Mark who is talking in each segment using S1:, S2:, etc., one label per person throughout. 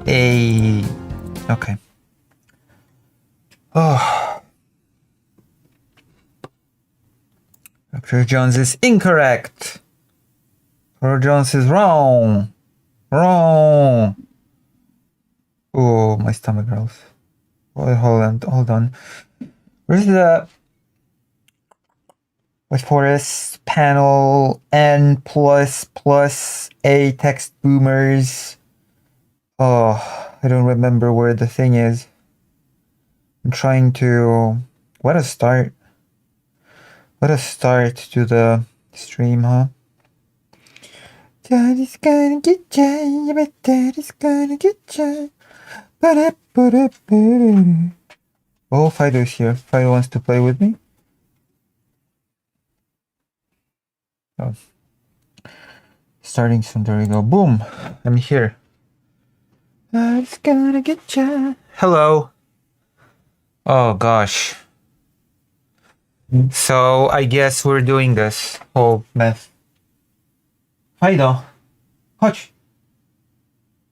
S1: Hey. Okay. Oh. Dr. Jones is incorrect. Dr. Jones is wrong. Wrong. Oh, my stomach growls. Hold on. Where's the Forest panel N plus A text boomers? Oh, I don't remember where the thing is. I'm trying to... What a start. What a start to the stream, huh? Daddy's gonna get ya, yeah, but Daddy's gonna get ya. Oh, Fido's here. Fido wants to play with me. Oh. Starting soon, there we go. Boom! I'm here. Daddy's gonna get ya. Hello. Oh gosh. So I guess we're doing this whole mess. Fido, watch.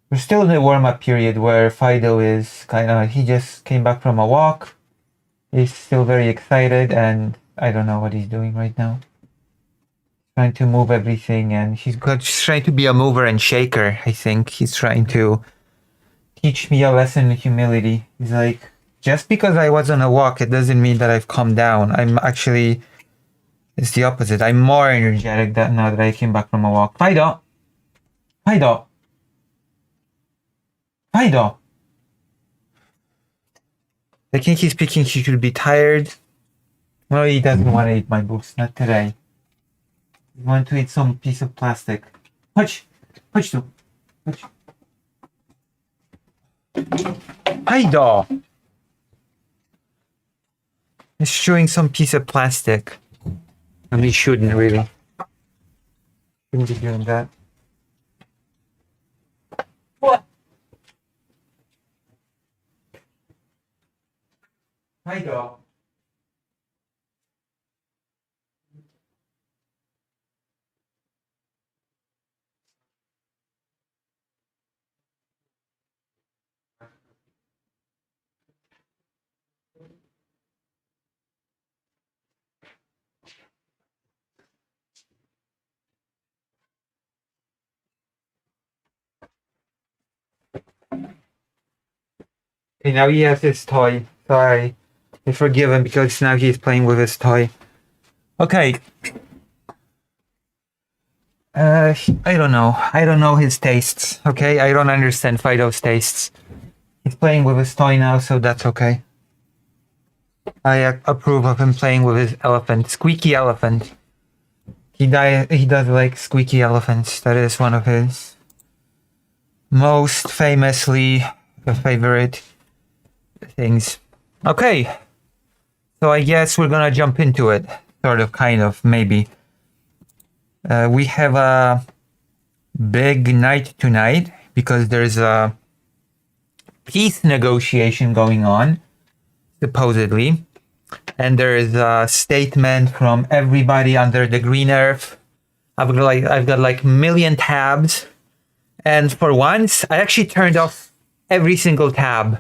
S1: We're still in the warm-up period where Fido is he just came back from a walk. He's still very excited and I don't know what he's doing right now. Trying to move everything and he's trying to be a mover and shaker, I think. He's trying to teach me a lesson in humility. He's like, just because I was on a walk, it doesn't mean that I've calmed down. I'm actually, it's the opposite. I'm more energetic now that I came back from a walk. Fido! Fido! Fido! I think he's thinking he should be tired. No, he doesn't want to eat my books. Not today. He wants to eat some piece of plastic. Watch! Watch too. Watch. Fido! He's chewing some piece of plastic. And he shouldn't really. Shouldn't be doing that. What? Fido. Okay, now he has his toy. Sorry. I forgive him because now he's playing with his toy. Okay. I don't know. I don't know his tastes, okay? I don't understand Fido's tastes. He's playing with his toy now, so that's okay. I approve of him playing with his elephant. Squeaky elephant. He does like squeaky elephants. That is one of his most famously favorite things. Okay. So I guess we're gonna jump into it. Sort of, kind of, maybe. We have a big night tonight because there's a peace negotiation going on, supposedly. And there's a statement from everybody under the green earth. I've got like a million tabs. And for once, I actually turned off every single tab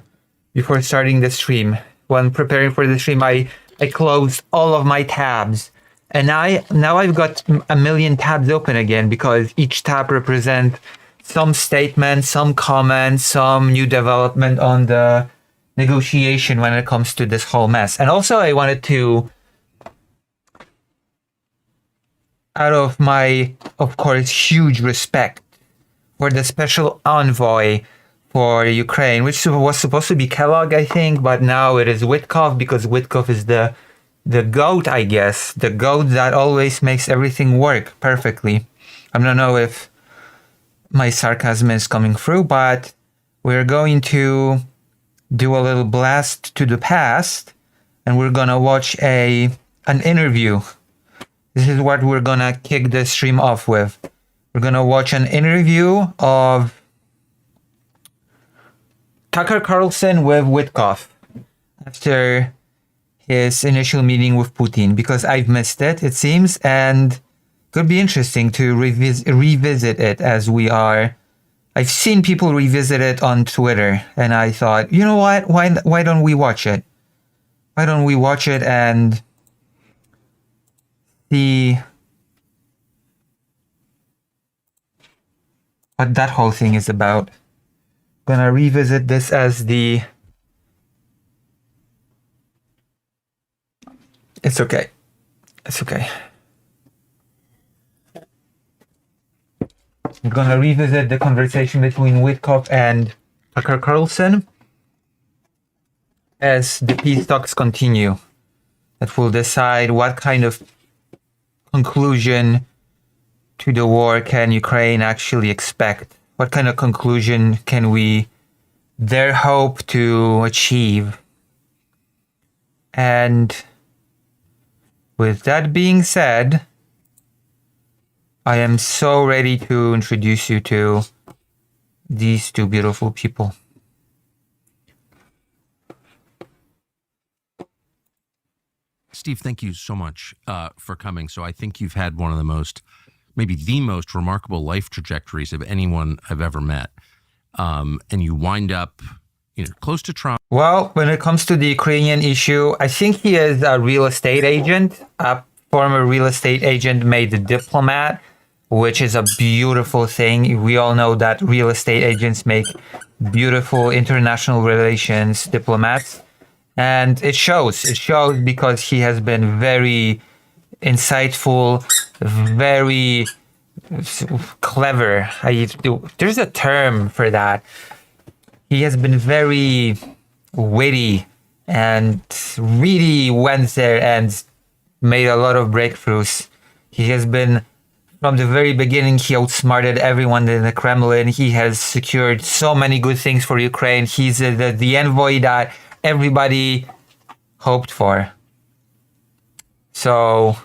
S1: before starting the stream. When preparing for the stream, I closed all of my tabs. And now I've got a million tabs open again because each tab represents some statement, some comment, some new development on the negotiation when it comes to this whole mess. And also I wanted to, out of my, of course, huge respect for the special envoy for Ukraine, which was supposed to be Kellogg, I think, but now it is Witkoff because Witkoff is the goat, I guess. The goat that always makes everything work perfectly. I don't know if my sarcasm is coming through, but we're going to do a little blast to the past and we're gonna watch an interview. This is what we're gonna kick the stream off with. We're gonna watch an interview of Tucker Carlson with Witkoff after his initial meeting with Putin, because I've missed it, it seems, and could be interesting to revisit it as we are. I've seen people revisit it on Twitter, and I thought, you know what? Why don't we watch it? Why don't we watch it and see what that whole thing is about? Gonna revisit this as the... It's okay. It's okay. We're gonna revisit the conversation between Witkoff and Tucker Carlson as the peace talks continue. That will decide what kind of conclusion to the war can Ukraine actually expect. What kind of conclusion can we dare hope to achieve? And with that being said, I am so ready to introduce you to these two beautiful people.
S2: Steve, thank you so much for coming. So I think you've had one of the most, maybe the most remarkable life trajectories of anyone I've ever met. And you wind up, close to Trump.
S1: Well, when it comes to the Ukrainian issue, I think he is a real estate agent, a former real estate agent made a diplomat, which is a beautiful thing. We all know that real estate agents make beautiful international relations diplomats. And it shows. It shows because he has been very insightful, very clever. There's a term for that. He has been very witty and really went there and made a lot of breakthroughs. He has been, from the very beginning, he outsmarted everyone in the Kremlin. He has secured so many good things for Ukraine. He's the envoy that everybody hoped for. So,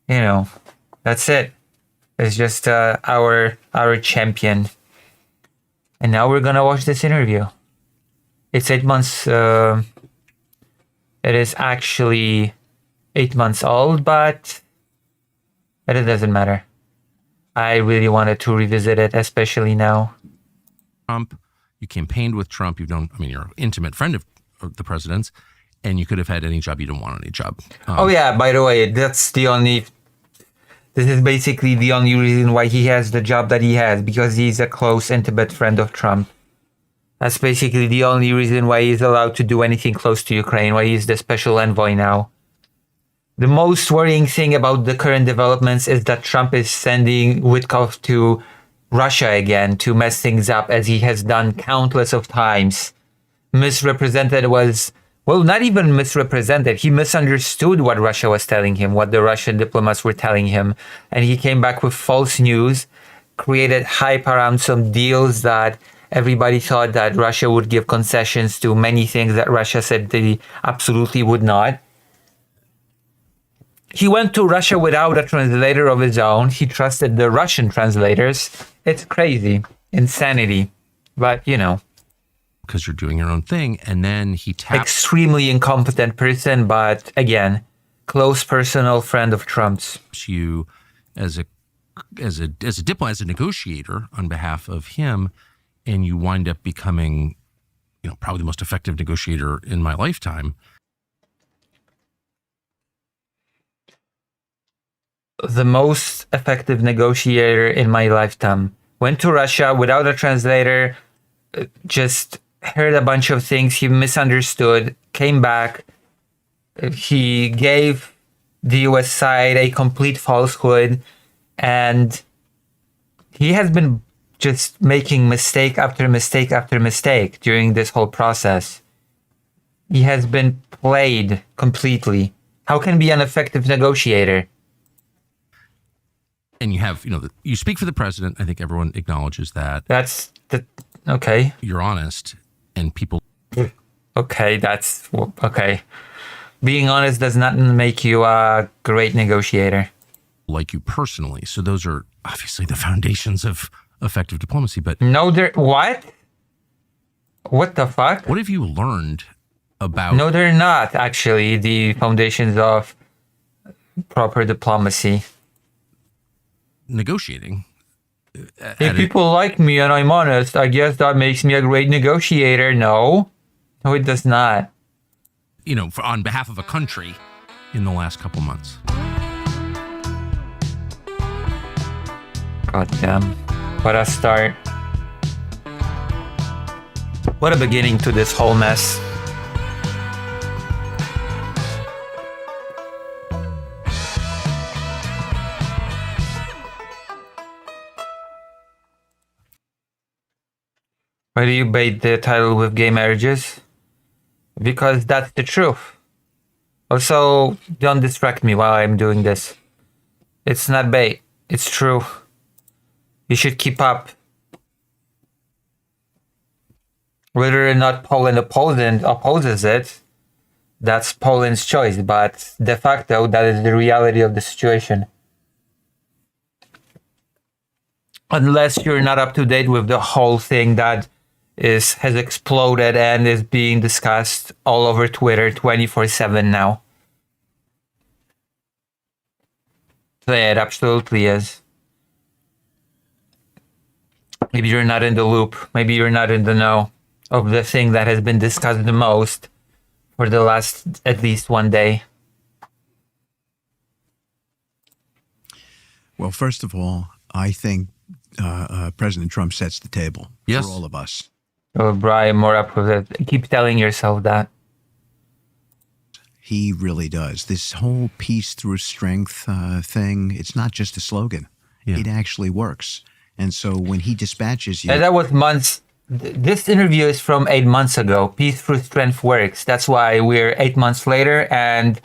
S1: that's it. It's just our champion. And now we're gonna watch this interview. It's 8 months. It is actually 8 months old, but it doesn't matter. I really wanted to revisit it, especially now.
S2: Trump, you campaigned with Trump. You're an intimate friend of the president's, and you could have had any job you don't want any job.
S1: Oh yeah, by the way, this is basically the only reason why he has the job that he has, because he's a close, intimate friend of Trump. That's basically the only reason why he's allowed to do anything close to Ukraine, why he's the special envoy now. The most worrying thing about the current developments is that Trump is sending Witkoff to Russia again to mess things up, as he has done countless of times. Not even misrepresented. He misunderstood what Russia was telling him, what the Russian diplomats were telling him. And he came back with false news, created hype around some deals that everybody thought that Russia would give concessions to, many things that Russia said they absolutely would not. He went to Russia without a translator of his own. He trusted the Russian translators. It's crazy. Insanity. But,
S2: because you're doing your own thing. And then he tapped...
S1: Extremely incompetent person, but again, close personal friend of Trump's.
S2: You as a diplomat, as a negotiator on behalf of him, and you wind up becoming, probably the most effective negotiator in my lifetime.
S1: The most effective negotiator in my lifetime. Went to Russia without a translator, just heard a bunch of things he misunderstood, came back. He gave the US side a complete falsehood, and he has been just making mistake after mistake after mistake during this whole process. He has been played completely. How can he be an effective negotiator?
S2: And you have, you speak for the president. I think everyone acknowledges that.
S1: Okay.
S2: You're honest, and people...
S1: Okay, okay. Being honest does not make you a great negotiator.
S2: Like you personally. So those are obviously the foundations of effective diplomacy, but...
S1: No, what? What the fuck?
S2: What have you learned about...
S1: No, they're not actually the foundations of proper diplomacy.
S2: negotiating.
S1: If people like me and I'm honest, I guess that makes me a great negotiator. No, it does not.
S2: On behalf of a country in the last couple months.
S1: God damn. What a start. What a beginning to this whole mess. Why do you bait the title with gay marriages? Because that's the truth. Also, don't distract me while I'm doing this. It's not bait. It's true. You should keep up. Whether or not Poland opposes it, that's Poland's choice, but de facto, that is the reality of the situation. Unless you're not up to date with the whole thing that has exploded and is being discussed all over Twitter 24/7 now. So yeah, it absolutely is. Maybe you're not in the loop. Maybe you're not in the know of the thing that has been discussed the most for the last at least one day.
S3: Well, first of all, I think President Trump sets the table
S2: Yes.
S3: for all of us.
S1: Oh, Brian, more up with it. Keep telling yourself that.
S3: He really does. This whole peace through strength thing, it's not just a slogan.
S2: Yeah.
S3: It actually works. And so when he dispatches you...
S1: And that was months. This interview is from 8 months ago. Peace through strength works. That's why we're 8 months later and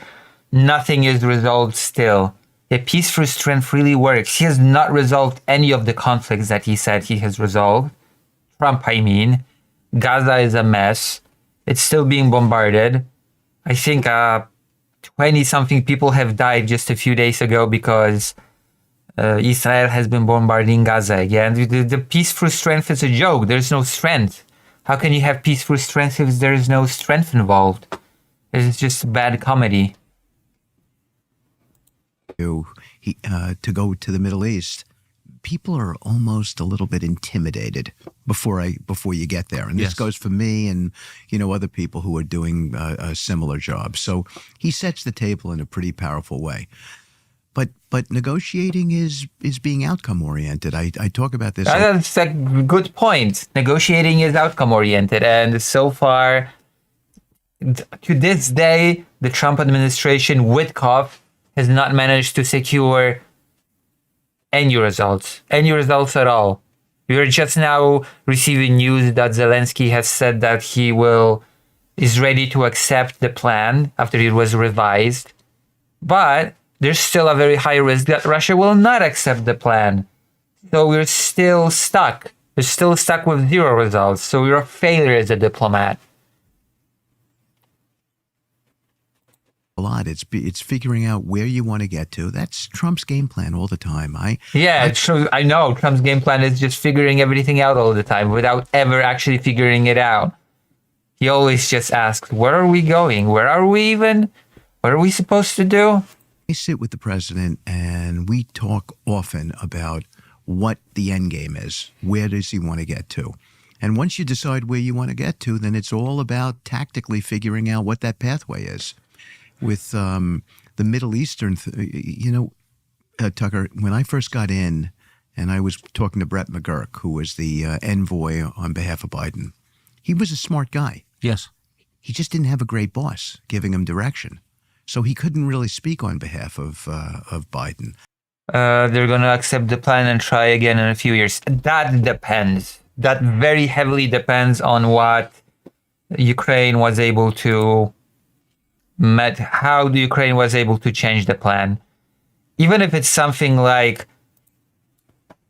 S1: nothing is resolved still. The peace through strength really works. He has not resolved any of the conflicts that he said he has resolved. Trump, I mean. Gaza is a mess. It's still being bombarded. I think 20-something people have died just a few days ago because Israel has been bombarding Gaza again. The peace through strength is a joke. There's no strength. How can you have peace through strength if there is no strength involved? It's just bad comedy.
S3: to go to the Middle East, people are almost a little bit intimidated before you get there. And
S2: Yes.
S3: this goes for me and, other people who are doing a similar job. So he sets the table in a pretty powerful way. But negotiating is being outcome oriented. I talk about this.
S1: That's a good point. Negotiating is outcome oriented. And so far, to this day, the Trump administration, Witkoff, has not managed to secure any results at all. We are just now receiving news that Zelensky has said that he is ready to accept the plan after it was revised. But there's still a very high risk that Russia will not accept the plan. So we're still stuck. We're still stuck with zero results. So we're a failure as a diplomat.
S3: A lot. It's figuring out where you want to get to. That's Trump's game plan all the time. I
S1: know Trump's game plan is just figuring everything out all the time without ever actually figuring it out. He always just asks, where are we going? Where are we even? What are we supposed to do?
S3: I sit with the president and we talk often about what the end game is. Where does he want to get to? And once you decide where you want to get to, then it's all about tactically figuring out what that pathway is. With the Middle Eastern, Tucker, when I first got in and I was talking to Brett McGurk, who was the envoy on behalf of Biden, he was a smart guy.
S2: Yes.
S3: He just didn't have a great boss giving him direction. So he couldn't really speak on behalf of Biden.
S1: They're going to accept the plan and try again in a few years. That depends. That very heavily depends on what Ukraine was able to how the Ukraine was able to change the plan. Even if it's something like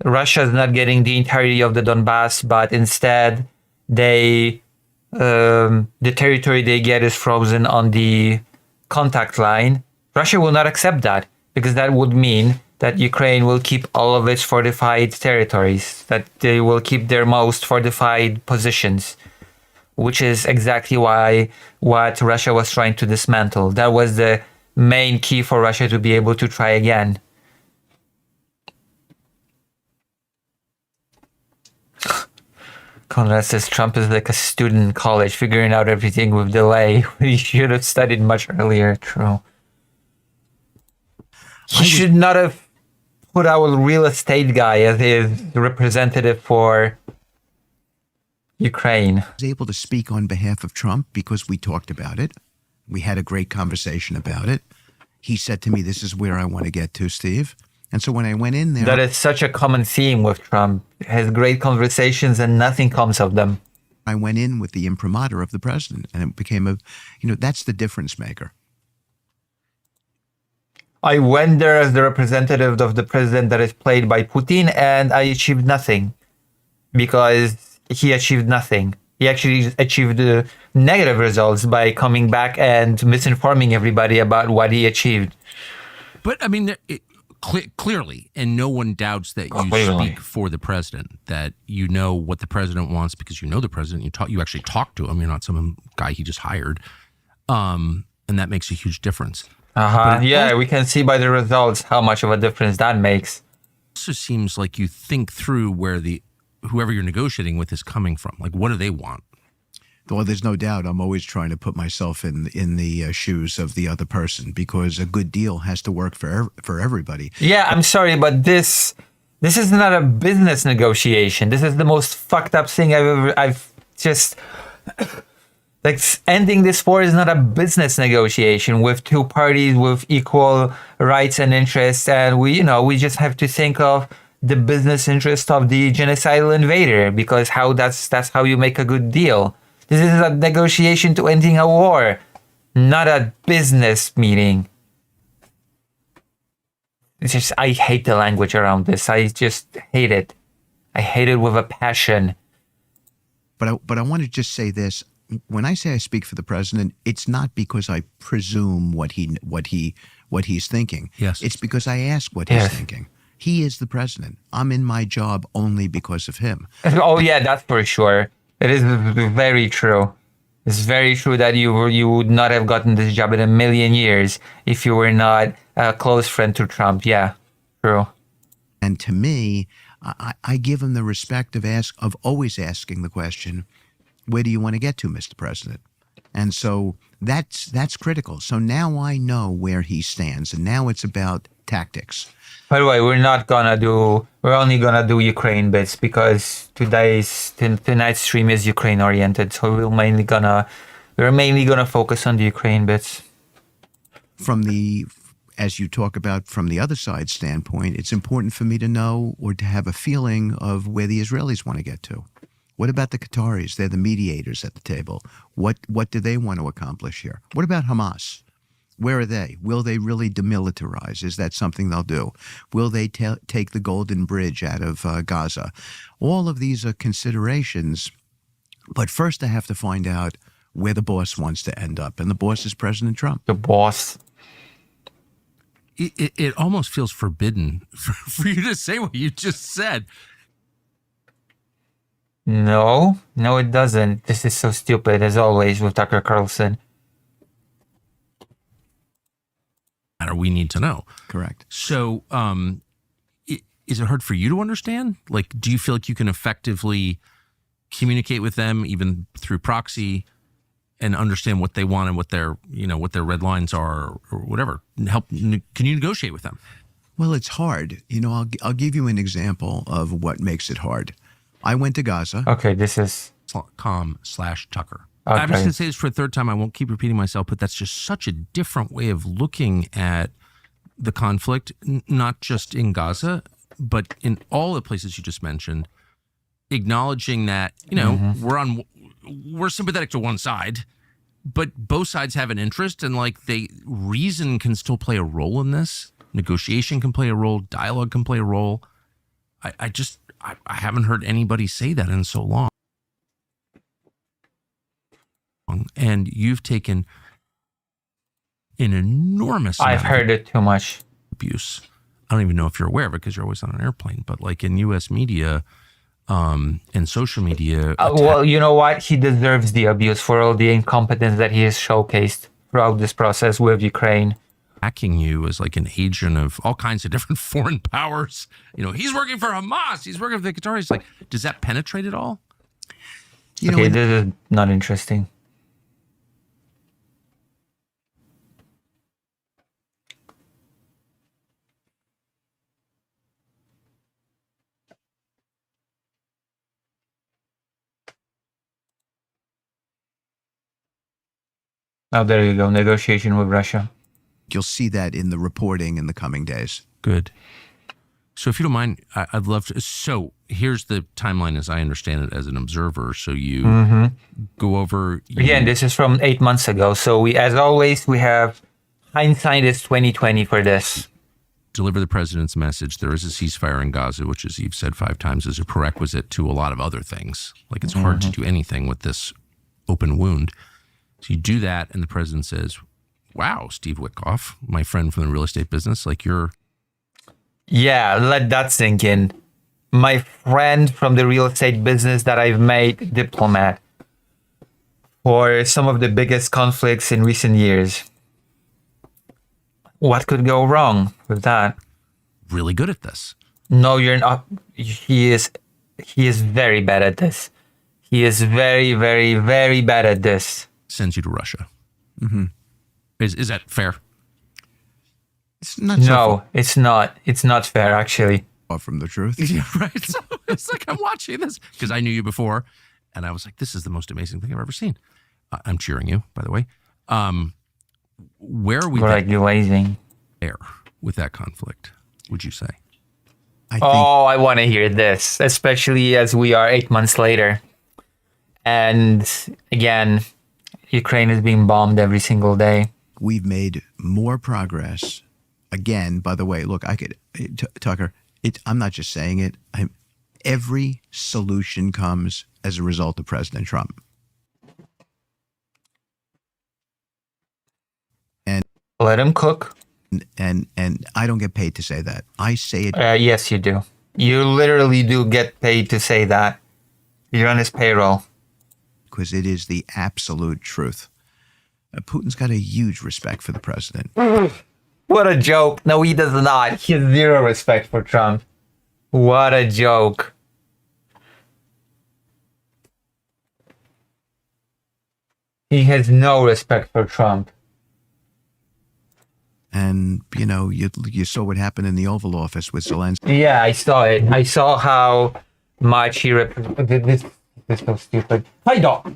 S1: Russia's not getting the entirety of the Donbass, but instead the territory they get is frozen on the contact line, Russia will not accept that, because that would mean that Ukraine will keep all of its fortified territories, that they will keep their most fortified positions, which is exactly what Russia was trying to dismantle. That was the main key for Russia to be able to try again. Conrad says Trump is like a student in college, figuring out everything with delay. He should have studied much earlier. True. He should not have put our real estate guy as his representative for Ukraine.
S3: I was able to speak on behalf of Trump because we talked about it. We had a great conversation about it. He said to me, "This is where I want to get to, Steve." And so when I went in there,
S1: That is such a common theme with Trump. He has great conversations and nothing comes of them.
S3: I went in with the imprimatur of the president, and it became that's the difference maker.
S1: I went there as the representative of the president that is played by Putin, and I achieved nothing because he achieved nothing. He actually achieved negative results by coming back and misinforming everybody about what he achieved.
S2: But I mean, clearly, and no one doubts that you speak for the president, that you know what the president wants because you know the president. You actually talk to him. You're not some guy he just hired, and that makes a huge difference.
S1: Yeah, we can see by the results how much of a difference that makes.
S2: It also seems like you think through where whoever you're negotiating with is coming from. Like, what do they want?
S3: Well, there's no doubt I'm always trying to put myself in the shoes of the other person because a good deal has to work for everybody.
S1: Yeah, I'm sorry, but this is not a business negotiation. This is the most fucked up thing I've just... Like, ending this war is not a business negotiation with two parties with equal rights and interests, and we just have to think of the business interest of the genocidal invader because that's how you make a good deal. This is a negotiation to ending a war, not a business meeting. It's just, I hate the language around this. I just hate it. I hate it with a passion.
S3: But I want to just say this. When I say I speak for the president, it's not because I presume what he's thinking.
S2: Yes.
S3: It's because I ask what he's thinking. He is the president. I'm in my job only because of him.
S1: Oh yeah, that's for sure. It is very true. It's very true that you would not have gotten this job in a million years if you were not a close friend to Trump. Yeah, true.
S3: And to me, I give him the respect of always asking the question, where do you want to get to, Mr. President? And so that's critical. So now I know where he stands, and now it's about tactics.
S1: By the way, we're only gonna do Ukraine bits because tonight's stream is Ukraine oriented, so we're mainly gonna focus on the Ukraine bits.
S3: As you talk about from the other side standpoint, it's important for me to know or to have a feeling of where the Israelis want to get to. What about the Qataris? They're the mediators at the table. What do they want to accomplish here? What about Hamas? Where are they? Will they really demilitarize? Is that something they'll do? Will they take the Golden Bridge out of Gaza? All of these are considerations. But first I have to find out where the boss wants to end up. And the boss is President Trump.
S1: The boss.
S2: It almost feels forbidden for you to say what you just said.
S1: No, it doesn't. This is so stupid, as always, with Tucker Carlson.
S2: We need to know.
S3: Correct.
S2: So, is it hard for you to understand? Like, do you feel like you can effectively communicate with them, even through proxy, and understand what they want and what their red lines are, or whatever? Can you negotiate with them?
S3: Well, it's hard. I'll give you an example of what makes it hard. I went to Gaza.
S1: Okay, this is
S2: .com/Tucker.
S1: Okay.
S2: I'm just going to say this for a third time. I won't keep repeating myself, but that's just such a different way of looking at the conflict, not just in Gaza, but in all the places you just mentioned, acknowledging that, we're sympathetic to one side, but both sides have an interest, and reason can still play a role in this. Negotiation can play a role. Dialogue can play a role. I haven't heard anybody say that in so long. And you've taken an enormous
S1: I've heard it too much.
S2: Abuse. I don't even know if you're aware of it because you're always on an airplane, but like in U.S. media and social media.
S1: Well, you know what? He deserves the abuse for all the incompetence that he has showcased throughout this process with Ukraine.
S2: Attacking you as like an agent of all kinds of different foreign powers. He's working for Hamas. He's working for the Qataris. Like, does that penetrate at all?
S3: You know,
S1: Okay,
S3: and
S1: this is not interesting. Oh, there you go. Negotiation with Russia.
S3: you'll see that in the reporting in the coming days.
S2: Good. So if you don't mind, I'd love to. So here's the timeline as I understand it as an observer. So you go over.
S1: Again, this is from 8 months ago. So we, as always, we have hindsight is 2020 for this.
S2: Deliver the president's message. There is a ceasefire in Gaza, which, as you've said 5 times, is a prerequisite to a lot of other things. Like it's hard to do anything with this open wound. So you do that, and the president says, "Wow, Steve Witkoff, my friend from the real estate business, like you're."
S1: Yeah, let that sink in. My friend from the real estate business that I've made diplomat for some of the biggest conflicts in recent years. What could go wrong with that?
S2: Really good at this.
S1: No, you're not. He is very bad at this. He is very, very, very bad at this.
S2: Sends you to Russia. Is that fair?
S3: It's not
S1: No, it's not. It's not fair, actually.
S3: far from the truth.
S2: Yeah, right. So it's like I'm watching this because I knew you before, and I was like, "This is the most amazing thing I've ever seen." I'm cheering you, by the way. Where are we
S1: Regulating.
S2: there with that conflict? Would you say?
S3: I think
S1: Oh, I want to hear this, especially as we are 8 months later. And again, Ukraine is being bombed every single day.
S3: we've made more progress. Again, by the way, look, Tucker, I'm not just saying it. Every solution comes as a result of President Trump.
S1: Let him cook.
S3: And I don't get paid to say that. I say it
S1: Yes, you do. You literally do get paid to say that. You're on his payroll.
S3: because it is the absolute truth. Putin's got a huge respect for the president.
S1: What a joke. No, he does not. He has zero respect for Trump. What a joke. He has no respect for Trump.
S3: And, you know, you saw what happened in the Oval Office with Zelensky.
S1: Yeah, I saw it. I saw how much he this is so stupid. Hi, dog.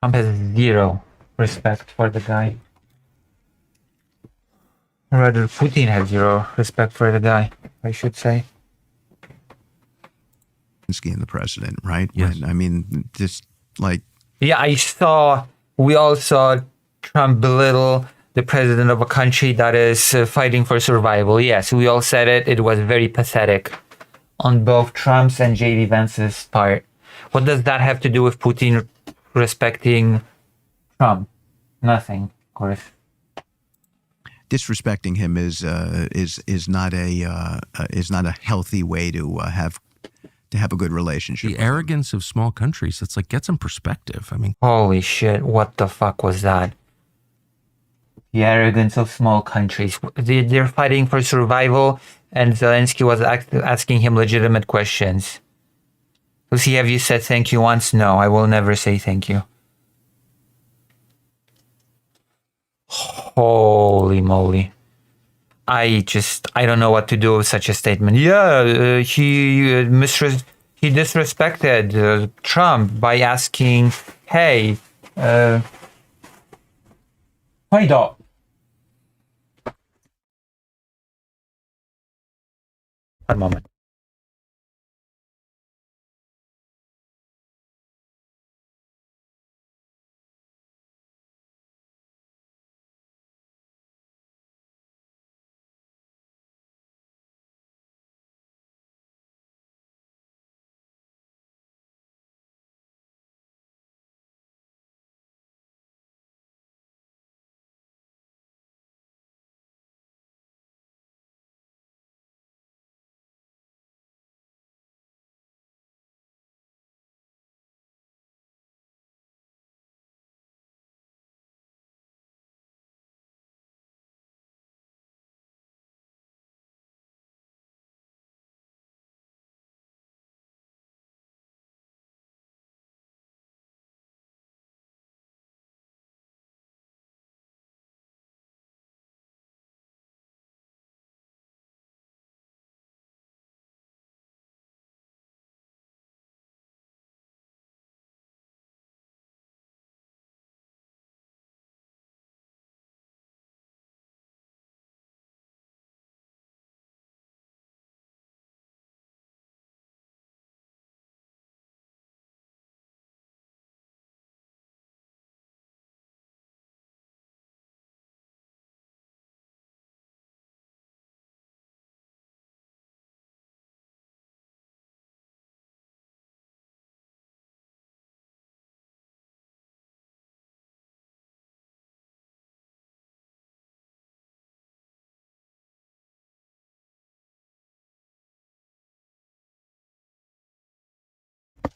S1: Trump has zero respect for the guy. Or rather, Putin has zero respect for the guy, I should say.
S3: And the president, right?
S2: Yes.
S3: I mean, just like
S1: Yeah, we all saw Trump belittle the president of a country that is fighting for survival. Yes, we all said it. It was very pathetic on both Trump's and J.D. Vance's part. What does that have to do with Putin respecting Trump? Nothing, of course.
S3: disrespecting him is not a healthy way to have a good relationship.
S2: The arrogance of small countries. It's like, get some perspective. I mean,
S1: Holy shit, what the fuck was that? The arrogance of small countries. They're fighting for survival, and Zelensky was asking him legitimate questions. Lucy, have you said thank you once? No, I will never say thank you. Holy moly. I don't know what to do with such a statement. Yeah, he disrespected Trump by asking, hey, why don't? One moment.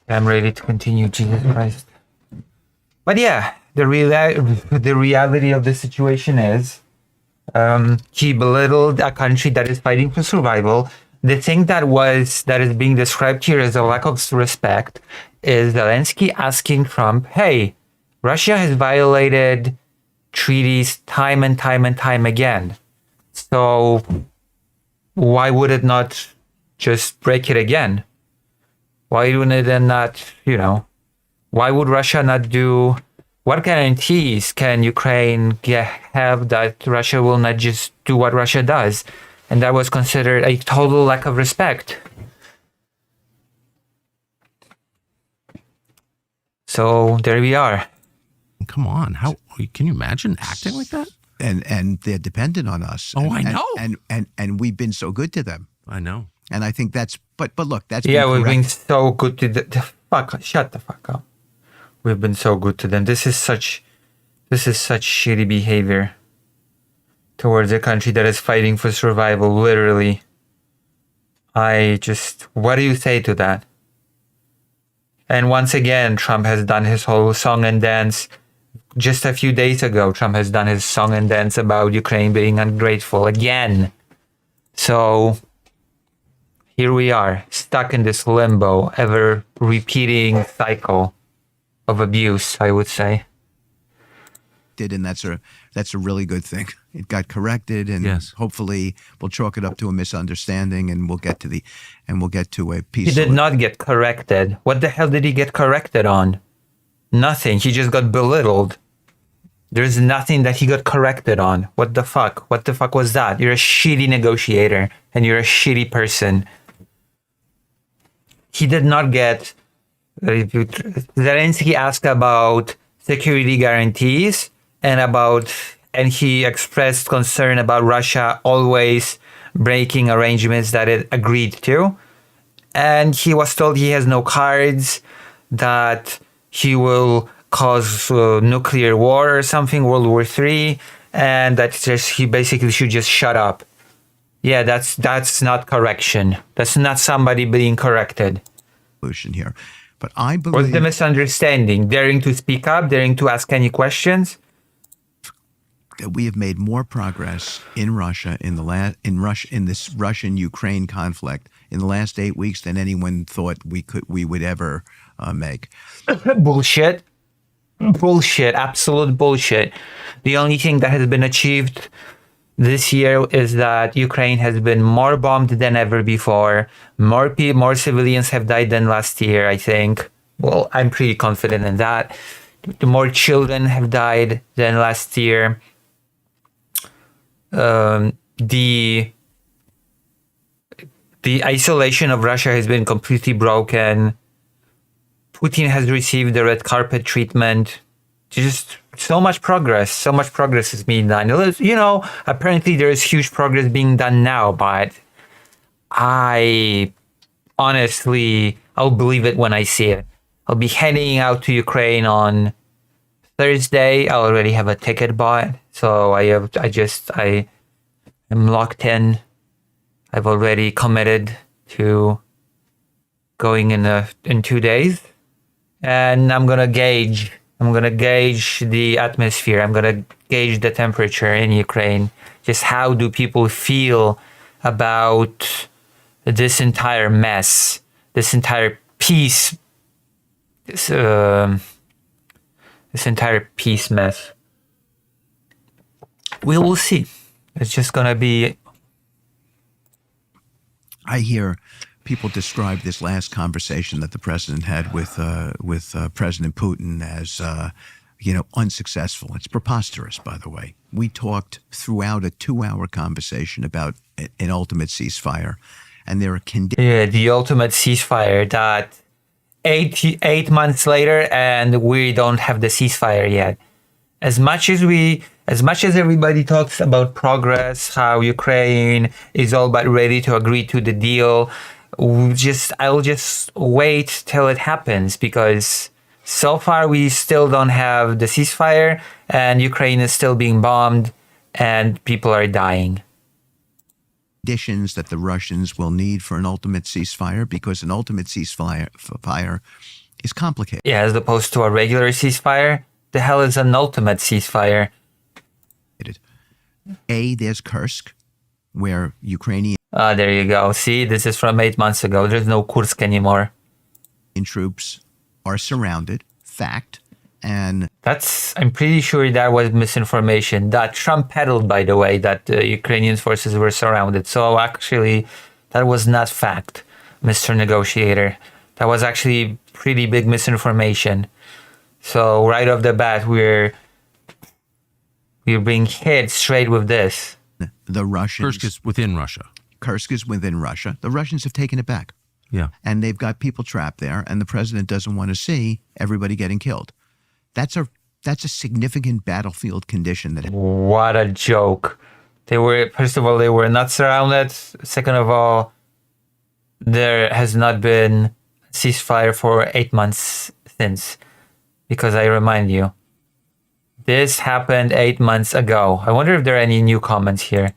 S1: I'm ready to continue, Jesus Christ. But yeah, the reality of the situation is he belittled a country that is fighting for survival. The thing that is being described here as a lack of respect is Zelensky asking Trump, hey, Russia has violated treaties time and time and time again. So why would it not just break it again? Why wouldn't it not, why would Russia not do, what guarantees can Ukraine have that Russia will not just do what Russia does? And that was considered a total lack of respect. So there we are.
S2: Come on, how can you imagine acting like that?
S3: And they're dependent on us.
S2: Oh, I know.
S3: And we've been so good to them.
S2: I know.
S3: And I think that's, but look, that's
S1: we've been so good to shut the fuck up. We've been so good to them. This is such shitty behavior towards a country that is fighting for survival, literally. What do you say to that? And once again, Trump has done his whole song and dance. Just a few days ago, Trump has done his song and dance about Ukraine being ungrateful again. So here we are, stuck in this limbo, ever repeating cycle of abuse, I would say.
S3: And that's a really good thing. It got corrected, and
S2: yes,
S3: hopefully we'll chalk it up to a misunderstanding, and we'll get to a peace.
S1: He did not get corrected. What the hell did he get corrected on? Nothing. He just got belittled. There's nothing that he got corrected on. What the fuck? What the fuck was that? You're a shitty negotiator, and you're a shitty person. He did not get... Zelensky asked about security guarantees and he expressed concern about Russia always breaking arrangements that it agreed to. And he was told he has no cards, that he will cause nuclear war or something, World War III, and that he basically should just shut up. Yeah, that's not correction. That's not somebody being corrected.
S3: Here. But I believe...
S1: What's the misunderstanding? Daring to speak up? Daring to ask any questions?
S3: we have made more progress in Russia in this Russian-Ukraine conflict in the last 8 weeks than anyone thought we would ever make.
S1: Bullshit. Bullshit. Absolute bullshit. The only thing that has been achieved this year is that Ukraine has been more bombed than ever before. More civilians have died than last year, I think. Well, I'm pretty confident in that. More children have died than last year. The isolation of Russia has been completely broken. Putin has received the red carpet treatment. Just so much progress is being done. You know, apparently there is huge progress being done now, but I honestly, I'll believe it when I see it. I'll be heading out to Ukraine on Thursday. I already have a ticket bought, so I am locked in. I've already committed to going in 2 days, and I'm gonna gauge the atmosphere. I'm gonna gauge the temperature in Ukraine. Just how do people feel about this entire mess, this entire peace, this entire peace mess. We will see. It's just gonna be.
S3: I hear people describe this last conversation that the president had with President Putin as, unsuccessful. It's preposterous, by the way. We talked throughout a 2-hour conversation about an ultimate ceasefire, and there are conditions.
S1: Yeah, the ultimate ceasefire that 8 months later, and we don't have the ceasefire yet. As much as everybody talks about progress, how Ukraine is all but ready to agree to the deal, I'll just wait till it happens, because so far we still don't have the ceasefire, and Ukraine is still being bombed, and people are dying.
S3: Conditions that the Russians will need for an ultimate ceasefire, because an ultimate ceasefire is complicated.
S1: Yeah, as opposed to a regular ceasefire. The hell is an ultimate ceasefire?
S3: There's Kursk, where Ukrainian
S1: There you go. See, this is from 8 months ago. There's no Kursk anymore.
S3: troops are surrounded. Fact. And
S1: I'm pretty sure that was misinformation that Trump peddled, by the way, that the Ukrainian forces were surrounded. So actually, that was not fact, Mr. Negotiator. That was actually pretty big misinformation. So right off the bat, we're being hit straight with this.
S3: the Russians.
S2: Kursk is within Russia.
S3: Kursk is within Russia. The Russians have taken it back.
S2: Yeah.
S3: And they've got people trapped there, and the president doesn't want to see everybody getting killed. That's a significant battlefield condition.
S1: What a joke. First of all, they were not surrounded. Second of all, there has not been ceasefire for 8 months since. Because I remind you, this happened 8 months ago. I wonder if there are any new comments here.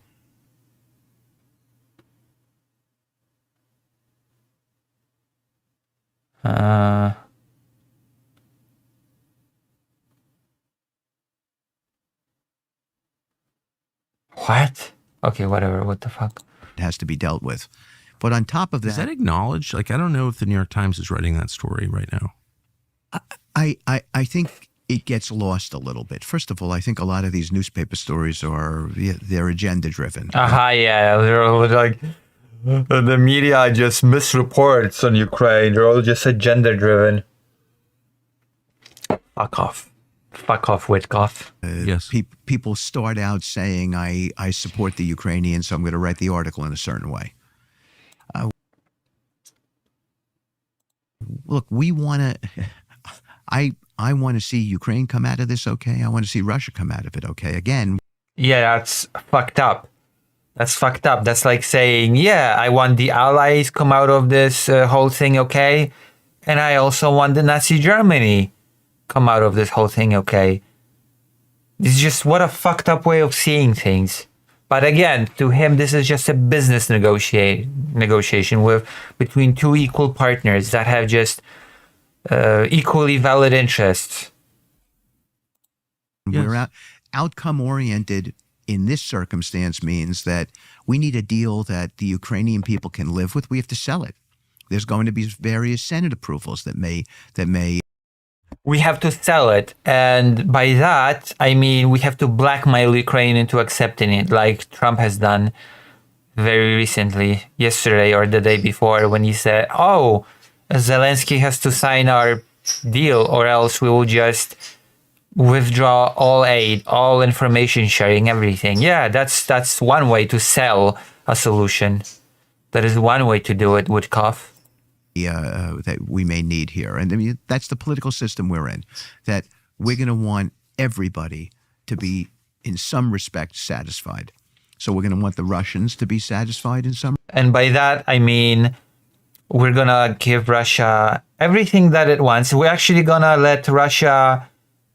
S1: What? Okay, whatever. What the fuck?
S3: It has to be dealt with. But on top of that,
S2: Is that acknowledged? Like, I don't know if the New York Times is writing that story right now.
S3: I think it gets lost a little bit. First of all, I think a lot of these newspaper stories they're agenda driven.
S1: Yeah. They're all like, the media just misreports on Ukraine. They're all just agenda driven. Fuck off. Fuck off, Witkoff.
S2: Yes.
S3: People start out saying, I support the Ukrainians, so I'm going to write the article in a certain way. Look, we want to... I want to see Ukraine come out of this okay. I want to see Russia come out of it okay. Again...
S1: Yeah, that's fucked up. That's fucked up. That's like saying, yeah, I want the Allies come out of this whole thing okay, and I also want the Nazi Germany come out of this whole thing okay. It's just what a fucked up way of seeing things. But again, to him, this is just a business negotiation between two equal partners that have just equally valid interests.
S2: Yes.
S3: We're outcome oriented in this circumstance means that we need a deal that the Ukrainian people can live with. We have to sell it. There's going to be various Senate approvals that may
S1: We have to sell it. And by that, I mean we have to blackmail Ukraine into accepting it, like Trump has done very recently, yesterday or the day before, when he said, oh, Zelensky has to sign our deal or else we will just withdraw all aid, all information sharing, everything. Yeah, that's one way to sell a solution. That is one way to do it, Woodcock.
S3: that we may need here. And I mean, that's the political system we're in, that we're going to want everybody to be, in some respect, satisfied. So we're going to want the Russians to be satisfied in some.
S1: And by that, I mean, we're going to give Russia everything that it wants. We're actually going to let Russia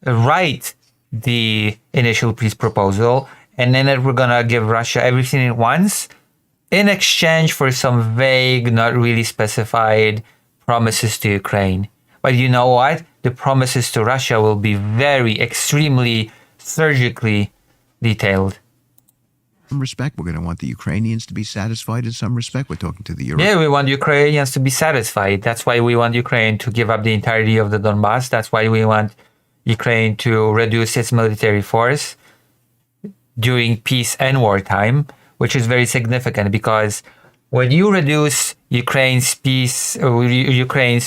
S1: write the initial peace proposal. And then we're going to give Russia everything it wants in exchange for some vague, not really specified promises to Ukraine. But you know what? The promises to Russia will be very, extremely surgically detailed.
S3: In some respect, we're going to want the Ukrainians to be satisfied in some respect. We're talking to the Europeans.
S1: Yeah, we want Ukrainians to be satisfied. That's why we want Ukraine to give up the entirety of the Donbass. That's why we want Ukraine to reduce its military force during peace and wartime, which is very significant because when you reduce Ukraine's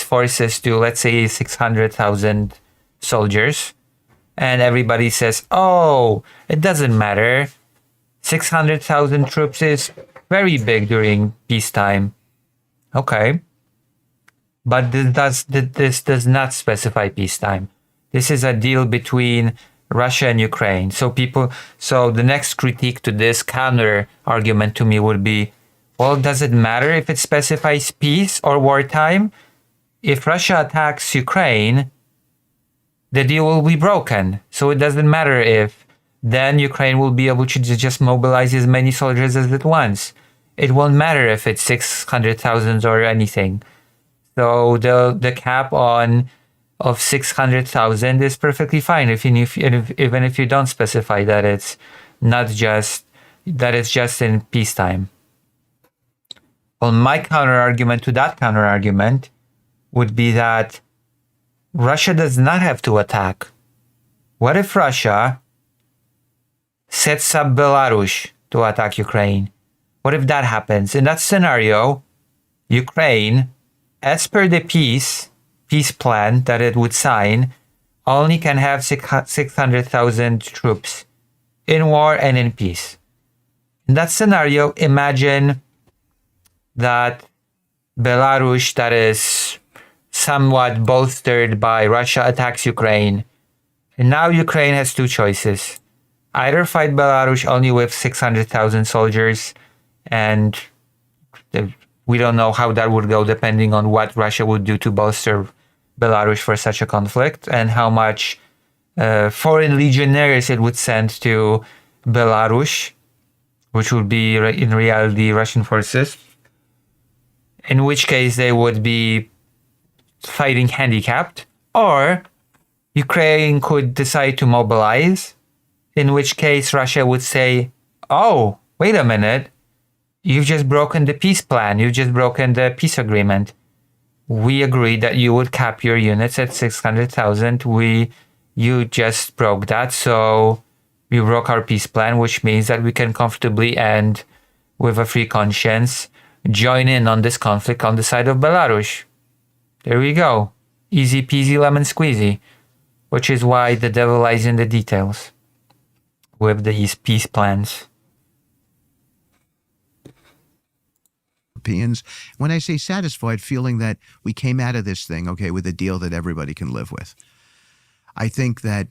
S1: forces to, let's say, 600,000 soldiers, and everybody says, oh, it doesn't matter. 600,000 troops is very big during peacetime. Okay. But this does not specify peacetime. This is a deal between Russia and Ukraine. So the next critique to this counter argument to me would be, well, does it matter if it specifies peace or wartime? If Russia attacks Ukraine, the deal will be broken. So it doesn't matter if then Ukraine will be able to just mobilize as many soldiers as it wants. It won't matter if it's 600,000 or anything. So the cap of 600,000 is perfectly fine even if you don't specify that it's just in peacetime. Well, my counter argument to that counter argument would be that Russia does not have to attack. What if Russia sets up Belarus to attack Ukraine? What if that happens? In that scenario, Ukraine, as per the peace plan that it would sign, only can have 600,000 troops in war and in peace. In that scenario, imagine that Belarus, that is somewhat bolstered by Russia, attacks Ukraine. And now Ukraine has two choices. Either fight Belarus only with 600,000 soldiers, and we don't know how that would go depending on what Russia would do to bolster Belarus for such a conflict and how much foreign legionnaires it would send to Belarus, which would be in reality Russian forces, in which case they would be fighting handicapped, or Ukraine could decide to mobilize, in which case Russia would say, oh, wait a minute, you've just broken the peace plan, you've just broken the peace agreement. We agreed that you would cap your units at 600,000. You just broke that, so we broke our peace plan, which means that we can comfortably and with a free conscience join in on this conflict on the side of Belarus. There we go. Easy peasy lemon squeezy. Which is why the devil lies in the details with these peace plans.
S3: Europeans, when I say satisfied, feeling that we came out of this thing, okay, with a deal that everybody can live with. I think that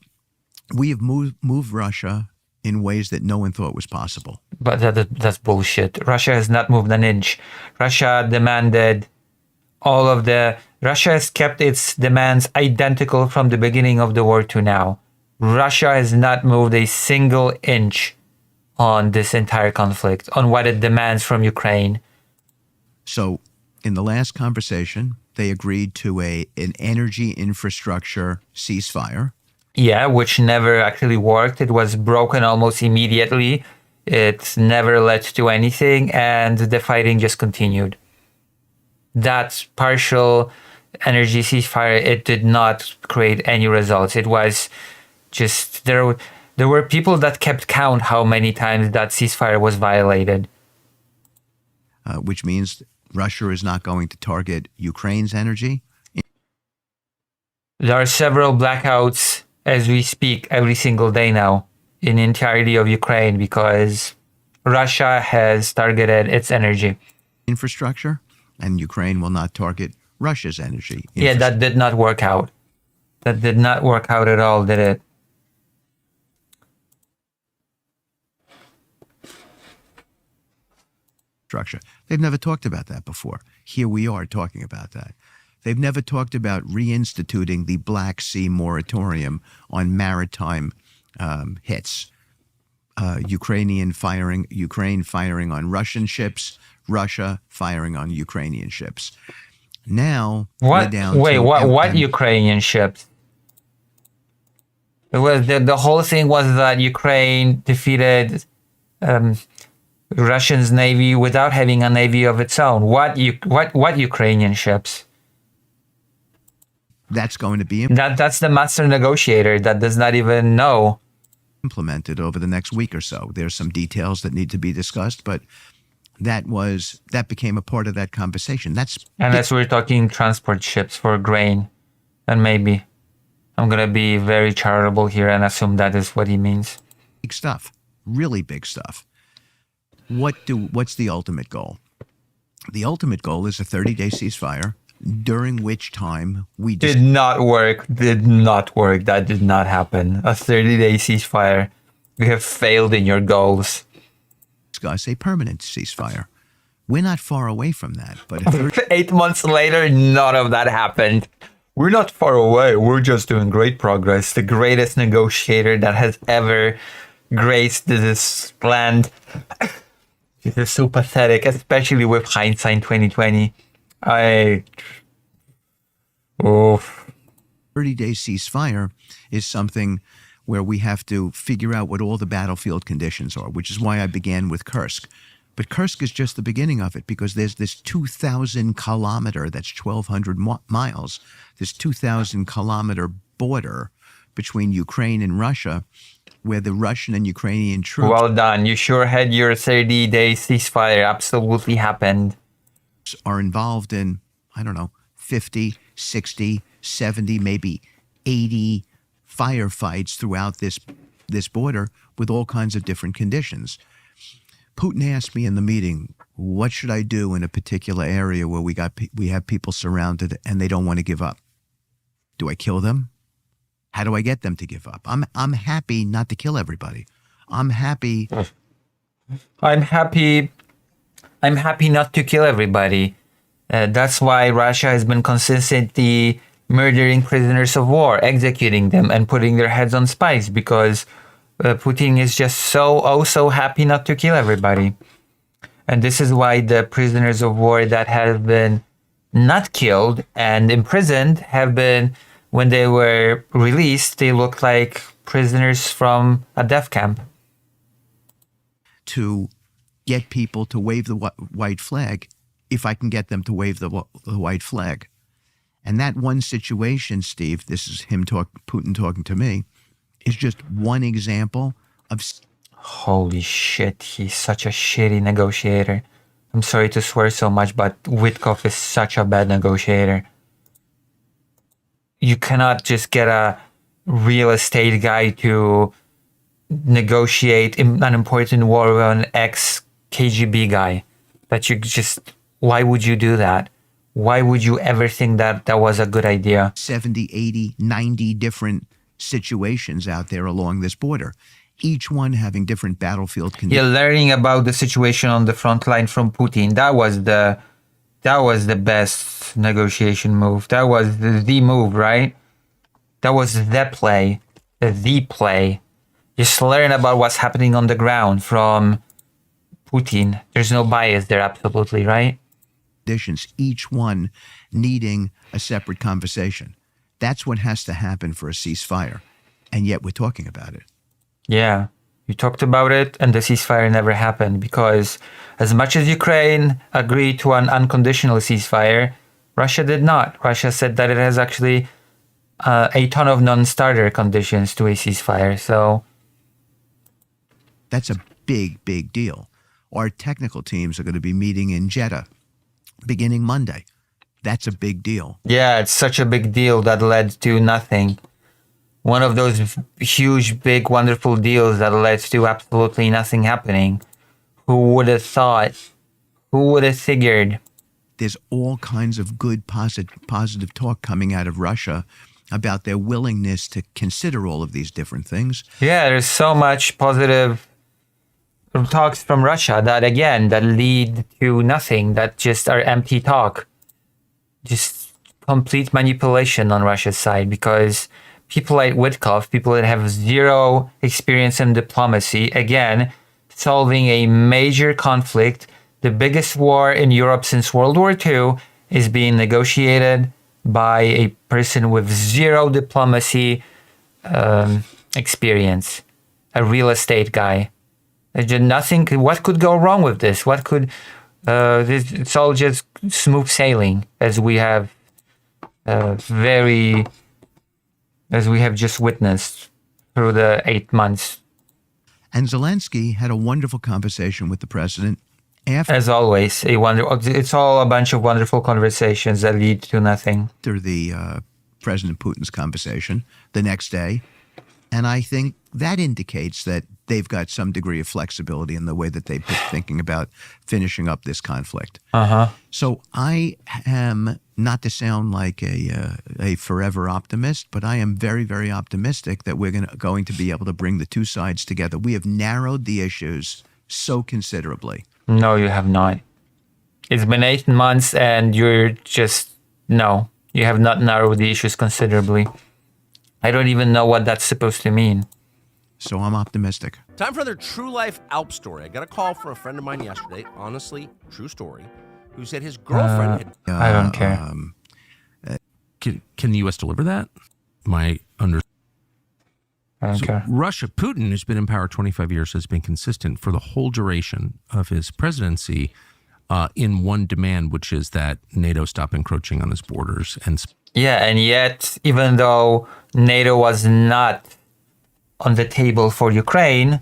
S3: we have moved Russia in ways that no one thought was possible.
S1: But that's bullshit. Russia has not moved an inch. Russia demanded Russia has kept its demands identical from the beginning of the war to now. Russia has not moved a single inch on this entire conflict, on what it demands from Ukraine.
S3: So in the last conversation, they agreed to an energy infrastructure ceasefire.
S1: Yeah, which never actually worked. It was broken almost immediately. It never led to anything, and the fighting just continued. That partial energy ceasefire, it did not create any results. It was just there were people that kept count how many times that ceasefire was violated.
S3: Which means Russia is not going to target Ukraine's energy.
S1: There are several blackouts as we speak every single day now in the entirety of Ukraine because Russia has targeted its energy.
S3: Infrastructure, and Ukraine will not target Russia's energy.
S1: Yeah, that did not work out. That did not work out at all, did it?
S3: Structure. They've never talked about that before. Here we are talking about that. They've never talked about reinstituting the Black Sea moratorium on maritime hits. Ukraine firing on Russian ships, Russia firing on Ukrainian ships. Now we're down to
S1: what Ukrainian ships? It was the whole thing was that Ukraine defeated Russia's navy without having a navy of its own. What Ukrainian ships?
S3: That's going to be
S1: That's the master negotiator that does not even know.
S3: Implemented over the next week or so. There's some details that need to be discussed, but that became a part of that conversation.
S1: Unless we're talking transport ships for grain, and maybe I'm gonna be very charitable here and assume that is what he means.
S3: Big stuff, really big stuff. What's the ultimate goal? The ultimate goal is a 30-day ceasefire, during which time we
S1: did not work. That did not happen. A 30-day ceasefire. You have failed in your goals.
S3: Discuss a permanent ceasefire. We're not far away from that, but
S1: 8 months later, none of that happened. We're not far away. We're just doing great progress. The greatest negotiator that has ever graced this land. This is so pathetic, especially with hindsight 2020.
S3: 30-day ceasefire is something where we have to figure out what all the battlefield conditions are, which is why I began with Kursk. But Kursk is just the beginning of it, because there's this 2,000 kilometer, that's 1,200 miles, this 2,000 kilometer border between Ukraine and Russia, where the Russian and Ukrainian troops...
S1: Well done. You sure had your 30-day ceasefire. Absolutely happened.
S3: ...are involved in, 50, 60, 70, maybe 80 firefights throughout this border with all kinds of different conditions. Putin asked me in the meeting, what should I do in a particular area where we have people surrounded and they don't want to give up? Do I kill them? How do I get them to give up? I'm happy not to kill everybody. I'm happy
S1: not to kill everybody. That's why Russia has been consistently murdering prisoners of war, executing them, and putting their heads on spikes, because Putin is just so happy not to kill everybody. And this is why the prisoners of war that have been not killed and imprisoned have been, when they were released, they looked like prisoners from a death camp.
S3: To get people to wave the white flag, if I can get them to wave the white flag. And that one situation, Steve, this is Putin talking to me, is just one example of...
S1: Holy shit, he's such a shitty negotiator. I'm sorry to swear so much, but Witkoff is such a bad negotiator. You cannot just get a real estate guy to negotiate an important war with an ex-KGB guy. Why would you do that? Why would you ever think that that was a good idea?
S3: 70, 80, 90 different situations out there along this border, each one having different battlefield conditions.
S1: Yeah, learning about the situation on the front line from Putin, that was the best negotiation move. That was the move, right? That was the play. The play. Just learn about what's happening on the ground from Putin. There's no bias there, absolutely, right?
S3: Each one needing a separate conversation. That's what has to happen for a ceasefire. and yet we're talking about it.
S1: Yeah, you talked about it, and the ceasefire never happened because as much as Ukraine agreed to an unconditional ceasefire, Russia did not. Russia said that it has actually a ton of non-starter conditions to a ceasefire. So
S3: That's a big, big deal. Our technical teams are going to be meeting in Jeddah beginning Monday. That's a big deal.
S1: yeah, it's such a big deal that led to nothing. One of those huge, big, wonderful deals that led to absolutely nothing happening. Who would have thought? Who would have figured?
S3: There's all kinds of good, positive talk coming out of Russia about their willingness to consider all of these different things.
S1: Yeah, there's so much positive talks from Russia that, again, that lead to nothing, that just are empty talk. Just complete manipulation on Russia's side, because people like Witkoff, people that have zero experience in diplomacy, again, solving a major conflict, the biggest war in Europe since World War II, is being negotiated by a person with zero diplomacy experience, a real estate guy. There's just nothing. What could go wrong with this? What could? It's all just smooth sailing, as we have just witnessed through the 8 months.
S3: And Zelensky had a wonderful conversation with the president after
S1: As always, it's all a bunch of wonderful conversations that lead to nothing.
S3: the President Putin's conversation the next day. And I think that indicates that they've got some degree of flexibility in the way that they've been thinking about finishing up this conflict. So I am, not to sound like a forever optimist, but I am very, very optimistic that we're going to be able to bring the two sides together. We have narrowed the issues so considerably.
S1: No, you have not. It's been 8 months and you have not narrowed the issues considerably. I don't even know what that's supposed to mean.
S3: So I'm optimistic.
S4: Time for another true life Alp story. I got a call from a friend of mine yesterday, honestly, true story, who said his girlfriend had...
S1: I don't care.
S2: Can the U.S. deliver that? My under.
S1: I don't care.
S2: Russia, Putin, who's been in power 25 years, has been consistent for the whole duration of his presidency in one demand, which is that NATO stop encroaching on his borders.
S1: Yeah, and yet, even though NATO was not on the table for Ukraine,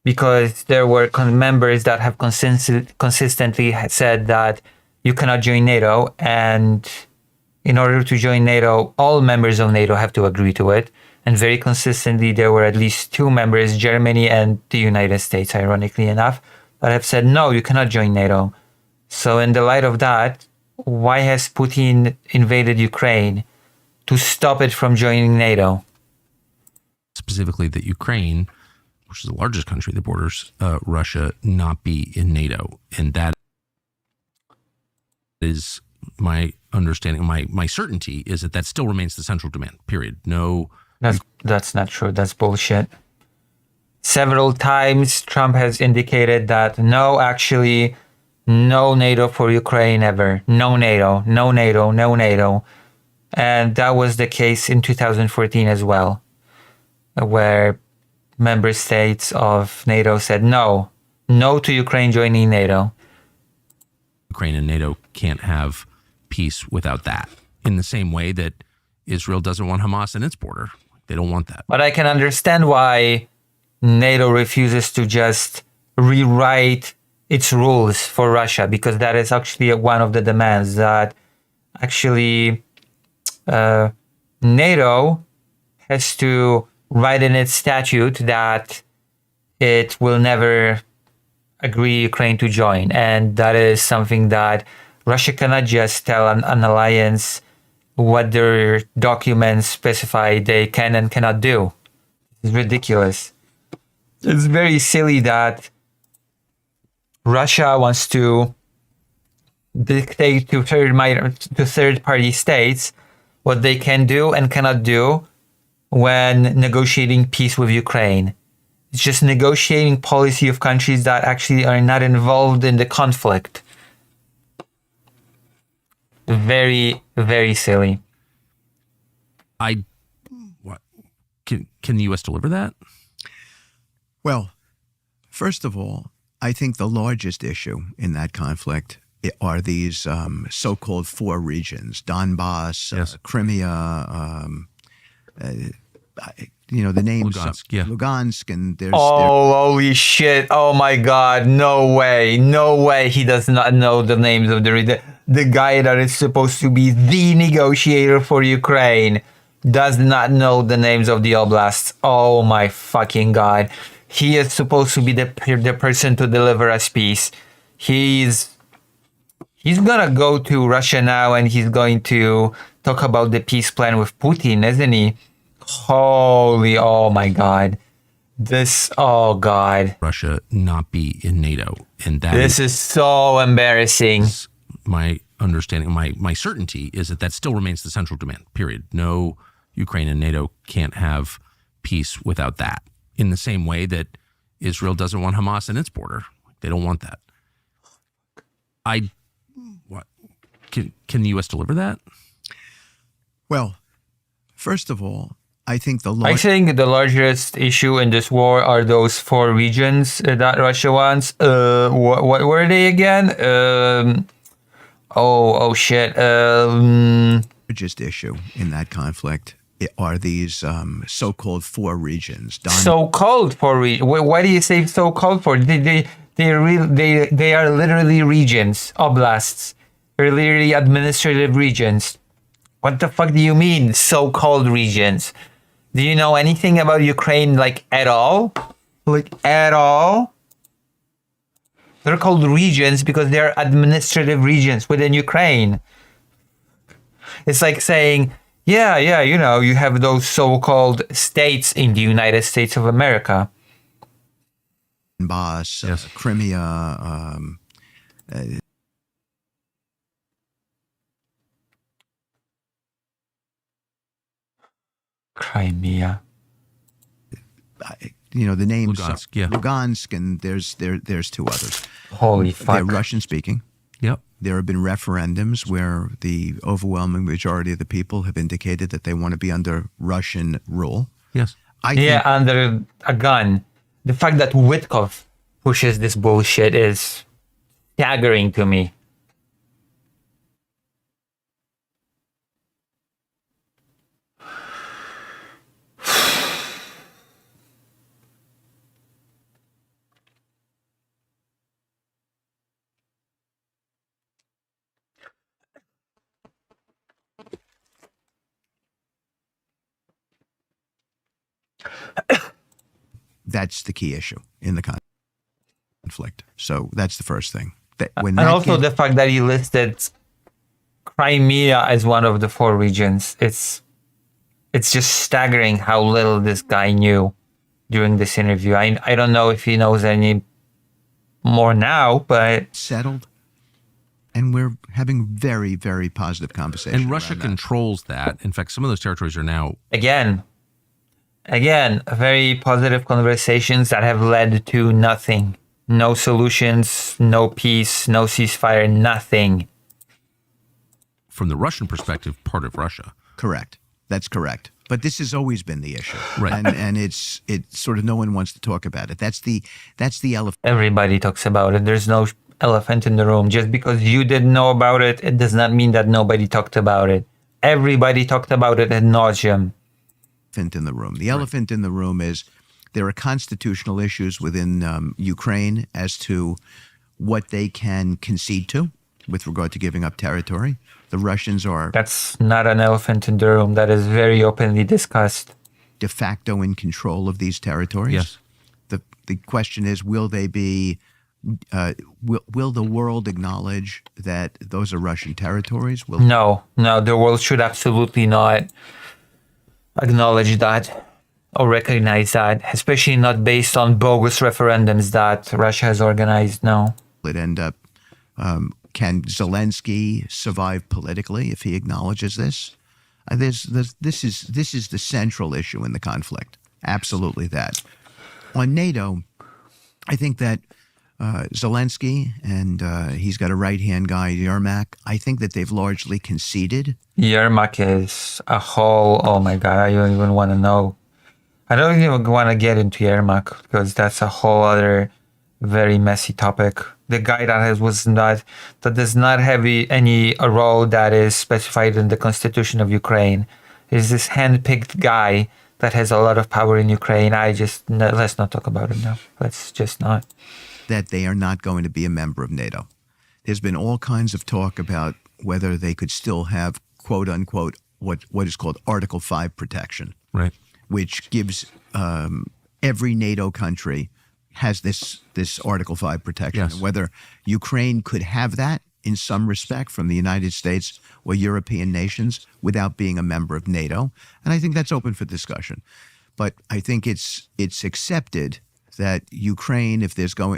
S1: because there were members that have consistently said that you cannot join NATO, and in order to join NATO, all members of NATO have to agree to it. And very consistently, there were at least 2 members, Germany and the United States, ironically enough, that have said, no, you cannot join NATO. So in the light of that, why has Putin invaded Ukraine? To stop it from joining NATO.
S2: Specifically that Ukraine, which is the largest country that borders Russia, not be in NATO. And that is my understanding. My certainty is that still remains the central demand, period. No.
S1: That's not true. That's bullshit. Several times Trump has indicated that no, actually, no NATO for Ukraine ever. No NATO, no NATO, no NATO. And that was the case in 2014 as well, where member states of NATO said no to Ukraine joining NATO.
S2: Ukraine and NATO can't have peace without that. In the same way that Israel doesn't want Hamas in its border. They don't want that.
S1: But I can understand why NATO refuses to just rewrite its rules for Russia, because that is actually one of the demands, that actually NATO has to write in its statute that it will never agree Ukraine to join. And that is something that Russia cannot just tell an alliance what their documents specify they can and cannot do. It's ridiculous. It's very silly that Russia wants to dictate to third-party states what they can do and cannot do when negotiating peace with Ukraine. It's just negotiating policy of countries that actually are not involved in the conflict. Very, very silly.
S2: Can the U.S. deliver that?
S3: Well, first of all, I think the largest issue in that conflict are these so-called four regions: Donbass,
S2: Yes.
S3: Crimea, the names
S2: Lugansk, yeah.
S3: Lugansk, and there's
S1: Oh, holy shit. Oh my god. No way. No way he does not know the names of the guy that is supposed to be the negotiator for Ukraine does not know the names of the oblasts. Oh my fucking god. He is supposed to be the person to deliver us peace. He's gonna go to Russia now and he's going to talk about the peace plan with Putin, isn't he? Holy, oh my god. Oh god.
S2: Russia not be in NATO, and that
S1: This is so embarrassing.
S2: is my understanding. My certainty is that still remains the central demand. Period. No, Ukraine and NATO can't have peace without that. In the same way that Israel doesn't want Hamas in its border, they don't want that. What can the U.S. deliver that?
S3: Well, first of all, I think
S1: I think the largest issue in this war are those four regions that Russia wants. What were they again? Shit.
S3: largest issue in that conflict are these so-called four regions.
S1: So-called for why do you say so-called for? They are literally regions, oblasts. They're literally administrative regions. What the fuck do you mean, so-called regions? Do you know anything about Ukraine, like, at all? Like, at all? They're called regions because they're administrative regions within Ukraine. It's like saying, yeah, you have those so-called states in the United States of America.
S3: Donbass,
S2: Yes.
S3: Crimea,
S1: Crimea.
S3: the names
S2: Lugansk, yeah.
S3: Lugansk, and there's two others.
S1: Holy fuck.
S3: They're Russian speaking.
S2: Yep.
S3: There have been referendums where the overwhelming majority of the people have indicated that they want to be under Russian rule.
S2: Yes.
S3: I think
S1: Under a gun. The fact that Witkov pushes this bullshit is staggering to me.
S3: that's the key issue in the conflict. So that's the first thing.
S1: And also the fact that he listed Crimea as one of the four regions. It's just staggering how little this guy knew during this interview. I don't know if he knows any more now, but
S3: settled, and we're having very, very positive conversation.
S2: And Russia
S3: around that.
S2: controls that. In fact, some of those territories are now
S1: again, very positive conversations that have led to nothing. No solutions, no peace, no ceasefire, nothing.
S2: from the Russian perspective, part of Russia.
S3: Correct. That's correct. But this has always been the issue,
S2: Right.
S3: And it's sort of no one wants to talk about it. That's the elephant.
S1: Everybody talks about it. There's no elephant in the room. Just because you didn't know about it, it does not mean that nobody talked about it. Everybody talked about it ad nauseum.
S3: In the room. The elephant in the room is there are constitutional issues within Ukraine as to what they can concede to with regard to giving up territory. The Russians are
S1: That's not an elephant in the room. That is very openly discussed.
S3: de facto in control of these territories.
S2: Yes.
S3: The question is, will they be? Will the world acknowledge that those are Russian territories? Will
S1: No, the world should absolutely not acknowledge that or recognize that, especially not based on bogus referendums that Russia has organized. No.
S3: it end up? Can Zelensky survive politically if he acknowledges this? This is the central issue in the conflict. Absolutely that. On NATO, I think that Zelensky and he's got a right-hand guy, Yermak. I think that they've largely conceded.
S1: Yermak is a whole, oh my God, I don't even want to know. I don't even want to get into Yermak because that's a whole other very messy topic. The guy that does not have any role that is specified in the constitution of Ukraine is this hand-picked guy that has a lot of power in Ukraine. Let's not talk about it now. Let's just not.
S3: That they are not going to be a member of NATO. There's been all kinds of talk about whether they could still have, quote unquote, what is called Article 5 protection,
S2: Right.
S3: which gives every NATO country has this Article 5 protection.
S2: Yes.
S3: And whether Ukraine could have that in some respect from the United States or European nations without being a member of NATO. And I think that's open for discussion. But I think it's accepted that Ukraine,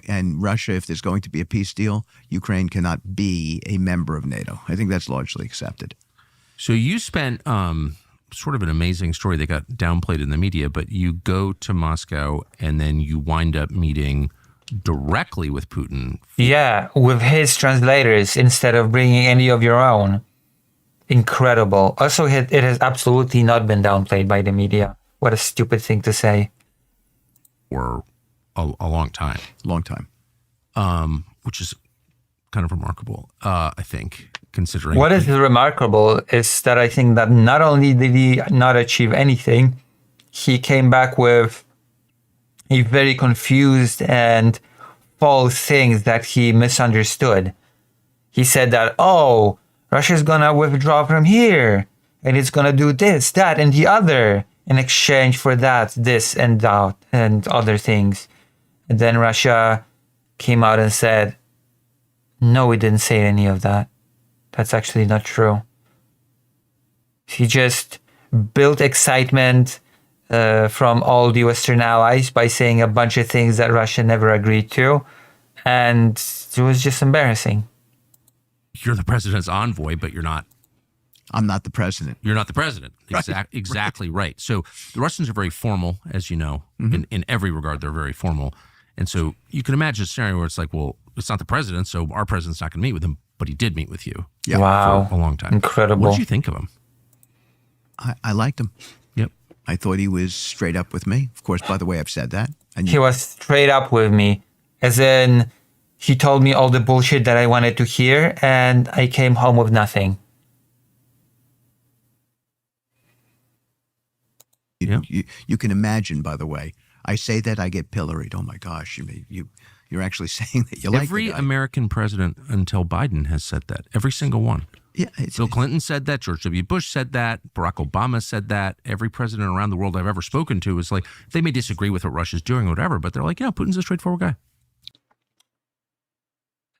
S3: and Russia, if there's going to be a peace deal, Ukraine cannot be a member of NATO. I think that's largely accepted.
S2: So you spent sort of an amazing story that got downplayed in the media, but you go to Moscow and then you wind up meeting directly with Putin.
S1: Yeah, with his translators instead of bringing any of your own. Incredible. Also, it has absolutely not been downplayed by the media. What a stupid thing to say.
S2: For a long time.
S3: Long time.
S2: Which is kind of remarkable, I think, considering.
S1: What is remarkable is that I think that not only did he not achieve anything, he came back with a very confused and false things that he misunderstood. He said that, oh, Russia's gonna withdraw from here, and it's gonna do this, that, and the other in exchange for that, this, and that, and other things. And then Russia came out and said, no, we didn't say any of that. That's actually not true. He just built excitement from all the Western allies by saying a bunch of things that Russia never agreed to. And it was just embarrassing.
S2: You're the president's envoy, but you're not.
S3: I'm not the president.
S2: You're not the president. Exactly right. So the Russians are very formal, as you know. In every regard, they're very formal. And so you can imagine a scenario where it's like, well, it's not the president, so our president's not going to meet with him, but he did meet with you.
S3: Yeah.
S1: Wow.
S2: For a long time.
S1: Incredible.
S2: What did you think of him?
S3: I liked him.
S2: Yep.
S3: I thought he was straight up with me. Of course, by the way, I've said that. And
S1: He was straight up with me, as in he told me all the bullshit that I wanted to hear, and I came home with nothing.
S3: You can imagine, by the way, I say that I get pilloried. Oh my gosh, you're actually saying that you like
S2: Every
S3: the guy.
S2: American president until Biden has said that. Every single one.
S3: Yeah,
S2: Bill Clinton said that. George W. Bush said that. Barack Obama said that. Every president around the world I've ever spoken to is like, they may disagree with what Russia's doing or whatever, but they're like, yeah, Putin's a straightforward guy.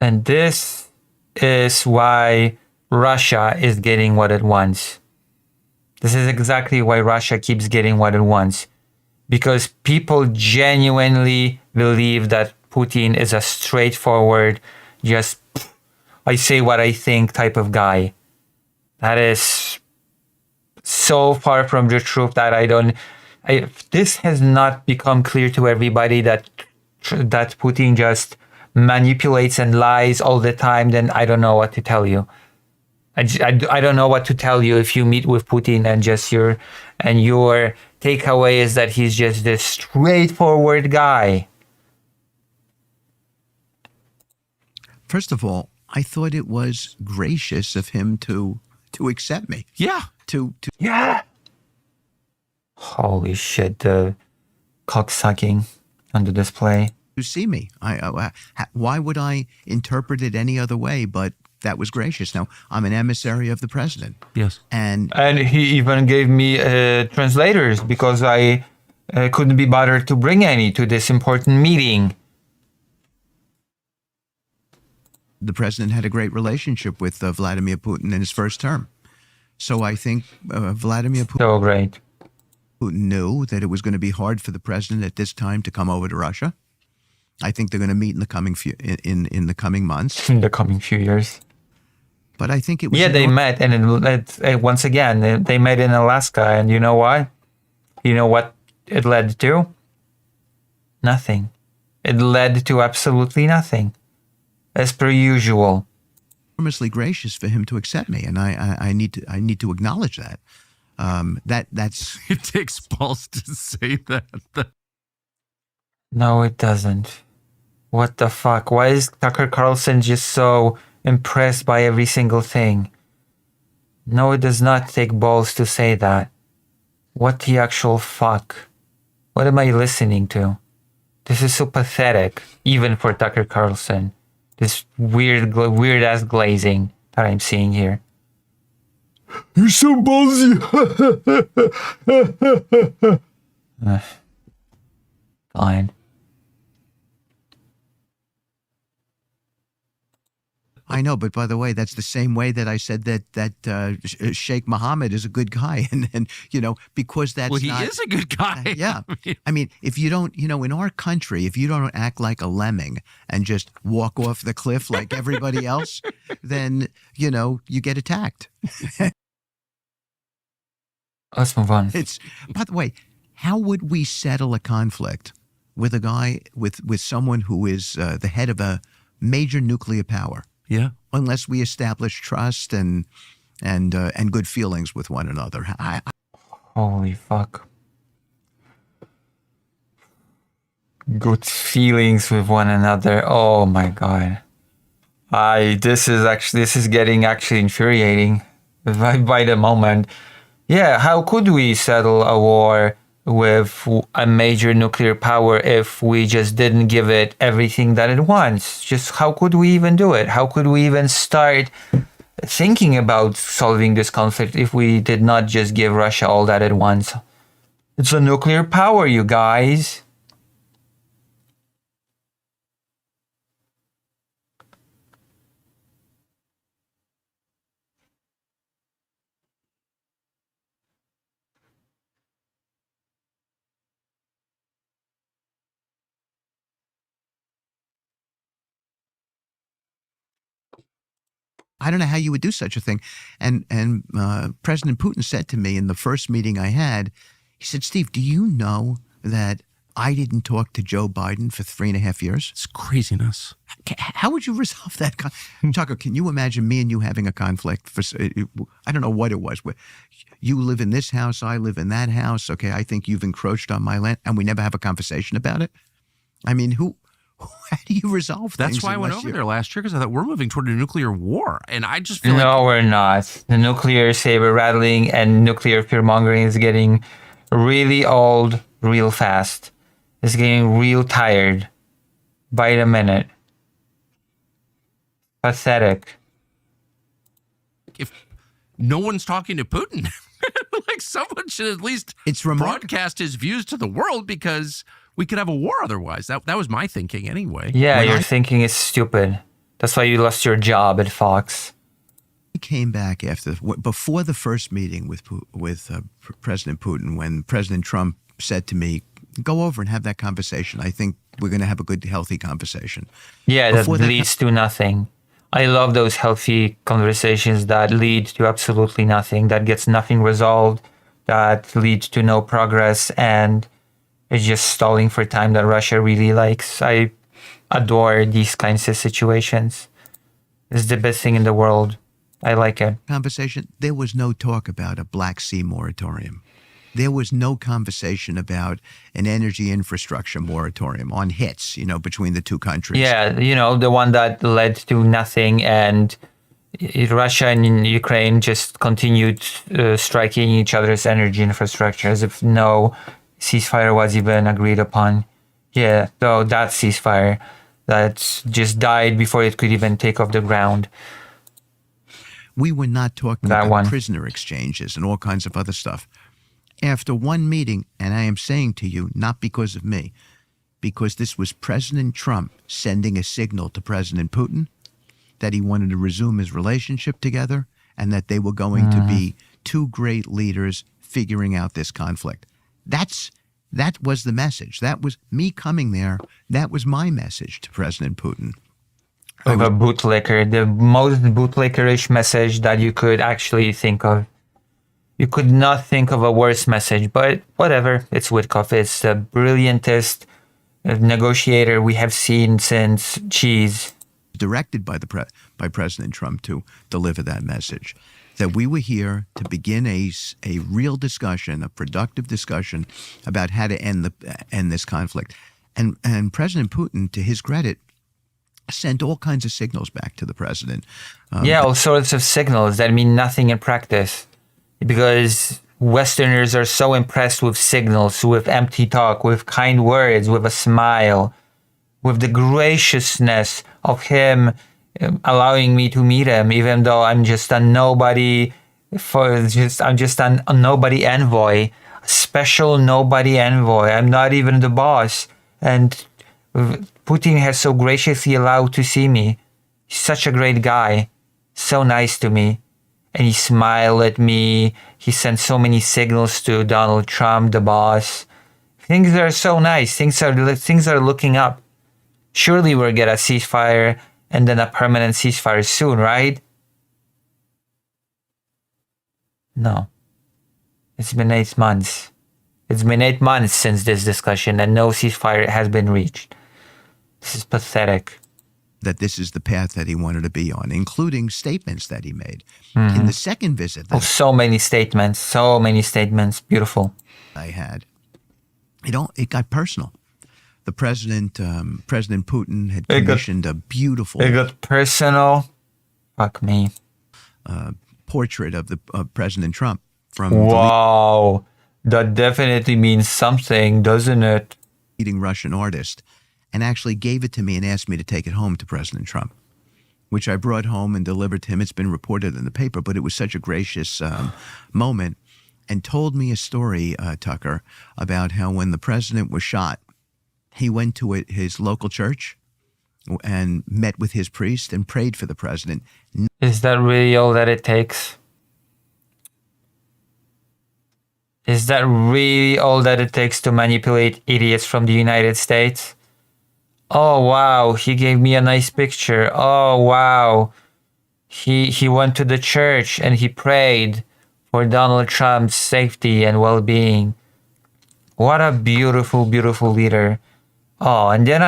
S1: And this is why Russia is getting what it wants. This is exactly why Russia keeps getting what it wants. Because people genuinely believe that Putin is a straightforward, just I say what I think type of guy. That is so far from the truth that if this has not become clear to everybody that Putin just manipulates and lies all the time, then I don't know what to tell you. I don't know what to tell you if you meet with Putin and your takeaway is that he's just this straightforward guy.
S3: First of all, I thought it was gracious of him to accept me.
S2: Yeah.
S1: Yeah. Holy shit, the cocksucking on the display.
S3: To see me. Why would I interpret it any other way but that was gracious? Now, I'm an emissary of the president.
S2: Yes.
S3: And
S1: he even gave me translators because I couldn't be bothered to bring any to this important meeting.
S3: the president had a great relationship with Vladimir Putin in his first term. So I think Vladimir Putin,
S1: So great.
S3: knew that it was going to be hard for the president at this time to come over to Russia. I think they're going to meet in the coming in the coming months.
S1: In the coming few years.
S3: But I think it was
S1: Yeah, they met, and once again, they met in Alaska, and you know why? You know what it led to? Nothing. It led to absolutely nothing, as per usual.
S3: enormously gracious for him to accept me, and I need to acknowledge that. That's
S2: It takes balls to say that.
S1: No, it doesn't. What the fuck? Why is Tucker Carlson just so impressed by every single thing? No, it does not take balls to say that. What the actual fuck? What am I listening to? This is so pathetic, even for Tucker Carlson. This weird ass glazing that I'm seeing here. You're so ballsy. Fine.
S3: I know, but by the way, that's the same way that I said that Sheikh Mohammed is a good guy, and because that's
S2: Well, he is a good guy.
S3: Yeah, I mean, if you don't, in our country, if you don't act like a lemming and just walk off the cliff like everybody else, then you get attacked.
S1: Let's move on.
S3: By the way, how would we settle a conflict with a guy with someone who is the head of a major nuclear power?
S2: Yeah.
S3: Unless we establish trust and good feelings with one another.
S1: Holy fuck. Good feelings with one another. Oh my god. This is getting actually infuriating by the moment. Yeah, how could we settle a war with a major nuclear power if we just didn't give it everything that it wants? Just how could we even do it? How could we even start thinking about solving this conflict if we did not just give Russia all that it wants? It's a nuclear power, you guys.
S3: I don't know how you would do such a thing. And President Putin said to me in the first meeting I had, he said, Steve, do you know that I didn't talk to Joe Biden for 3.5 years?
S2: It's craziness.
S3: How would you resolve that? Tucker, can you imagine me and you having a conflict? I don't know what it was. You live in this house, I live in that house. Okay, I think you've encroached on my land, and we never have a conversation about it? I mean, how do you resolve things?
S2: That's why I went over there last year, because I thought we're moving toward a nuclear war. And I just feel
S1: No, we're not. The nuclear saber rattling and nuclear fear mongering is getting really old real fast. It's getting real tired by the minute. Pathetic.
S2: if no one's talking to Putin, like someone should at least broadcast his views to the world, because we could have a war otherwise. That was my thinking anyway.
S1: Yeah, your thinking is stupid. That's why you lost your job at Fox.
S3: I came back before the first meeting with President Putin, when President Trump said to me, go over and have that conversation. I think we're going to have a good, healthy conversation.
S1: Yeah, that leads to nothing. I love those healthy conversations that lead to absolutely nothing, that gets nothing resolved, that leads to no progress, and it's just stalling for time that Russia really likes. I adore these kinds of situations. It's the best thing in the world. I like it.
S3: Conversation. There was no talk about a Black Sea moratorium. There was no conversation about an energy infrastructure moratorium on hits, between the two countries.
S1: Yeah, the one that led to nothing, and Russia and Ukraine just continued striking each other's energy infrastructure as if no ceasefire was even agreed upon. Yeah, so that ceasefire that just died before it could even take off the ground.
S3: We were not talking about prisoner exchanges and all kinds of other stuff. After one meeting, and I am saying to you, not because of me, because this was President Trump sending a signal to President Putin that he wanted to resume his relationship together, and that they were going to be two great leaders figuring out this conflict. That was the message. That was me coming there. That was my message to President Putin.
S1: Of a bootlicker, the most bootlickerish message that you could actually think of. You could not think of a worse message, but whatever. It's Witkoff. It's the brilliantest negotiator we have seen since Cheese.
S3: directed by President Trump to deliver that message. That we were here to begin a real discussion, a productive discussion about how to end this conflict. And President Putin, to his credit, sent all kinds of signals back to the president.
S1: All sorts of signals that mean nothing in practice, because Westerners are so impressed with signals, with empty talk, with kind words, with a smile, with the graciousness of him allowing me to meet him, even though I'm just a nobody. I'm just a nobody envoy, a special nobody envoy. I'm not even the boss, and Putin has so graciously allowed to see me. He's such a great guy, so nice to me, and he smiled at me. He sent so many signals to Donald Trump, the boss. Things are so nice. Things are looking up. Surely we'll get a ceasefire and then a permanent ceasefire soon, right? No. It's been 8 months. It's been 8 months since this discussion and no ceasefire has been reached. This is pathetic.
S3: That this is the path that he wanted to be on, including statements that he made. In the second visit that
S1: so many statements. Beautiful.
S3: I had, it got personal. The President Putin had commissioned a beautiful
S1: It got personal. Fuck me.
S3: portrait of President Trump from
S1: Wow. That definitely means something, doesn't it?
S3: the leading Russian artist, and actually gave it to me and asked me to take it home to President Trump, which I brought home and delivered to him. It's been reported in the paper, but it was such a gracious moment, and told me a story, Tucker, about how when the president was shot, he went to his local church and met with his priest and prayed for the president.
S1: Is that really all that it takes? Is that really all that it takes to manipulate idiots from the United States? Oh, wow, he gave me a nice picture. Oh, wow. He went to the church and he prayed for Donald Trump's safety and well-being. What a beautiful, beautiful leader. Oh, and then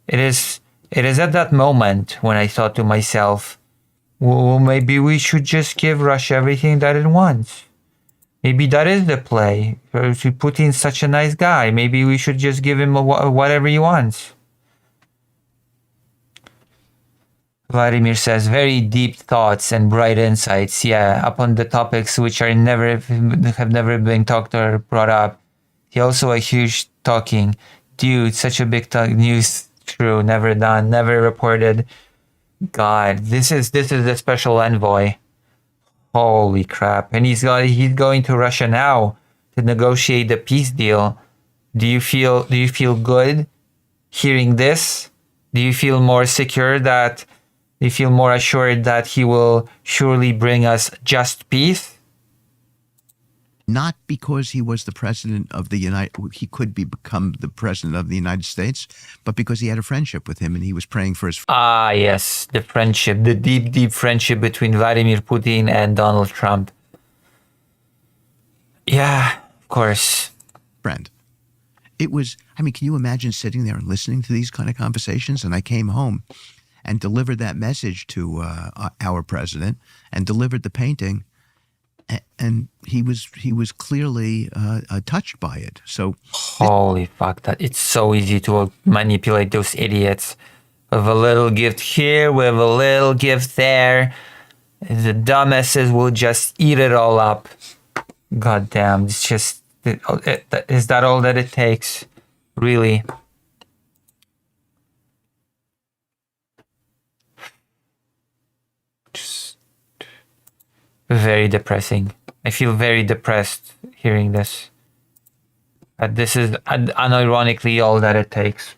S1: it is at that moment when I thought to myself, well, maybe we should just give Russia everything that it wants. Maybe that is the play. Putin's such a nice guy. Maybe we should just give him whatever he wants. Vladimir says, very deep thoughts and bright insights, upon the topics which have never been talked or brought up. He also a huge talking. Dude, such a big news. True, never done, never reported. God, this is a special envoy. Holy crap. And he's going to Russia now to negotiate the peace deal. Do you feel good hearing this? Do you feel more secure do you feel more assured that he will surely bring us just peace?
S3: Not because he was the president of he could become the president of the United States, but because he had a friendship with him and he was praying for his
S1: Ah, yes, the friendship, the deep, deep friendship between Vladimir Putin and Donald Trump. Yeah, of course.
S3: friend. It was, can you imagine sitting there and listening to these kind of conversations? And I came home and delivered that message to our president and delivered the painting. And he was clearly touched by it. So,
S1: holy fuck! That it's so easy to manipulate those idiots. With a little gift here, with a little gift there, the dumbasses will just eat it all up. God damn! It's just is that all that it takes? Really? Very depressing. I feel very depressed hearing this. This is unironically all that it takes.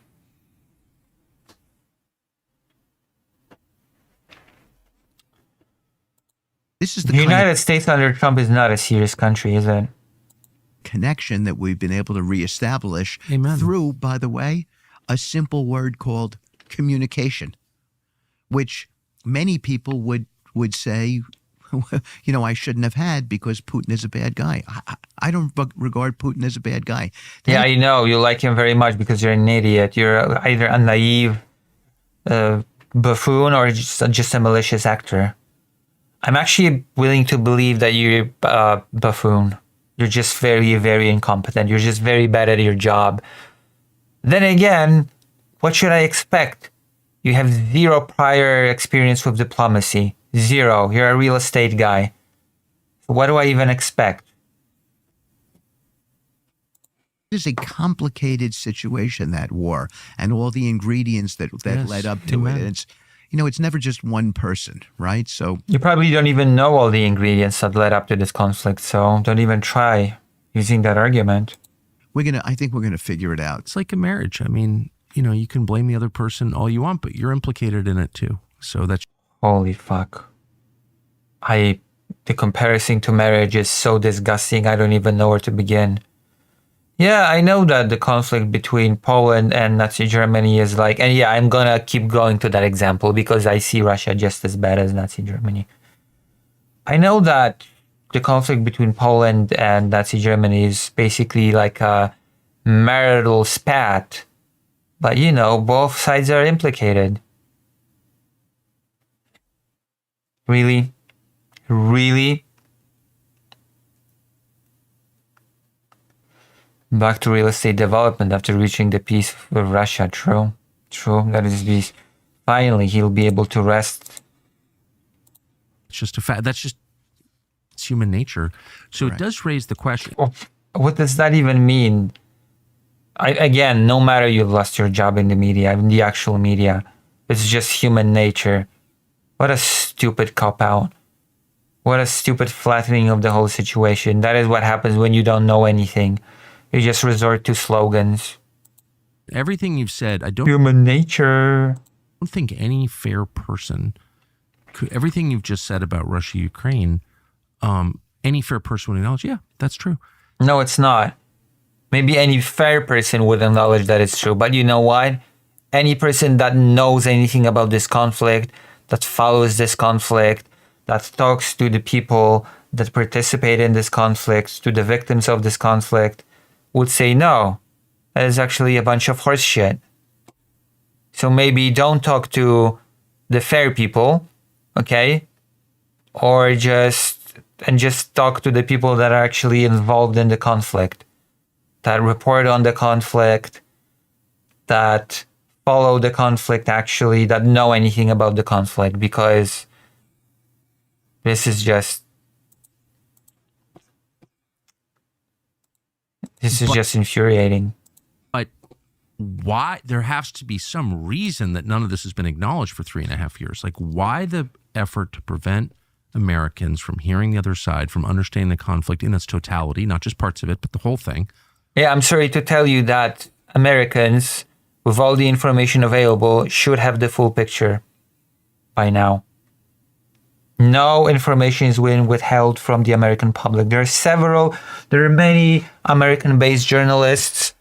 S3: this is
S1: The
S3: the kind
S1: United
S3: of
S1: States under Trump is not a serious country, is it?
S3: connection that we've been able to reestablish
S2: Amen.
S3: through, by the way, a simple word called communication, which many people would say, I shouldn't have had because Putin is a bad guy. I don't regard Putin as a bad guy.
S1: Yeah, I know. You like him very much because you're an idiot. You're either a naive buffoon or just a malicious actor? I'm actually willing to believe that you're a buffoon. You're just very, very incompetent. You're just very bad at your job. Then again, what should I expect? You have zero prior experience with diplomacy. Zero. You're a real estate guy. What do I even expect?
S3: It is a complicated situation, that war, and all the ingredients that
S2: Yes,
S3: led up to
S2: amen.
S3: it. It's, it's never just one person, right? So
S1: You probably don't even know all the ingredients that led up to this conflict, so don't even try using that argument.
S3: I think we're gonna figure it out.
S2: It's like a marriage. I mean, you can blame the other person all you want, but you're implicated in it too. So that's
S1: Holy fuck. The comparison to marriage is so disgusting, I don't even know where to begin. Yeah, I know that the conflict between Poland and Nazi Germany is like, and yeah, I'm gonna keep going to that example because I see Russia just as bad as Nazi Germany. I know that the conflict between Poland and Nazi Germany is basically like a marital spat, but both sides are implicated. Really? Really? Back to real estate development after reaching the peace with Russia. True. That is the finally he'll be able to rest.
S2: It's just a fact. It's human nature. So
S3: Correct.
S2: It does raise the question.
S1: What does that even mean? Again, no matter you've lost your job in the media, in the actual media, it's just human nature. What a stupid cop-out. What a stupid flattening of the whole situation. That is what happens when you don't know anything. You just resort to slogans.
S2: Everything you've said, I don't
S1: Human nature.
S2: think any fair person could. Everything you've just said about Russia, Ukraine, any fair person would acknowledge. Yeah, that's true.
S1: No, it's not. Maybe any fair person would acknowledge that it's true. But you know what? Any person that knows anything about this conflict, that follows this conflict, that talks to the people that participate in this conflict, to the victims of this conflict, would say no. That is actually a bunch of horse shit. So maybe don't talk to the fair people, okay? Or just talk to the people that are actually involved in the conflict, that report on the conflict, that follow the conflict actually, that know anything about the conflict, because this is just infuriating.
S2: But why? There has to be some reason that none of this has been acknowledged for 3.5 years. Like, why the effort to prevent Americans from hearing the other side, from understanding the conflict in its totality, not just parts of it, but the whole thing?
S1: Yeah, I'm sorry to tell you that Americans, with all the information available, should have the full picture by now. No information is being withheld from the American public. There are many American-based journalists,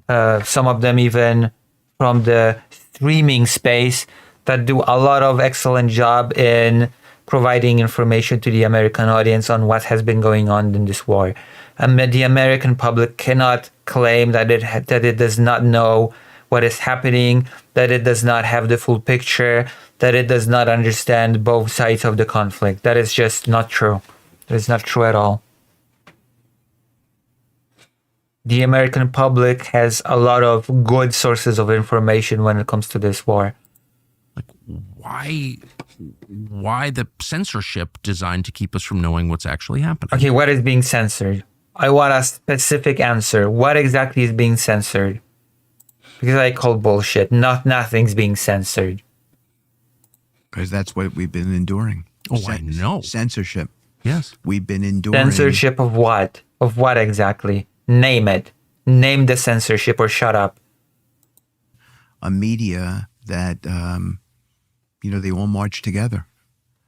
S1: some of them even from the streaming space, that do a lot of excellent job in providing information to the American audience on what has been going on in this war. The American public cannot claim that it does not know what is happening, that it does not have the full picture, that it does not understand both sides of the conflict. That is just not true. That is not true at all. The American public has a lot of good sources of information when it comes to this war.
S2: Like, why the censorship designed to keep us from knowing what's actually happening?
S1: Okay, what is being censored? I want a specific answer. What exactly is being censored? Because I call bullshit. Nothing's being censored.
S3: Because that's what we've been enduring.
S2: Oh, I know.
S3: Censorship.
S2: Yes.
S3: We've been enduring.
S1: Censorship of what? Of what exactly? Name it. Name the censorship or shut up.
S3: A media that, they all march together.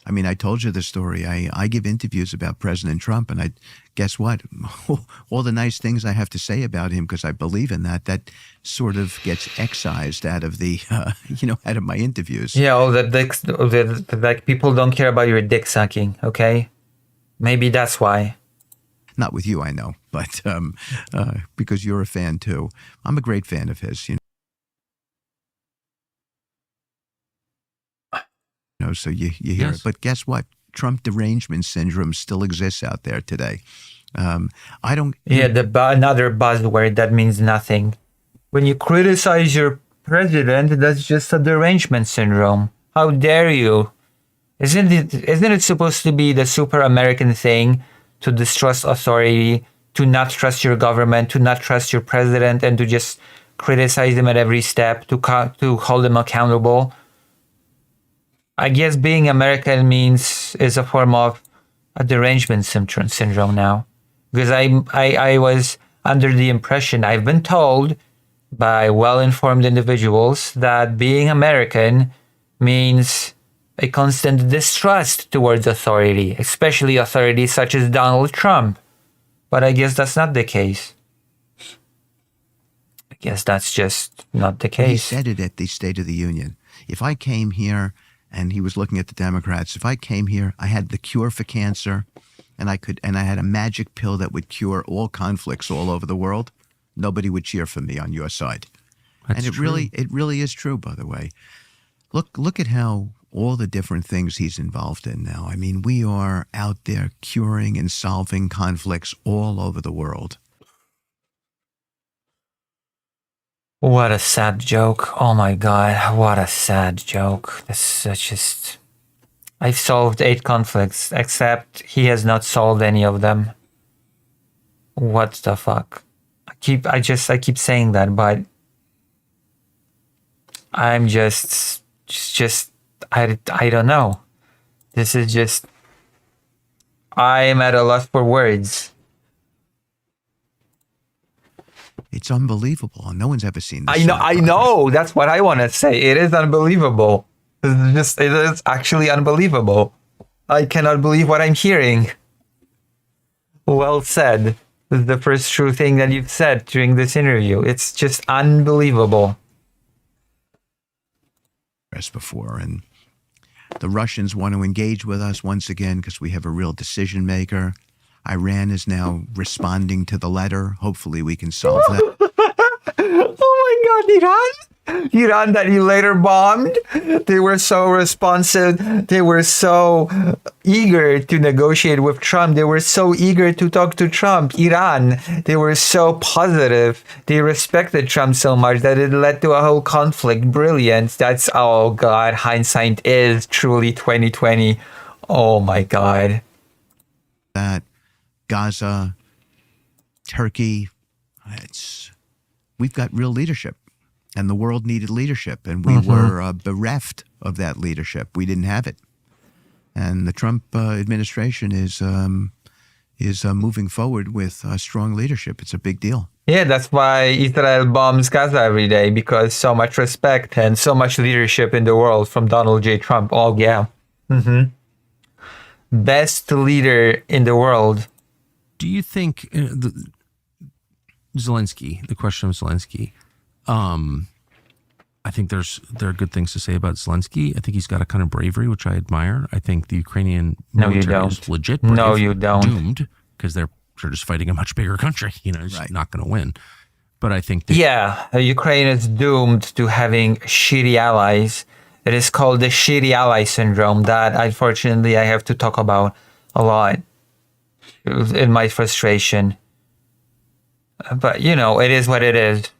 S3: I mean, I told you the story. I give interviews about President Trump, and guess what? All the nice things I have to say about him because I believe in that sort of gets excised out of the, out of my interviews.
S1: Yeah, all the dicks, like people don't care about your dick sucking, okay? Maybe that's why.
S3: Not with you, I know, but because you're a fan too. I'm a great fan of his, So you hear
S2: Yes.
S3: it. But guess what? Trump derangement syndrome still exists out there today. I don't.
S1: Yeah, another buzzword that means nothing. When you criticize your president, that's just a derangement syndrome. How dare you? Isn't it supposed to be the super American thing to distrust authority, to not trust your government, to not trust your president, and to just criticize them at every step, to hold them accountable? I guess being American is a form of a derangement syndrome now, because I was under the impression, I've been told by well-informed individuals, that being American means a constant distrust towards authority, especially authorities such as Donald Trump. But I guess that's not the case. I guess that's just not the
S3: He
S1: case.
S3: said it at the State of the Union. If I came here, and he was looking at the Democrats, if I came here, I had the cure for cancer, and I had a magic pill that would cure all conflicts all over the world, nobody would cheer for me on your side.
S2: That's
S3: and it
S2: true.
S3: really is true, by the way. Look at how all the different things he's involved in now. I mean, we are out there curing and solving conflicts all over the world.
S1: What a sad joke. Oh my god, what a sad joke. That's just... I've solved 8 conflicts, except he has not solved any of them. What the fuck? I keep saying that, but I'm just I don't know. This is just... I'm at a loss for words.
S3: It's unbelievable. No one's ever seen this.
S1: I know. That's what I want to say. It is unbelievable. It is actually unbelievable. I cannot believe what I'm hearing. Well said. This is the first true thing that you've said during this interview. It's just unbelievable.
S3: As before, and the Russians want to engage with us once again because we have a real decision maker. Iran is now responding to the letter. Hopefully we can solve that.
S1: Oh my god, Iran that you later bombed. They were so responsive. They were so eager to negotiate with Trump. They were so eager to talk to Trump. Iran, they were so positive. They respected Trump so much that it led to a whole conflict. Brilliant. That's, oh god, hindsight is truly 2020. Oh my god.
S3: That Gaza, Turkey, we've got real leadership, and the world needed leadership, and we were bereft of that leadership. We didn't have it, and the Trump administration is moving forward with strong leadership. It's a big deal.
S1: Yeah, that's why Israel bombs Gaza every day, because so much respect and so much leadership in the world from Donald J. Trump. Oh yeah. Best leader in the world.
S2: Do you think Zelensky, the question of Zelensky, I think there are good things to say about Zelensky. I think he's got a kind of bravery, which I admire. I think the Ukrainian military is legit brave.
S1: No, you don't.
S2: Doomed, because they're just fighting a much bigger country. It's
S3: Right.
S2: not going to win. But I think that
S1: Yeah, Ukraine is doomed to having shitty allies. It is called the shitty ally syndrome that unfortunately I have to talk about a lot in my frustration. But it is what it is.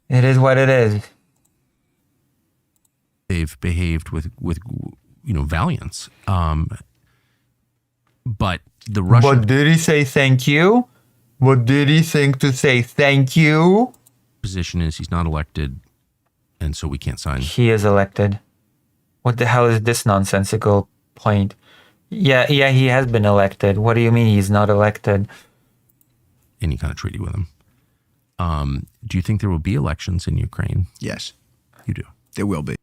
S1: It is what it is.
S2: they've behaved with valiance. But the Russian
S1: But did he say thank you? What did he think to say thank you?
S2: position is he's not elected, and so we can't sign.
S1: He is elected. What the hell is this nonsensical point? Yeah, he has been elected. What do you mean he's not elected?
S2: Any kind of treaty with him. Do you think there will be elections in Ukraine?
S3: Yes,
S2: You do.
S3: there will be.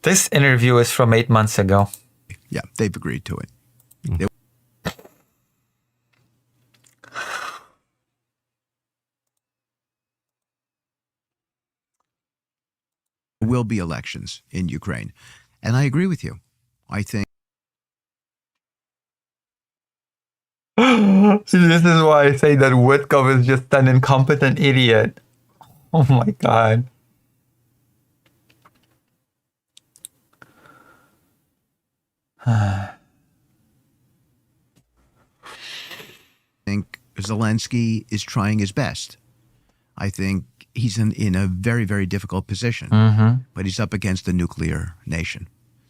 S1: This interview is from 8 months ago.
S3: Yeah, they've agreed to it. There will be elections in Ukraine. And I agree with you. I think
S1: This is why I say that Witkov is just an incompetent idiot. Oh my god.
S3: think Zelensky is trying his best. I think he's in a very, very difficult position, but he's up against a nuclear nation.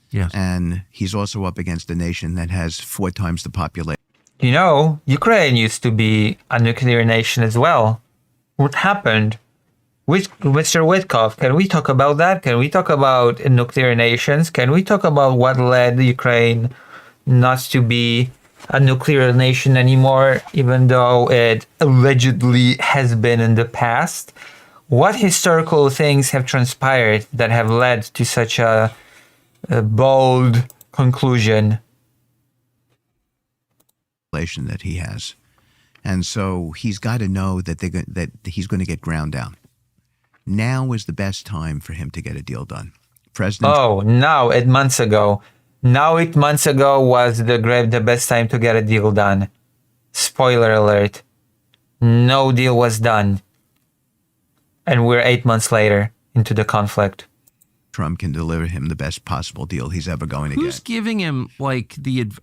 S2: Yes.
S3: And he's also up against a nation that has 4 times the population.
S1: You know, Ukraine used to be a nuclear nation as well. What happened? Mr. Witkov, can we talk about that? Can we talk about nuclear nations? Can we talk about what led Ukraine not to be a nuclear nation anymore, even though it allegedly has been in the past? What historical things have transpired that have led to such a bold conclusion?
S3: That he has. And so he's got to know that that he's going to get ground down. Now is the best time for him to get a deal done. President
S1: Oh, now 8 months ago. Now 8 months ago was the best time to get a deal done. Spoiler alert. No deal was done. And we're 8 months later into the conflict.
S3: Trump can deliver him the best possible deal he's ever going to
S2: Who's
S3: get.
S2: giving him like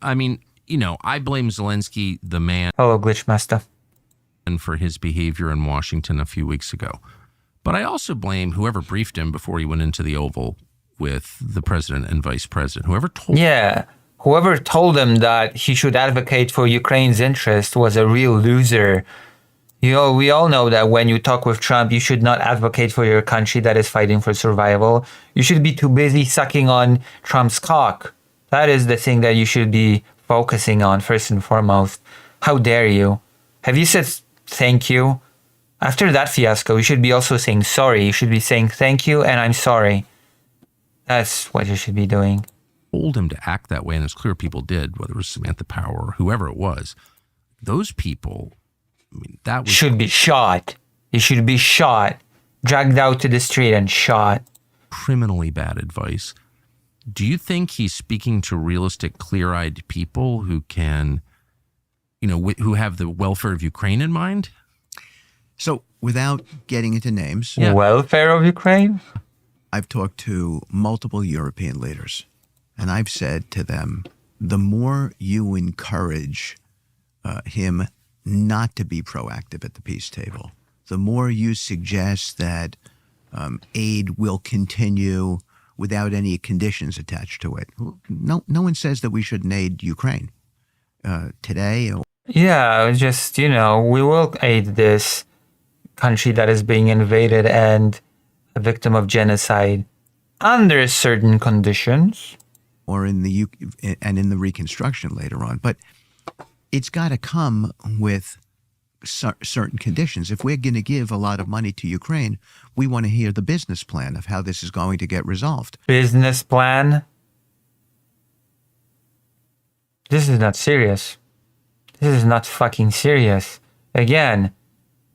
S2: I mean, you know, I blame Zelensky, the man,
S1: Hello, Glitchmaster.
S2: for his behavior in Washington a few weeks ago. But I also blame whoever briefed him before he went into the Oval with the president and vice president. Whoever told
S1: Yeah. Whoever told him that he should advocate for Ukraine's interest was a real loser. You know, we all know that when you talk with Trump, you should not advocate for your country that is fighting for survival. You should be too busy sucking on Trump's cock. That is the thing that you should be focusing on first and foremost. How dare you? Have you said thank you? After that fiasco, you should be also saying sorry. You should be saying thank you and I'm sorry. That's what you should be doing.
S2: told him to act that way, and it's clear people did, whether it was Samantha Power or whoever it was. Those people, I mean, that was
S1: Should be shot. He should be shot. Dragged out to the street and shot.
S2: criminally bad advice. Do you think he's speaking to realistic, clear-eyed people who can, you know, who have the welfare of Ukraine in mind?
S3: So without getting into names,
S2: Yeah.
S1: Welfare of Ukraine?
S3: I've talked to multiple European leaders, and I've said to them, the more you encourage him not to be proactive at the peace table, the more you suggest that aid will continue without any conditions attached to it. No one says that we shouldn't aid Ukraine today.
S1: Yeah, just, you know, we will aid this country that is being invaded and a victim of genocide under certain conditions.
S3: Or in the and in the reconstruction later on. But it's got to come with certain conditions. If we're going to give a lot of money to Ukraine, we want to hear the business plan of how this is going to get resolved.
S1: Business plan? This is not serious. This is not fucking serious. Again,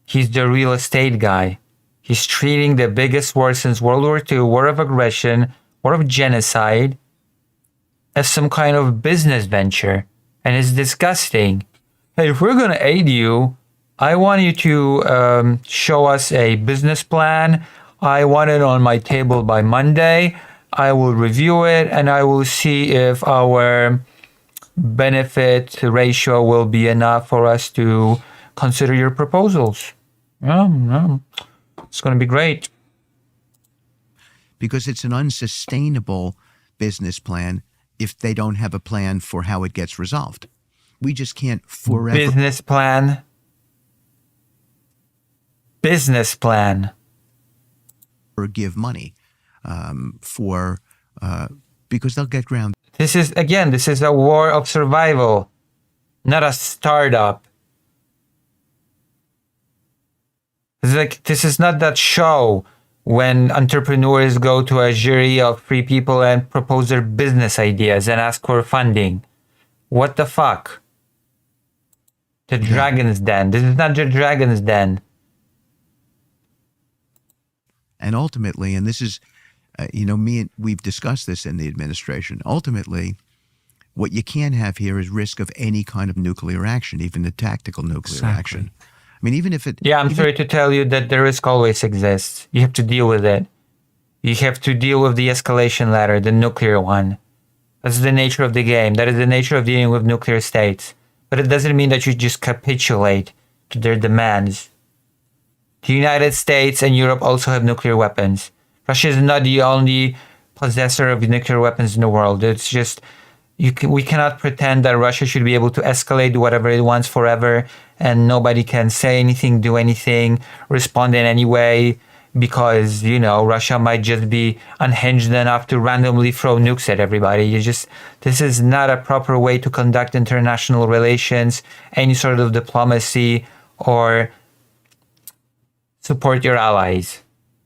S1: he's the real estate guy. He's treating the biggest war since World War II, war of aggression, war of genocide, as some kind of business venture. And it's disgusting. Hey, if we're going to aid you, I want you to show us a business plan. I want it on my table by Monday. I will review it and I will see if our benefit ratio will be enough for us to consider your proposals. It's going to be great.
S3: Because it's an unsustainable business plan if they don't have a plan for how it gets resolved. We just can't forever
S1: Business plan. Business plan.
S3: give money because they'll get ground.
S1: This is a war of survival, not a startup. This is not that show when entrepreneurs go to a jury of 3 people and propose their business ideas and ask for funding. What the fuck? The Dragon's Den. This is not the Dragon's Den.
S3: And ultimately, and this is, we've discussed this in the administration, ultimately, What you can't have here is risk of any kind of nuclear action, even the tactical nuclear action. I mean, even if it...
S1: Yeah, I'm
S3: even-
S1: sorry to tell you that the risk always exists. You have to deal with it. You have to deal with the escalation ladder, the nuclear one. That's the nature of the game. That is the nature of dealing with nuclear states. But it doesn't mean that you just capitulate to their demands. The United States and Europe also have nuclear weapons. Russia is not the only possessor of nuclear weapons in the world. It's just we cannot pretend that Russia should be able to escalate whatever it wants forever, and nobody can say anything, do anything, respond in any way, because, you know, Russia might just be unhinged enough to randomly throw nukes at everybody. This is not a proper way to conduct international relations, any sort of diplomacy, or support your allies.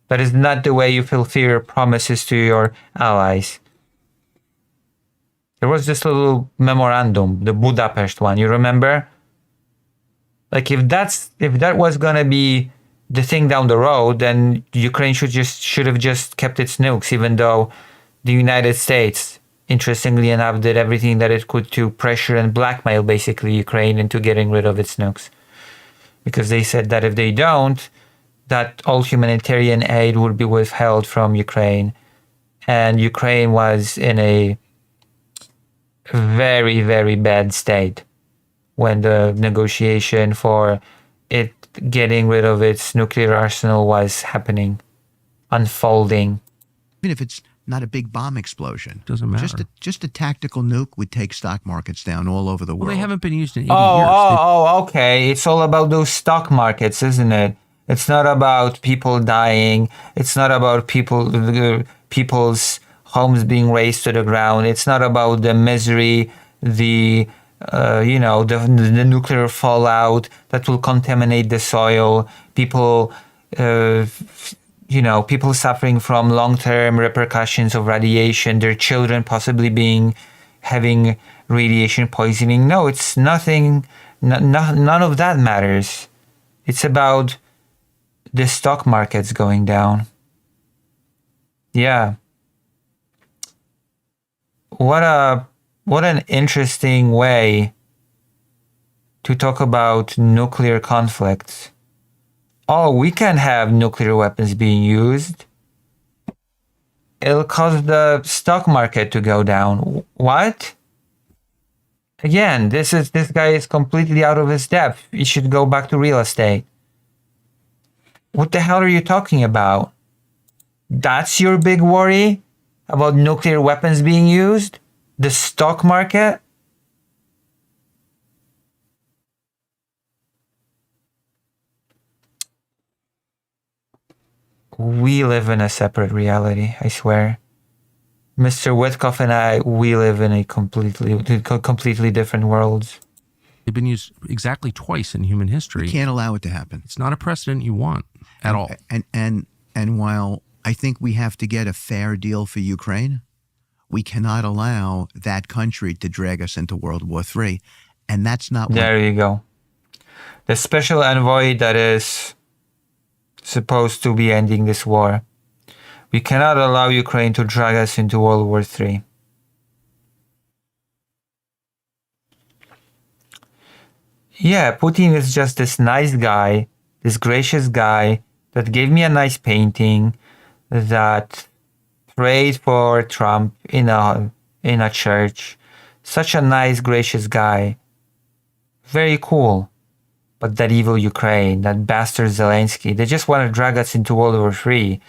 S1: That is not the way you fulfill your promises to your allies. There was this little memorandum, the Budapest one, you remember? Like, if that was gonna be the thing down the road, then Ukraine should have just kept its nukes, even though the United States, interestingly enough, did everything that it could to pressure and blackmail basically Ukraine into getting rid of its nukes. Because they said that if they don't, that all humanitarian aid would be withheld from Ukraine. And Ukraine was in a very, very bad state when the negotiation for it getting rid of its nuclear arsenal was happening, unfolding.
S3: Even if it's not a big bomb explosion.
S2: Doesn't matter.
S3: Just a tactical nuke would take stock markets down all over the world.
S2: Well, they haven't been used in 80 years.
S1: Okay. It's all about those stock markets, isn't it? It's not about people dying. It's not about people's homes being razed to the ground. It's not about the misery, the nuclear fallout that will contaminate the soil. People suffering from long-term repercussions of radiation. Their children possibly having radiation poisoning. No, it's nothing. None of that matters. It's about the stock markets going down. Yeah. What an interesting way to talk about nuclear conflicts. Oh, we can have nuclear weapons being used. It'll cause the stock market to go down. What? Again, this guy is completely out of his depth. He should go back to real estate. What the hell are you talking about? That's your big worry about nuclear weapons being used? The stock market? We live in a separate reality, I swear. Mr. Witkoff and I, we live in a completely different worlds.
S2: They've been used exactly twice in human history.
S3: You can't allow it to happen.
S2: It's not a precedent you want at all.
S3: And while I think we have to get a fair deal for Ukraine, we cannot allow that country to drag us into World War III. And that's not what...
S1: There you go. The special envoy that is supposed to be ending this war. We cannot allow Ukraine to drag us into World War III. Yeah, Putin is just this nice guy, this gracious guy that gave me a nice painting, that prayed for Trump in a church. Such a nice, gracious guy. Very cool. But that evil Ukraine, that bastard Zelensky, they just want to drag us into World War III.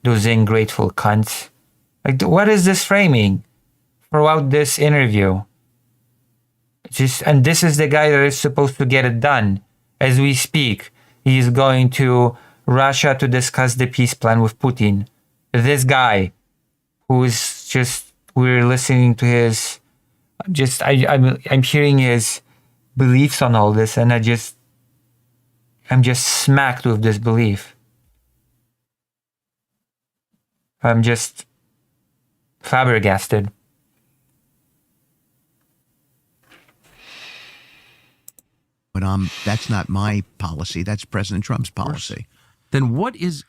S1: Those ungrateful cunts. Like, what is this framing throughout this interview? And this is the guy that is supposed to get it done. As we speak, he is going to Russia to discuss the peace plan with Putin. This guy, who is just, we're listening to his, I'm hearing his beliefs on all this, and I'm just smacked with disbelief. I'm just flabbergasted.
S3: But that's not my policy. That's President Trump's policy.
S2: Then what is,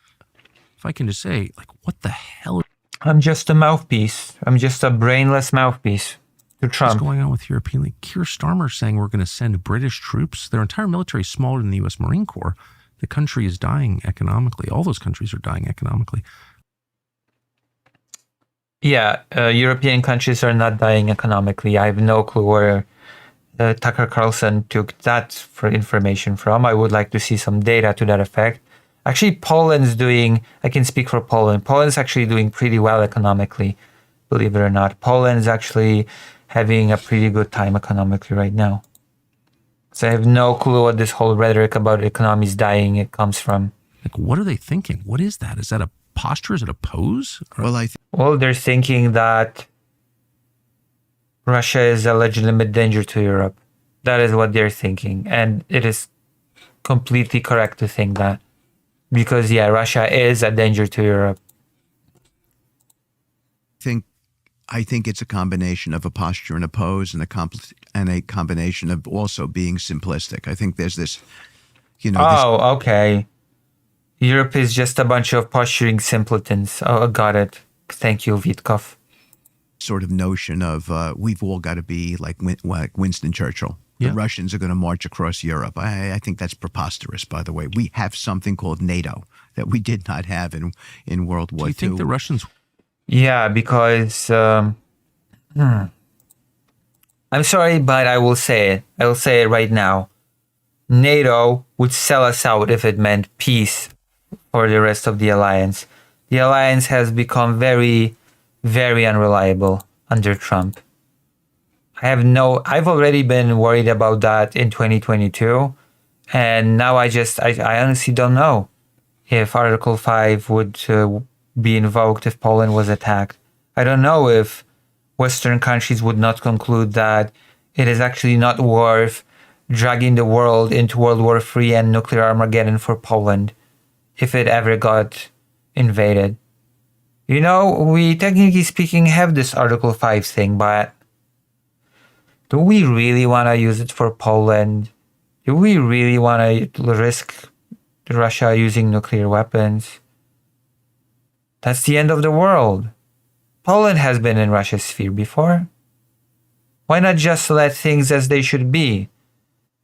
S2: if I can just say, like, what the hell?
S1: I'm just a mouthpiece. I'm just a brainless mouthpiece. to Trump.
S2: What's going on with European? Like Keir Starmer saying we're going to send British troops. Their entire military is smaller than the U.S. Marine Corps. The country is dying economically. All those countries are dying economically.
S1: Yeah, European countries are not dying economically. I have no clue where Tucker Carlson took that for information from. I would like to see some data to that effect. Actually, Poland's doing, I can speak for Poland. Poland's actually doing pretty well economically, believe it or not. Poland's actually having a pretty good time economically right now. So I have no clue what this whole rhetoric about economies dying it comes from.
S2: Like, what are they thinking? What is that? Is that a posture? Is it a pose?
S3: Well,
S1: Well, they're thinking that Russia is a legitimate danger to Europe. That is what they're thinking. And it is completely correct to think that. Because, yeah, Russia is a danger to Europe.
S3: I think it's a combination of a posture and a pose and a combination of also being simplistic. I think there's this,
S1: Okay. Europe is just a bunch of posturing simpletons. Oh, got it. Thank you, Vitkov.
S3: Sort of notion of we've all got to be like Winston Churchill.
S2: Yeah.
S3: The Russians are going to march across Europe. I think that's preposterous, by the way. We have something called NATO that we did not have in World War II.
S2: Do you think the Russians...
S1: Yeah, because... I'm sorry, but I will say it. I will say it right now. NATO would sell us out if it meant peace for the rest of the alliance. The alliance has become very, very unreliable under Trump. I've already been worried about that in 2022. And now I honestly don't know if Article 5 would be invoked if Poland was attacked. I don't know if Western countries would not conclude that it is actually not worth dragging the world into World War III and nuclear Armageddon for Poland if it ever got invaded. You know, we technically speaking have this Article 5 thing, but do we really want to use it for Poland? Do we really want to risk Russia using nuclear weapons? That's the end of the world. Poland has been in Russia's sphere before. Why not just let things as they should be?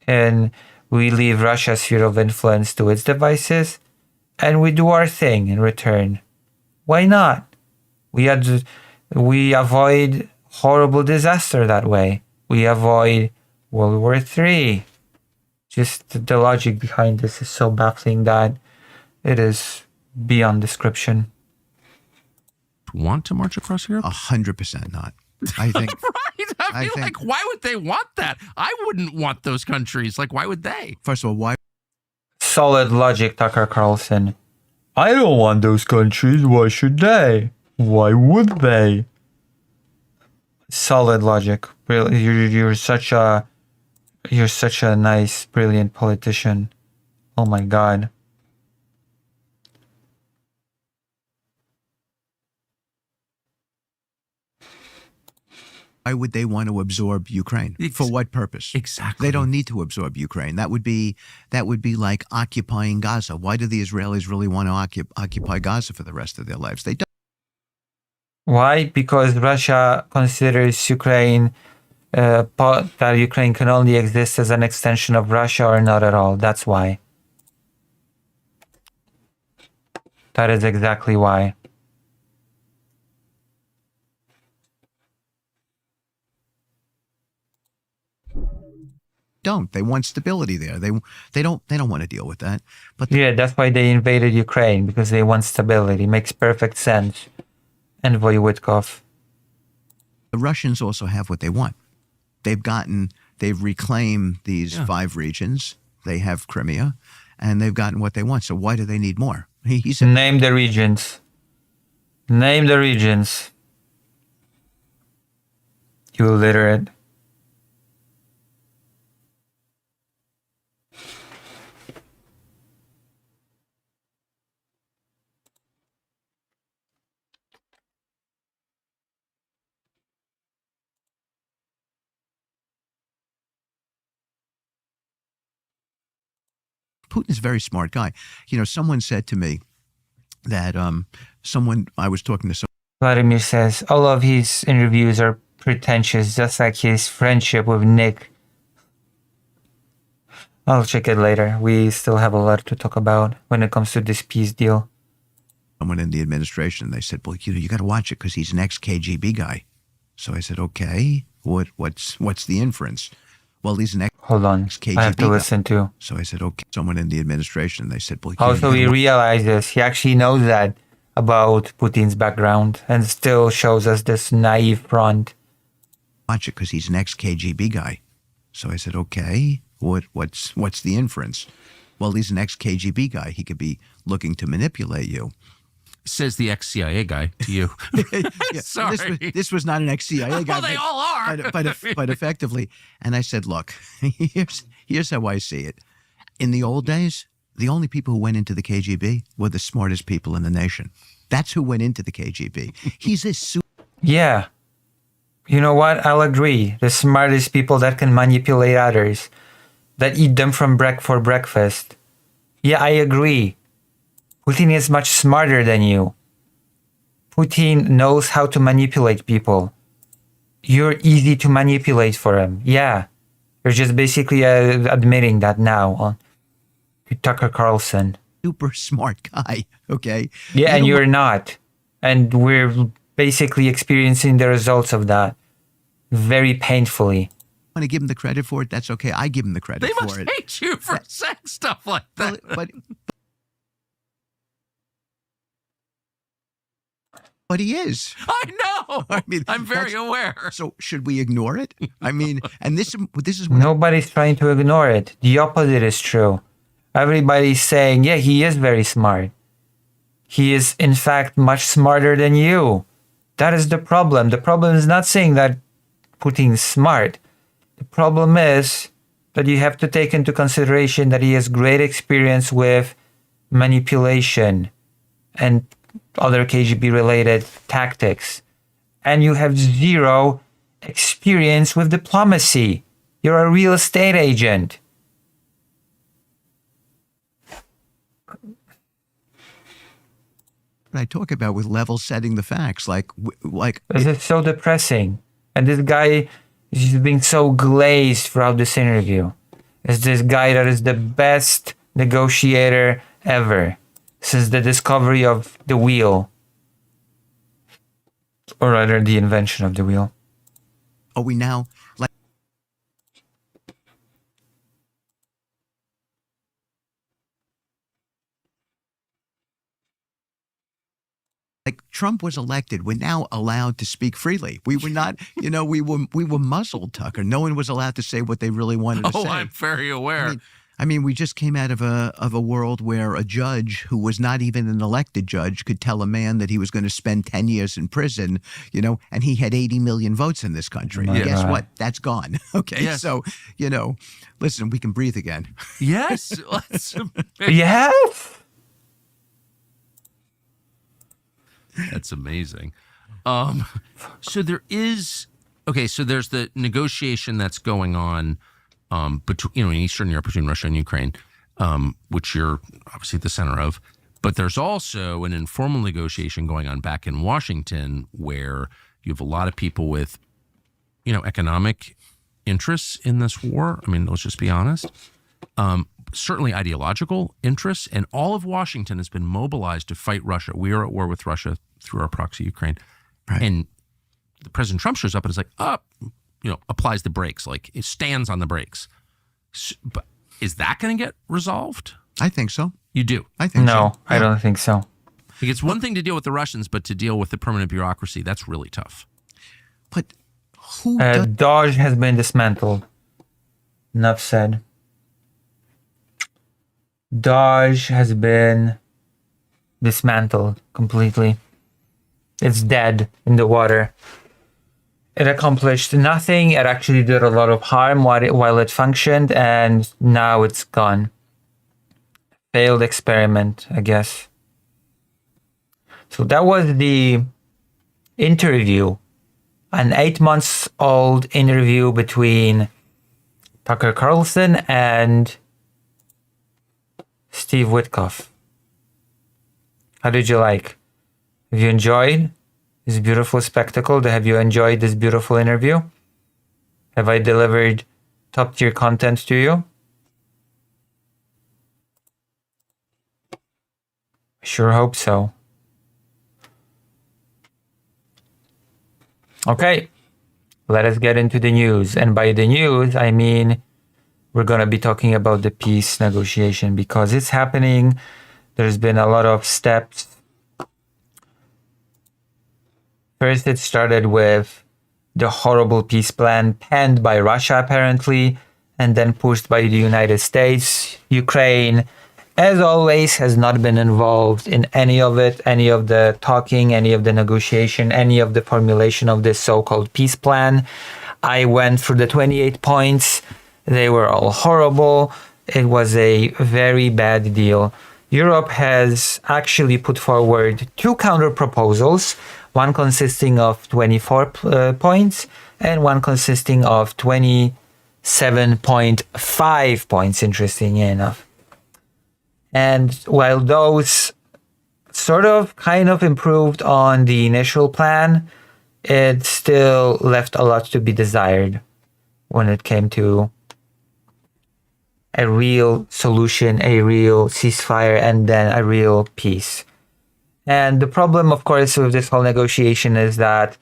S1: And we leave Russia's sphere of influence to its devices, and we do our thing in return. Why not? We avoid horrible disaster that way. We avoid World War III. Just the logic behind this is so baffling that it is beyond description.
S2: want to march across Europe?
S3: 100% not. I think.
S2: Right. I mean, like, why would they want that? I wouldn't want those countries. Like, why would they?
S3: First of all, why?
S1: Solid logic, Tucker Carlson. I don't want those countries. Why should they? Why would they? Solid logic. Really, you're such a nice, brilliant politician. Oh my God.
S3: Why would they want to absorb Ukraine? For what purpose?
S2: Exactly.
S3: They don't need to absorb Ukraine. That would be like occupying Gaza. Why do the Israelis really want to occupy Gaza for the rest of their lives? They don't.
S1: Why? Because Russia considers Ukraine, that Ukraine can only exist as an extension of Russia or not at all. That's why. That is exactly why.
S3: They want stability there. They don't want to deal with that. But
S1: yeah, that's why they invaded Ukraine, because they want stability. Makes perfect sense. Envoy Witkov.
S3: The Russians also have what they want. They've reclaimed these 5 regions. They have Crimea, and they've gotten what they want. So why do they need more? He said,
S1: name the regions. Name the regions. You illiterate.
S3: Putin's a very smart guy. You know, someone said to me that I was talking to someone.
S1: Vladimir says all of his interviews are pretentious, just like his friendship with Nick. I'll check it later. We still have a lot to talk about when it comes to this peace deal.
S3: Someone in the administration, they said, well, you got to watch it because he's an ex-KGB guy. So I said, okay, what's the inference? Well, he's an
S1: Hold on,
S3: ex-KGB
S1: I have to
S3: guy.
S1: listen to.
S3: So I said, okay, someone in the administration, they said, well,
S1: Also, he realizes he actually knows that about Putin's background and still shows us this naive front.
S3: watch it because he's an ex-KGB guy. So I said, okay, what's the inference? Well, he's an ex-KGB guy. He could be looking to manipulate you.
S2: Says the ex-CIA guy to you.
S3: Yeah,
S2: Sorry.
S3: This was not an ex-CIA guy.
S2: Well, they all are.
S3: but effectively. And I said, look, here's how I see it. In the old days, the only people who went into the KGB were the smartest people in the nation. That's who went into the KGB. He's a
S1: Yeah. You know what? I'll agree. The smartest people that can manipulate others, that eat them for breakfast. Yeah, I agree. Putin is much smarter than you. Putin knows how to manipulate people. You're easy to manipulate for him. Yeah. You're just basically admitting that now to Tucker Carlson.
S3: super smart guy, okay?
S1: Yeah, and
S3: don't
S1: you're not. And we're basically experiencing the results of that very painfully.
S3: want to give him the credit for it, that's okay. I give him the credit
S2: They
S3: for
S2: must
S3: it.
S2: hate you for saying stuff like that.
S3: But he is.
S2: I know.
S3: I mean,
S2: I'm very
S3: that's-
S2: aware.
S3: So should we ignore it? I mean, and this is what
S1: Nobody's trying to ignore it. The opposite is true. Everybody's saying, yeah, he is very smart. He is, in fact, much smarter than you. That is the problem. The problem is not saying that Putin is smart. The problem is that you have to take into consideration that he has great experience with manipulation and other KGB-related tactics. And you have zero experience with diplomacy. You're a real estate agent.
S3: I talk about with level setting the facts. Like
S1: This is so depressing. And this guy is just being so glazed throughout this interview. Is this guy that is the best negotiator ever since the discovery of the wheel. Or rather, the invention of the wheel.
S3: are we now like Trump was elected, we're now allowed to speak freely. We were not, we were muzzled, Tucker. No one was allowed to say what they really wanted to say.
S2: Oh, I'm very aware.
S3: I mean, we just came out of a world where a judge who was not even an elected judge could tell a man that he was going to spend 10 years in prison, and he had 80 million votes in this country.
S1: My
S3: And guess
S1: God.
S3: what? That's gone. Okay.
S2: Yes.
S3: So, listen, we can breathe again.
S2: Yes. Let's,
S1: Yes!
S2: that's amazing. So there is so there's the negotiation that's going on between in Eastern Europe between Russia and Ukraine, which you're obviously at the center of. But there's also an informal negotiation going on back in Washington where you have a lot of people with economic interests in this war. I mean, let's just be honest. Certainly ideological interests, and all of Washington has been mobilized to fight Russia. We are at war with Russia through our proxy Ukraine.
S3: Right.
S2: And the President Trump shows up and is like, applies the brakes, like it stands on the brakes. But is that going to get resolved?
S3: I think so.
S2: You do.
S3: I think so.
S1: No, I don't think so.
S2: Like it's one thing to deal with the Russians, but to deal with the permanent bureaucracy, that's really tough.
S3: But who does
S1: Dodge has been dismantled. Enough said. Dodge has been dismantled completely. It's dead in the water. It accomplished nothing. It actually did a lot of harm while it functioned, and now it's gone. Failed experiment, I guess. So that was the interview. An 8-month-old interview between Tucker Carlson and Steve Witkoff. How did you like? Have you enjoyed? this beautiful spectacle? Have you enjoyed this beautiful interview? Have I delivered top tier content to you? I sure hope so. Okay, let us get into the news. And by the news, I mean we're going to be talking about the peace negotiation because it's happening. There's been a lot of steps. First, it started with the horrible peace plan penned by Russia, apparently, and then pushed by the United States. Ukraine, as always, has not been involved in any of it, any of the talking, any of the negotiation, any of the formulation of this so-called peace plan. I went through the 28 points. They were all horrible. It was a very bad deal. Europe has actually put forward 2 counter proposals, one consisting of 24 points and one consisting of 27.5 points, interesting enough. And while those sort of kind of improved on the initial plan, it still left a lot to be desired when it came to a real solution, a real ceasefire, and then a real peace. And the problem, of course, with this whole negotiation is that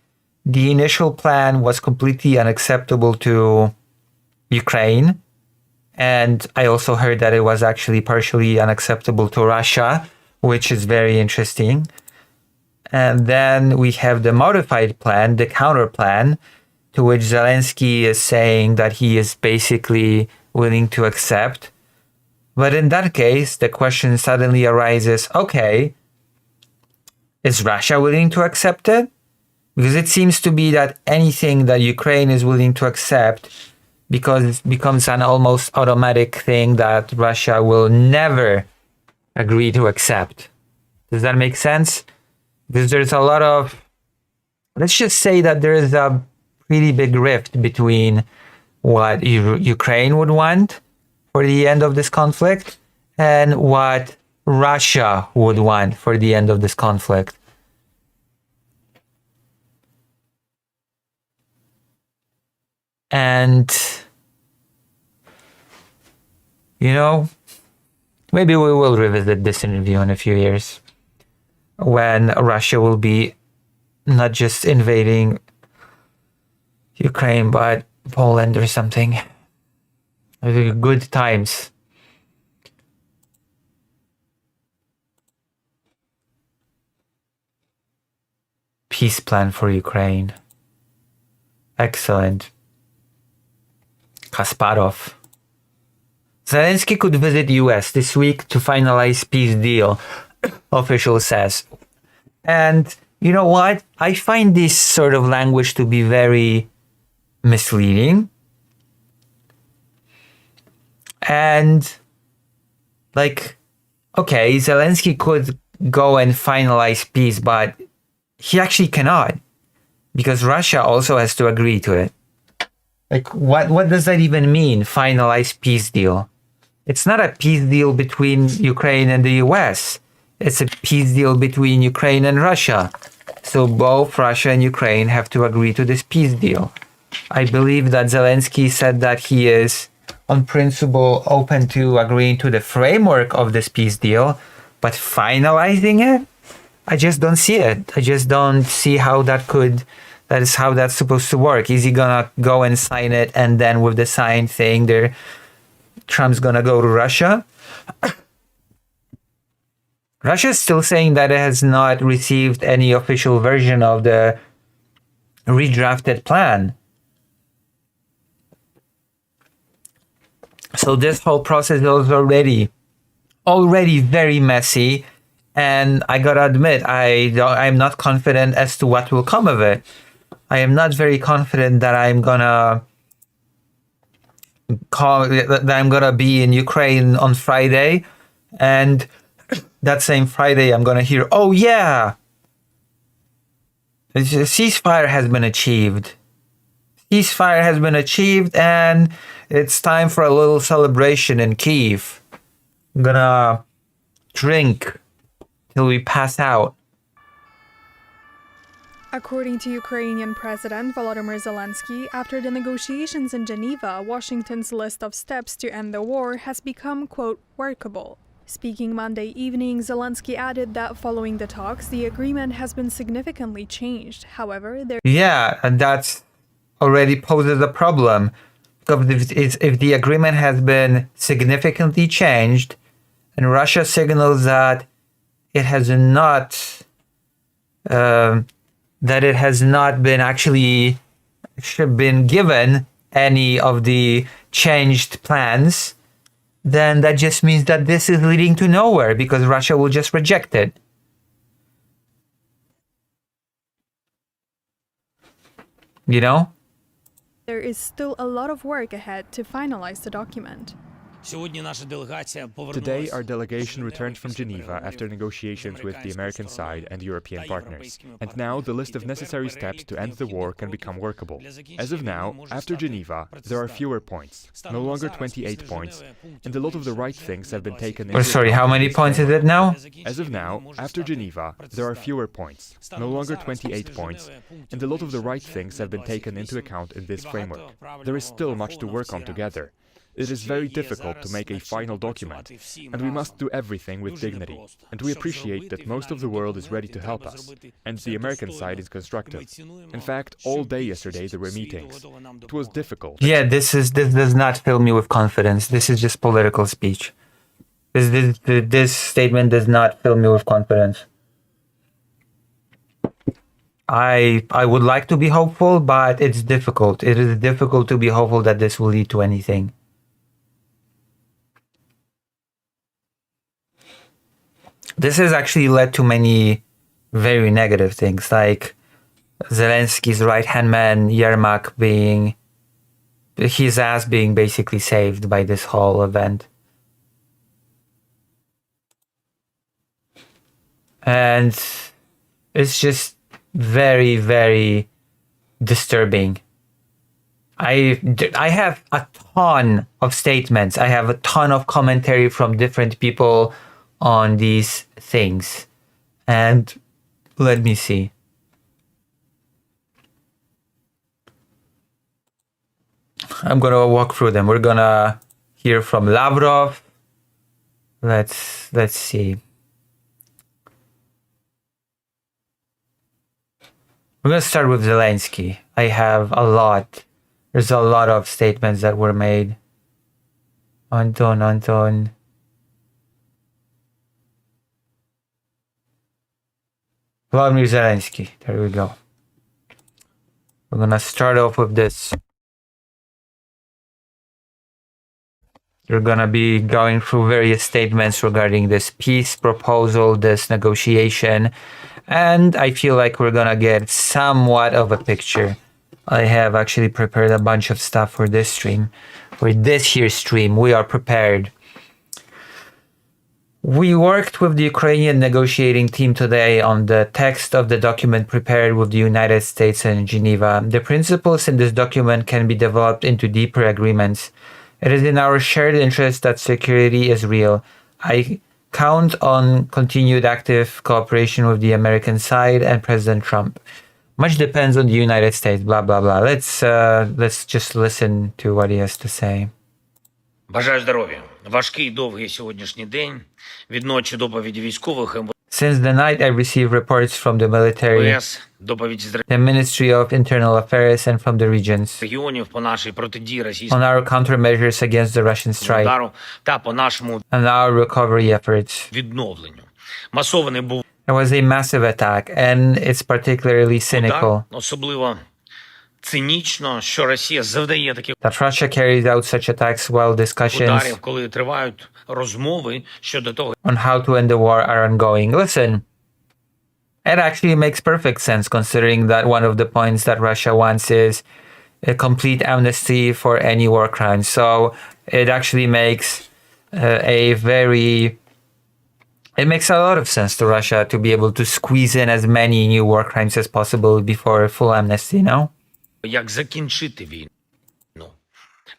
S1: the initial plan was completely unacceptable to Ukraine. And I also heard that it was actually partially unacceptable to Russia, which is very interesting. And then we have the modified plan, the counter plan, to which Zelensky is saying that he is basically willing to accept. But in that case, the question suddenly arises, okay, is Russia willing to accept it? Because it seems to be that anything that Ukraine is willing to accept because it becomes an almost automatic thing that Russia will never agree to accept. Does that make sense? Because there's a lot of, let's just say that there is a pretty big rift between what Ukraine would want for the end of this conflict and what Russia would want for the end of this conflict. And, you know, maybe we will revisit this interview in a few years when Russia will be not just invading Ukraine, but Poland or something. Good times. Peace plan for Ukraine. Excellent. Kasparov. Zelensky could visit US this week to finalize peace deal, official says. And you know what? I find this sort of language to be very misleading. And like, okay, Zelensky could go and finalize peace, but he actually cannot, because Russia also has to agree to it. Like, what does that even mean, finalize peace deal? It's not a peace deal between Ukraine and the US. It's a peace deal between Ukraine and Russia. So both Russia and Ukraine have to agree to this peace deal. I believe that Zelensky said that he is, on principle, open to agreeing to the framework of this peace deal, but finalizing it? I just don't see it. I just don't see how that is how that's supposed to work. Is he gonna go and sign it, and then with the signed thing there, Trump's gonna go to Russia? Russia is still saying that it has not received any official version of the redrafted plan. So this whole process is already very messy, and I gotta admit, I'm not confident as to what will come of it. I am not very confident that I'm gonna be in Ukraine on Friday, and that same Friday I'm gonna hear, oh yeah, the ceasefire has been achieved. Ceasefire has been achieved, and it's time for a little celebration in Kyiv. I'm gonna drink till we pass out.
S5: According to Ukrainian President Volodymyr Zelensky, after the negotiations in Geneva, Washington's list of steps to end the war has become, quote, workable. Speaking Monday evening, Zelensky added that following the talks, the agreement has been significantly changed. However, there
S1: Yeah, and that's already poses a problem. Because if the agreement has been significantly changed, and Russia signals that it has not been actually been given any of the changed plans, then that just means that this is leading to nowhere because Russia will just reject it. You know?
S5: there is still a lot of work ahead to finalize the document.
S6: Today, our delegation returned from Geneva after negotiations with the American side and European partners. And now the list of necessary steps to end the war can become workable. As of now, after Geneva, there are fewer points, no longer 28 points, and a lot of the right things have been taken into
S1: Sorry, how many points is it now?
S6: As of now, after Geneva, there are fewer points, no longer 28 points, and a lot of the right things have been taken into account in this framework. There is still much to work on together. It is very difficult to make a final document, and we must do everything with dignity. And we appreciate that most of the world is ready to help us, and the American side is constructive. In fact, all day yesterday there were meetings. It was difficult.
S1: Yeah, this does not fill me with confidence. This is just political speech. This statement does not fill me with confidence. I would like to be hopeful, but it's difficult. It is difficult to be hopeful that this will lead to anything. This has actually led to many very negative things, like Zelensky's right-hand man, Yermak, his ass being basically saved by this whole event. And it's just very, very disturbing. I have a ton of statements. I have a ton of commentary from different people on these things. And let me see. I'm gonna walk through them. We're gonna hear from Lavrov. Let's see. We're gonna start with Zelensky. I have a lot. There's a lot of statements that were made. Anton. Vladimir Zelensky. There we go. We're gonna start off with this. We're gonna be going through various statements regarding this peace proposal, this negotiation, and I feel like we're gonna get somewhat of a picture. I have actually prepared a bunch of stuff for this stream. For this here stream, we are prepared. We worked with the Ukrainian negotiating team today on the text of the document prepared with the United States and Geneva. The principles in this document can be developed into deeper agreements. It is in our shared interest that security is real. I count on continued active cooperation with the American side and President Trump. Much depends on the United States, blah, blah, blah. Let's just listen to what he has to say.
S7: Бажаю здоров'я. Важкий, довгий сьогоднішній день. Від ночі доповіді військових
S1: Since the night I received reports from the military,
S7: МВС, доповідь з
S1: the Ministry of Internal Affairs and from the regions
S7: регіонів по нашій протидії
S1: on
S7: російському
S1: our countermeasures against the Russian strike
S7: удару та по нашому
S1: and our recovery efforts.
S7: відновленню. Масований був
S1: It was a massive attack and it's particularly cynical
S7: удар, особливо цинічно, що Росія завдає таких
S1: that Russia carries out such attacks while discussions
S7: ударів, коли тривають розмови щодо того,
S1: on how to end the war are ongoing. Listen, it actually makes perfect sense considering that one of the points that Russia wants is a complete amnesty for any war crimes. So it actually makes it makes a lot of sense to Russia to be able to squeeze in as many new war crimes as possible before a full amnesty, no?
S7: як закінчити війну.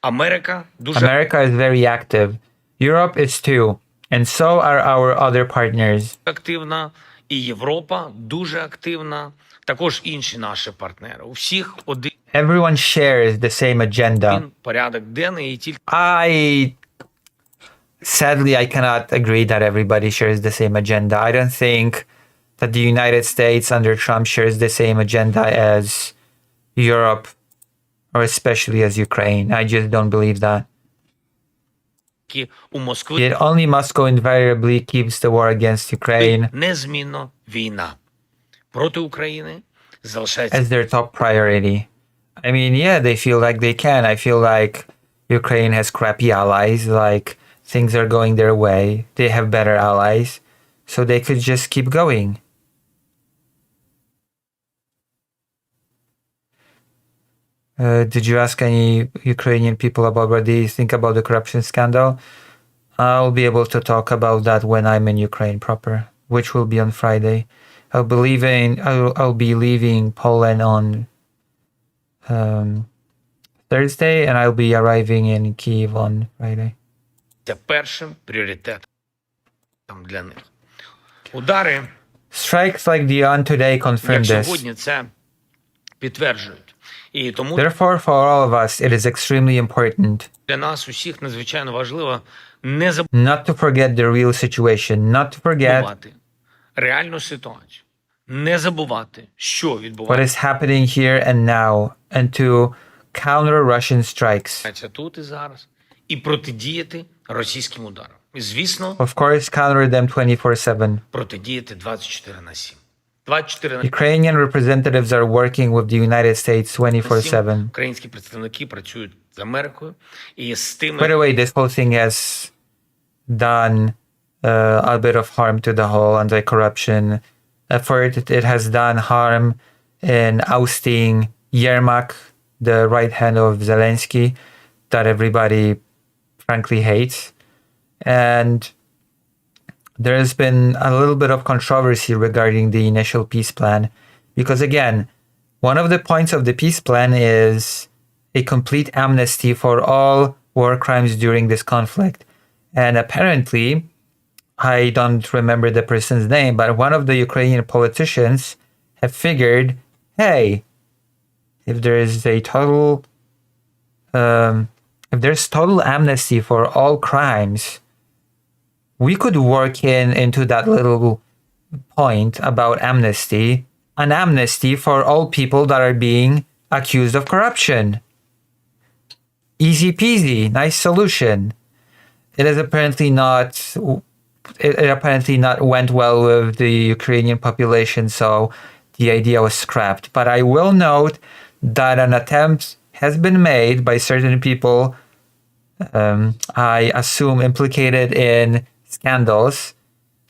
S7: Америка дуже
S1: America is very active. Europe is too. And so are our other partners.
S7: активна і Європа дуже активна, також інші наші партнери. У всіх один
S1: Everyone shares the same agenda.
S7: порядок денний і тільки
S1: Sadly, I cannot agree that everybody shares the same agenda. I don't think that the United States under Trump shares the same agenda as Europe, or especially as Ukraine. I just don't believe that.
S7: у Москви
S1: Yet only Moscow invariably keeps the war against Ukraine
S7: незмінно війна проти України залишається
S1: as their top priority. I mean, yeah, they feel like they can. I feel like Ukraine has crappy allies, like things are going their way. They have better allies, so they could just keep going. Did you ask any Ukrainian people about what they think about the corruption scandal? I'll be able to talk about that when I'm in Ukraine proper, which will be on Friday. I'll be leaving Poland on Thursday, and I'll be arriving in Kyiv on Friday.
S7: першим пріоритетом для них. Удари,
S1: Strikes like the one today confirm
S7: як
S1: this.
S7: сьогодні, це підтверджують. І тому
S1: Therefore, for all of us, it is extremely important
S7: для нас усіх надзвичайно важливо не
S1: not to forget the real situation, not to forget
S7: забувати реальну ситуацію, не забувати, що
S1: what
S7: відбувається
S1: is happening here and now, and to counter Russian strikes.
S7: тут і зараз, і протидіяти російським ударам. І, звісно,
S1: Of course, counter them 24/7.
S7: протидіяти 24/7. 24/7
S1: Ukrainian representatives are working with the United States 24/7.
S7: українські представники працюють з Америкою і з
S1: By
S7: тими,
S1: the way, this whole thing has done a bit of harm to the whole anti-corruption effort. It has done harm in ousting Yermak, the right hand of Zelensky, that everybody frankly hates. And there has been a little bit of controversy regarding the initial peace plan, because again, one of the points of the peace plan is a complete amnesty for all war crimes during this conflict. And apparently, I don't remember the person's name, but one of the Ukrainian politicians have figured, hey, if there is a total, if there's total amnesty for all crimes, we could work into that little point about amnesty, an amnesty for all people that are being accused of corruption. Easy peasy, nice solution. It is apparently not. It apparently not went well with the Ukrainian population, so the idea was scrapped. But I will note that an attempt has been made by certain people, I assume implicated in scandals,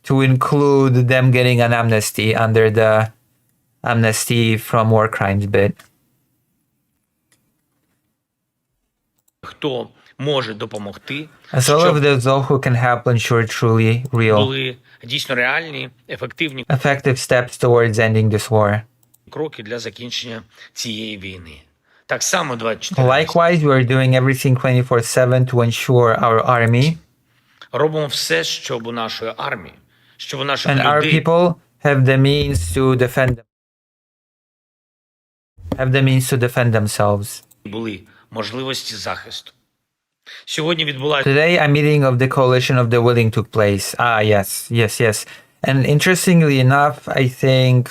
S1: to include them getting an amnesty under the amnesty from war crimes bit.
S7: хто може допомогти,
S1: As all of those who can help ensure truly real,
S7: були дійсно реальні, ефективні
S1: effective steps towards ending this war.
S7: кроки для закінчення цієї війни. Так само 24
S1: Likewise, we are doing everything 24/7 to ensure our army
S7: робимо все, щоб у нашої армії, щоб у наших
S1: and our
S7: людей
S1: people have the means to defend themselves.
S7: були можливості захисту. Сьогодні відбулася
S1: Today, a meeting of the Coalition of the Willing took place. Yes. And interestingly enough, I think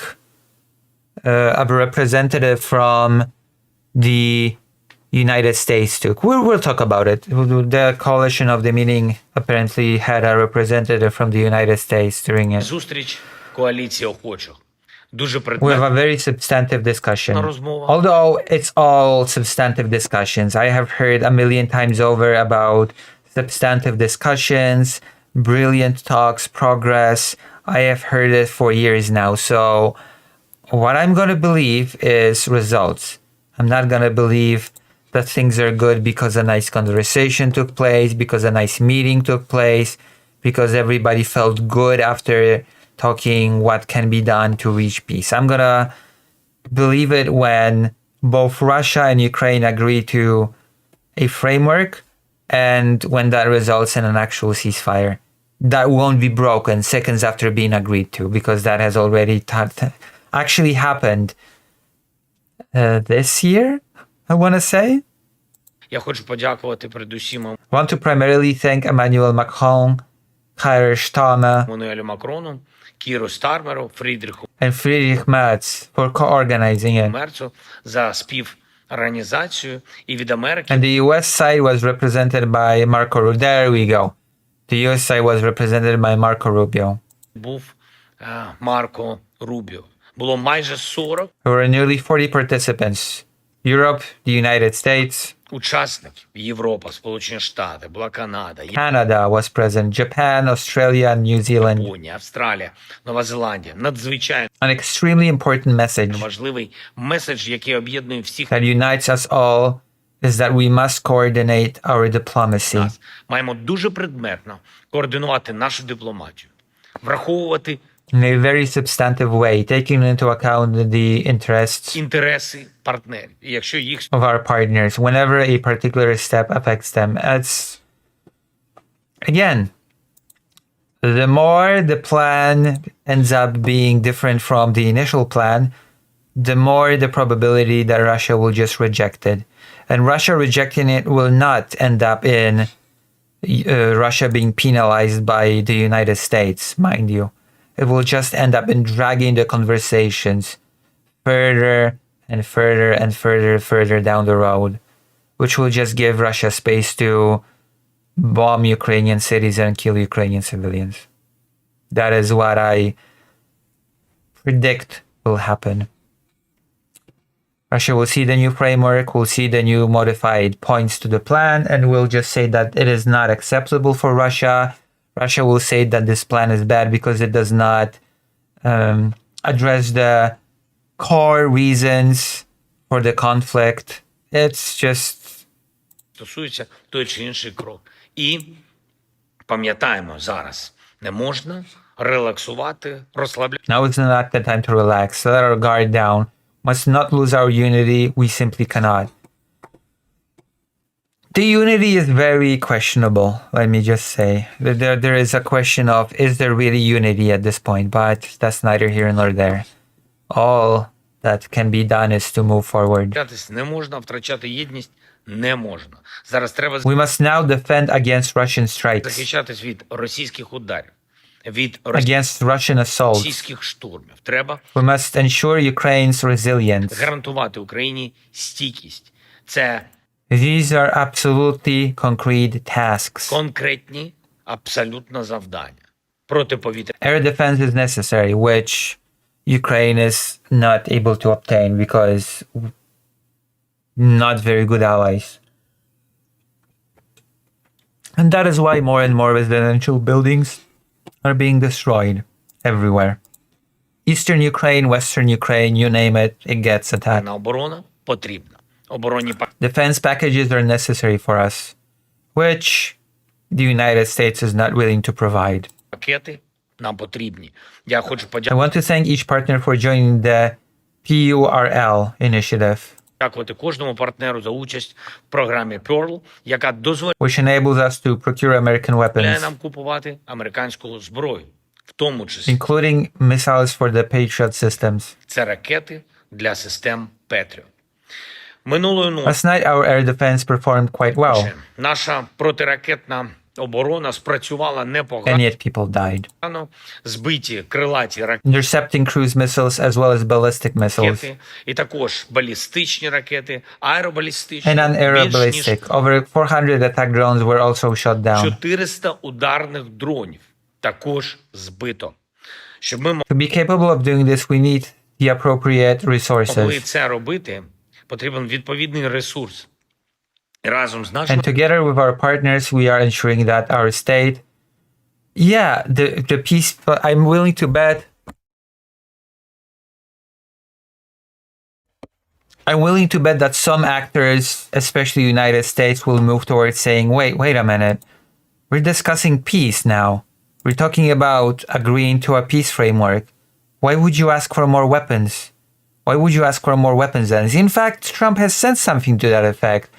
S1: a representative from the United States took. We'll talk about it. The coalition of the meeting apparently had a representative from the United States during it.
S7: зустріч коаліції охочих. Дуже
S1: We have
S7: предметна
S1: a very substantive discussion.
S7: розмова.
S1: Although it's all substantive discussions. I have heard a million times over about substantive discussions, brilliant talks, progress. I have heard it for years now. So what I'm going to believe is results. I'm not going to believe that things are good because a nice conversation took place, because a nice meeting took place, because everybody felt good after talking what can be done to reach peace. I'm going to believe it when both Russia and Ukraine agree to a framework and when that results in an actual ceasefire. that won't be broken seconds after being agreed to, because that has already actually happened this year, I want to say.
S7: Я хочу подякувати передусім
S1: I want to primarily thank Emmanuel Macron, Keir Starmer,
S7: Еммануелю Макрону, Кіру Стармеру, Фрідріху
S1: and Friedrich Merz for co-organizing it.
S7: Мерцу за співорганізацію і від Америки
S1: And the US side was represented by Marco Rubio. There we go. The US side was represented by Marco Rubio.
S7: був Марко Рубіо. Було майже 40
S1: There were nearly 40 participants. Europe, the United States,
S7: учасників. Європа, Сполучені Штати, була Канада,
S1: Canada was present, Japan, Australia, New Zealand.
S7: Японія, Австралія, Нова Зеландія. Надзвичайно
S1: An extremely important message
S7: важливий меседж, який об'єднує всіх
S1: that unites us all is that we must coordinate our diplomacy.
S7: нас. Маємо дуже предметно координувати нашу дипломатію, враховувати
S1: In a very substantive way, taking into account the interests
S7: інтереси партнерів. І якщо їх
S1: of our partners whenever a particular step affects them. It's again, the more the plan ends up being different from the initial plan, the more the probability that Russia will just reject it. And Russia rejecting it will not end up in Russia being penalized by the United States, mind you. It will just end up in dragging the conversations further and further and further down the road, which will just give Russia space to bomb Ukrainian cities and kill Ukrainian civilians. That is what I predict will happen. Russia will see the new framework, will see the new modified points to the plan, and will just say that it is not acceptable for Russia. Russia will say that this plan is bad because it does not address the core reasons for the conflict. It's just
S7: стосується той чи інший крок. І пам'ятаємо зараз, не можна релаксувати, розслабляти.
S1: now is not the time to relax, let our guard down, must not lose our unity, we simply cannot. The unity is very questionable, let me just say. There is a question of, is there really unity at this point? But that's neither here nor there. All that can be done is to move forward.
S7: Не можна втрачати єдність, не можна. Зараз треба
S1: We must now defend against Russian strikes,
S7: захищатись від російських ударів, від
S1: against Russian assaults.
S7: російських штурмів. Треба
S1: We must ensure Ukraine's resilience.
S7: гарантувати Україні стійкість. Це
S1: These are absolutely concrete tasks.
S7: конкретні абсолютно завдання. Протиповітря
S1: Air defense is necessary, which Ukraine is not able to obtain because not very good allies. And that is why more and more residential buildings are being destroyed everywhere. Eastern Ukraine, Western Ukraine, you name it, it gets attacked.
S7: оборона потрібна. Оборонні
S1: Defense packages are necessary for us, which the United States is not willing to provide.
S7: пакети нам потрібні. Я хочу
S1: I want to thank each partner for joining the PURL initiative,
S7: подякувати кожному партнеру за участь в програмі Pearl, яка дозволяє
S1: which enables us to procure American weapons,
S7: нам купувати американську зброю, в тому числі
S1: including missiles for the Patriot systems.
S7: це ракети для систем Patriot. Минулої ночі
S1: Last night, our air defense performed quite well,
S7: наша протиракетна оборона спрацювала
S1: and
S7: непогано.
S1: yet people died.
S7: Збиті крилаті
S1: Intercepting cruise missiles as well as ballistic missiles
S7: ракети, і також балістичні ракети, аеробалістичні.
S1: and
S7: Більш ніж
S1: aeroballistic. Over 400 attack drones were also shot down.
S7: 400 ударних дронів також збито. Щоб ми
S1: To be capable of doing this, we need the appropriate
S7: могли
S1: resources.
S7: це робити, потрібен відповідний ресурс. І разом з нашими
S1: And together with our partners, we are ensuring that our state, the peace, I'm willing to bet, that some actors, especially the United States, will move towards saying, wait a minute, we're discussing peace now. We're talking about agreeing to a peace framework. Why would you ask for more weapons? Why would you ask for more weapons then? In fact, Trump has said something to that effect.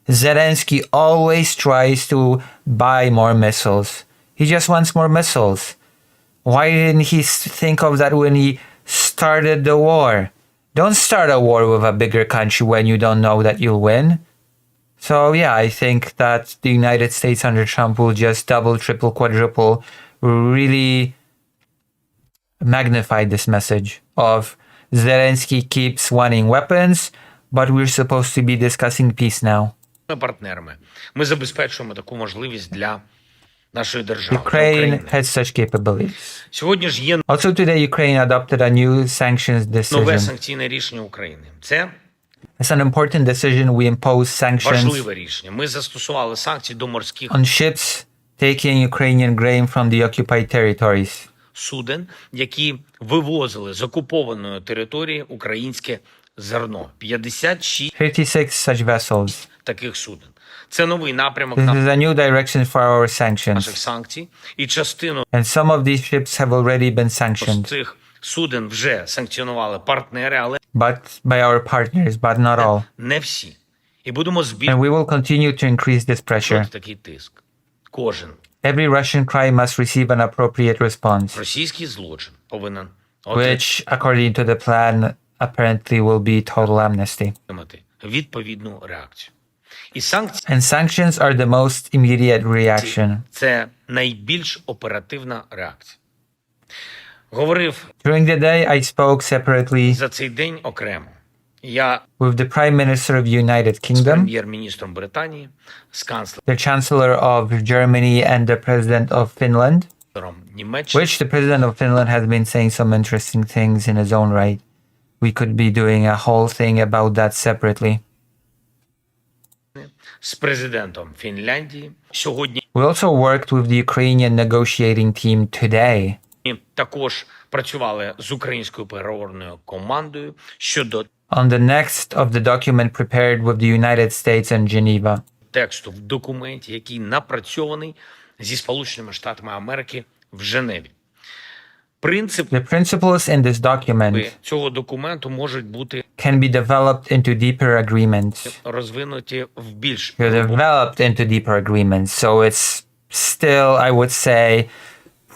S1: Zelensky always tries to buy more missiles. He just wants more missiles. Why didn't he think of that when he started the war? Don't start a war with a bigger country when you don't know that you'll win. So yeah, I think that the United States under Trump will just double, triple, quadruple, really magnify this message of Zelensky keeps wanting weapons, but we're supposed to be discussing peace now.
S7: Партнерами ми забезпечуємо таку можливість для нашої держави, для
S1: Ukraine
S7: України.
S1: has such capabilities.
S7: Сьогодні ж є
S1: Also today, Ukraine adopted a new sanctions
S7: нове
S1: decision.
S7: санкційне рішення України. Це
S1: It's an important decision. We impose sanctions
S7: важливе рішення. Ми застосували санкції до морських
S1: on ships taking Ukrainian grain from the occupied territories.
S7: суден, які вивозили з окупованої території українське зерно. 56
S1: 56 such vessels.
S7: таких суден. Це новий напрямок
S1: This is a new direction for our sanctions.
S7: наших санкцій. І частину
S1: And some of these ships have already been
S7: з
S1: sanctioned,
S7: цих суден вже санкціонували партнери, але
S1: but by our partners, but not all.
S7: не всі. І будемо
S1: And
S7: збільшувати
S1: we will continue to increase this pressure.
S7: такий тиск. Кожен
S1: Every Russian crime must receive an appropriate response,
S7: російський злочин повинен отримати
S1: which, according to the plan, apparently will be total amnesty.
S7: відповідну реакцію. І санкції
S1: And sanctions are the most immediate reaction.
S7: – це найбільш оперативна реакція. Говорив
S1: During the day, I spoke separately
S7: за цей день окремо. Я
S1: with the Prime Minister of the United
S7: з
S1: Kingdom,
S7: прем'єр-міністром Британії, з
S1: the Chancellor of Germany, and the President of Finland,
S7: канцлером Німеччини,
S1: which the President of Finland has been saying some interesting things in his own right. We could be doing a whole thing about that separately.
S7: з президентом Фінляндії. Сьогодні
S1: We also worked with the Ukrainian negotiating team today.
S7: також працювали з українською переговорною командою щодо
S1: On the next of the document prepared with the United States and Geneva.
S7: тексту в документі, який напрацьований зі Сполученими Штатами Америки в Женеві. Принципи
S1: The principles in this document
S7: цього документу можуть бути
S1: can be developed into deeper agreements.
S7: розвинуті в більш
S1: Developed into deeper agreements. So it's still, I would say,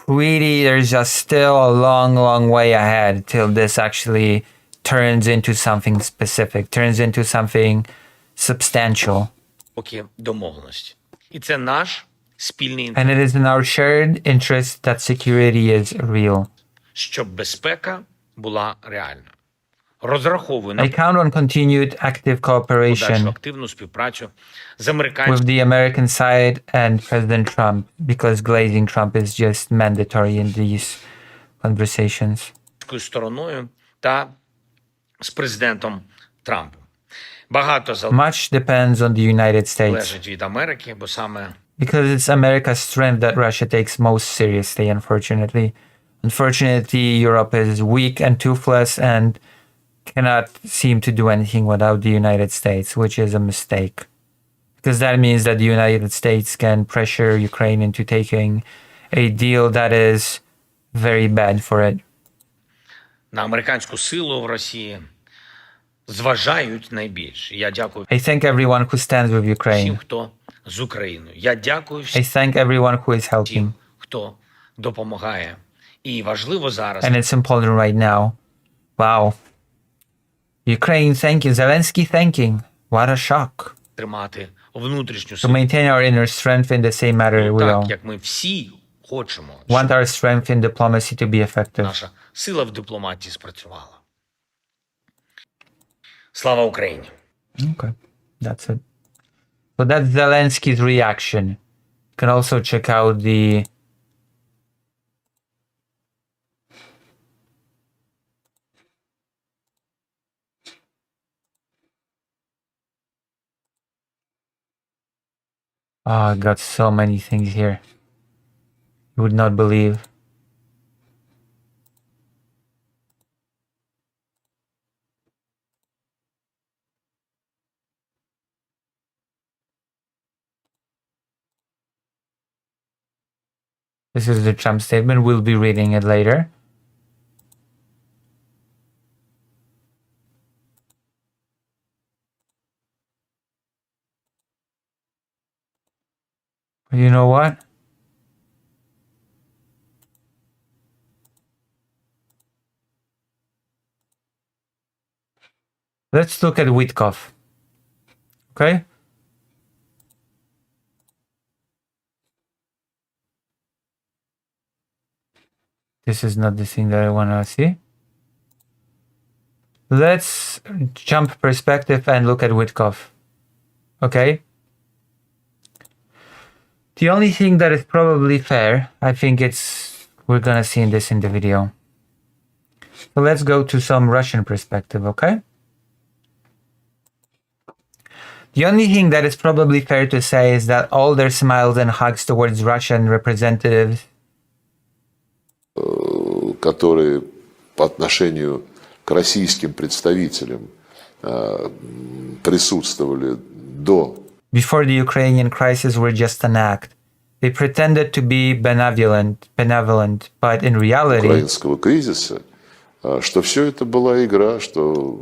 S1: there's just still a long, long way ahead till this actually turns into something specific, turns into something substantial.
S7: глибокі домовленості. І це наш спільний
S1: And it is in our shared interest that security is real.
S7: щоб безпека була реальною. Розраховую на
S1: I count on continued active
S7: подальшу
S1: cooperation
S7: активну співпрацю з
S1: with
S7: американською
S1: the American side and President Trump, because glazing Trump is just mandatory in these conversations.
S7: стороною та з президентом Трампом. Багато
S1: Much depends on the United States,
S7: залежить від Америки, бо саме
S1: because it's America's strength that Russia takes most seriously, unfortunately. Unfortunately, Europe is weak and toothless and cannot seem to do anything without the United States, which is a mistake. Because that means that the United States can pressure Ukraine into taking a deal that is very bad for it.
S7: на американську силу в Росії зважають найбільше. Я дякую
S1: I thank everyone who stands with
S7: всім,
S1: Ukraine.
S7: хто з Україною. Я дякую
S1: I
S7: всім,
S1: thank everyone who is helping.
S7: хто допомагає. І важливо зараз
S1: And it's important right now. Wow. Ukraine thanking, Zelensky thanking. What a shock.
S7: тримати внутрішню
S1: To
S7: силу
S1: maintain our inner strength in the same matter we
S7: так,
S1: all
S7: як ми всі хочемо,
S1: want
S7: щоб
S1: our strength in diplomacy to be effective.
S7: наша сила в дипломатії спрацювала. Слава Україні!
S1: Okay, that's it. So that's Zelensky's reaction. You can also check out the Oh, I got so many things here. You would not believe. This is the Trump statement. We'll be reading it later. But you know what? Let's look at Witkov. Okay? This is not the thing that I want to see. Let's jump perspective and look at Witkov. Okay? The only thing that is probably fair, I think we're gonna see in the video. So let's go to some Russian perspective, okay? The only thing that is probably fair to say is that all their smiles and hugs towards Russian representatives,
S8: которые по отношению к российским представителям присутствовали до
S1: before the Ukrainian crisis, were just an act. They pretended to be benevolent, but in reality,
S8: украинского кризиса, что все это была игра, что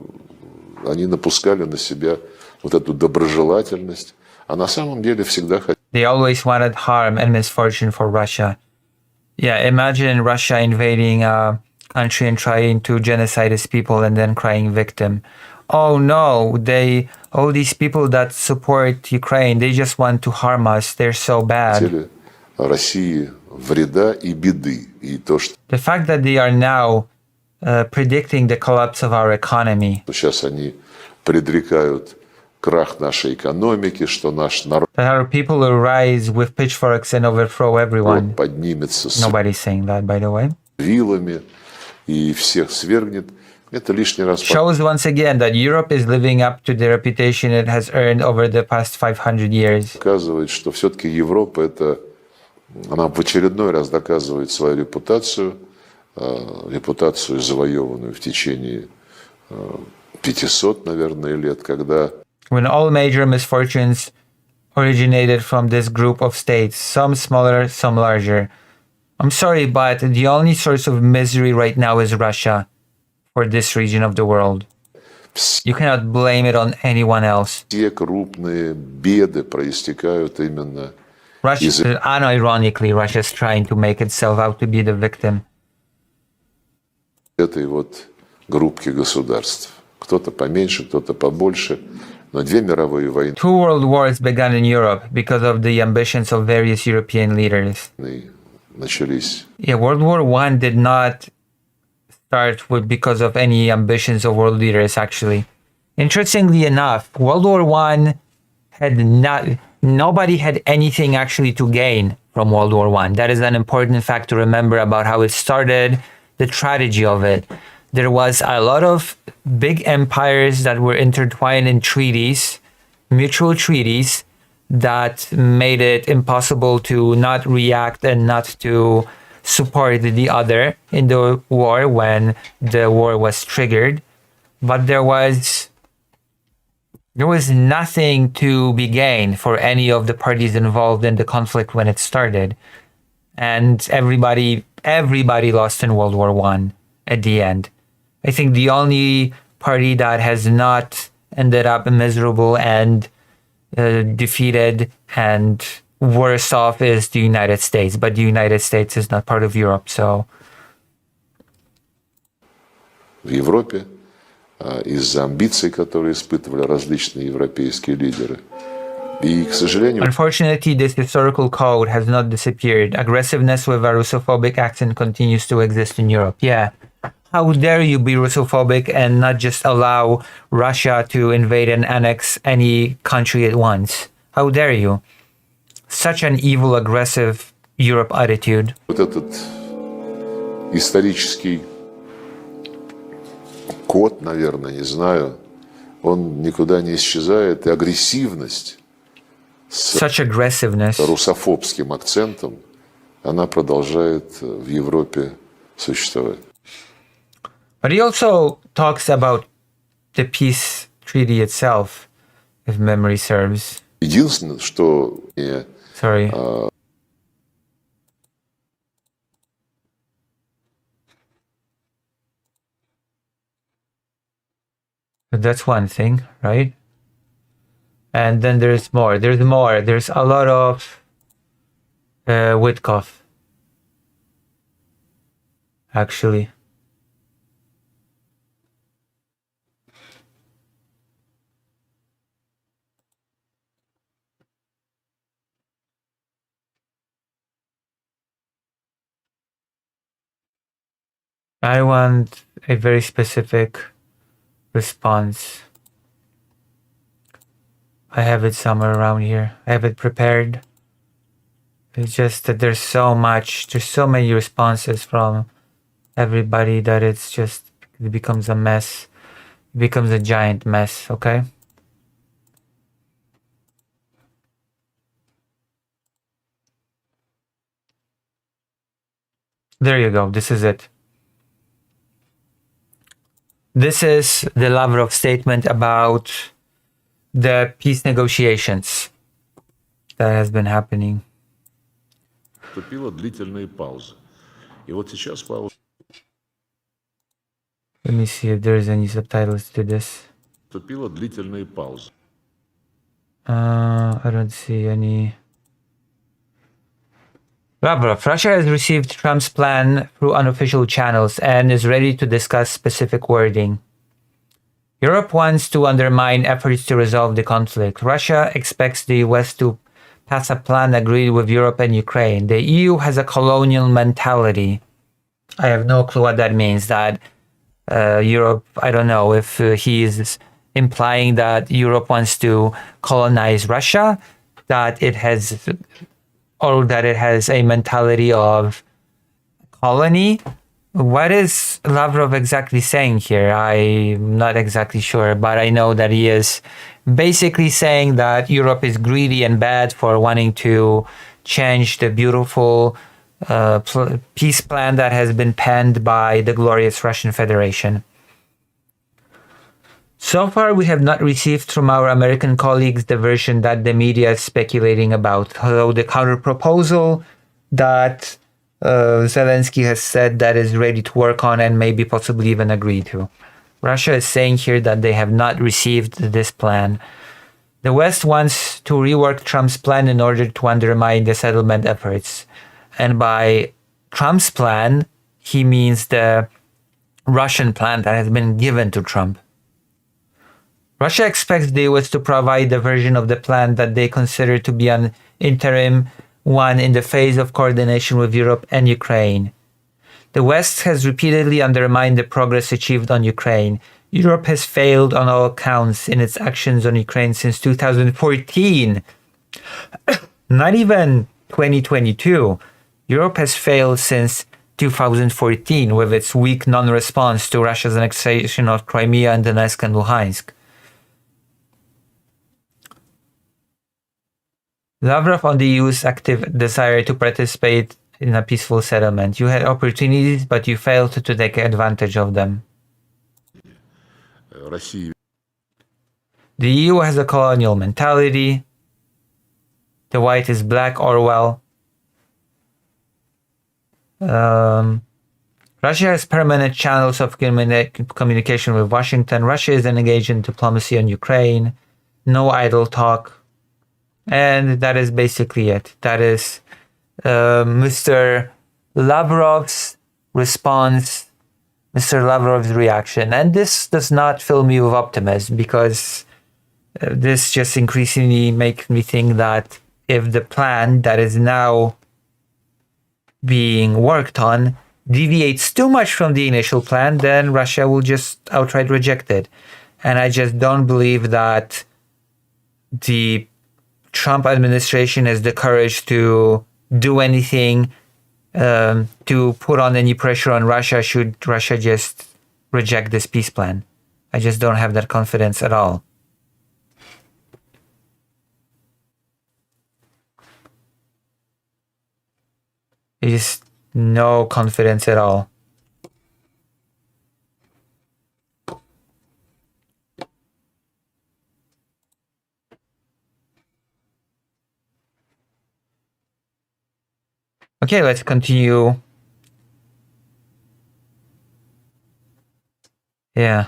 S8: они напускали на себя вот эту доброжелательность, а на самом деле всегда хотели.
S1: They always wanted harm and misfortune for Russia. Yeah, imagine Russia invading a country and trying to genocide its people and then crying victim. Oh no, all these people that support Ukraine, they just want to harm us. They're so bad.
S8: России вреда и беды. И то, что
S1: the fact that they are now predicting the collapse of our economy.
S8: Сейчас они предрекают крах нашей экономики, что наш народ
S1: That our people will rise with pitchforks and overthrow everyone.
S8: поднимется с
S1: Nobody's saying that, by the way.
S8: вилами и всех свергнет. Это лишний раз
S1: shows once again that Europe is living up to the reputation it has earned over the past 500 years.
S8: Показывает, что все-таки Европа она в очередной раз доказывает свою репутацию, репутацию, завоеванную в течение 500, наверное, лет, когда
S1: when all major misfortunes originated from this group of states, some smaller, some larger. I'm sorry, but the only source of misery right now is Russia for this region of the world. You cannot blame it on anyone else.
S8: Все крупные беды проистекают именно
S1: Russia, unironically, Russia is trying to make itself out to be the victim.
S8: Этой вот группки государств. Кто-то поменьше, кто-то побольше. Но две мировые войны
S1: Two world wars began in Europe because of the ambitions of various European leaders.
S8: начались.
S1: Yeah, World War I did not start because of any ambitions of world leaders, actually. Interestingly enough, World War I nobody had anything actually to gain from World War I. That is an important fact to remember about how it started, the tragedy of it. There was a lot of big empires that were intertwined in treaties, mutual treaties, that made it impossible to not react and not to support the other in the war when the war was triggered. But there was nothing to be gained for any of the parties involved in the conflict when it started. And everybody lost in World War I at the end. I think the only party that has not ended up miserable and defeated and worse off is the United States. But the United States is not part of Europe, so...
S8: В Европе из-за амбиций, которые испытывали различные европейские лидеры. И, к сожалению...
S1: Unfortunately, this historical code has not disappeared. Aggressiveness with a Russophobic accent continues to exist in Europe. Yeah. How dare you be Russophobic and not just allow Russia to invade and annex any country at once? How dare you? Such an evil, aggressive Europe attitude.
S8: Вот этот исторический код, наверное, не знаю, он никуда не исчезает, и агрессивность с
S1: Such aggressiveness.
S8: русофобским акцентом, она продолжает в Европе существовать.
S1: But he also talks about the peace treaty itself, if memory serves.
S8: Единственное, что
S1: Sorry. That's one thing, right? And then there's more. There's more. There's a lot of Witkov, actually. I want a very specific response. I have it somewhere around here. I have it prepared. It's just that there's so many responses from everybody that it becomes a mess. It becomes a giant mess, okay? There you go. This is it. This is the Lavrov statement about the peace negotiations that has been happening.
S8: Наступила длительная пауза. И вот сейчас пауза.
S1: Let me see if there's any subtitles to this.
S8: Наступила длительная пауза.
S1: I don't see any. Lavrov, Russia has received Trump's plan through unofficial channels and is ready to discuss specific wording. Europe wants to undermine efforts to resolve the conflict. Russia expects the US to pass a plan agreed with Europe and Ukraine. The EU has a colonial mentality. I have no clue what that means. That Europe, I don't know if he is implying that Europe wants to colonize Russia, that it has a mentality of colony. What is Lavrov exactly saying here? I'm not exactly sure, but I know that he is basically saying that Europe is greedy and bad for wanting to change the beautiful peace plan that has been penned by the glorious Russian Federation. So far, we have not received from our American colleagues the version that the media is speculating about, although the counter-proposal that Zelensky has said that is ready to work on and maybe possibly even agree to. Russia is saying here that they have not received this plan. The West wants to rework Trump's plan in order to undermine the settlement efforts. And by Trump's plan, he means the Russian plan that has been given to Trump. Russia expects the US to provide the version of the plan that they consider to be an interim one in the phase of coordination with Europe and Ukraine. The West has repeatedly undermined the progress achieved on Ukraine. Europe has failed on all counts in its actions on Ukraine since 2014. Not even 2022. Europe has failed since 2014 with its weak non-response to Russia's annexation of Crimea and Donetsk and Luhansk. Lavrov on the EU's active desire to participate in a peaceful settlement. You had opportunities, but you failed to take advantage of them.
S8: Россия.
S1: The EU has a colonial mentality. The white is black, Orwell. Russia has permanent channels of communication with Washington. Russia is engaged in diplomacy on Ukraine. No idle talk. And that is basically it. That is Mr. Lavrov's response, Mr. Lavrov's reaction. And this does not fill me with optimism, because this just increasingly makes me think that if the plan that is now being worked on deviates too much from the initial plan, then Russia will just outright reject it. And I just don't believe that the Trump administration has the courage to do anything to put on any pressure on Russia should Russia just reject this peace plan. I just don't have that confidence at all. Just no confidence at all. Okay, let's continue. Yeah.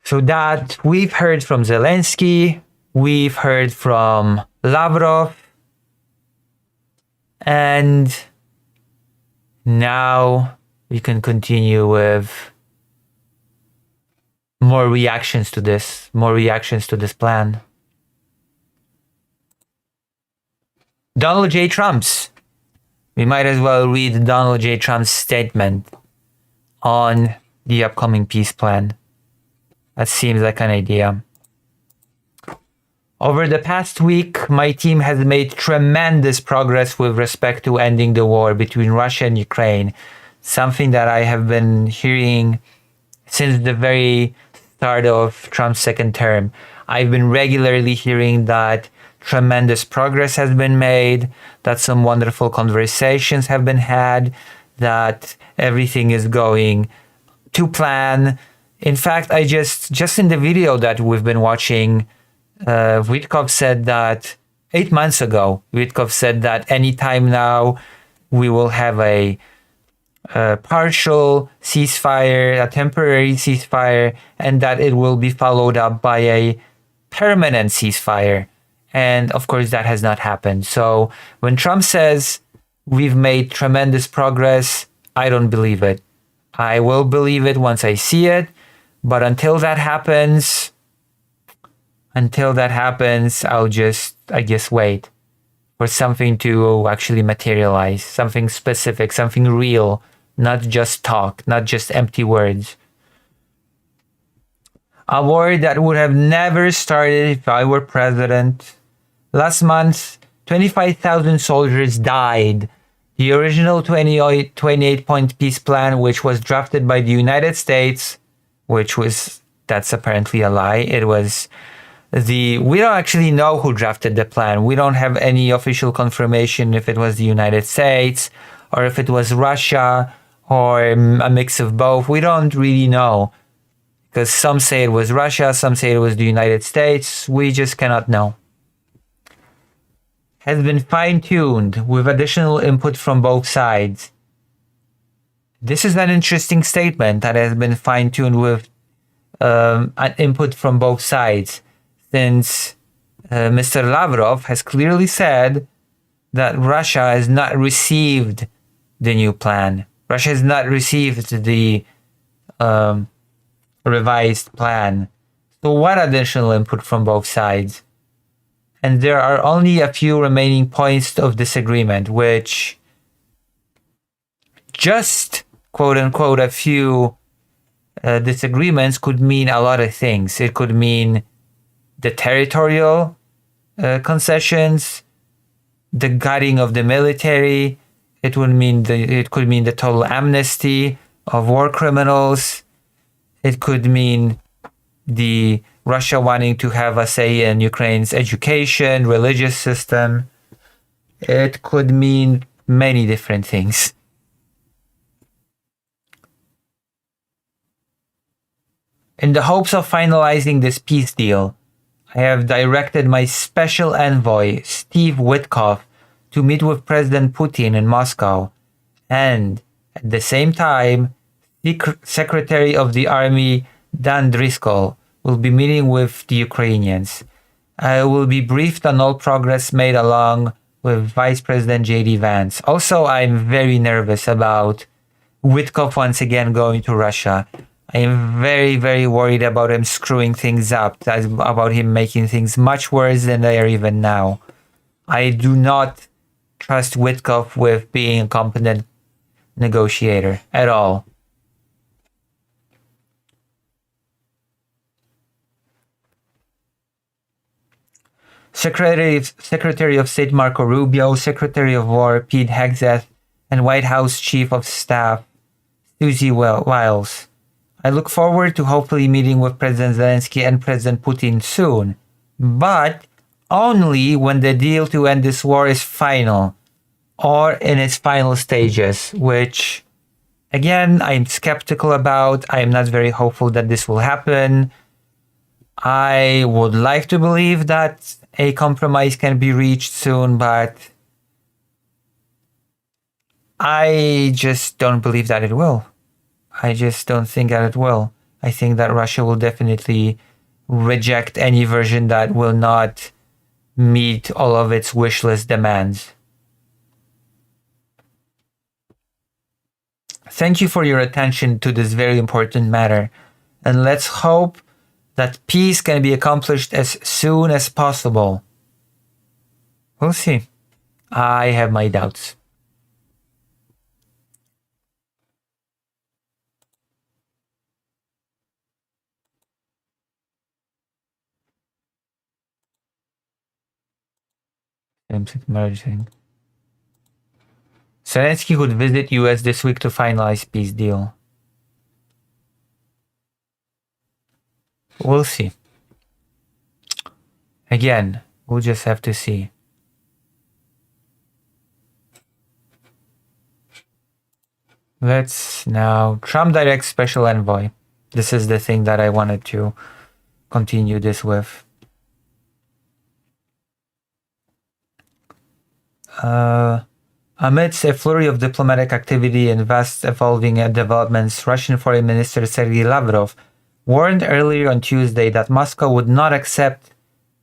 S1: So that we've heard from Zelensky, we've heard from Lavrov, and now we can continue with more reactions to this plan. Donald J. Trump's we might as well read Donald J. Trump's statement on the upcoming peace plan. That seems like an idea. Over the past week, my team has made tremendous progress with respect to ending the war between Russia and Ukraine, something that I have been hearing since the very start of Trump's second term. I've been regularly hearing that tremendous progress has been made, that some wonderful conversations have been had, that everything is going to plan. In fact, I just in the video that we've been watching, Witkov said that 8 months ago, Witkov said that anytime now we will have a partial ceasefire, a temporary ceasefire, and that it will be followed up by a permanent ceasefire. And of course, that has not happened. So when Trump says we've made tremendous progress, I don't believe it. I will believe it once I see it. But until that happens, I'll just, I guess, wait for something to actually materialize, something specific, something real, not just talk, not just empty words. A war that would have never started if I were president. Last month, 25,000 soldiers died. The original 28-point peace plan, which was drafted by the United States, that's apparently a lie. We don't actually know who drafted the plan. We don't have any official confirmation if it was the United States or if it was Russia or a mix of both. We don't really know because some say it was Russia, some say it was the United States. We just cannot know. Has been fine-tuned with additional input from both sides. This is an interesting statement that has been fine-tuned with an input from both sides, since Mr. Lavrov has clearly said that Russia has not received the new plan. Russia has not received the revised plan. So what additional input from both sides? And there are only a few remaining points of disagreement, which just, quote unquote, a few disagreements could mean a lot of things. It could mean the territorial concessions, the gutting of the military. It could mean the total amnesty of war criminals. It could mean the Russia wanting to have a say in Ukraine's education, religious system. It could mean many different things. In the hopes of finalizing this peace deal, I have directed my special envoy, Steve Witkoff, to meet with President Putin in Moscow, and at the same time, Secretary of the Army Dan Driscoll will be meeting with the Ukrainians. I will be briefed on all progress made along with Vice President J.D. Vance. Also, I'm very nervous about Witkoff once again going to Russia. I am very, very worried about him screwing things up, about him making things much worse than they are even now. I do not trust Witkoff with being a competent negotiator at all. Secretary of State Marco Rubio, Secretary of War Pete Hegseth, and White House Chief of Staff Susie Wiles. I look forward to hopefully meeting with President Zelensky and President Putin soon, but only when the deal to end this war is final, or in its final stages, which, again, I'm skeptical about. I'm not very hopeful that this will happen. I would like to believe that a compromise can be reached soon, but I just don't believe that it will. I just don't think that it will. I think that Russia will definitely reject any version that will not meet all of its wish list demands. Thank you for your attention to this very important matter, and let's hope that peace can be accomplished as soon as possible. We'll see. I have my doubts. claims it merging. Zelensky could visit US this week to finalize peace deal. We'll see. Again, we'll just have to see. Let's now Trump directs special envoy. This is the thing that I wanted to continue this with. Amidst a flurry of diplomatic activity and vast evolving developments, Russian Foreign Minister Sergei Lavrov warned earlier on Tuesday that Moscow would not accept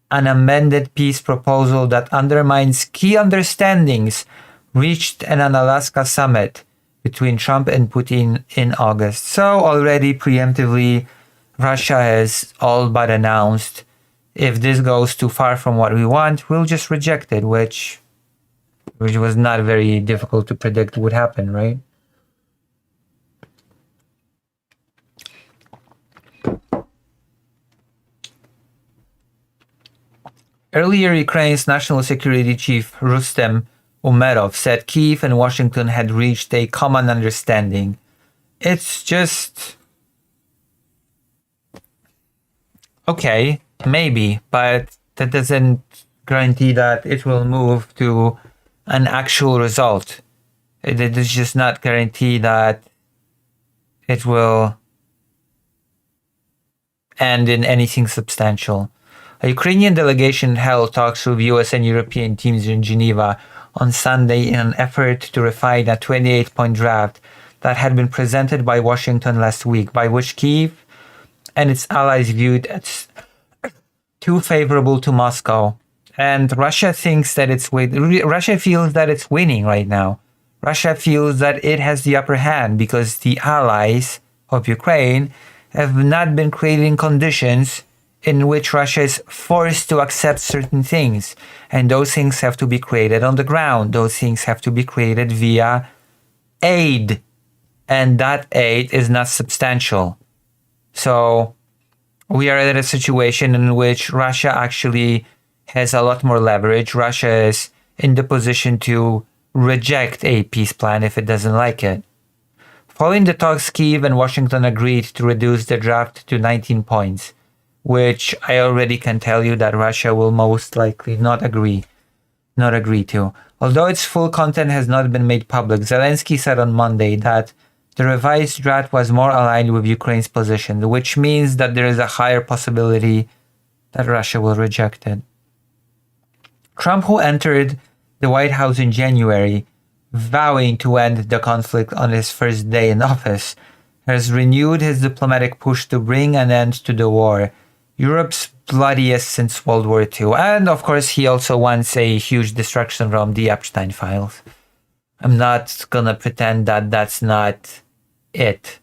S1: an amended peace proposal that undermines key understandings reached at an Alaska summit between Trump and Putin in August. So already preemptively, Russia has all but announced, if this goes too far from what we want, we'll just reject it, which was not very difficult to predict would happen, right? Earlier, Ukraine's National Security Chief Rustem Umerov said Kyiv and Washington had reached a common understanding. It's just... okay, maybe, but that doesn't guarantee that it will move to an actual result. It does just not guarantee that it will end in anything substantial. A Ukrainian delegation held talks with US and European teams in Geneva on Sunday in an effort to refine a 28-point draft that had been presented by Washington last week, by which Kyiv and its allies viewed as too favorable to Moscow. And Russia thinks that Russia feels that it's winning right now. Russia feels that it has the upper hand because the allies of Ukraine have not been creating conditions in which Russia is forced to accept certain things. And those things have to be created on the ground. Those things have to be created via aid. And that aid is not substantial. So we are at a situation in which Russia actually has a lot more leverage. Russia is in the position to reject a peace plan if it doesn't like it. Following the talks, Kyiv and Washington agreed to reduce the draft to 19 points, which I already can tell you that Russia will most likely not agree to. Although its full content has not been made public, Zelensky said on Monday that the revised draft was more aligned with Ukraine's position, which means that there is a higher possibility that Russia will reject it. Trump, who entered the White House in January, vowing to end the conflict on his first day in office, has renewed his diplomatic push to bring an end to the war, Europe's bloodiest since World War II. And of course, he also wants a huge destruction from the Epstein files. I'm not gonna pretend that that's not it.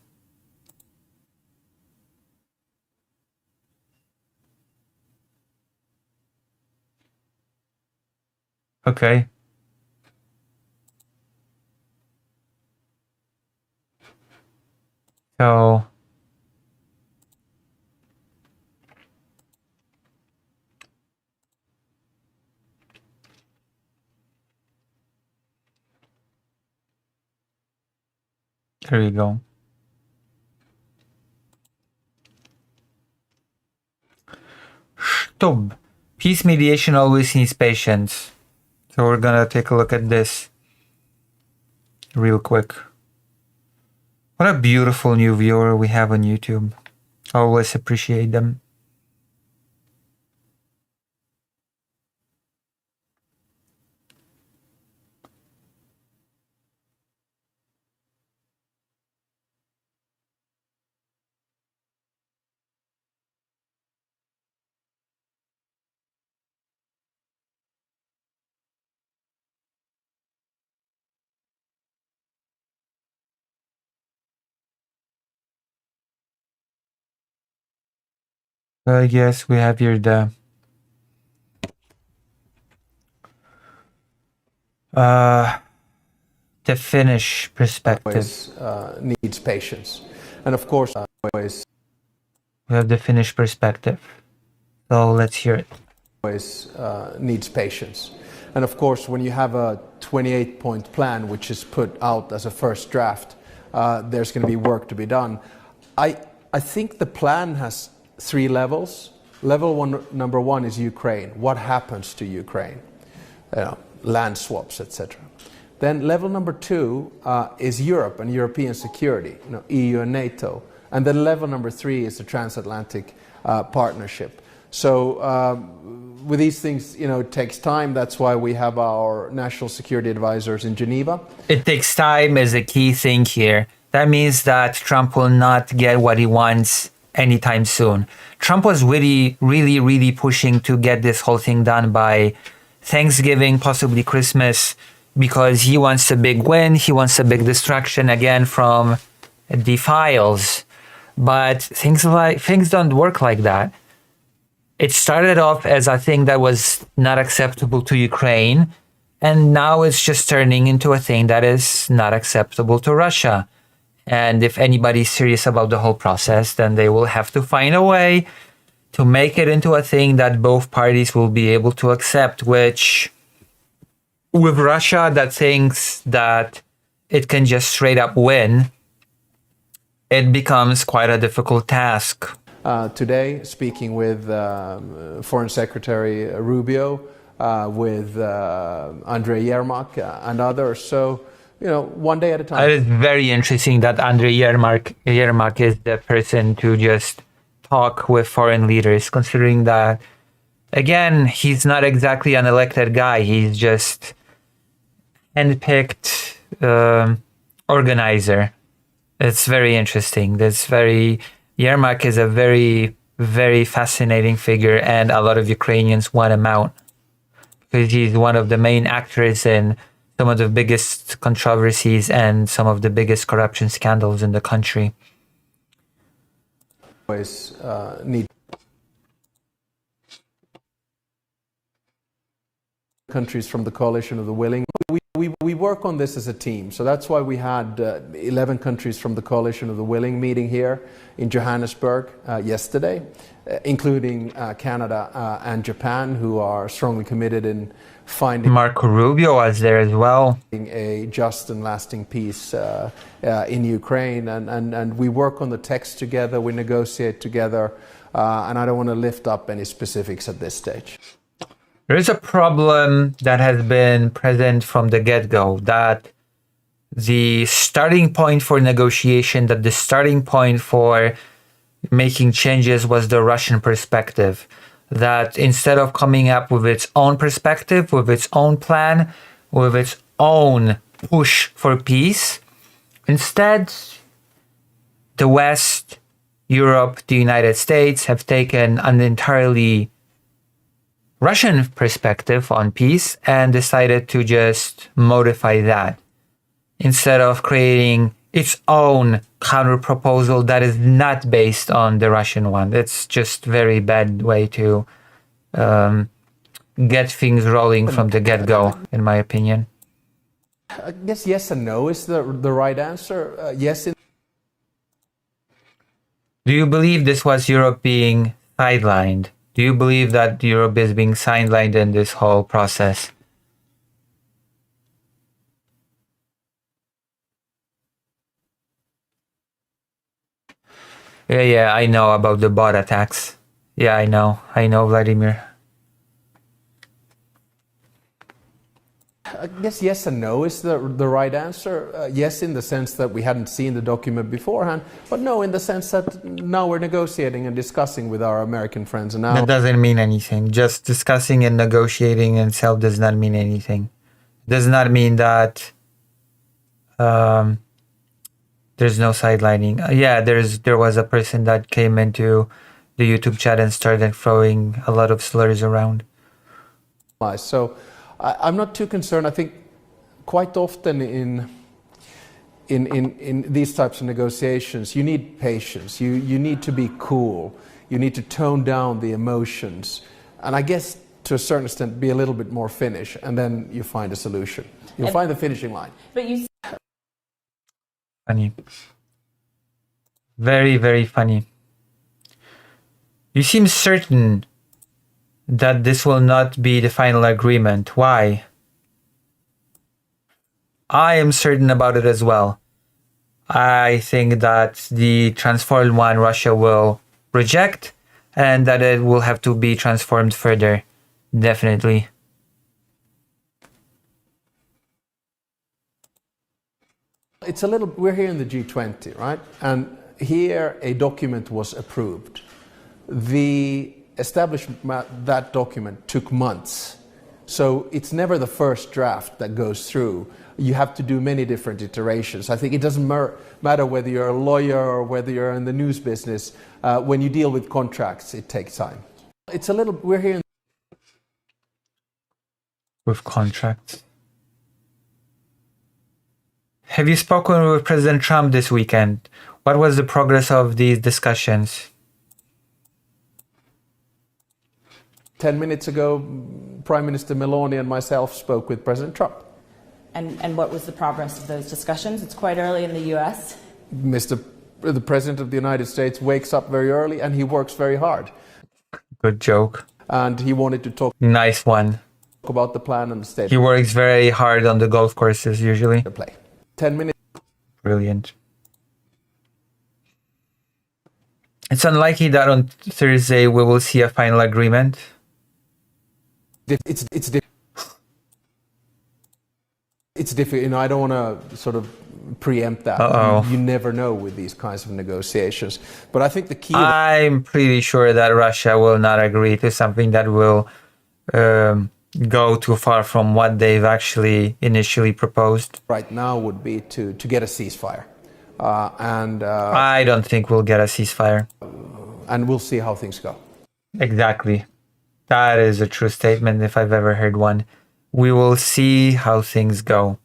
S1: Okay. So there you go. Stub. Peace mediation always needs patience. So we're gonna take a look at this real quick. What a beautiful new viewer we have on YouTube. Always appreciate them. Yes, we have here the Finnish perspective.
S9: Needs patience, and of course, always
S1: We have the Finnish perspective. So let's hear it.
S9: needs patience, And of course, when you have a 28-point plan, which is put out as a first draft, there's going to be work to be done. I think the plan has 3 levels. Number one is Ukraine. What happens to Ukraine? Land swaps, etc. Then level number 2 is Europe and European security, EU and NATO. And then level number 3 is the transatlantic partnership. So with these things, it takes time. That's why we have our national security advisors in Geneva.
S1: It takes time is a key thing here. That means that Trump will not get what he wants anytime soon. Trump was really pushing to get this whole thing done by Thanksgiving, possibly Christmas, because he wants a big win. He wants a big distraction again from the files. But things don't work like that. It started off as a thing that was not acceptable to Ukraine, and now it's just turning into a thing that is not acceptable to Russia. And if anybody's serious about the whole process, then they will have to find a way to make it into a thing that both parties will be able to accept, which with Russia that thinks that it can just straight up win, it becomes quite a difficult task.
S9: Today, speaking with Foreign Secretary Rubio, with Andrei Yermak and others. So, one day at a time.
S1: It is very interesting that Andrei Yermak is the person to just talk with foreign leaders, considering that, again, he's not exactly an elected guy. He's just handpicked organizer. It's very interesting. Yermak is a very fascinating figure, and a lot of Ukrainians want him out because he's one of the main actors in some of the biggest controversies and some of the biggest corruption scandals in the country.
S9: Always need countries from the coalition of the willing. We work on this as a team, so that's why we had 11 countries from the coalition of the willing meeting here in Johannesburg yesterday, including Canada and Japan, who are strongly committed in finding
S1: Marco Rubio was there as well.
S9: A just and lasting peace in Ukraine, and we work on the text together, we negotiate together, and I don't want to lift up any specifics at this stage.
S1: There is a problem that has been present from the get-go, that the starting point for negotiation, that the starting point for making changes was the Russian perspective. That instead of coming up with its own perspective, with its own plan, with its own push for peace, instead, the West, Europe, the United States have taken an entirely Russian perspective on peace and decided to just modify that instead of creating its own counter proposal that is not based on the Russian one. It's just very bad way to get things rolling from the get-go, in my opinion.
S9: I guess yes and no is the right answer. Yes.
S1: Do you believe this was Europe being sidelined? Do you believe that Europe is being sidelined in this whole process? Yeah, I know about the bot attacks. Yeah, I know, Vladimir.
S9: I guess yes and no is the right answer. Yes, in the sense that we hadn't seen the document beforehand, but no, in the sense that now we're negotiating and discussing with our American friends. And now
S1: that doesn't mean anything. Just discussing and negotiating itself does not mean anything. It does not mean that there's no sidelining. Yeah, there was a person that came into the YouTube chat and started throwing a lot of slurs around.
S9: So I'm not too concerned. I think quite often in these types of negotiations, you need patience. You need to be cool. You need to tone down the emotions. And I guess to a certain extent, be a little bit more Finnish. And then you find a solution. You'll find the finishing line.
S10: But you...
S1: Funny. Very, very funny. You seem certain that this will not be the final agreement. Why? I am certain about it as well. I think that the transformed one Russia will reject and that it will have to be transformed further. Definitely.
S9: It's a little, we're here in the G20, right? And here a document was approved. The establishment, that document took months. So it's never the first draft that goes through. You have to do many different iterations. I think it doesn't matter whether you're a lawyer or whether you're in the news business. When you deal with contracts, it takes time. It's a little, we're here in
S1: with contracts. Have you spoken with President Trump this weekend? What was the progress of these discussions?
S9: 10 minutes ago, Prime Minister Meloni and myself spoke with President Trump.
S10: And what was the progress of those discussions? It's quite early in the US.
S9: The President of the United States wakes up very early and he works very hard.
S1: Good joke.
S9: And he wanted to talk
S1: Nice one.
S9: about the plan and the state.
S1: He works very hard on the golf courses usually.
S9: To play. 10 minutes.
S1: Brilliant. It's unlikely that on Thursday we will see a final agreement.
S9: It's difficult. You know, I don't want to sort of preempt that. You never know with these kinds of negotiations. But I think the key.
S1: I'm pretty sure that Russia will not agree to something that will go too far from what they've actually initially proposed.
S9: Right now would be to get a ceasefire.
S1: I don't think we'll get a ceasefire.
S9: And we'll see how things go.
S1: Exactly. That is a true statement if I've ever heard one. We will see how things go.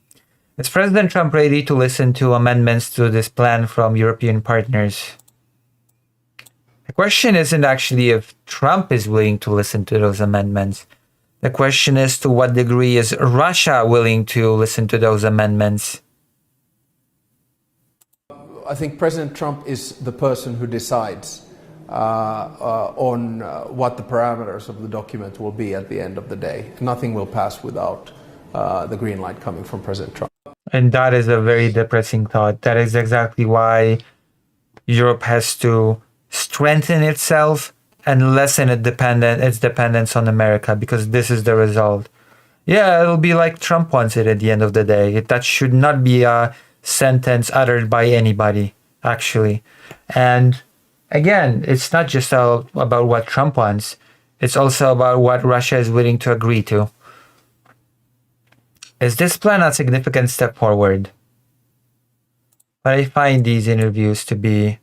S1: Is President Trump ready to listen to amendments to this plan from European partners? The question isn't actually if Trump is willing to listen to those amendments. The question is to what degree is Russia willing to listen to those amendments?
S9: I think President Trump is the person who decides on what the parameters of the document will be at the end of the day. Nothing will pass without the green light coming from President Trump.
S1: And that is a very depressing thought. That is exactly why Europe has to strengthen itself and lessen its dependence on America, because this is the result. Yeah, it'll be like Trump wants it at the end of the day. That should not be a sentence uttered by anybody, actually. And again, it's not just about what Trump wants. It's also about what Russia is willing to agree to. Is this plan a significant step forward? But I find these interviews to be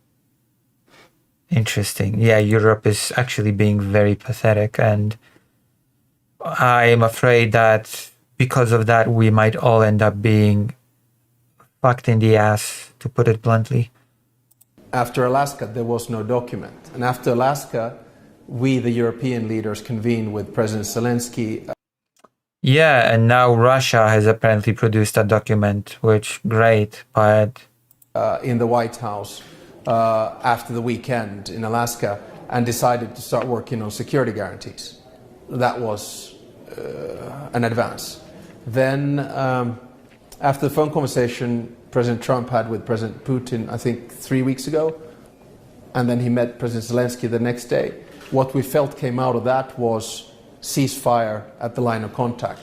S1: interesting. Yeah, Europe is actually being very pathetic, and I am afraid that because of that, we might all end up being fucked in the ass, to put it bluntly.
S9: After Alaska, there was no document. And after Alaska, we, the European leaders, convened with President Zelensky.
S1: Yeah, and now Russia has apparently produced a document, which, great, but...
S9: in the White House after the weekend in Alaska, and decided to start working on security guarantees. That was an advance. Then, after the phone conversation President Trump had with President Putin, I think 3 weeks ago, and then he met President Zelensky the next day, what we felt came out of that was ceasefire at the line of contact.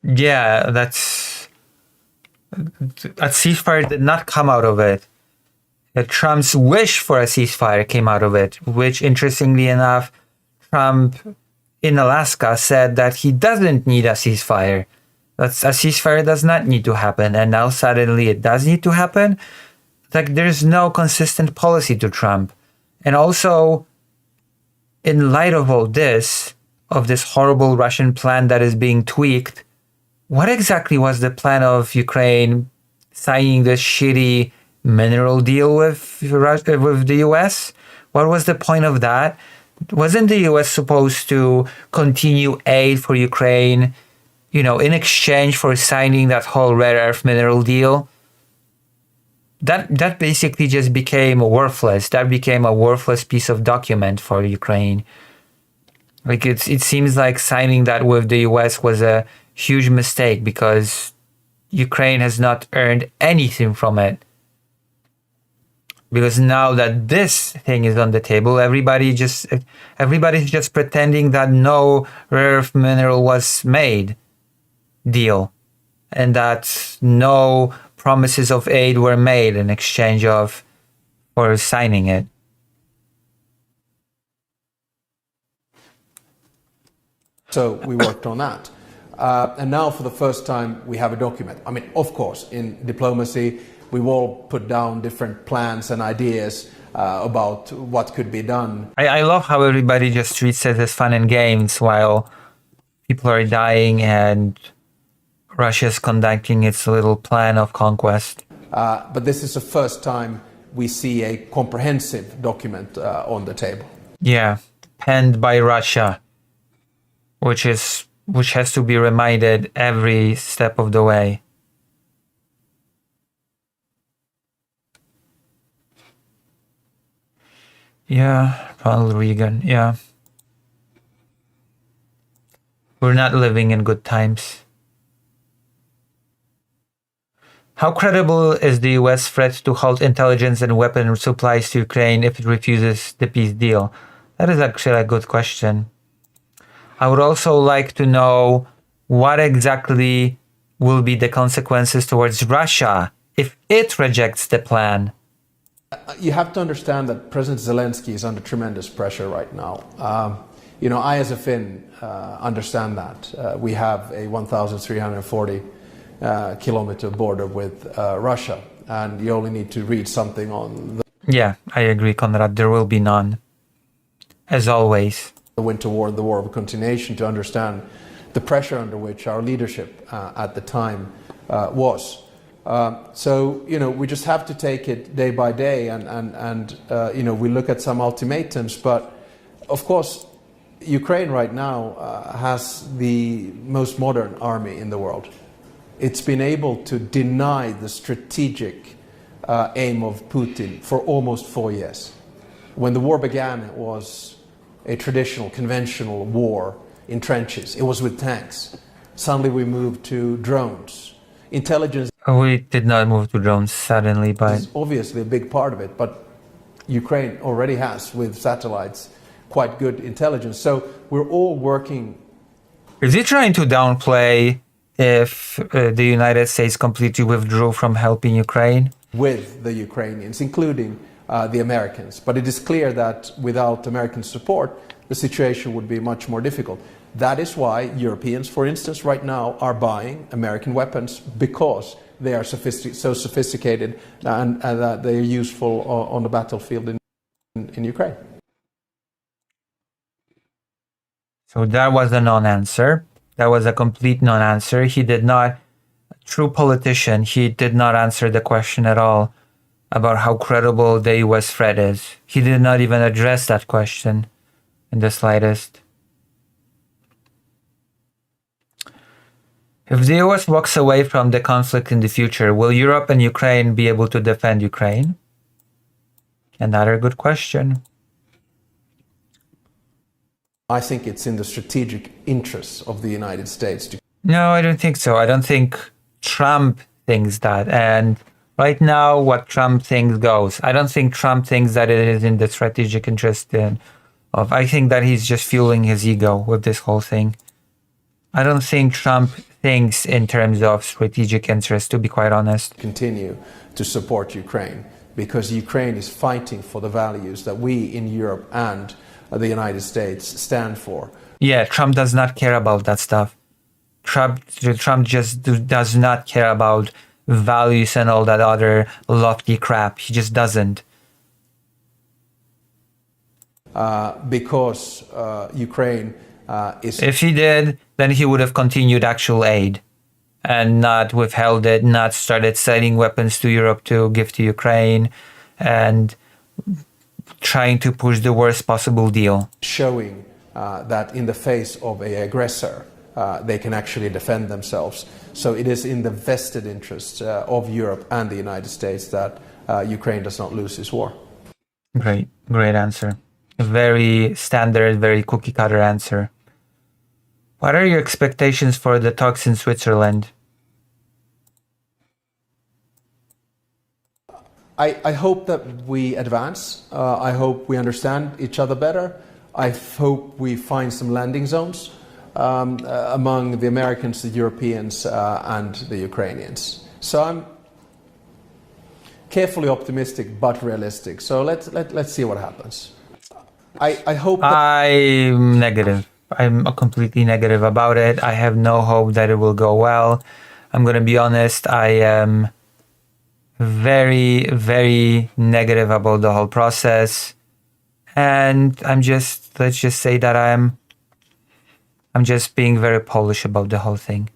S1: Yeah, that's... A ceasefire did not come out of it. Trump's wish for a ceasefire came out of it, which, interestingly enough, Trump in Alaska said that he doesn't need a ceasefire. A ceasefire does not need to happen, and now suddenly it does need to happen. Like, there's no consistent policy to Trump. And also, in light of all this, of this horrible Russian plan that is being tweaked, what exactly was the plan of Ukraine signing this shitty mineral deal with the US? What was the point of that? Wasn't the US supposed to continue aid for Ukraine, you know, in exchange for signing that whole rare earth mineral deal? That basically just became worthless. That became a worthless piece of document for Ukraine. Like it seems like signing that with the US was a huge mistake because Ukraine has not earned anything from it. Because now that this thing is on the table, everybody's just pretending that no rare earth mineral was made deal, and that no promises of aid were made in exchange of for signing it.
S9: So we worked on that. And now for the first time we have a document. I mean, of course, in diplomacy, we've all put down different plans and ideas about what could be done.
S1: I love how everybody just treats it as fun and games while people are dying and Russia's conducting its little plan of conquest.
S9: But this is the first time we see a comprehensive document on the table.
S1: Yeah, penned by Russia, which has to be reminded every step of the way. Yeah, Ronald Reagan, yeah. We're not living in good times. How credible is the US threat to halt intelligence and weapon supplies to Ukraine if it refuses the peace deal? That is actually a good question. I would also like to know what exactly will be the consequences towards Russia if it rejects the plan.
S9: You have to understand that President Zelensky is under tremendous pressure right now. I as a Finn understand that. We have a 1,340 kilometer border with Russia, and you only need to read something on
S1: Yeah, I agree, Konrad. There will be none. As always.
S9: The Winter War and the War of Continuation to understand the pressure under which our leadership at the time was. We just have to take it day by day and we look at some ultimatums. But of course, Ukraine right now has the most modern army in the world. It's been able to deny the strategic aim of Putin for almost 4 years. When the war began, it was a traditional, conventional war in trenches. It was with tanks. Suddenly we moved to drones. Intelligence.
S1: We did not move to drones suddenly, but
S9: is obviously a big part of it. But Ukraine already has, with satellites, quite good intelligence. So we're all working.
S1: Is he trying to downplay if the United States completely withdrew from helping Ukraine?
S9: With the Ukrainians, including the Americans. But it is clear that without American support, the situation would be much more difficult. That is why Europeans, for instance, right now are buying American weapons because they are so sophisticated and that they are useful on the battlefield in Ukraine.
S1: So that was a non-answer. That was a complete non-answer. He did not, true politician, he did not answer the question at all about how credible the US threat is. He did not even address that question in the slightest. If the US walks away from the conflict in the future, will Europe and Ukraine be able to defend Ukraine? Another good question.
S9: I think it's in the strategic interests of the United States to...
S1: No, I don't think so. I don't think Trump thinks that. And right now, what Trump thinks goes. I don't think Trump thinks that it is in the strategic interest of... I think that he's just fueling his ego with this whole thing. I don't think Trump thinks in terms of strategic interest, to be quite honest.
S9: Continue to support Ukraine because Ukraine is fighting for the values that we in Europe and the United States stand for.
S1: Yeah, Trump does not care about that stuff. Trump just does not care about values and all that other lofty crap. He just doesn't.
S9: Because Ukraine is...
S1: If he did, then he would have continued actual aid and not withheld it, not started selling weapons to Europe to give to Ukraine and trying to push the worst possible deal.
S9: Showing that in the face of an aggressor, they can actually defend themselves. So it is in the vested interests of Europe and the United States that Ukraine does not lose this war.
S1: Great answer. A very standard, very cookie cutter answer. What are your expectations for the talks in Switzerland?
S9: I hope that we advance. I hope we understand each other better. I hope we find some landing zones among the Americans, the Europeans, and the Ukrainians. So I'm carefully optimistic but realistic. So let's see what happens. I hope that
S1: I'm negative. I'm completely negative about it. I have no hope that it will go well. I'm going to be honest. I am very, very negative about the whole process. And let's just say that I'm just being very Polish about the whole thing.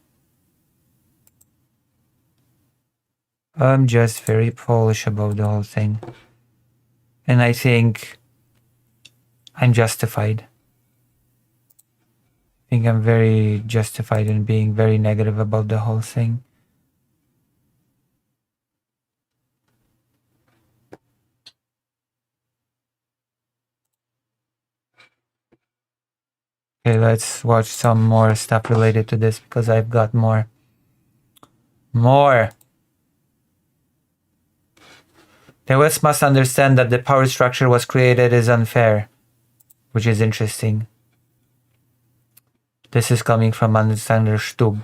S1: I'm just very Polish about the whole thing. And I think I'm justified. I think I'm very justified in being very negative about the whole thing. Okay, let's watch some more stuff related to this because I've got more. The West must understand that the power structure was created is unfair, which is interesting. This is coming from Alexander Stubb,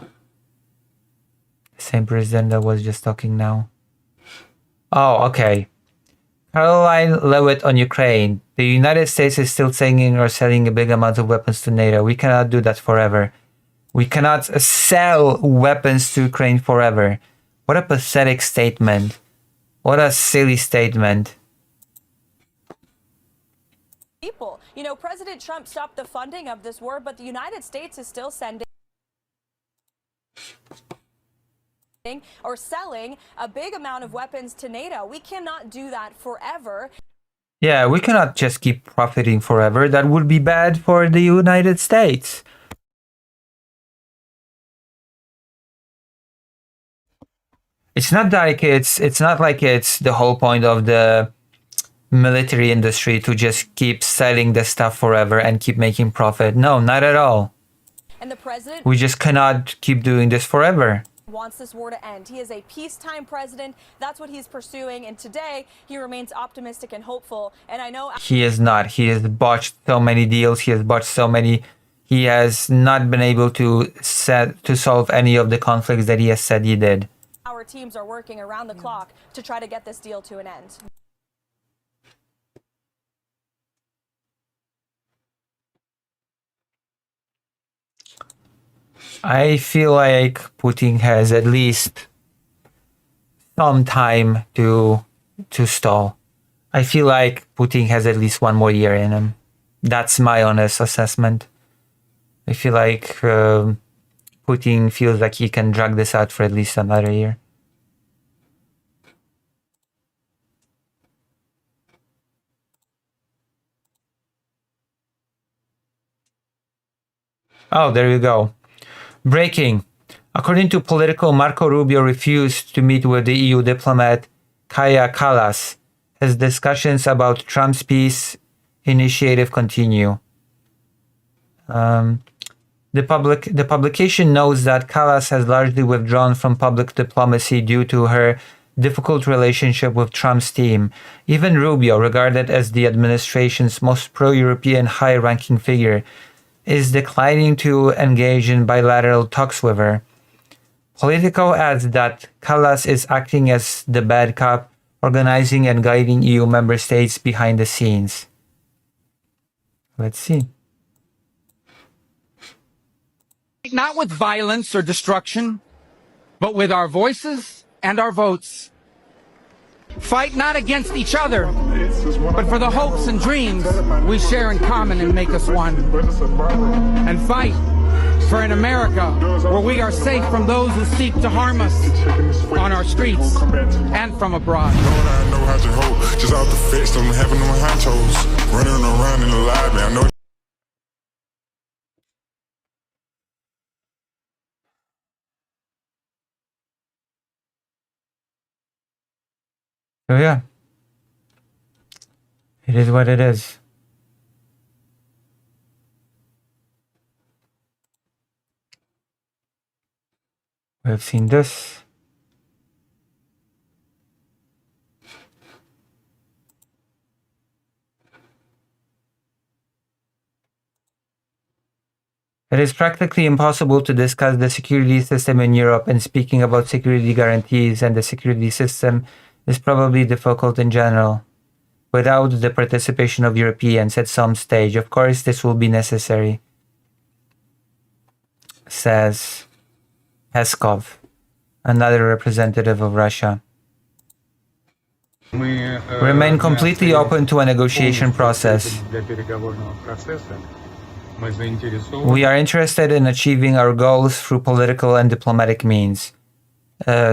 S1: the same president that was just talking now. Oh, okay. Caroline Lewitt on Ukraine. The United States is still sending or selling a big amount of weapons to NATO. We cannot do that forever. We cannot sell weapons to Ukraine forever. What a pathetic statement. What a silly statement.
S11: People. You know, President Trump stopped the funding of this war, but the United States is still sending or selling a big amount of weapons to NATO. We cannot do that forever.
S1: Yeah, we cannot just keep profiting forever. That would be bad for the United States. It's not like it's the whole point of the military industry to just keep selling the stuff forever and keep making profit. No, not at all.
S11: And the president
S1: We just cannot keep doing this forever.
S11: wants this war to end. He is a peacetime president. That's what he's pursuing. And today he remains optimistic and hopeful. And I know
S1: He is not. He has botched so many deals. He has not been able to solve any of the conflicts that he has said he did.
S11: our teams are working around the clock to try to get this deal to an end.
S1: I feel like Putin has at least some time to stall. I feel like Putin has at least one more year in him. That's my honest assessment. I feel like Putin feels like he can drag this out for at least another year. Oh, there you go. Breaking. According to Politico, Marco Rubio refused to meet with the EU diplomat Kaja Kallas as discussions about Trump's peace initiative continue. The publication notes that Kallas has largely withdrawn from public diplomacy due to her difficult relationship with Trump's team. Even Rubio, regarded as the administration's most pro-European high-ranking figure, is declining to engage in bilateral talks with her. Politico adds that Kallas is acting as the bad cop, organizing and guiding EU member states behind the scenes. Let's see.
S12: Not with violence or destruction, but with our voices and our votes. Fight not against each other, but for the hopes and dreams we share in common and make us one. And fight for an America where we are safe from those who seek to harm us on our streets and from abroad.
S13: I know how to hold, just off the fence, I'm having them honchos running around in the lobby. I know.
S1: So yeah, it is what it is. We've seen this. It is practically impossible to discuss the security system in Europe, and speaking about security guarantees and the security system is probably difficult in general, without the participation of Europeans at some stage. Of course, this will be necessary, says Peskov, another representative of Russia. We remain completely open to a negotiation process. We are interested in achieving our goals through political and diplomatic means.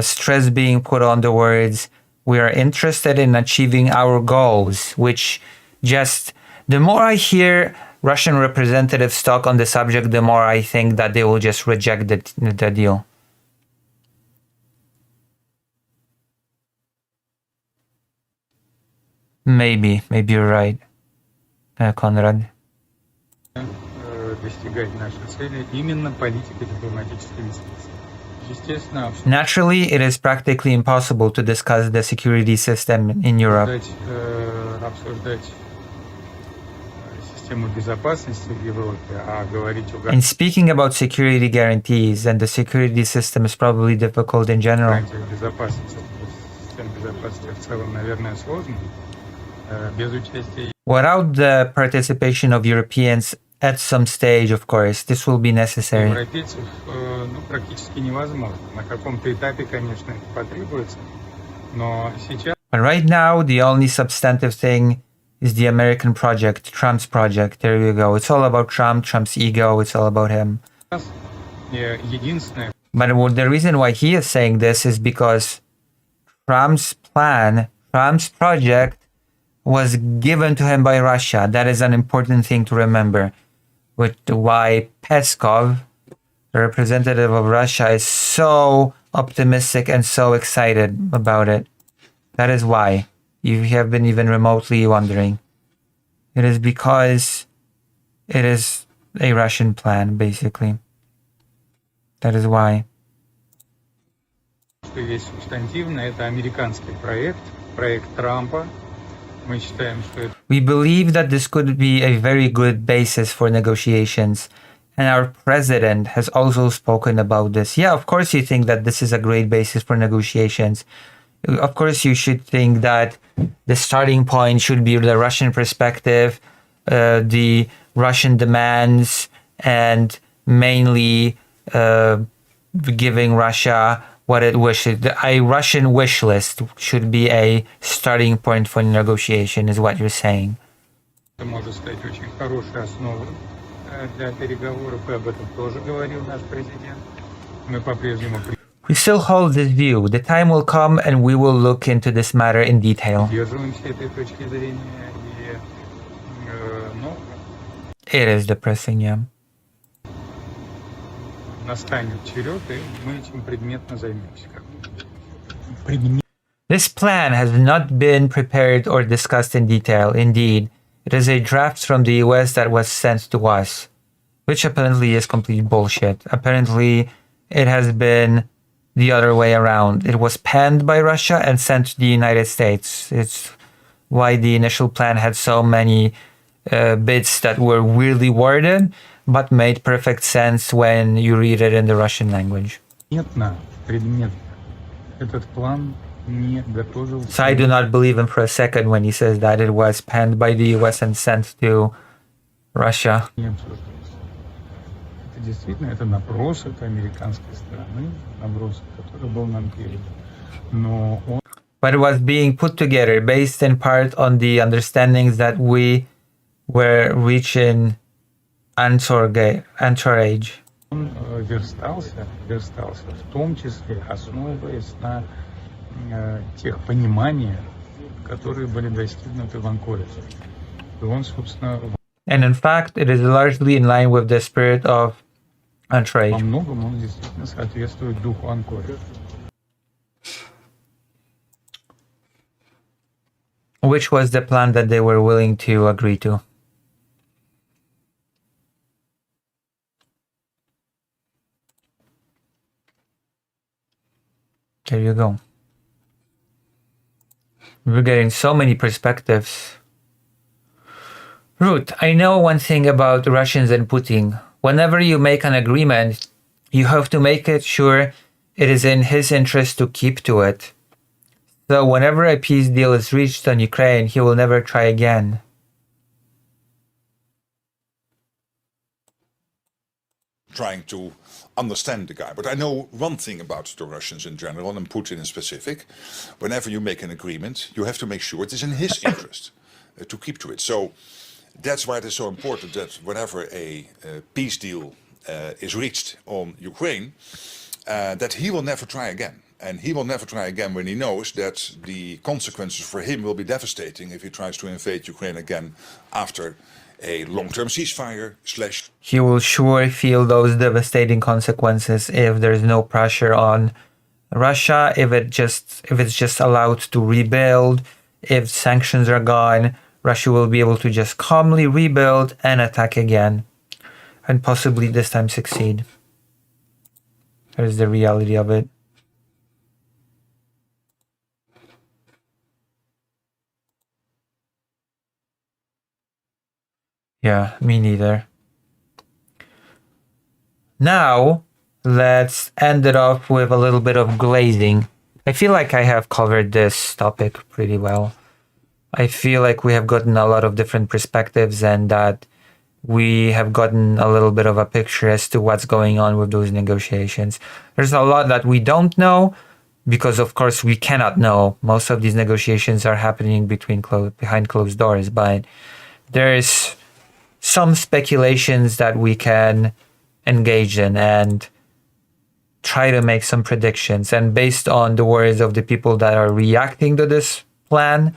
S1: Stress being put on the words, we are interested in achieving our goals, which just, the more I hear Russian representatives talk on the subject, the more I think that they will just reject the deal. Maybe you're right, Konrad. Naturally, it is practically impossible to discuss the security system in Europe. And speaking about security guarantees, and the security system is probably difficult in general. Without the participation of Europeans at some stage, of course, this will be necessary. But right now, the only substantive thing is the American project, Trump's project. There you go. It's all about Trump, Trump's ego. It's all about him. But the reason why he is saying this is because Trump's plan, Trump's project was given to him by Russia. That is an important thing to remember. Which why Peskov, the representative of Russia, is so optimistic and so excited about it. That is why you have been even remotely wondering. It is because it is a Russian plan, basically. That is why. We believe that this could be a very good basis for negotiations, and our president has also spoken about this. Yeah, of course you think that this is a great basis for negotiations. Of course you should think that the starting point should be the Russian perspective, the Russian demands, and mainly giving Russia what it wishes. A Russian wish list should be a starting point for negotiation, is what you're saying. We still hold this view. The time will come and we will look into this matter in detail. It is depressing, yeah. This plan has not been prepared or discussed in detail. Indeed, it is a draft from the US that was sent to us, which apparently is complete bullshit. Apparently, it has been the other way around. It was penned by Russia and sent to the United States. It's why the initial plan had so many bits that were weirdly worded, but made perfect sense when you read it in the Russian language. So I do not believe him for a second when he says that it was penned by the US and sent to Russia. But it was being put together based in part on the understandings that we were reaching entourage. And in fact, it is largely in line with the spirit of entourage. Which was the plan that they were willing to agree to. There you go. We're getting so many perspectives. Ruth, I know one thing about Russians and Putin. Whenever you make an agreement, you have to make it sure it is in his interest to keep to it. So whenever a peace deal is reached on Ukraine, he will never try again.
S14: Trying to understand the guy. But I know one thing about the Russians in general and Putin in specific. Whenever you make an agreement, you have to make sure it is in his interest to keep to it. So that's why it is so important that whenever a peace deal is reached on Ukraine, that he will never try again. And he will never try again when he knows that the consequences for him will be devastating if he tries to invade Ukraine again after a long-term ceasefire /
S1: He will sure feel those devastating consequences if there's no pressure on Russia, if it's just allowed to rebuild, if sanctions are gone, Russia will be able to just calmly rebuild and attack again, and possibly this time succeed. That is the reality of it. Yeah, me neither. Now, let's end it off with a little bit of glazing. I feel like I have covered this topic pretty well. I feel like we have gotten a lot of different perspectives and that we have gotten a little bit of a picture as to what's going on with those negotiations. There's a lot that we don't know because, of course, we cannot know. Most of these negotiations are happening behind closed doors, but there's some speculations that we can engage in and try to make some predictions. And based on the words of the people that are reacting to this plan,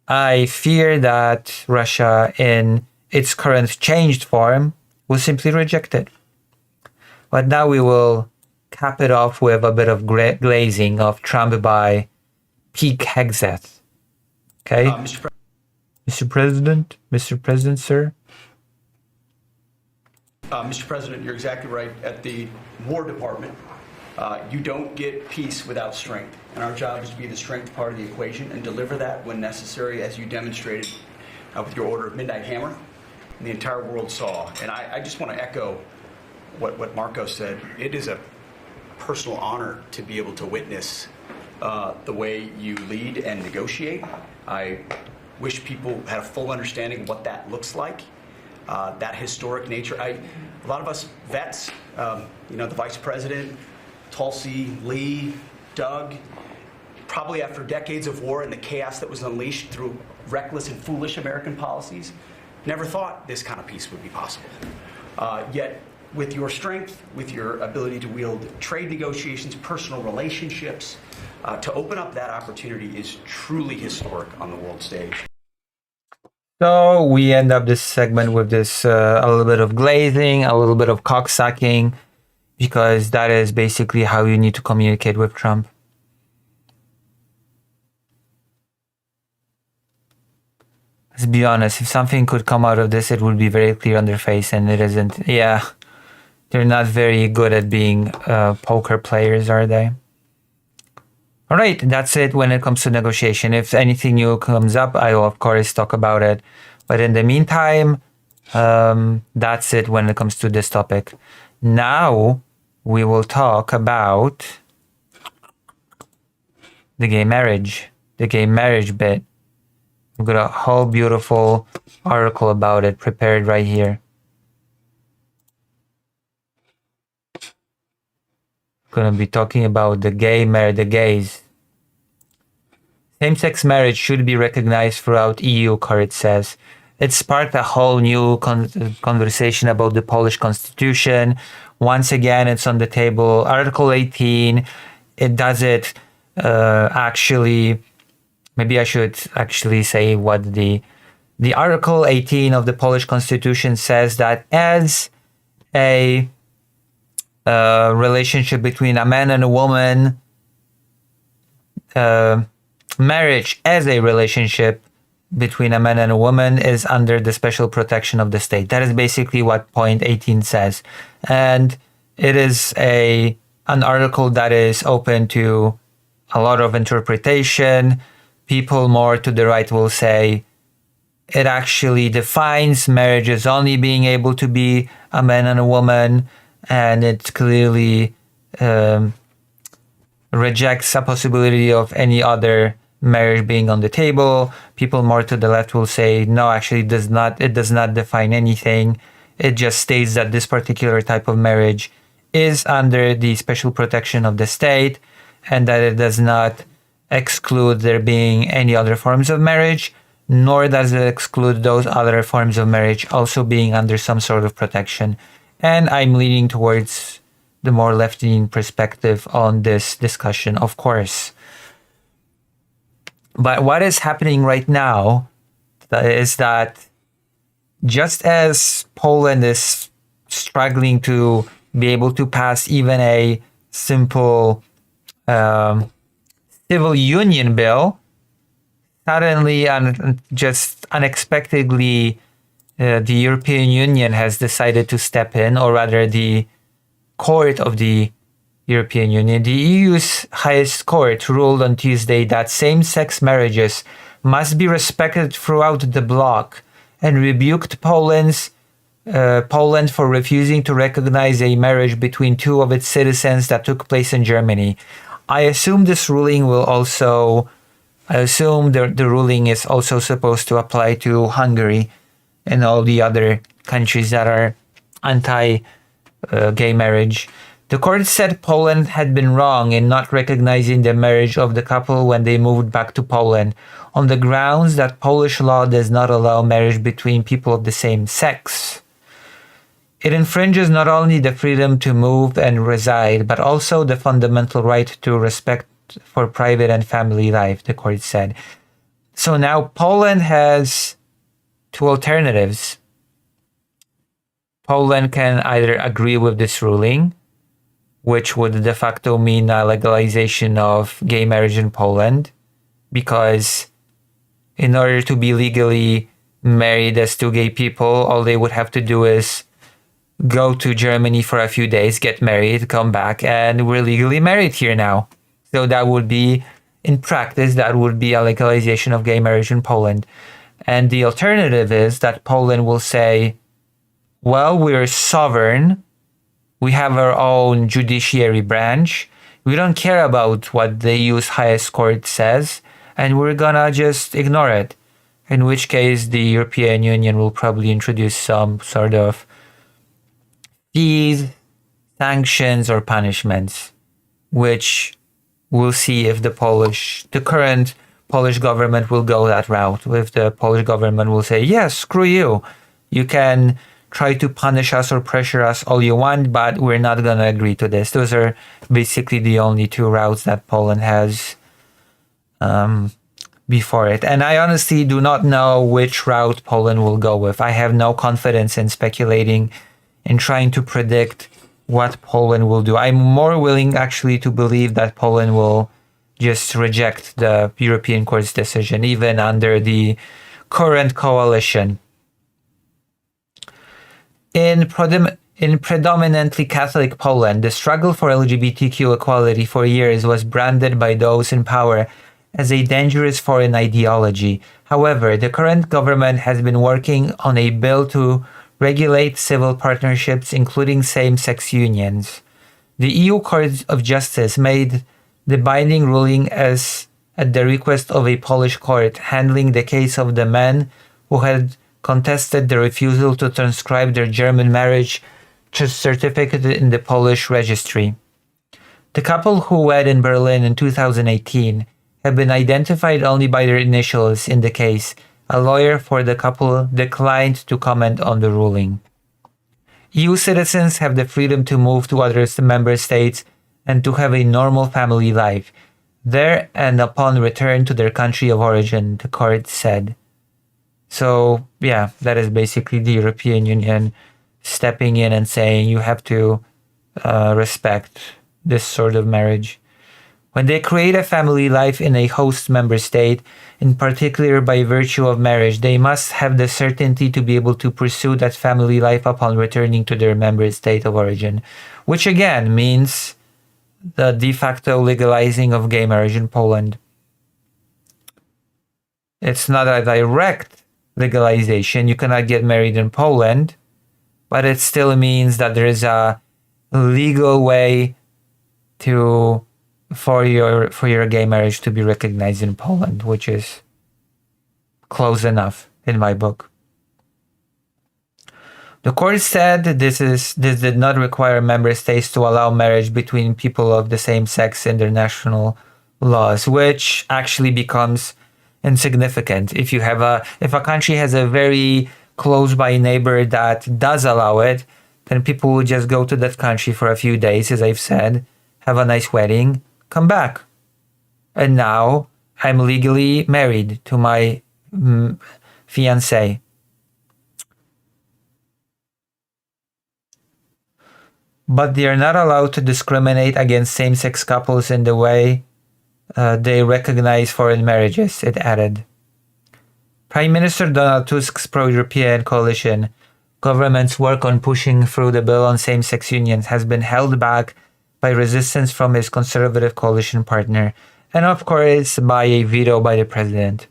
S1: I fear that Russia, in its current changed form, will simply reject it. But now we will cap it off with a bit of glazing of Trump by peak Hexeth. Okay? Mr. President, sir.
S15: Mr. President, you're exactly right. At the War Department, you don't get peace without strength. And our job is to be the strength part of the equation and deliver that when necessary, as you demonstrated with your Order of Midnight Hammer. And the entire world saw. And I just want to echo what Marco said. It is a personal honor to be able to witness the way you lead and negotiate. I wish people had a full understanding of what that looks like, that historic nature. A lot of us vets, the Vice President, Tulsi, Lee, Doug, probably after decades of war and the chaos that was unleashed through reckless and foolish American policies, never thought this kind of peace would be possible. Yet, with your strength, with your ability to wield trade negotiations, personal relationships, to open up that opportunity is truly historic on the world stage.
S1: So we end up this segment with this a little bit of glazing, a little bit of cocksucking, because that is basically how you need to communicate with Trump. Let's be honest, if something could come out of this, it would be very clear on their face, and it isn't. Yeah, they're not very good at being poker players, are they? All right, that's it when it comes to negotiation. If anything new comes up, I will, of course, talk about it. But in the meantime, that's it when it comes to this topic. Now, we will talk about the gay marriage bit. We've got a whole beautiful article about it prepared right here. Going to be talking about the gays. Same-sex marriage should be recognized throughout EU, Korit says. It sparked a whole new conversation about the Polish constitution. Once again, it's on the table. Article 18, it does it actually... Maybe I should actually say what the Article 18 of the Polish constitution says, that as a relationship between a man and a woman, marriage as a relationship between a man and a woman is under the special protection of the state. That is basically what point 18 says. And it is a an article that is open to a lot of interpretation. People more to the right will say it actually defines marriage as only being able to be a man and a woman, and it clearly rejects a possibility of any other marriage being on the table. People more to the left will say no, actually it does not define anything. It just states that this particular type of marriage is under the special protection of the state, and that it does not exclude there being any other forms of marriage, nor does it exclude those other forms of marriage also being under some sort of protection. And I'm leaning towards the more left-leaning perspective on this discussion, of course. But what is happening right now is that just as Poland is struggling to be able to pass even a simple civil union bill, suddenly and just unexpectedly, the European Union has decided to step in, or rather the court of the European Union. The EU's highest court ruled on Tuesday that same-sex marriages must be respected throughout the bloc, and rebuked Poland for refusing to recognize a marriage between two of its citizens that took place in Germany. I assume this ruling will also, the ruling is also supposed to apply to Hungary and all the other countries that are anti-gay marriage. The court said Poland had been wrong in not recognizing the marriage of the couple when they moved back to Poland, on the grounds that Polish law does not allow marriage between people of the same sex. It infringes not only the freedom to move and reside, but also the fundamental right to respect for private and family life, the court said. So now Poland has two alternatives. Poland can either agree with this ruling, which would de facto mean a legalization of gay marriage in Poland, because in order to be legally married as two gay people, all they would have to do is go to Germany for a few days, get married, come back, and we're legally married here now. So that would be, in practice, that would be a legalization of gay marriage in Poland. And the alternative is that Poland will say, well, we're sovereign. We have our own judiciary branch. We don't care about what the EU's highest court says, and we're gonna just ignore it. In which case, the European Union will probably introduce some sort of fees, sanctions, or punishments, which we'll see if the current Polish government will go that route. If the Polish government will say, yes, screw you. You can try to punish us or pressure us all you want, but we're not going to agree to this. Those are basically the only two routes that Poland has before it. And I honestly do not know which route Poland will go with. I have no confidence in speculating and trying to predict what Poland will do. I'm more willing actually to believe that Poland will just reject the European Court's decision, even under the current coalition. In predominantly Catholic Poland, the struggle for LGBTQ equality for years was branded by those in power as a dangerous foreign ideology. However, the current government has been working on a bill to regulate civil partnerships, including same-sex unions. The EU Court of Justice made the binding ruling at the request of a Polish court handling the case of the men who had contested the refusal to transcribe their German marriage certificate in the Polish registry. The couple who wed in Berlin in 2018 have been identified only by their initials in the case. A lawyer for the couple declined to comment on the ruling. EU citizens have the freedom to move to other member states and to have a normal family life there and upon return to their country of origin, the court said. So, yeah, that is basically the European Union stepping in and saying you have to respect this sort of marriage. When they create a family life in a host member state, in particular by virtue of marriage, they must have the certainty to be able to pursue that family life upon returning to their member state of origin, which again means the de facto legalizing of gay marriage in Poland. It's not a direct legalization. You cannot get married in Poland, but it still means that there is a legal way for your gay marriage to be recognized in Poland, which is close enough in my book. The court said this did not require member states to allow marriage between people of the same sex in their national laws, which actually becomes insignificant. If a country has a very close by neighbor that does allow it, then people will just go to that country for a few days, as I've said, have a nice wedding, come back. And now I'm legally married to my fiancé. But they are not allowed to discriminate against same-sex couples in the way they recognize foreign marriages, it added. Prime Minister Donald Tusk's pro-European coalition government's work on pushing through the bill on same-sex unions has been held back by resistance from his conservative coalition partner, and of course by a veto by the president.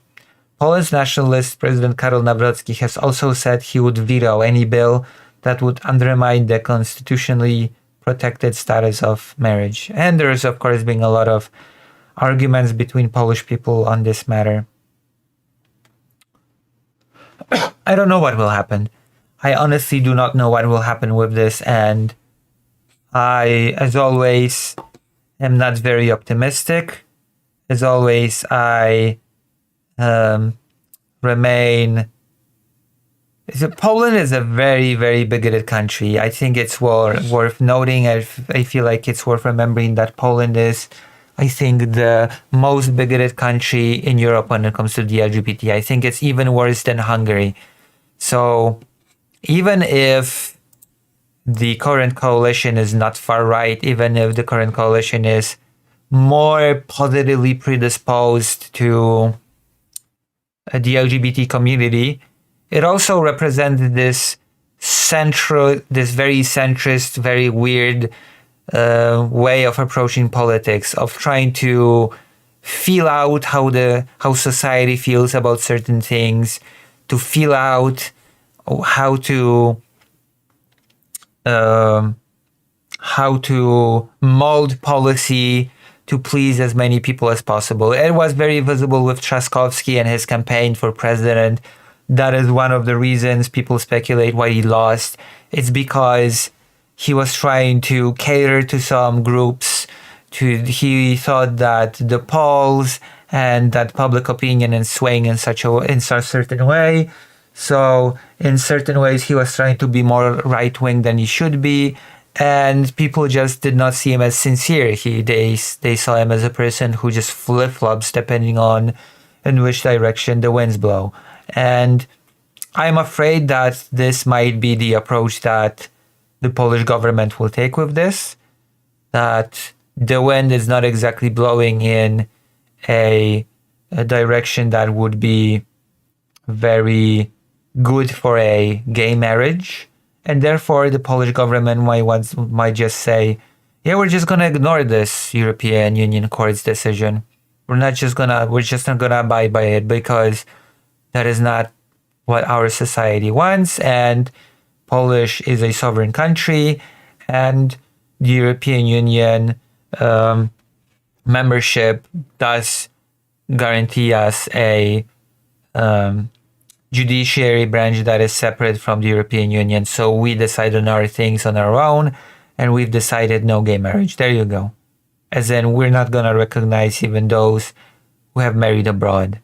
S1: Poland's nationalist President Karol Nawrocki has also said he would veto any bill that would undermine the constitutionally protected status of marriage. And there is, of course, been a lot of arguments between Polish people on this matter. I don't know what will happen. I honestly do not know what will happen with this, and I, as always, am not very optimistic. As always, I remain... Poland is a very, very bigoted country. I think it's worth noting. I feel like it's worth remembering that Poland is, I think, the most bigoted country in Europe when it comes to the LGBT. I think it's even worse than Hungary. So even if the current coalition is not far right, even if the current coalition is more positively predisposed to the LGBT community, it also represents this very centrist, very weird way of approaching politics, of trying to feel out how society feels about certain things, to feel out how to mold policy to please as many people as possible. It was very visible with Trzaskowski and his campaign for president. That is one of the reasons people speculate why he lost. It's because he was trying to cater to some groups. He thought that the polls and that public opinion is swaying in such a certain way. So in certain ways, he was trying to be more right-wing than he should be. And people just did not see him as sincere. They saw him as a person who just flip-flops depending on in which direction the winds blow. And I'm afraid that this might be the approach that the Polish government will take with this, that the wind is not exactly blowing in a direction that would be very good for a gay marriage. And therefore, the Polish government might just say, yeah, we're just going to ignore this European Union Court's decision. We're just not going to abide by it because that is not what our society wants, and Polish is a sovereign country, and the European Union membership does guarantee us a judiciary branch that is separate from the European Union. So we decide on our things on our own, and we've decided no gay marriage. There you go. As in, we're not going to recognize even those who have married abroad.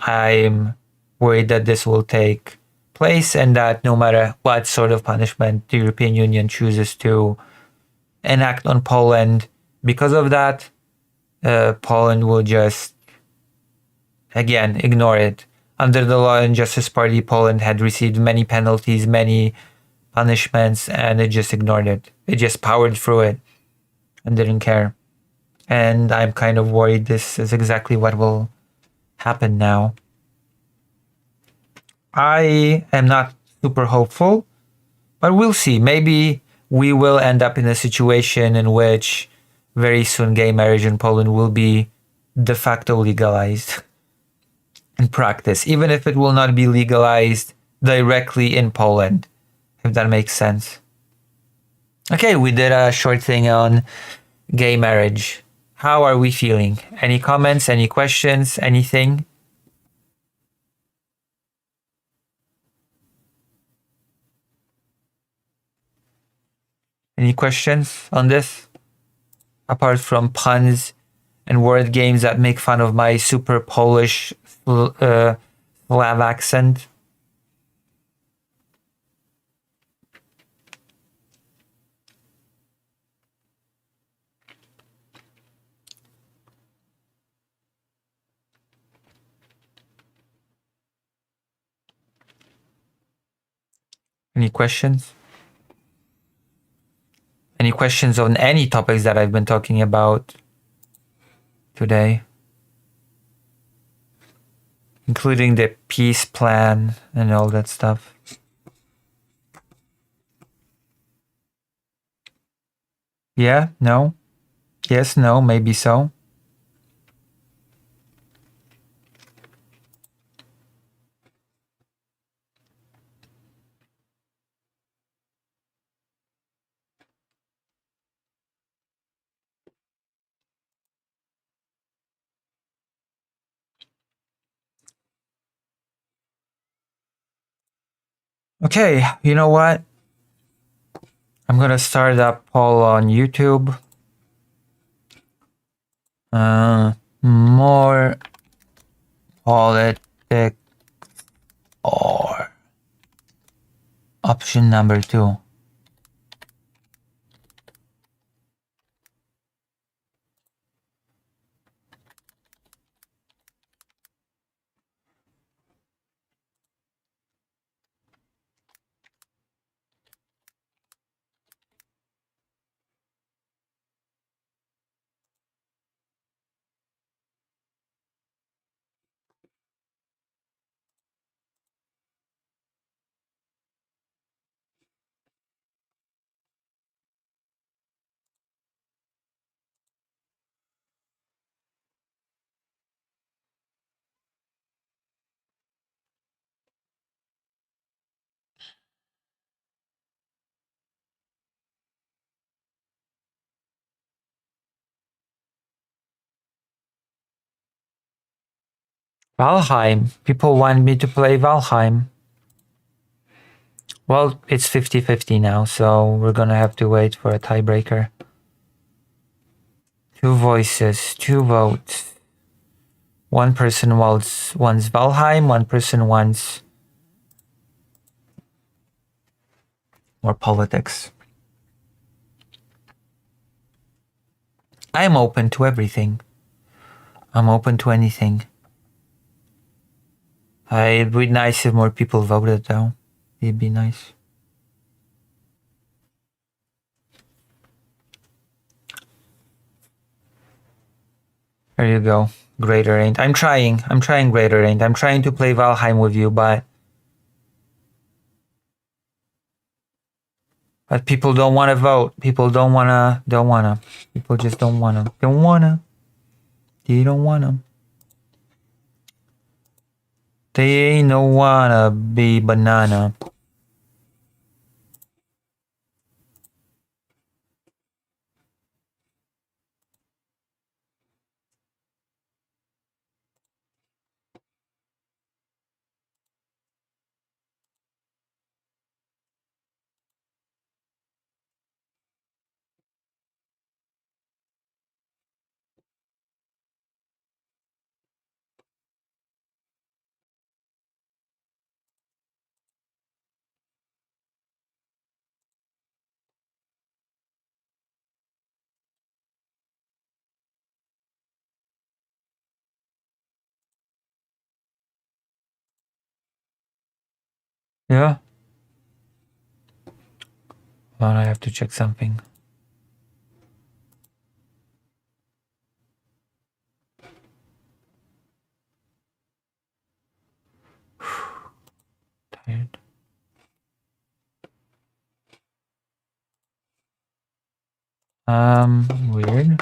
S1: I'm worried that this will take place and that no matter what sort of punishment the European Union chooses to enact on Poland, because of that, Poland will just, again, ignore it. Under the Law and Justice Party, Poland had received many penalties, many punishments, and it just ignored it. It just powered through it and didn't care. And I'm kind of worried this is exactly what will happen now. I am not super hopeful, but we'll see. Maybe we will end up in a situation in which very soon gay marriage in Poland will be de facto legalized in practice, even if it will not be legalized directly in Poland, if that makes sense. Okay, we did a short thing on gay marriage. How are we feeling? Any comments, any questions, anything? Any questions on this? Apart from puns and word games that make fun of my super Polish Slav accent. Any questions? Any questions on any topics that I've been talking about today? Including the peace plan and all that stuff. Yeah? No? Yes? No? Maybe so? Okay, you know what? I'm gonna start a poll on YouTube. More politics or option number 2? Valheim. People want me to play Valheim. Well, it's 50-50 now, so we're gonna have to wait for a tiebreaker. 2 voices, 2 votes. One person wants Valheim, one person wants more politics. I'm open to everything. I'm open to anything. It'd be nice if more people voted, though. It'd be nice. There you go. Greater Ain't. I'm trying Greater Ain't. I'm trying to play Valheim with you, but people don't want to vote. People don't wanna. People just don't wanna. They don't wanna. They ain't no wanna be banana. Yeah. Well, I have to check something. Tired. Weird.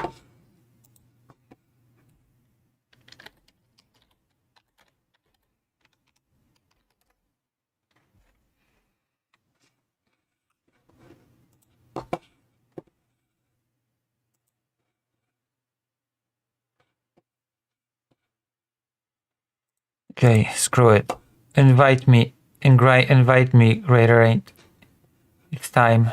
S1: Okay, screw it. Invite me. Invite me, Greater Ain't. It's time.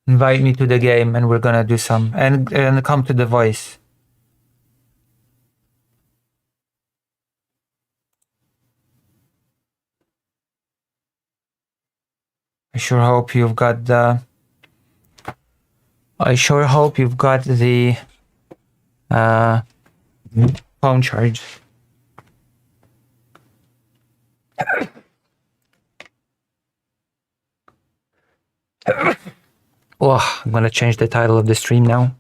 S1: Invite me to the game and we're gonna do some. And come to the voice. I sure hope you've got the phone charge. Oh, I'm gonna change the title of the stream now.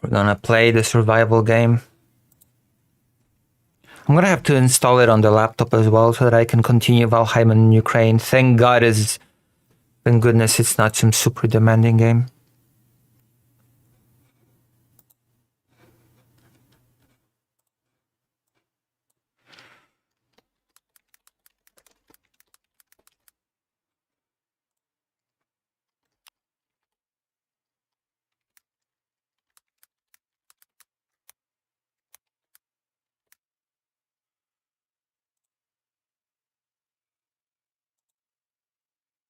S1: We're gonna play the survival game. I'm gonna have to install it on the laptop as well so that I can continue Valheim in Ukraine. Thank goodness it's not some super demanding game.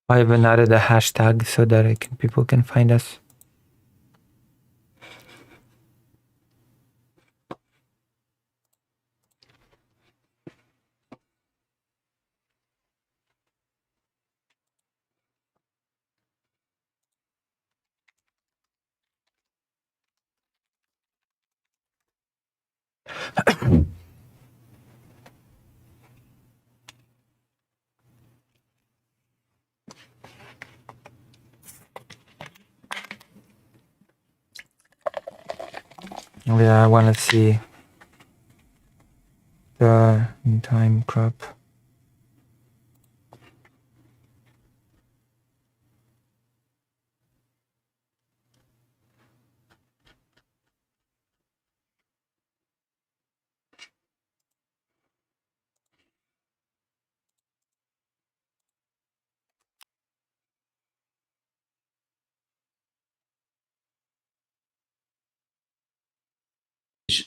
S1: I even added a hashtag so that people can find us. Yeah, I want to see the in-time crop.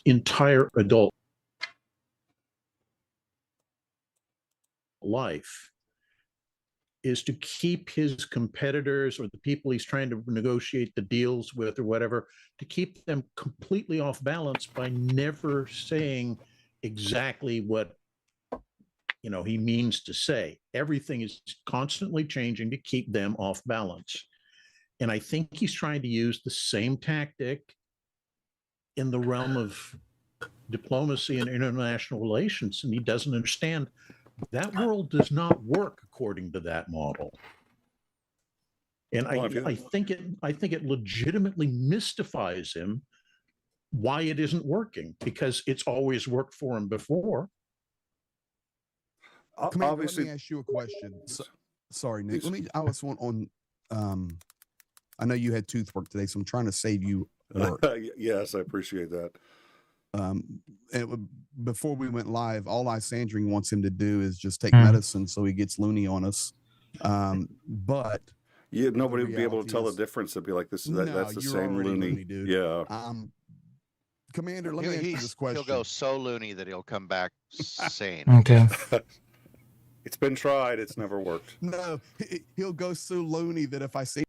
S16: Entire adult life is to keep his competitors or the people he's trying to negotiate the deals with or whatever, to keep them completely off balance by never saying exactly what he means to say. Everything is constantly changing to keep them off balance. And I think he's trying to use the same tactic in the realm of diplomacy and international relations, and he doesn't understand that world does not work according to that model. And I think it legitimately mystifies him why it isn't working, because it's always worked for him before.
S17: Commander, let me ask you a question. Sorry, Nick. I was on. I know you had tooth work today, so I'm trying to save you work.
S18: Yes, I appreciate that.
S17: Before we went live, all Isandring wants him to do is just take medicine so he gets loony on us. But
S18: nobody would be able to tell the difference. It'd be like this. That's the same loony, dude. Yeah.
S17: Commander, let me ask you this question.
S19: He'll go so loony that he'll come back sane.
S1: Okay.
S18: It's been tried. It's never worked.
S17: No, he'll go so loony that if I see.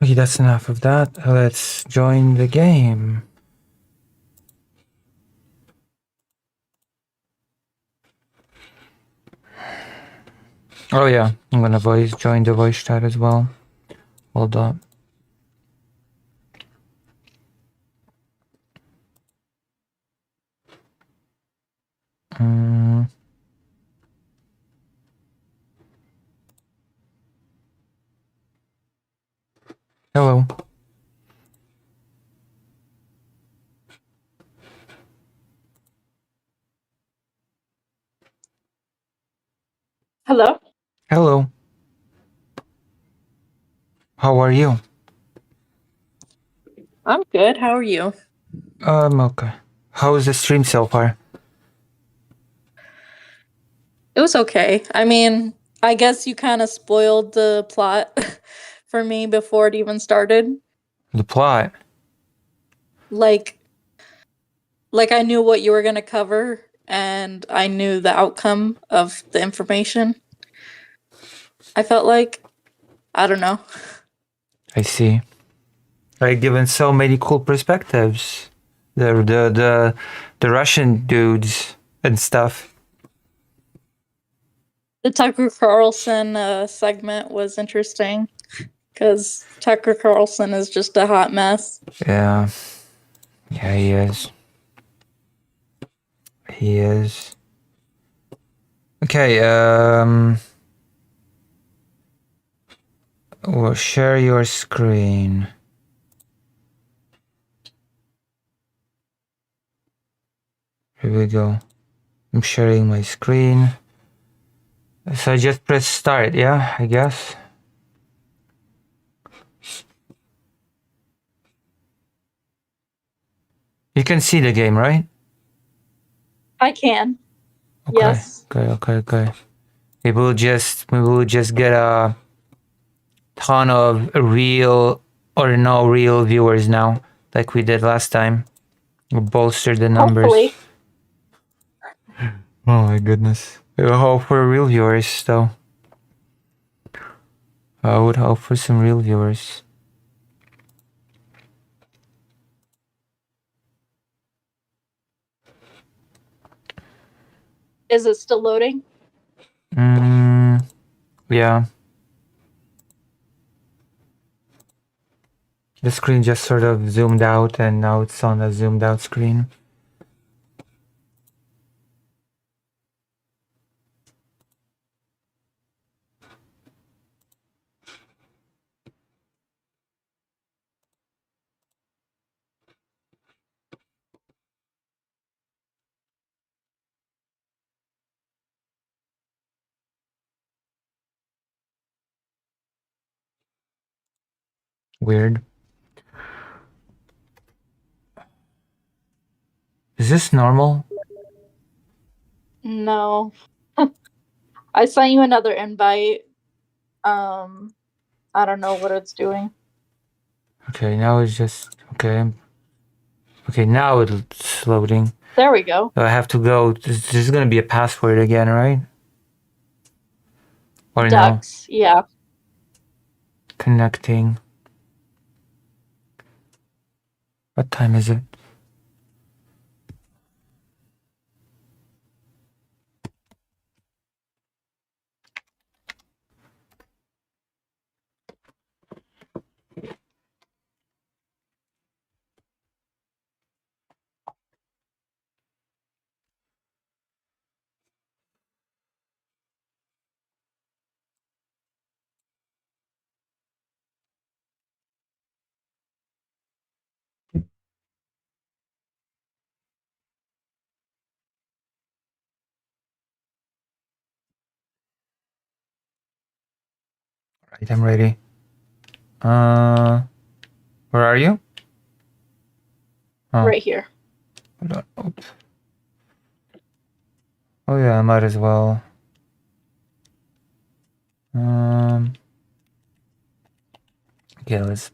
S1: Okay, that's enough of that. Let's join the game. Oh yeah, I'm gonna join the voice chat as well. Hold on. Hello.
S20: Hello.
S1: Hello. How are you?
S20: I'm good. How are you?
S1: Okay. How is the stream so far?
S20: It was okay. I mean, I guess you kind of spoiled the plot for me before it even started.
S1: The plot?
S20: Like I knew what you were going to cover and I knew the outcome of the information. I felt like I don't know.
S1: I see. Like given so many cool perspectives. The Russian dudes and stuff.
S20: The Tucker Carlson segment was interesting because Tucker Carlson is just a hot mess.
S1: Yeah. Yeah, he is. He is. Okay, well, share your screen. Here we go. I'm sharing my screen. So I just press start, yeah, I guess. You can see the game, right?
S20: I can.
S1: Okay.
S20: Yes.
S1: Okay. We will just get a ton of real or no real viewers now, like we did last time. We'll bolster the numbers.
S20: Hopefully.
S1: Oh my goodness. We will hope for real viewers, though. I would hope for some real viewers.
S20: Is it still loading?
S1: Yeah. The screen just sort of zoomed out and now it's on a zoomed out screen. Weird. Is this normal?
S20: No. I sent you another invite. I don't know what it's doing.
S1: Okay, now it's just okay. Okay, now it's loading.
S20: There we go.
S1: So I have to go. There's gonna be a password again, right? Or
S20: Ducks, yeah.
S1: no? Connecting. What time is it? Right, I'm ready. Where are you? Oh.
S20: Right here.
S1: Hold on. Oops. Oh yeah, I might as well. Okay, let's.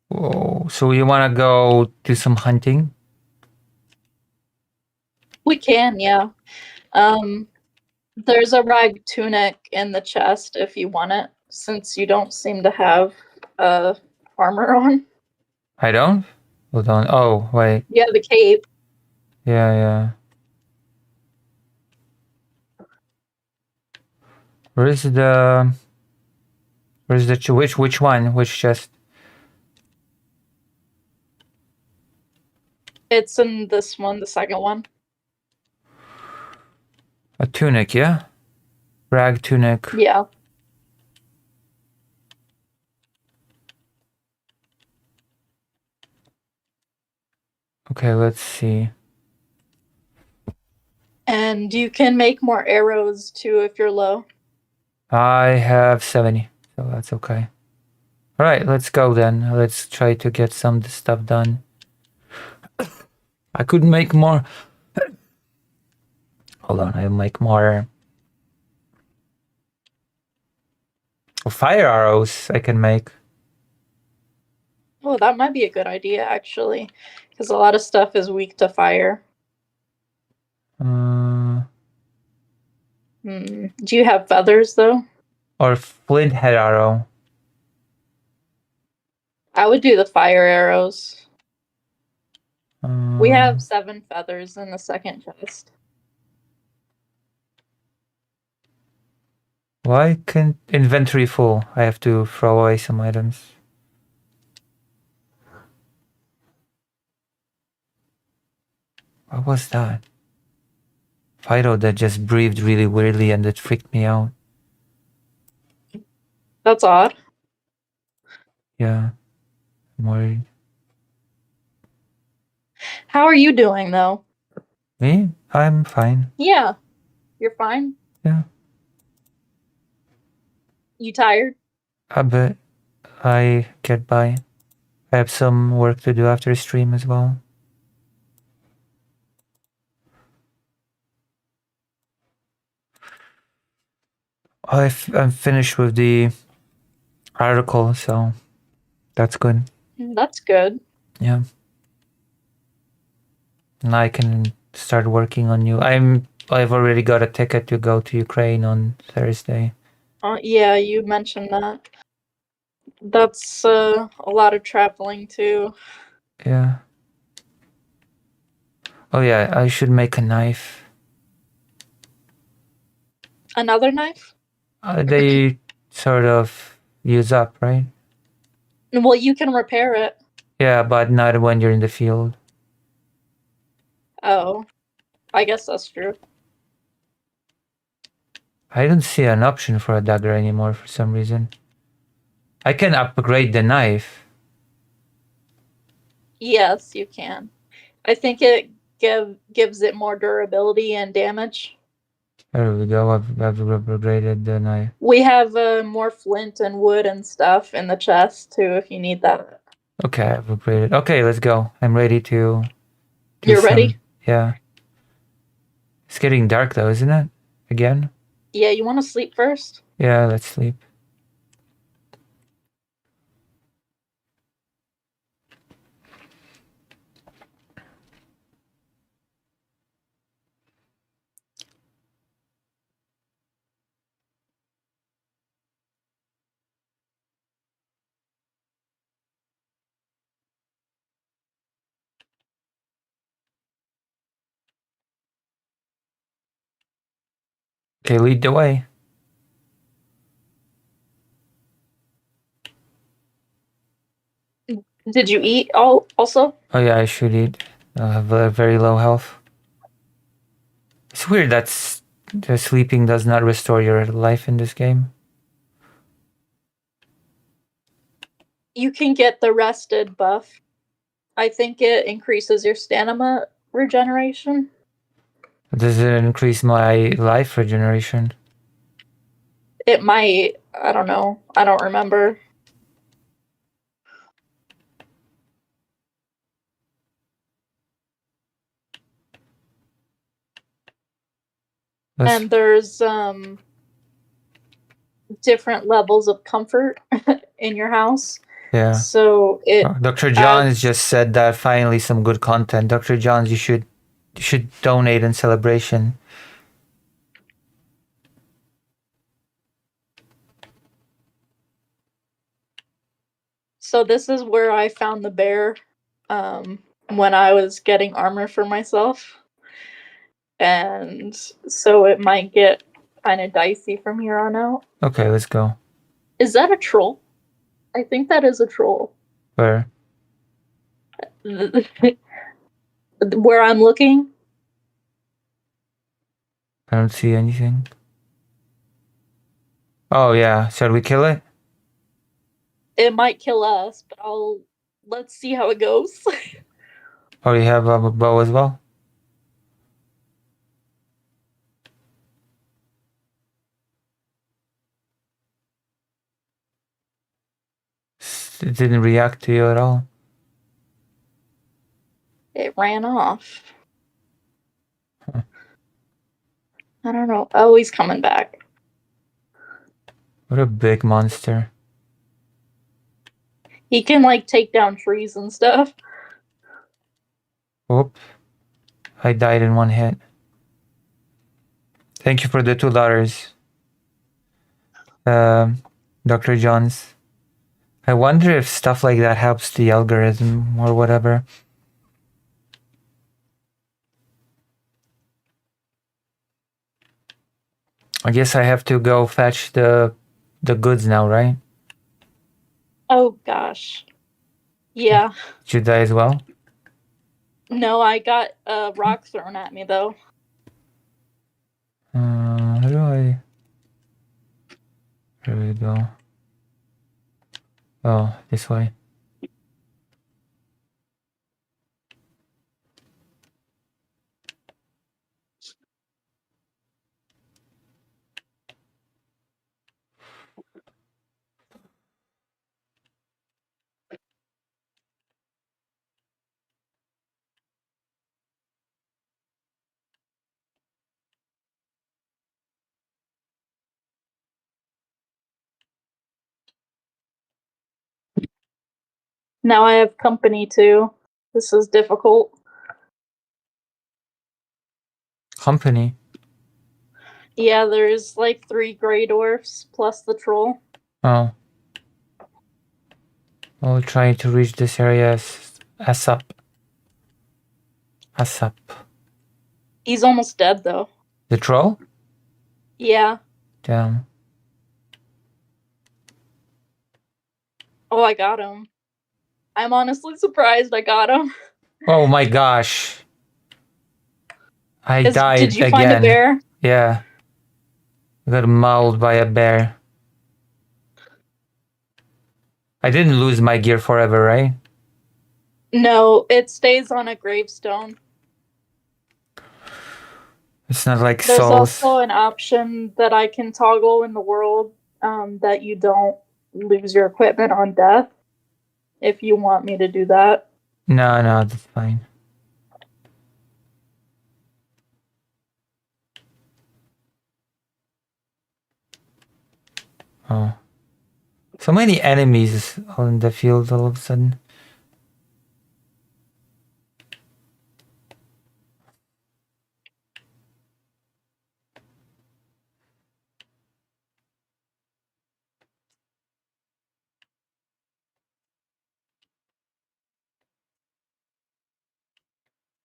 S1: Whoa. So you want to go do some hunting?
S20: We can, yeah. There's a rag tunic in the chest if you want it, since you don't seem to have armor on.
S1: I don't. Hold on. Oh wait.
S20: You have the cape.
S1: Yeah. Where's the which one? Which chest?
S20: It's in this one, the second one.
S1: A tunic, yeah? Rag tunic.
S20: Yeah.
S1: Okay, let's see.
S20: And you can make more arrows too if you're low.
S1: I have 70, so that's okay. All right, let's go then. Let's try to get some stuff done. I could make more. Hold on, I'll make more fire arrows I can make.
S20: Oh, that might be a good idea, actually, because a lot of stuff is weak to fire. Do you have feathers, though?
S1: Or flint head arrow.
S20: I would do the fire arrows. We have 7 feathers in the second chest.
S1: Why can't inventory full? I have to throw away some items. What was that? Fido that just breathed really weirdly and it freaked me out.
S20: That's odd.
S1: Yeah, I'm worried.
S20: How are you doing, though?
S1: Me? I'm fine.
S20: Yeah, you're fine.
S1: Yeah.
S20: You tired?
S1: A bit. I get by. I have some work to do after stream as well. I'm finished with the article, so that's good.
S20: That's good.
S1: Yeah. Now I can start working on you. I've already got a ticket to go to Ukraine on Thursday.
S20: Yeah, you mentioned that. That's a lot of traveling, too.
S1: Yeah. Oh yeah, I should make a knife.
S20: Another knife?
S1: They sort of use up, right?
S20: Well, you can repair it.
S1: Yeah, but not when you're in the field.
S20: Oh, I guess that's true.
S1: I don't see an option for a dagger anymore for some reason. I can upgrade the knife.
S20: Yes, you can. I think it gives it more durability and damage.
S1: There we go. I've upgraded the knife.
S20: We have more flint and wood and stuff in the chest too, if you need that.
S1: Okay, I've upgraded. Okay, let's go. I'm ready to.
S20: You're ready?
S1: Yeah. It's getting dark though, isn't it? Again?
S20: Yeah, you want to sleep first?
S1: Yeah, let's sleep. Okay, lead the way.
S20: Did you eat also?
S1: Oh yeah, I should eat. I have a very low health. It's weird that the sleeping does not restore your life in this game.
S20: You can get the rested buff. I think it increases your stamina regeneration.
S1: Does it increase my life regeneration?
S20: It might. I don't know. I don't remember. And there's different levels of comfort in your house.
S1: Yeah.
S20: So it
S1: Dr. Johns just said that finally some good content. Dr. Johns, you should donate in celebration.
S20: So this is where I found the bear when I was getting armor for myself. And so it might get kind of dicey from here on out.
S1: Okay, let's go.
S20: Is that a troll? I think that is a troll.
S1: Where?
S20: Where I'm looking?
S1: I don't see anything. Oh yeah, shall we kill it?
S20: It might kill us, but let's see how it goes.
S1: Oh, you have a bow as well? It didn't react to you at all.
S20: It ran off. I don't know. Oh, he's coming back.
S1: What a big monster.
S20: He can like take down trees and stuff.
S1: Whoop. I died in one hit. Thank you for the $2. Dr. Johns. I wonder if stuff like that helps the algorithm or whatever. I guess I have to go fetch the goods now, right?
S20: Oh gosh. Yeah.
S1: Did you die as well?
S20: No, I got a rock thrown at me though.
S1: How do I... Where do we go? Oh, this way.
S20: Now I have company too. This is difficult.
S1: Company?
S20: Yeah, there's like 3 gray dwarfs plus the troll.
S1: Oh. I'll try to reach this area ASAP. ASAP.
S20: He's almost dead though.
S1: The troll?
S20: Yeah.
S1: Damn.
S20: Oh, I got him. I'm honestly surprised I got him.
S1: Oh my gosh. I died
S20: Did you
S1: again.
S20: find a bear?
S1: Yeah. I got mauled by a bear. I didn't lose my gear forever, right?
S20: No, it stays on a gravestone.
S1: It's not like
S20: There's
S1: souls.
S20: also an option that I can toggle in the world that you don't lose your equipment on death. If you want me to do that.
S1: No, that's fine. Oh. So many enemies on the field all of a sudden.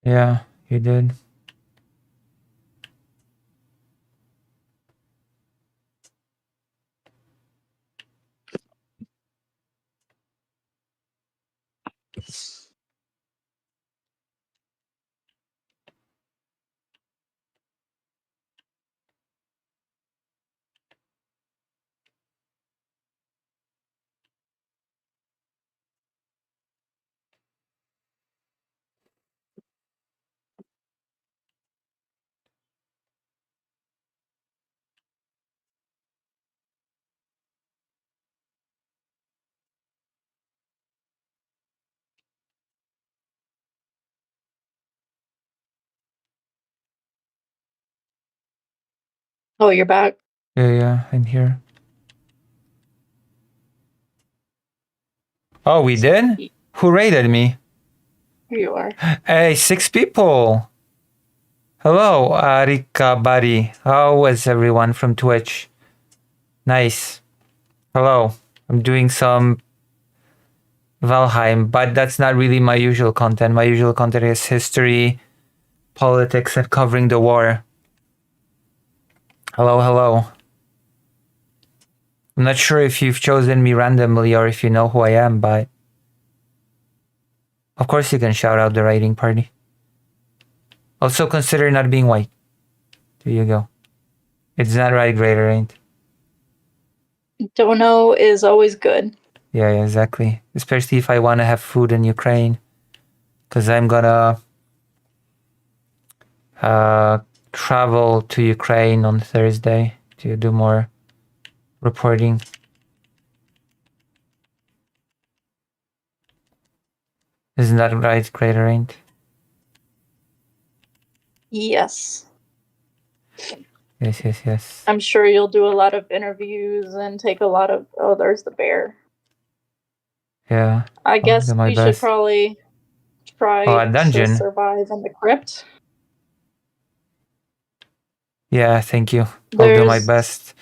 S1: Yeah, you did.
S20: Oh, you're back?
S1: Yeah, I'm here. Oh, we did? Who raided me?
S20: Here you are.
S1: Hey, 6 people. Hello, Arika Buddy. How was everyone from Twitch? Nice. Hello. I'm doing some Valheim, but that's not really my usual content. My usual content is history, politics, and covering the war. Hello. I'm not sure if you've chosen me randomly or if you know who I am, but of course you can shout out the raiding party. Also consider not being white. There you go. It's not right, greater, ain't?
S20: Don't know is always good.
S1: Yeah, exactly. Especially if I want to have food in Ukraine. Because I'm gonna travel to Ukraine on Thursday to do more reporting. Isn't that right, Greater Ain't?
S20: Yes.
S1: Yes.
S20: I'm sure you'll do a lot of interviews and take a lot of. Oh, there's the bear.
S1: Yeah.
S20: I
S1: I'll
S20: guess
S1: do my
S20: we should
S1: best.
S20: probably try
S1: Oh, a
S20: to
S1: dungeon.
S20: survive in the crypt.
S1: Yeah, thank you. I'll do my
S20: There's
S1: best.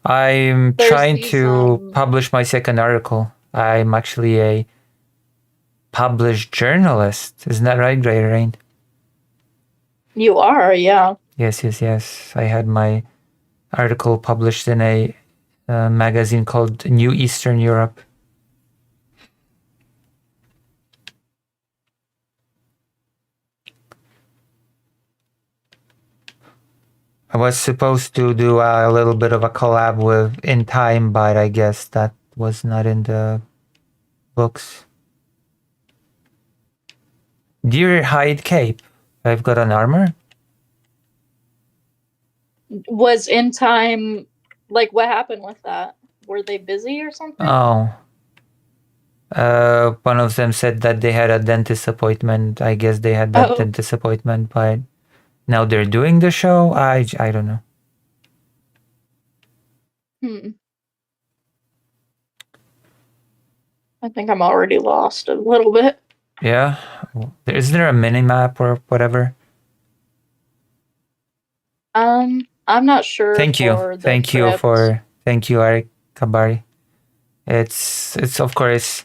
S1: I'm
S20: there's
S1: trying
S20: these
S1: to publish my second article. I'm actually a published journalist. Isn't that right, Greater Rain?
S20: You are, yeah.
S1: Yes. I had my article published in a magazine called New Eastern Europe. I was supposed to do a little bit of a collab with In Time, but I guess that was not in the books. Deer hide cape. I've got an armor.
S20: Was In Time, like, what happened with that? Were they busy or something?
S1: Oh. One of them said that they had a dentist appointment. I guess they had that dentist appointment, but now they're doing the show. I don't know.
S20: I think I'm already lost a little bit.
S1: Yeah. Is there a mini map or whatever?
S20: I'm not sure.
S1: Thank you, Eric Kabari. It's of course.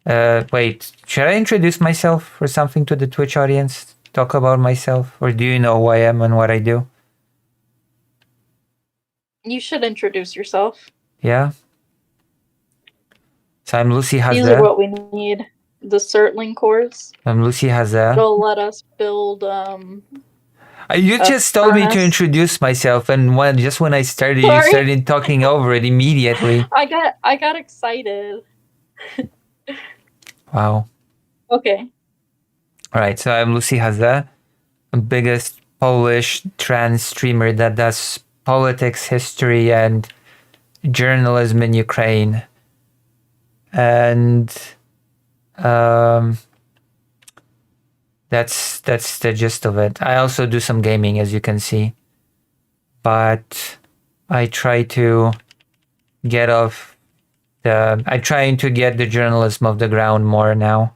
S1: Wait, should I introduce myself or something to the Twitch audience? Talk about myself, or do you know who I am and what I do?
S20: You should introduce yourself.
S1: Yeah. So I'm Lucy Hazza.
S20: These are what we need. The Certling cores.
S1: I'm Lucy Hazza.
S20: It'll let us build.
S1: You just told me to introduce myself, and when I started, you started talking over it immediately.
S20: I got excited.
S1: Wow.
S20: Okay.
S1: All right. So I'm Lucy Hazza, the biggest Polish trans streamer that does politics, history, and journalism in Ukraine. And that's the gist of it. I also do some gaming, as you can see, but I'm trying to get the journalism off the ground more now.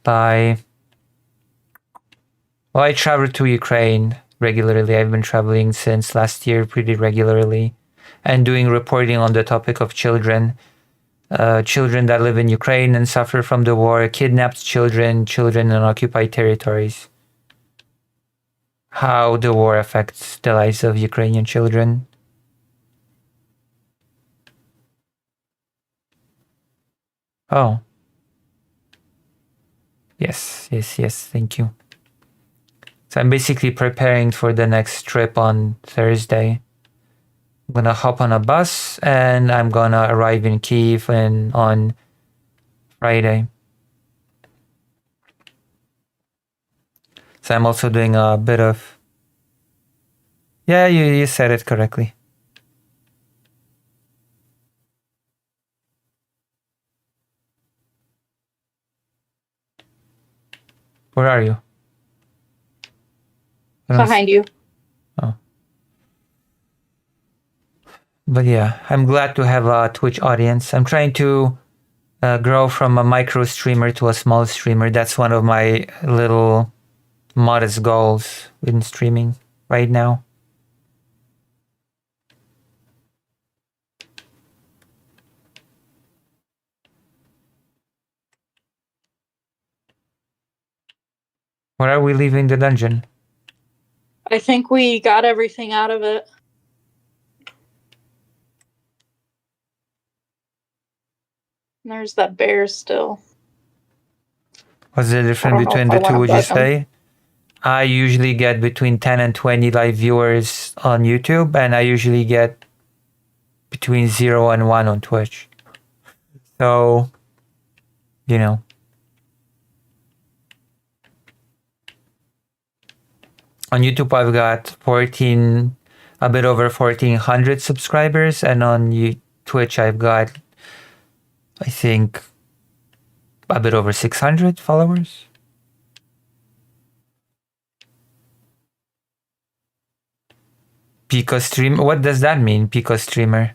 S1: I travel to Ukraine regularly. I've been traveling since last year pretty regularly and doing reporting on the topic of children that live in Ukraine and suffer from the war, kidnapped children in occupied territories. How the war affects the lives of Ukrainian children. Oh. Yes, thank you. So I'm basically preparing for the next trip on Thursday. I'm gonna hop on a bus and I'm gonna arrive in Kyiv on Friday. So I'm also doing a bit of... Yeah, you said it correctly. Where are you?
S20: Behind you.
S1: Oh. But yeah, I'm glad to have a Twitch audience. I'm trying to grow from a micro streamer to a small streamer. That's one of my little modest goals in streaming right now. Where are we leaving the dungeon?
S20: I think we got everything out of it. There's that bear still.
S1: What's the difference between the two, would you say? I usually get between 10 and 20 live viewers on YouTube, and I usually get between 0 and 1 on Twitch. So, you know. On YouTube, I've got a bit over 1,400 subscribers, and on Twitch, I've got, I think, a bit over 600 followers. Pico stream. What does that mean, Pico streamer?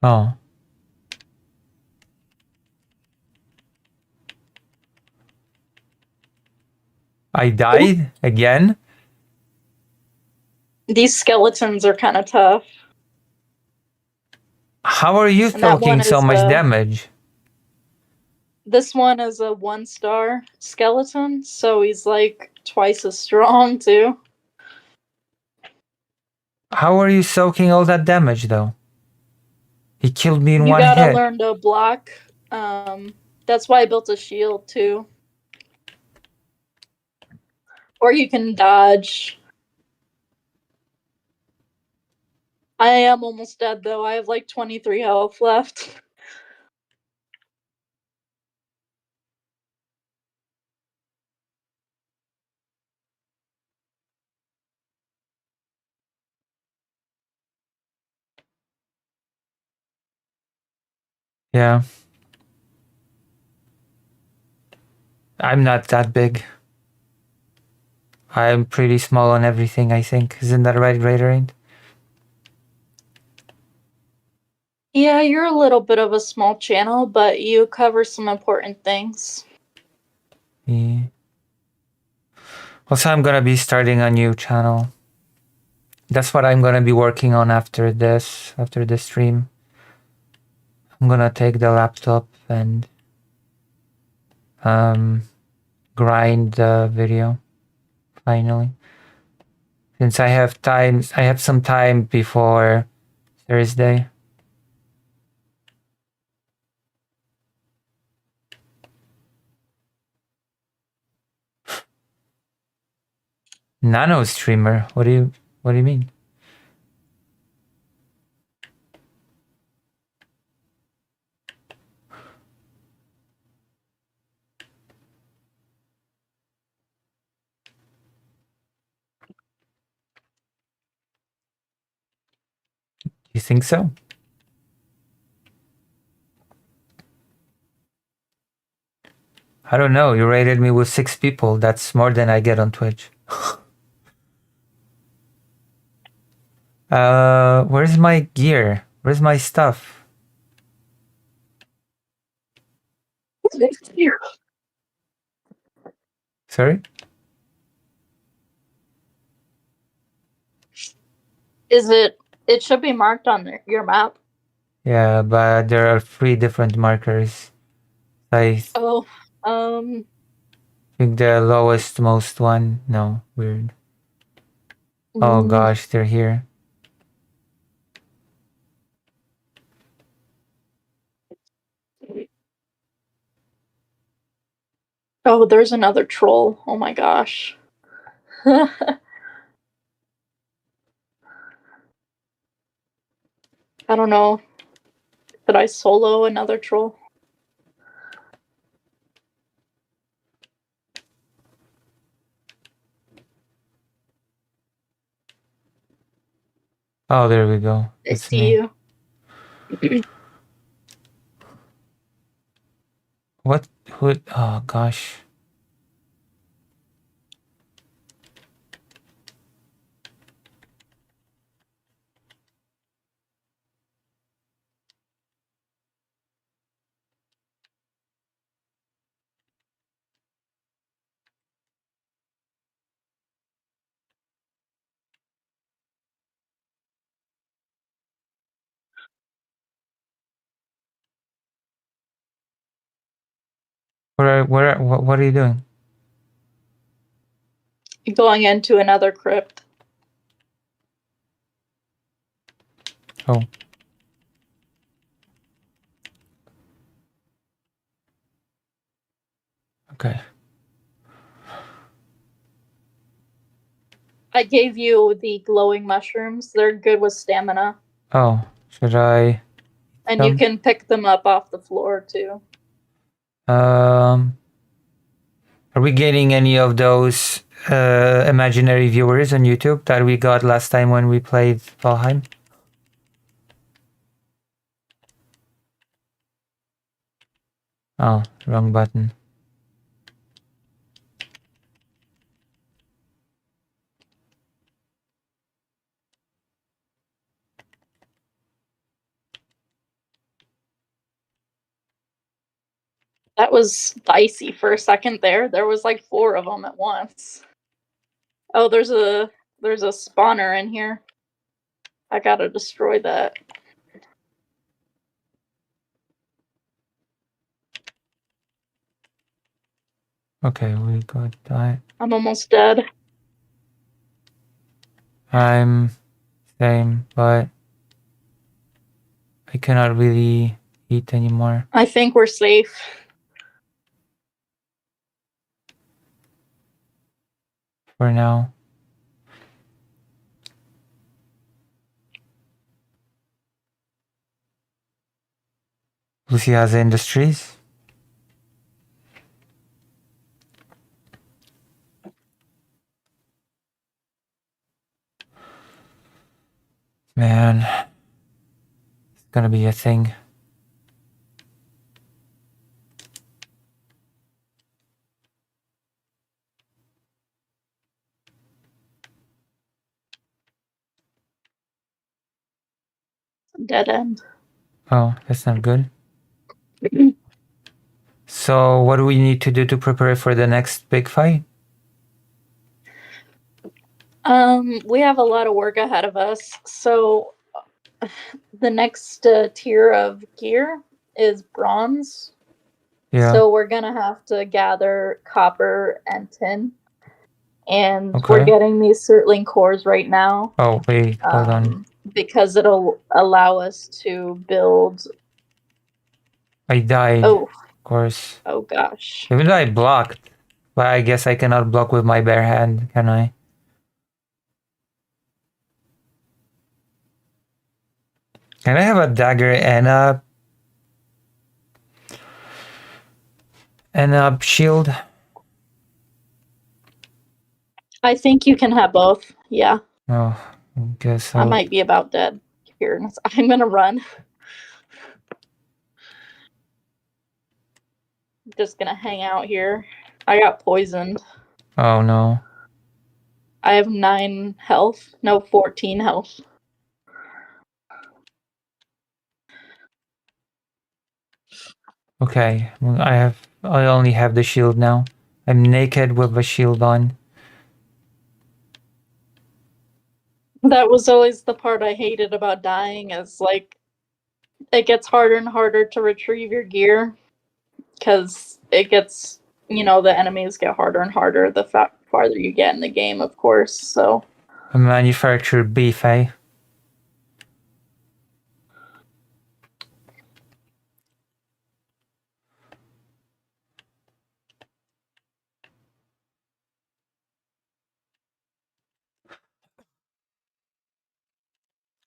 S1: Oh. I died again?
S20: These skeletons are kind of tough.
S1: How are you
S20: And that one
S1: taking so
S20: is
S1: much damage?
S20: this one is a 1-star skeleton, so he's like twice as strong too.
S1: How are you soaking all that damage though? He killed me in
S20: You
S1: one
S20: gotta
S1: hit.
S20: learn to block. That's why I built a shield too. Or you can dodge. I am almost dead though. I have like 23 health left.
S1: Yeah. I'm not that big. I'm pretty small on everything, I think. Isn't that right, Raiderant?
S20: Yeah, you're a little bit of a small channel, but you cover some important things.
S1: Yeah. Also, I'm gonna be starting a new channel. That's what I'm gonna be working on after this stream. I'm gonna take the laptop and grind the video finally. Since I have some time before Thursday. Nano streamer? What do you mean? You think so? I don't know. You rated me with 6 people. That's more than I get on Twitch. Where's my gear? Where's my stuff? Sorry?
S20: It should be marked on your map.
S1: Yeah, but there are 3 different markers. I
S20: Oh,
S1: think the lowest most one. No, weird. Oh gosh, they're here.
S20: Oh, there's another troll. Oh my gosh. I don't know. Did I solo another troll?
S1: Oh, there we go.
S20: I
S1: It's
S20: see
S1: me.
S20: you.
S1: What? Who? Oh gosh. What are you doing?
S20: Going into another crypt.
S1: Oh. Okay.
S20: I gave you the glowing mushrooms. They're good with stamina.
S1: Oh, should I?
S20: And you can pick them up off the floor too.
S1: Are we getting any of those imaginary viewers on YouTube that we got last time when we played Valheim? Oh, wrong button.
S20: That was dicey for a second there. There was like 4 of them at once. Oh, there's a spawner in here. I gotta destroy that.
S1: Okay, we got that.
S20: I'm almost dead.
S1: I'm same, but I cannot really eat anymore
S20: I think we're safe.
S1: for now. Lucy has industries. Man, it's gonna be a thing.
S20: Dead end.
S1: Oh, that's not good. So what do we need to do to prepare for the next big fight?
S20: We have a lot of work ahead of us. So the next tier of gear is bronze.
S1: Yeah.
S20: So we're gonna have to gather copper and tin. And
S1: Okay.
S20: we're getting these Surtling cores right now.
S1: Oh, wait, hold on.
S20: Because it'll allow us to build.
S1: I died.
S20: Oh.
S1: Of course.
S20: Oh gosh.
S1: Even though I blocked. But I guess I cannot block with my bare hand, can I? Can I have a dagger and a shield?
S20: I think you can have both. Yeah.
S1: Oh, I guess so.
S20: I might be about dead here. I'm gonna run. Just gonna hang out here. I got poisoned.
S1: Oh no.
S20: I have 9 health. No, 14 health.
S1: Okay, I only have the shield now. I'm naked with the shield on.
S20: That was always the part I hated about dying, is like it gets harder and harder to retrieve your gear because it gets, the enemies get harder and harder the farther you get in the game, of course. So
S1: A manufactured beef, eh?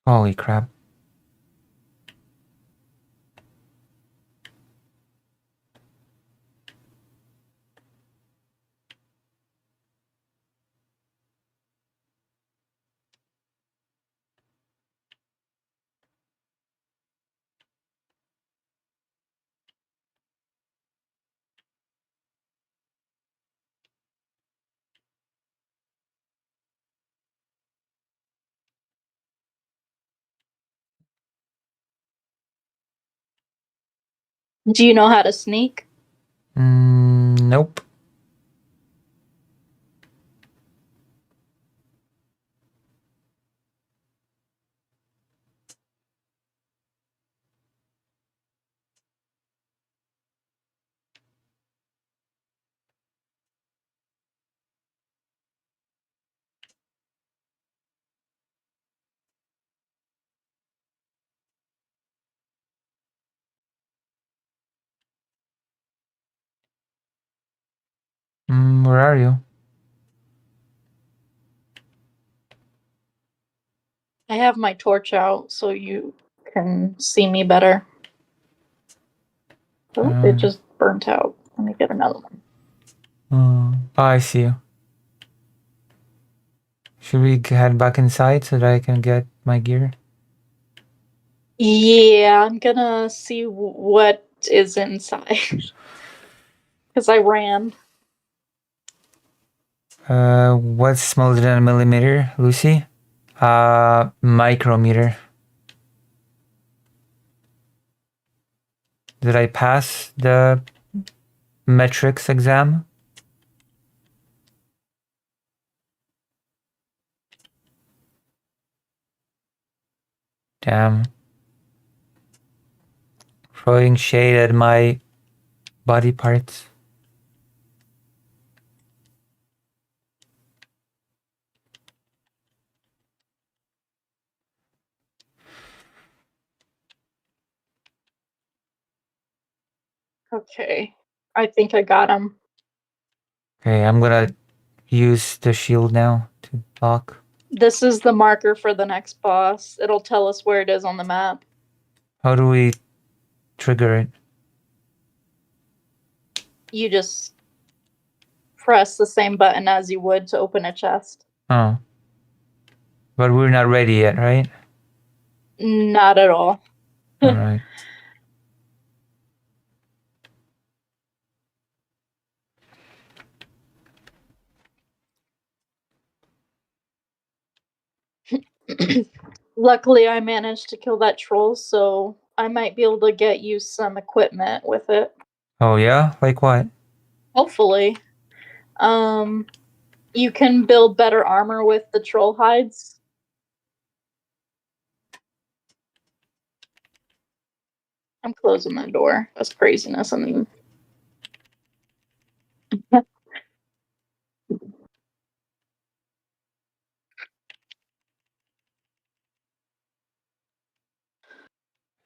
S1: Holy crap.
S20: do you know how to sneak?
S1: Nope. Where are you?
S20: I have my torch out so you can see me better. Oh, it just burnt out. Let me get another one.
S1: Oh, I see you. Should we head back inside so that I can get my gear?
S20: Yeah, I'm gonna see what is inside. Because I ran.
S1: What's smaller than a millimeter, Lucy? Micrometer. Did I pass the metrics exam? Damn. Throwing shade at my body parts.
S20: Okay. I think I got him.
S1: Okay, I'm gonna use the shield now to block.
S20: This is the marker for the next boss. It'll tell us where it is on the map.
S1: How do we trigger it?
S20: You just press the same button as you would to open a chest.
S1: Oh. But we're not ready yet, right?
S20: Not at all.
S1: Alright.
S20: Luckily, I managed to kill that troll, so I might be able to get you some equipment with it.
S1: Oh yeah? Like what?
S20: Hopefully. You can build better armor with the troll hides. I'm closing the door. That's craziness. I mean,
S1: I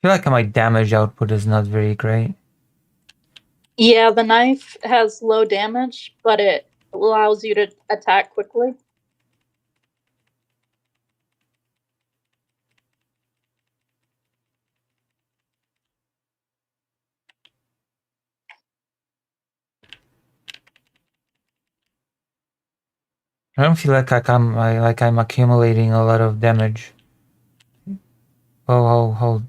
S1: feel like my damage output is not very great.
S20: yeah, the knife has low damage, but it allows you to attack quickly.
S1: I don't feel like I'm accumulating a lot of damage. Oh.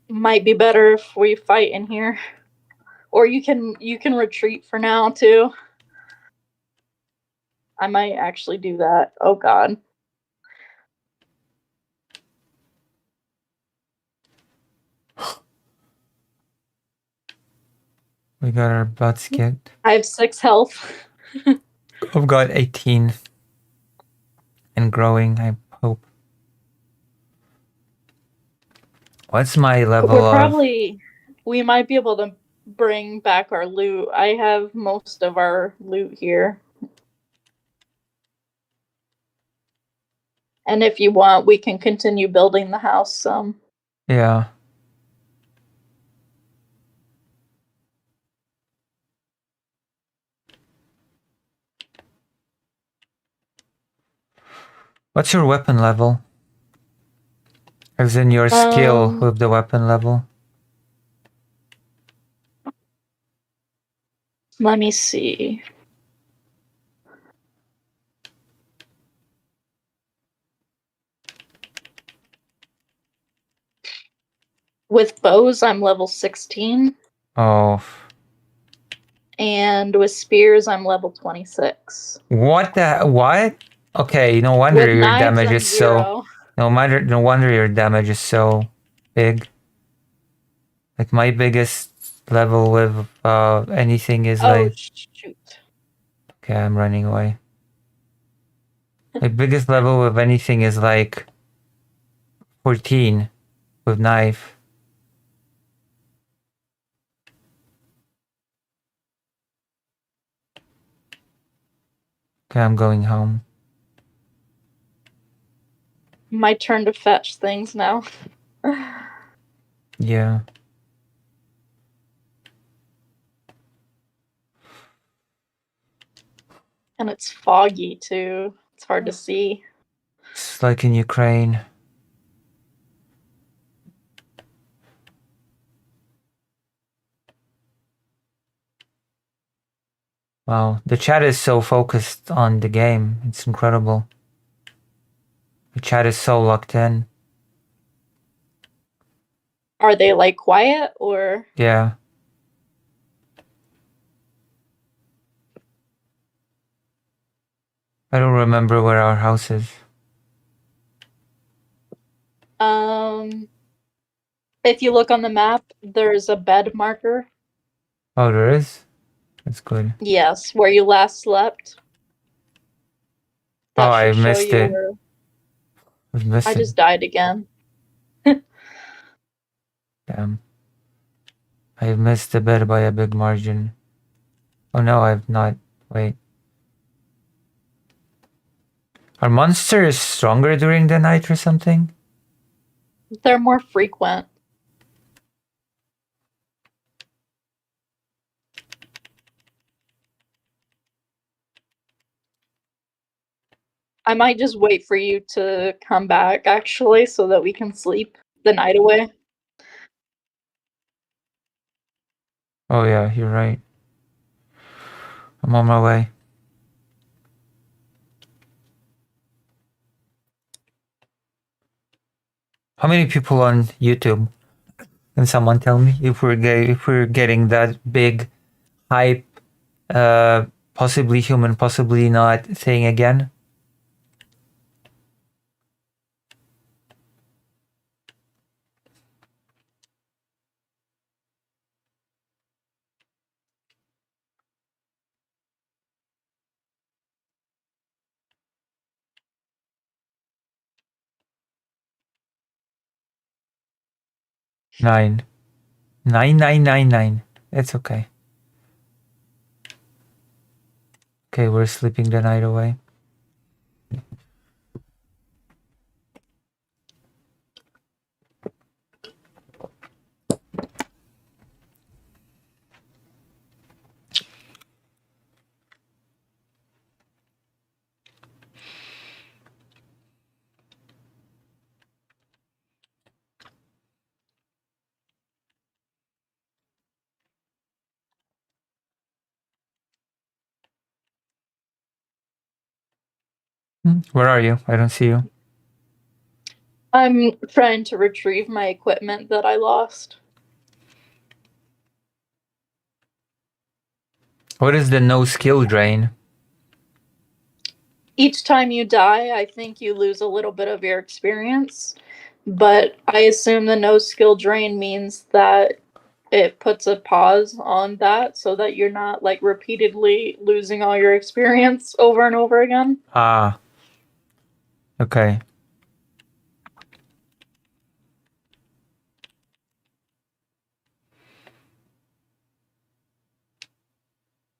S20: Might be better if we fight in here. Or you can retreat for now too. I might actually do that. Oh god.
S1: We got our butts kicked.
S20: I have 6 health.
S1: I've got 18. And growing, I hope. What's my level of...
S20: We might be able to bring back our loot. I have most of our loot here. And if you want, we can continue building the house some.
S1: Yeah. What's your weapon level? As in your skill with the weapon level?
S20: Let me see. With bows, I'm level 16.
S1: Oh.
S20: And with spears, I'm level 26.
S1: What? Okay, no wonder
S20: With
S1: your
S20: knives,
S1: damage
S20: I'm
S1: is so...
S20: 0.
S1: No wonder your damage is so big. Like my biggest level with anything is
S20: Shoot.
S1: Okay, I'm running away. My biggest level with anything is like 14 with knife. Okay, I'm going home.
S20: My turn to fetch things now.
S1: Yeah.
S20: And it's foggy too. It's hard to see.
S1: It's like in Ukraine. Wow, the chat is so focused on the game. It's incredible. The chat is so locked in.
S20: Are they like quiet or?
S1: Yeah. I don't remember where our house is.
S20: If you look on the map, there's a bed marker.
S1: Oh, there is? That's good.
S20: Yes, where you last slept. That
S1: Oh, I
S20: should show
S1: missed
S20: you
S1: it.
S20: where.
S1: I've missed
S20: I
S1: it.
S20: just died again.
S1: Damn. I missed the bed by a big margin. Oh no, I've not. Wait. Are monsters stronger during the night or something?
S20: They're more frequent. I might just wait for you to come back, actually, so that we can sleep the night away.
S1: Oh yeah, you're right. I'm on my way. How many people on YouTube? Can someone tell me if we're getting that big hype, possibly human, possibly not thing again? Nine. 9999. It's okay. Okay, we're sleeping the night away. Where are you? I don't see you.
S20: I'm trying to retrieve my equipment that I lost.
S1: What is the no skill drain?
S20: Each time you die, I think you lose a little bit of your experience, but I assume the no skill drain means that it puts a pause on that so that you're not like repeatedly losing all your experience over and over again.
S1: Ah. Okay.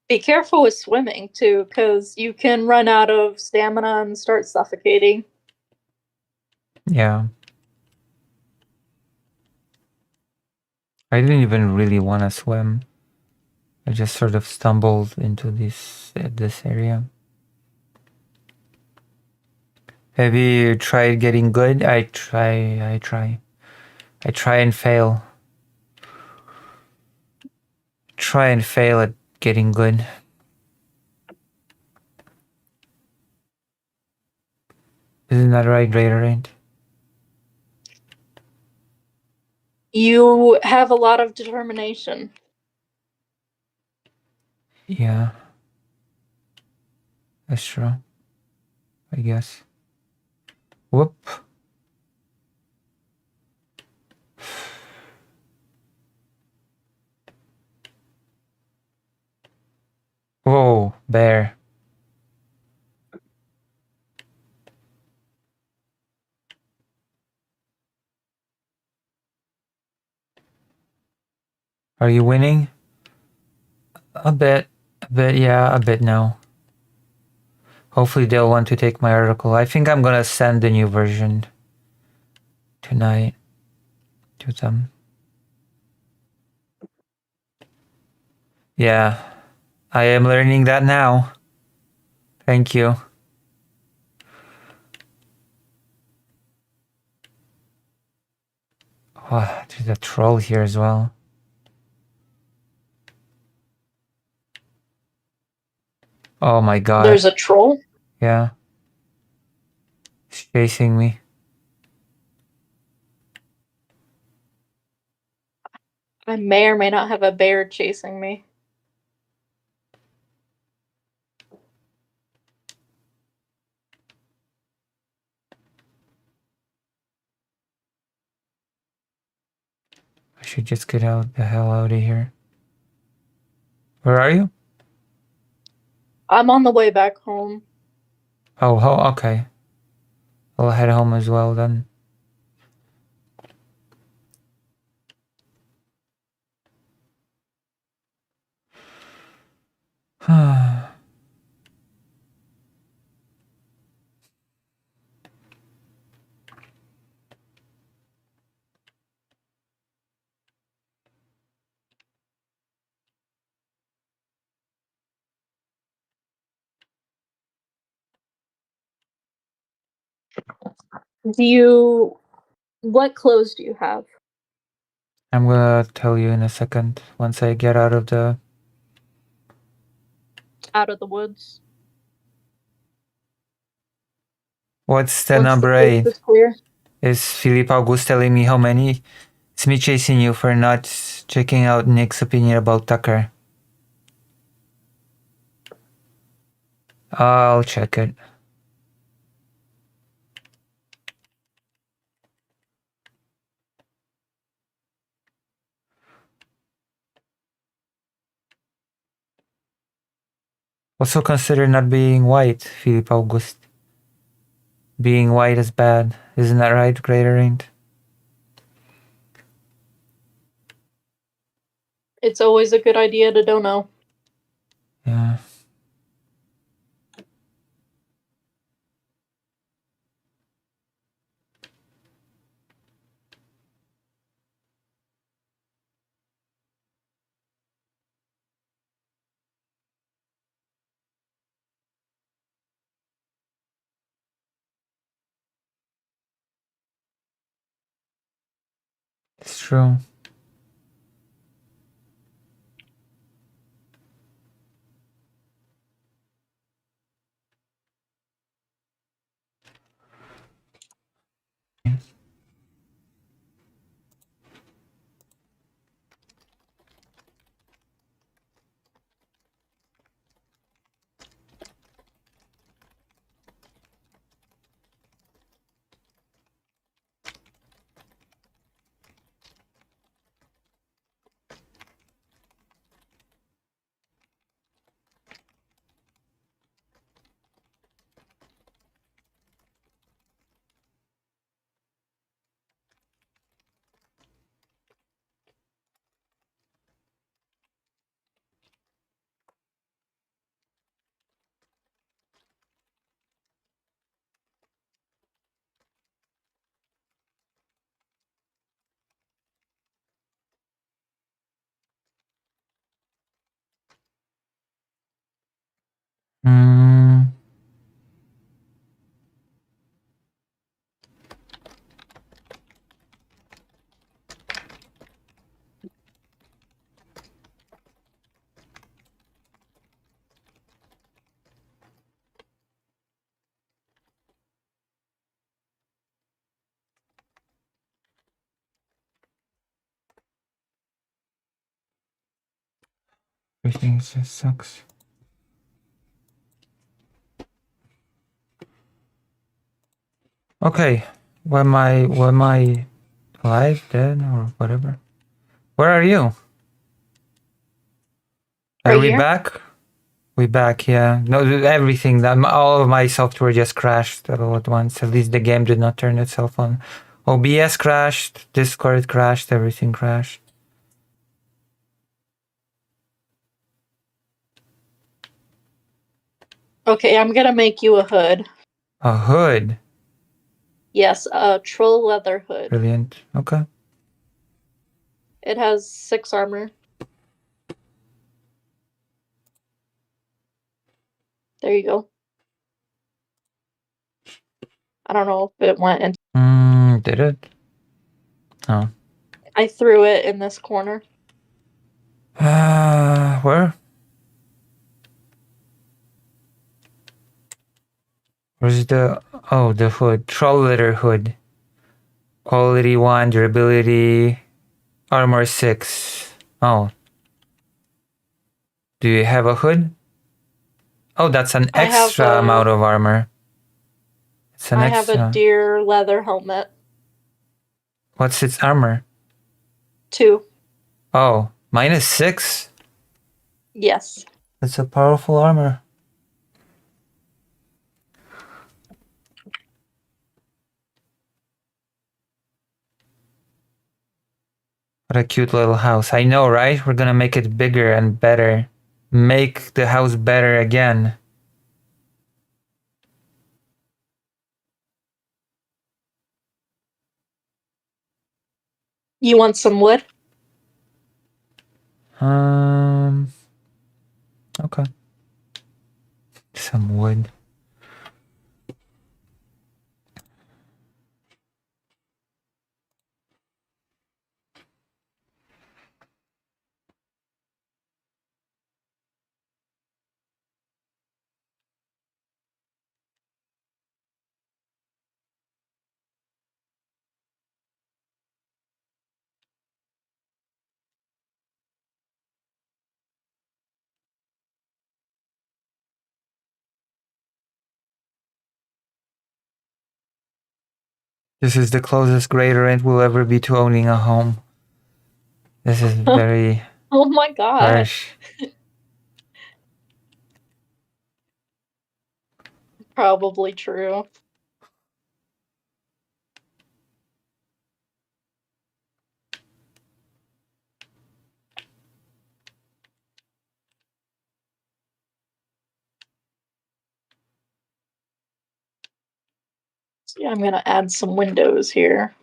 S20: Be careful with swimming too, because you can run out of stamina and start suffocating.
S1: Yeah. I didn't even really want to swim. I just sort of stumbled into this area. Have you tried getting good? I try and fail. Try and fail at getting good. Isn't that right, Gatorade?
S20: You have a lot of determination.
S1: Yeah. That's true. I guess. Whoop. Whoa, bear. Are you winning? A bit, yeah, a bit now. Hopefully they'll want to take my article. I think I'm gonna send the new version tonight to them. Yeah, I am learning that now. Thank you. Oh, there's a troll here as well. Oh my god.
S20: There's a troll?
S1: Yeah. It's chasing me.
S20: I may or may not have a bear chasing me.
S1: I should just get the hell out of here. Where are you?
S20: I'm on the way back home.
S1: Oh, okay. I'll head home as well then.
S20: What clothes do you have?
S1: I'm gonna tell you in a second once I get out of the...
S20: Out of the woods?
S1: What's the
S20: Once
S1: number
S20: the coast
S1: 8?
S20: is clear?
S1: Is Philippe August telling me how many? It's me chasing you for not checking out Nick's opinion about Tucker. I'll check it. Also consider not being white, Philippe August. Being white is bad. Isn't that right, Greater Ain't?
S20: It's always a good idea to don't know.
S1: Yeah. It's true. Hmm. Everything just sucks. Okay. Am I alive, dead, or whatever? Where are you? Are
S20: Right
S1: we
S20: here?
S1: back? We back, yeah. No, everything. All of my software just crashed all at once. At least the game did not turn itself on. OBS crashed. Discord crashed. Everything crashed.
S20: Okay, I'm gonna make you a hood.
S1: A hood.
S20: Yes, a troll leather hood.
S1: Brilliant. Okay.
S20: It has 6 armor. There you go. I don't know if it went in.
S1: Did it? Oh.
S20: I threw it in this corner.
S1: Where? Where's the... Oh, the hood. Troll litter hood. Quality 1, durability... Armor 6. Oh. Do you have a hood? Oh, that's an
S20: I have
S1: extra amount of armor. It's an
S20: I have a
S1: extra.
S20: deer leather helmet.
S1: What's its armor?
S20: 2.
S1: Oh, mine is 6.
S20: Yes.
S1: That's a powerful armor. What a cute little house. I know, right? We're gonna make it bigger and better. Make the house better again.
S20: You want some wood?
S1: Okay. Some wood. This is the closest greater rent will ever be to owning a home. This is very
S20: Oh my god.
S1: harsh.
S20: Probably true. So yeah, I'm gonna add some windows here.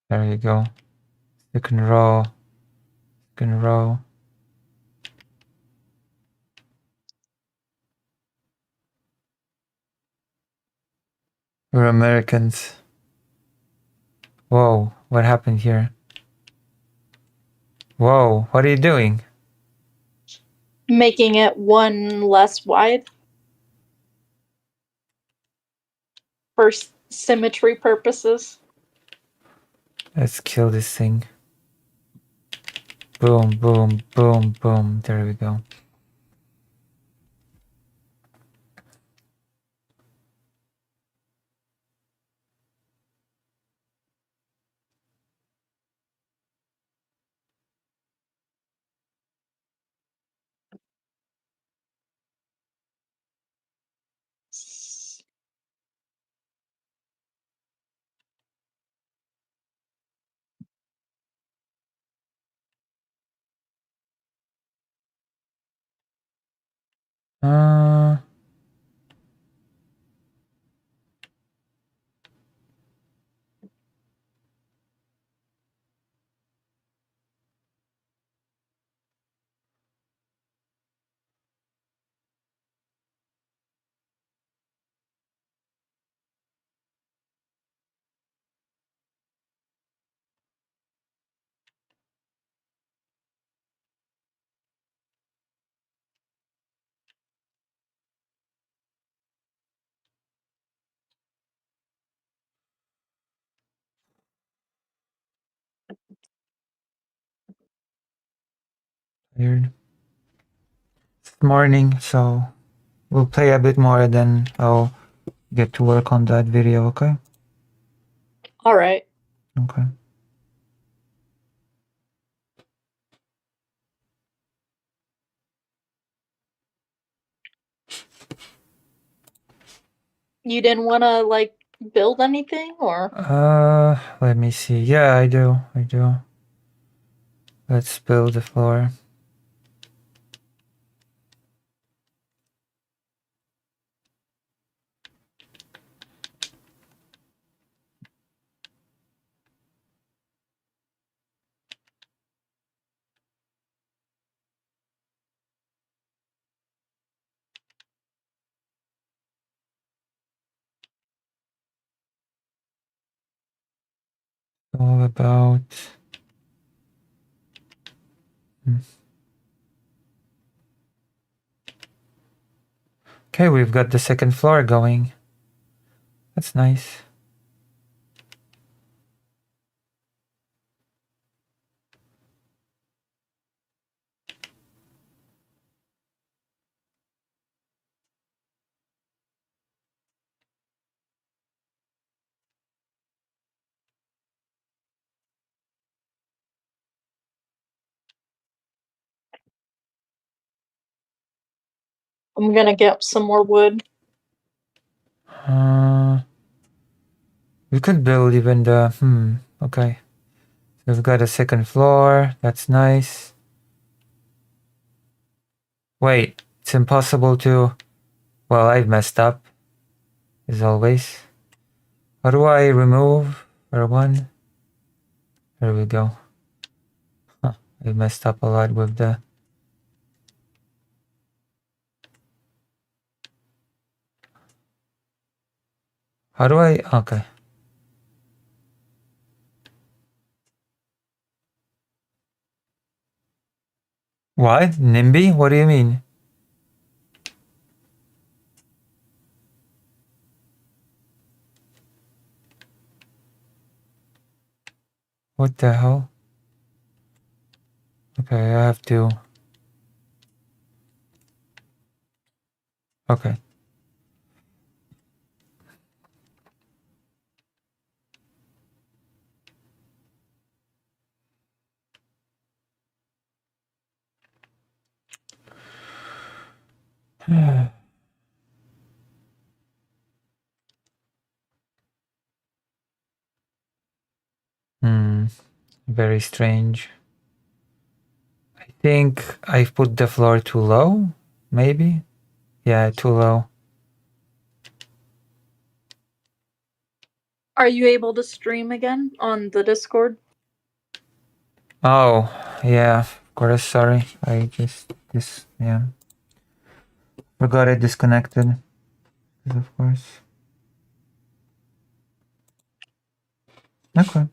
S1: There you go. Second row. Second row. We're Americans. Whoa, what happened here? Whoa, what are you doing?
S20: Making it 1 less wide. For symmetry purposes.
S1: Let's kill this thing. Boom, boom, boom, boom. There we go. Uh, Weird. It's morning, so we'll play a bit more, then I'll get to work on that video, okay?
S20: Alright.
S1: Okay.
S20: You didn't wanna, like, build anything, or?
S1: Let me see. Yeah, I do. I do. Let's build the floor. All about. Okay, we've got the second floor going. That's nice.
S20: I'm gonna get some more wood.
S1: We could build even the. Okay. So we've got a second floor. That's nice. Wait, it's impossible to. Well, I've messed up. As always. How do I remove R1? There we go. Huh, I messed up a lot with the. How do I? Okay. What? NIMBY? What do you mean? What the hell? Okay, I have to. Okay. Very strange. I think I've put the floor too low. Maybe? Yeah, too low.
S20: Are you able to stream again on the Discord?
S1: Oh, yeah, of course, sorry. I just, yeah. Forgot it disconnected. Of course. Okay.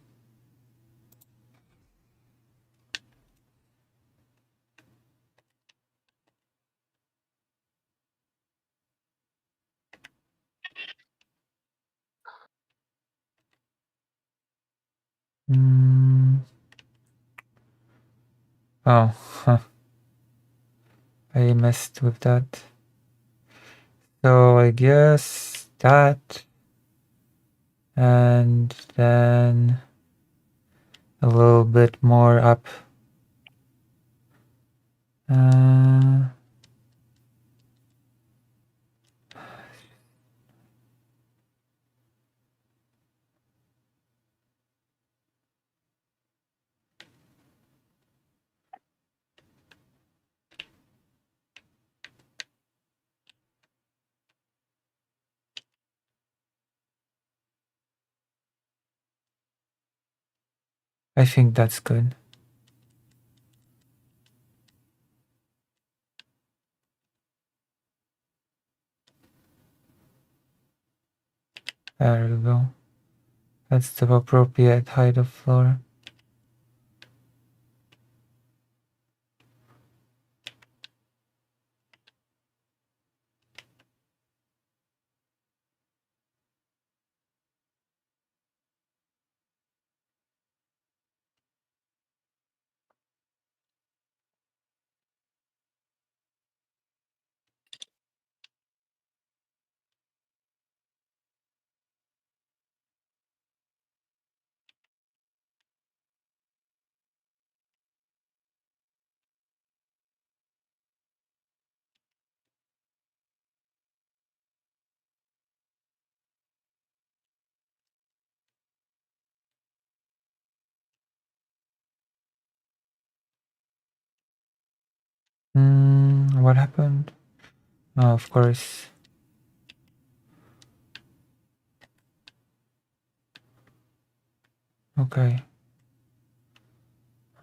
S1: Oh, huh. I messed with that. So I guess that. And then a little bit more up. I think that's good. There we go. That's the appropriate height of floor. What happened? Oh, of course. Okay.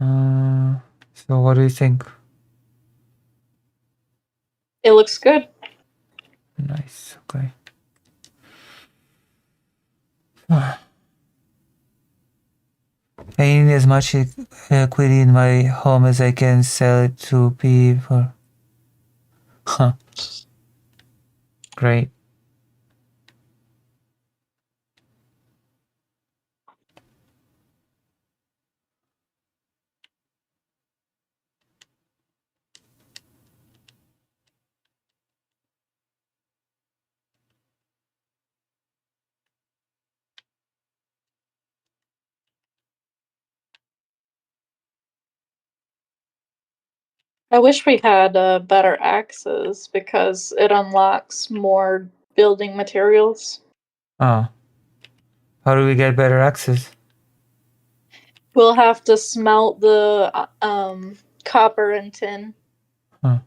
S1: So what do you think?
S20: It looks good.
S1: Nice. Okay. I need as much equity in my home as I can sell it to people. Huh. Great.
S20: I wish we had better axes because it unlocks more building materials.
S1: Oh. How do we get better access?
S20: We'll have to smelt the copper and tin.
S1: Huh.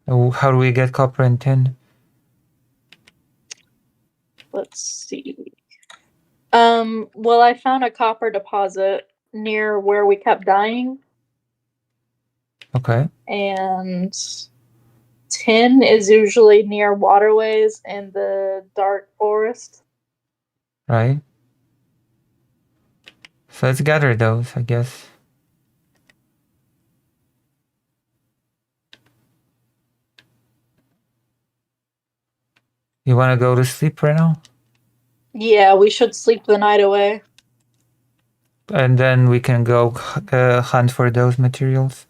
S1: How do we get copper and tin?
S20: Let's see. Well, I found a copper deposit near where we kept dying,
S1: Okay.
S20: and tin is usually near waterways in the dark forest.
S1: Right. So let's gather those, I guess. You want to go to sleep right now?
S20: Yeah, we should sleep the night away.
S1: And then we can go hunt for those materials.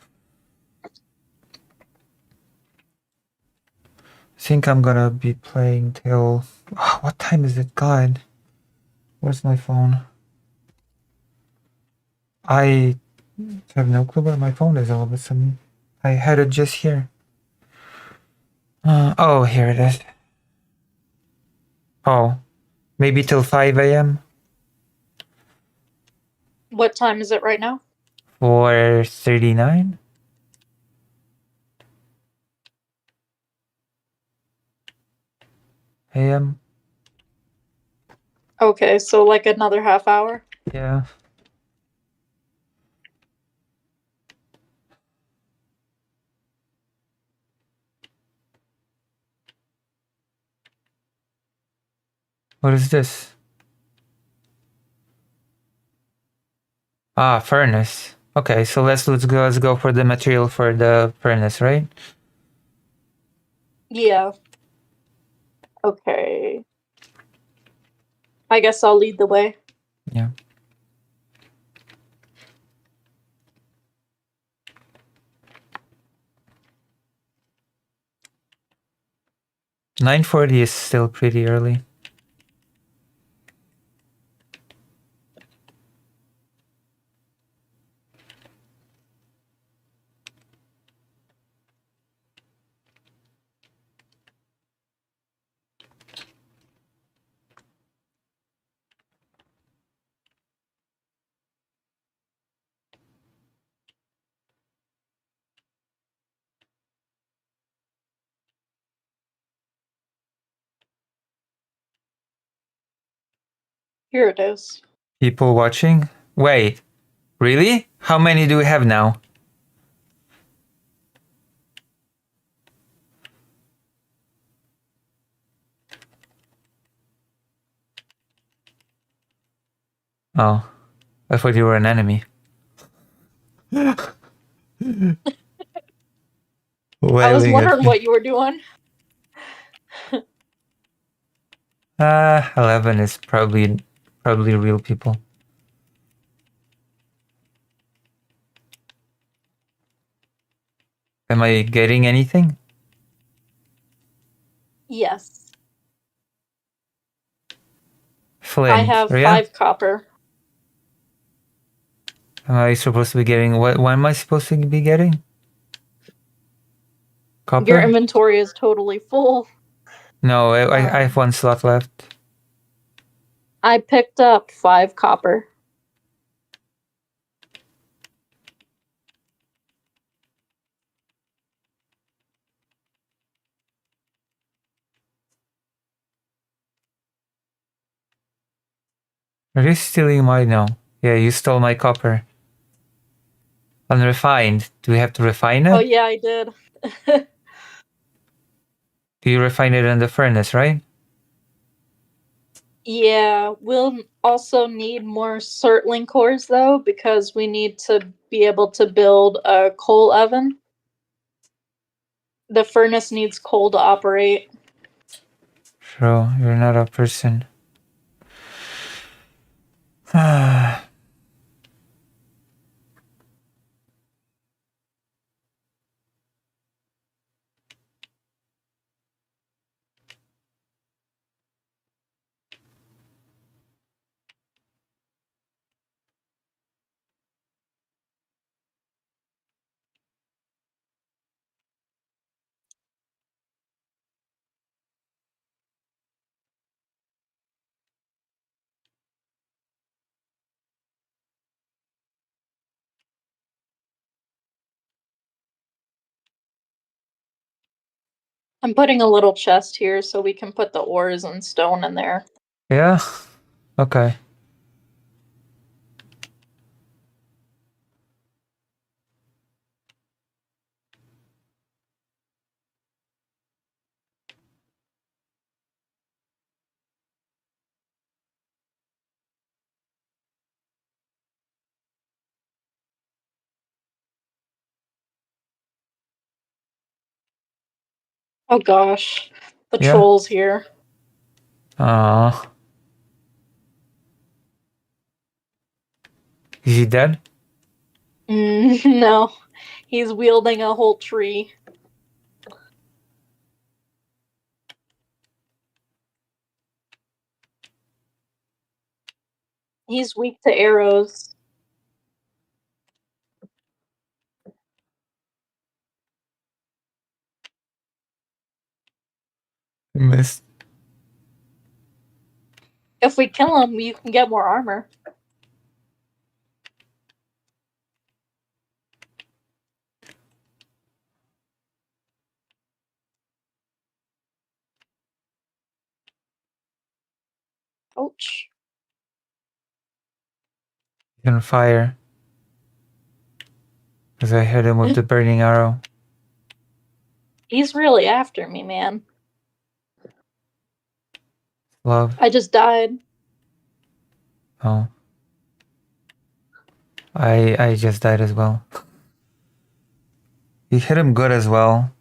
S1: I think I'm gonna be playing till... what time is it? God. Where's my phone? I have no clue where my phone is all of a sudden. I had it just here. Oh, here it is. Oh, maybe till 5 a.m.
S20: What time is it right now?
S1: 4:39 a.m.
S20: Okay, so like another half hour?
S1: Yeah. What is this? Ah, furnace. Okay, so let's go for the material for the furnace, right?
S20: Yeah. Okay. I guess I'll lead the way.
S1: Yeah. $9:40 is still pretty early.
S20: Here it is.
S1: People watching? Wait, really? How many do we have now? Oh, I thought you were an enemy.
S20: I was
S1: Wailing at
S20: wondering
S1: me.
S20: what you were doing.
S1: 11 is probably real people. Am I getting anything?
S20: Yes.
S1: Flint.
S20: I have
S1: yeah?
S20: 5 copper.
S1: Am I supposed to be getting what am I supposed to be getting? Copper?
S20: Your inventory is totally full.
S1: No, I have 1 slot left.
S20: I picked up 5 copper.
S1: Are you stealing my no? Yeah, you stole my copper. Unrefined. Do we have to refine it?
S20: Oh yeah, I did.
S1: Do you refine it in the furnace, right?
S20: Yeah, we'll also need more Certling cores though, because we need to be able to build a coal oven. The furnace needs coal to operate.
S1: Bro, you're not a person.
S20: I'm putting a little chest here so we can put the ores and stone in there.
S1: Yeah? Okay.
S20: Oh gosh, the
S1: Yeah?
S20: troll's here.
S1: Is he dead?
S20: No, he's wielding a whole tree. He's weak to arrows.
S1: He missed.
S20: If we kill him, you can get more armor. Ouch.
S1: He's on fire. Because I hit him with the burning arrow.
S20: He's really after me, man.
S1: Love.
S20: I just died.
S1: Oh. I just died as well. You hit him good as well.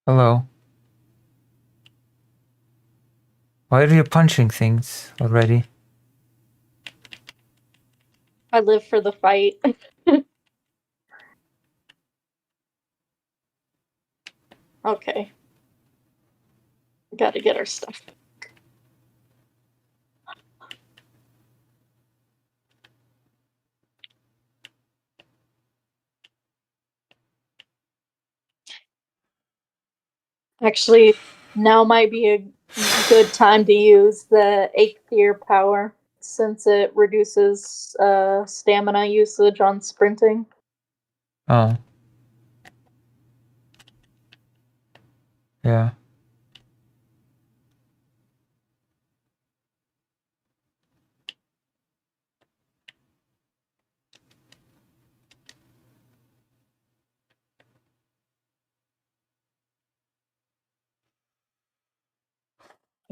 S1: Hello. Why are you punching things already?
S20: I live for the fight. Okay. Gotta get our stuff. Actually, now might be a good time to use the Eikthyr power, since it reduces stamina usage on sprinting.
S1: Oh. Yeah.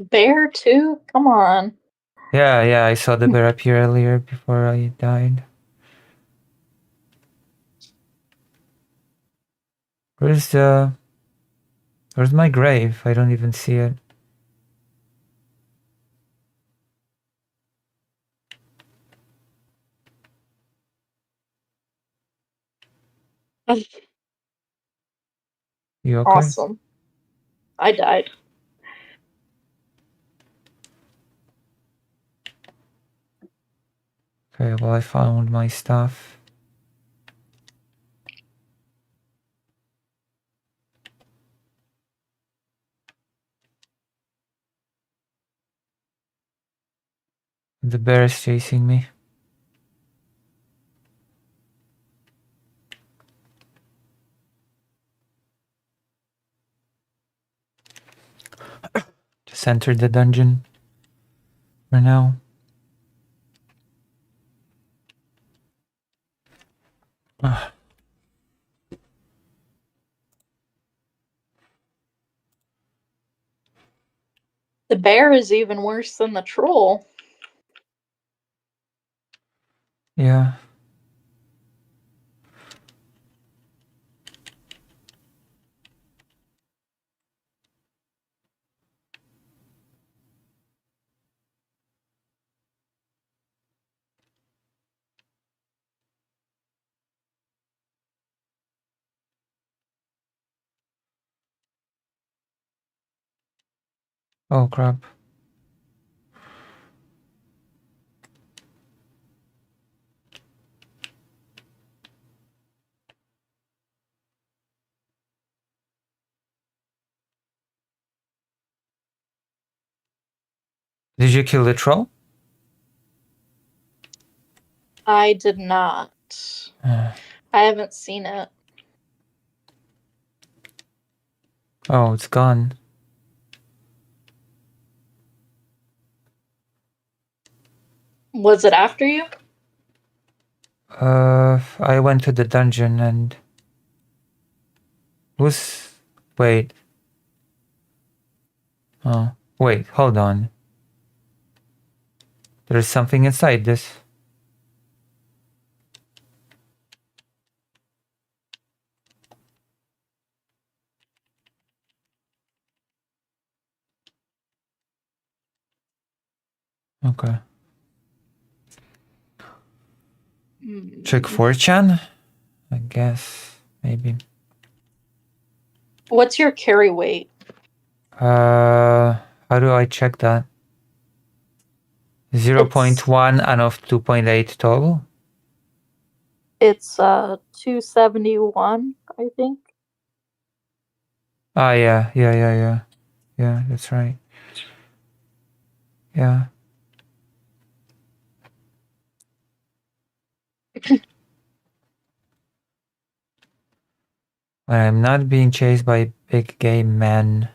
S20: Bear too? Come on.
S1: Yeah, I saw the bear appear earlier before I died. Where's my grave? I don't even see it. You okay?
S20: Awesome. I died.
S1: Okay, well I found my stuff. The bear is chasing me. center the dungeon for now. Ah.
S20: The bear is even worse than the troll.
S1: Yeah. Oh crap. Did you kill the troll?
S20: I did not.
S1: Uh,
S20: I haven't seen it.
S1: oh, it's gone.
S20: Was it after you?
S1: I went to the dungeon and was wait. Oh, wait, hold on. There's something inside this. Okay. Check 4chan? I guess, maybe.
S20: What's your carry weight?
S1: How do I check that? 0.1 and of 2.8 total?
S20: It's 271, I think.
S1: Ah, yeah. Yeah, that's right. Yeah. I'm not being chased by big game men.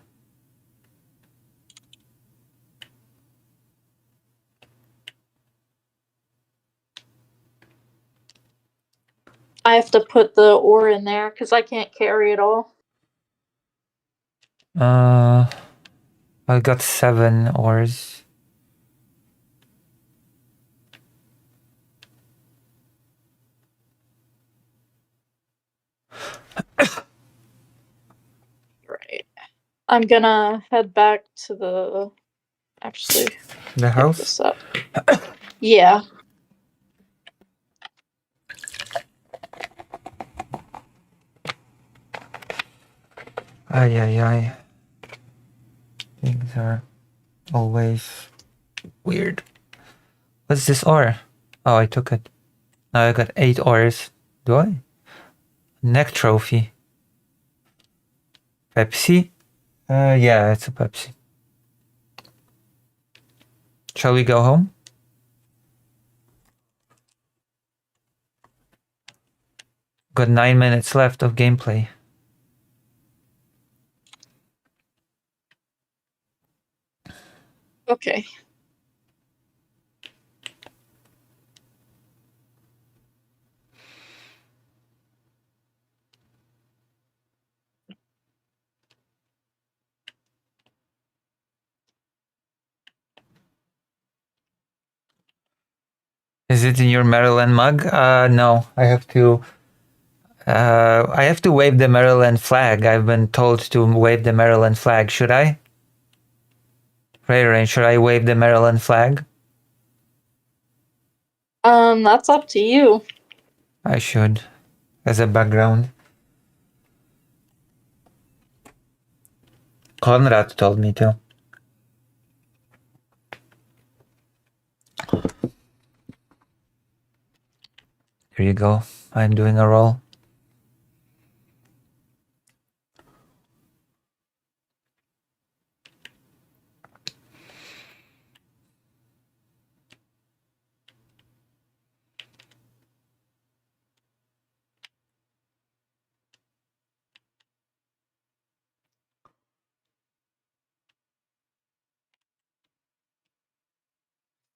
S20: I have to put the ore in there because I can't carry it all.
S1: I got 7 ores.
S20: Right. I'm gonna head back to the... Actually,
S1: The
S20: pick
S1: house?
S20: this up. Yeah.
S1: Ay. Things are always weird. What's this ore? Oh, I took it. Now I got 8 ores. Do I? Neck trophy. Pepsi? Yeah, it's a Pepsi. Shall we go home? Got 9 minutes left of gameplay.
S20: Okay.
S1: Is it in your Maryland mug? No. I have to wave the Maryland flag. I've been told to wave the Maryland flag. Should I? Rain, should I wave the Maryland flag?
S20: That's up to you.
S1: I should. As a background. Conrad told me to. Here you go. I'm doing a roll.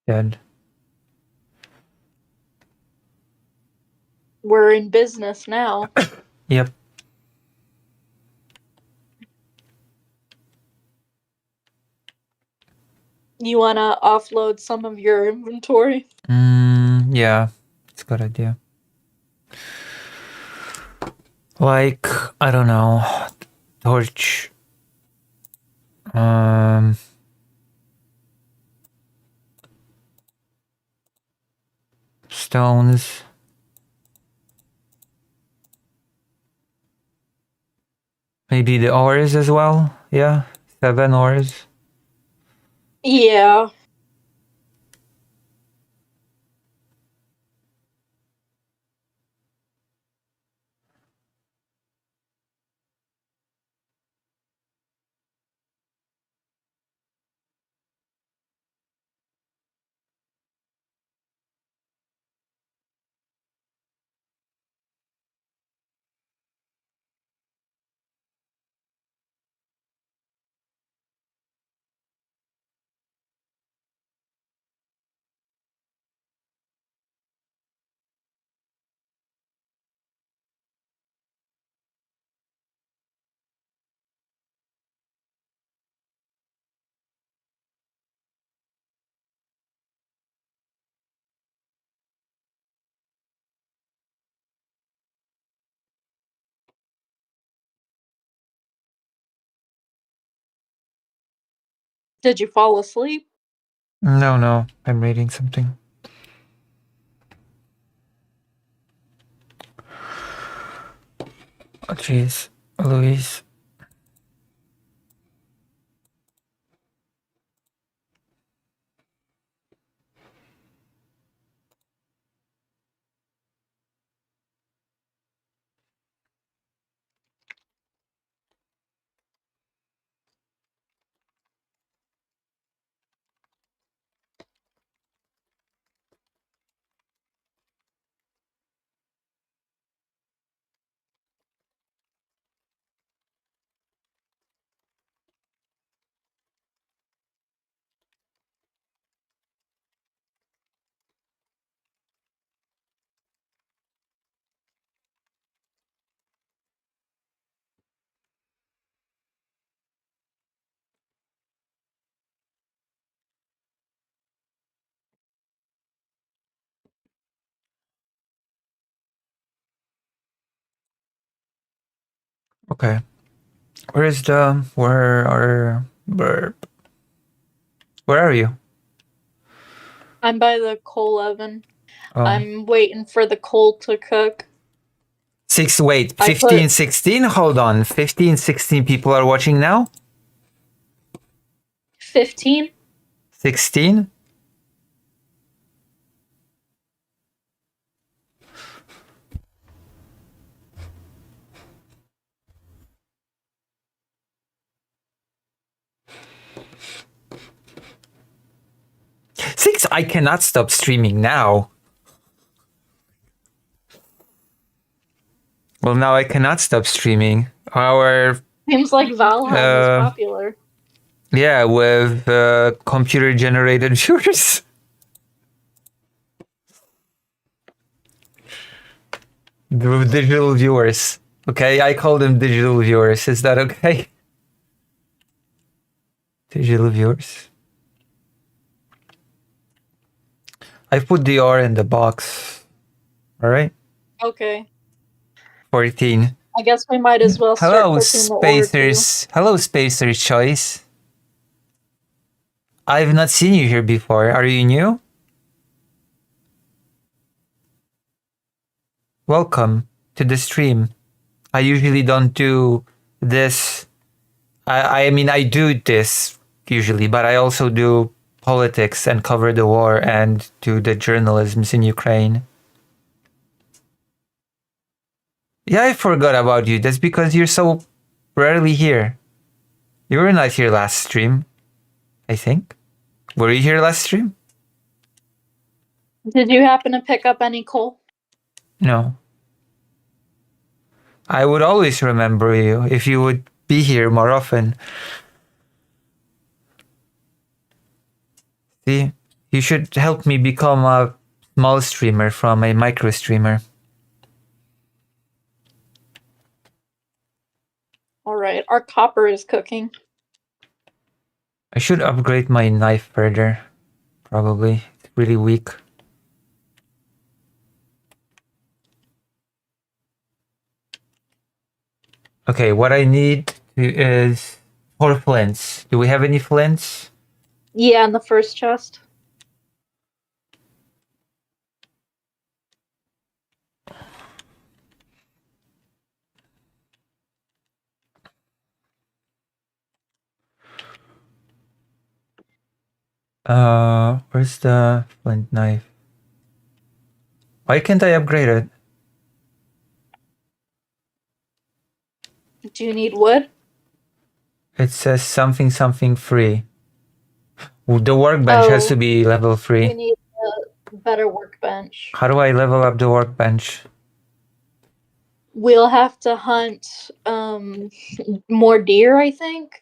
S1: dead.
S20: We're in business now.
S1: Yep.
S20: You wanna offload some of your inventory?
S1: Yeah, it's a good idea. Like, I don't know, torch. Stones. Maybe the ores as well. Yeah, 7 ores.
S20: Yeah. Did you fall asleep?
S1: No, I'm reading something. Oh, jeez, Louise. Okay. Where are you?
S20: I'm by the coal oven.
S1: Oh.
S20: I'm waiting for the coal to cook.
S1: Wait, 15, 16? Hold on. 15, 16 people are watching now?
S20: 15?
S1: 16? Six, I cannot stop streaming now. Well, now I cannot stop streaming.
S20: Seems like Valheim is popular.
S1: Yeah, with computer-generated viewers. Digital viewers. Okay, I call them digital viewers. Is that okay? Digital viewers. I put the R in the box. All right.
S20: Okay.
S1: 14.
S20: I guess we might as well start
S1: Hello,
S20: cooking the ore too.
S1: Spacers. Hello, Spacers Choice. I've not seen you here before. Are you new? Welcome to the stream. I usually don't do this. I mean, I do this usually, but I also do politics and cover the war and do the journalisms in Ukraine. Yeah, I forgot about you. That's because you're so rarely here. You were not here last stream, I think. Were you here last stream?
S20: Did you happen to pick up any coal?
S1: No. I would always remember you if you would be here more often. See, You should help me become a small streamer from a micro streamer.
S20: Alright, our copper is cooking.
S1: I should upgrade my knife further. Probably. It's really weak. Okay, what I need is 4 flints. Do we have any flints?
S20: Yeah, in the first chest.
S1: Where's the flint knife? Why can't I upgrade it?
S20: Do you need wood?
S1: It says something something free. The workbench has to be level 3.
S20: We need a better workbench.
S1: How do I level up the workbench?
S20: We'll have to hunt more deer, I think.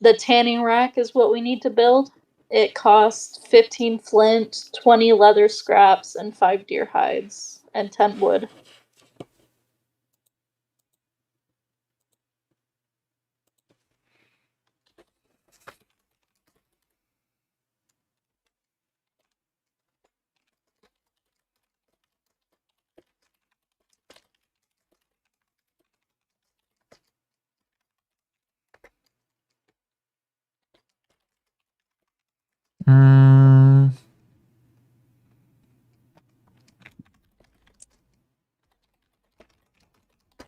S20: The tanning rack is what we need to build. It costs 15 flint, 20 leather scraps, and 5 deer hides, and 10 wood.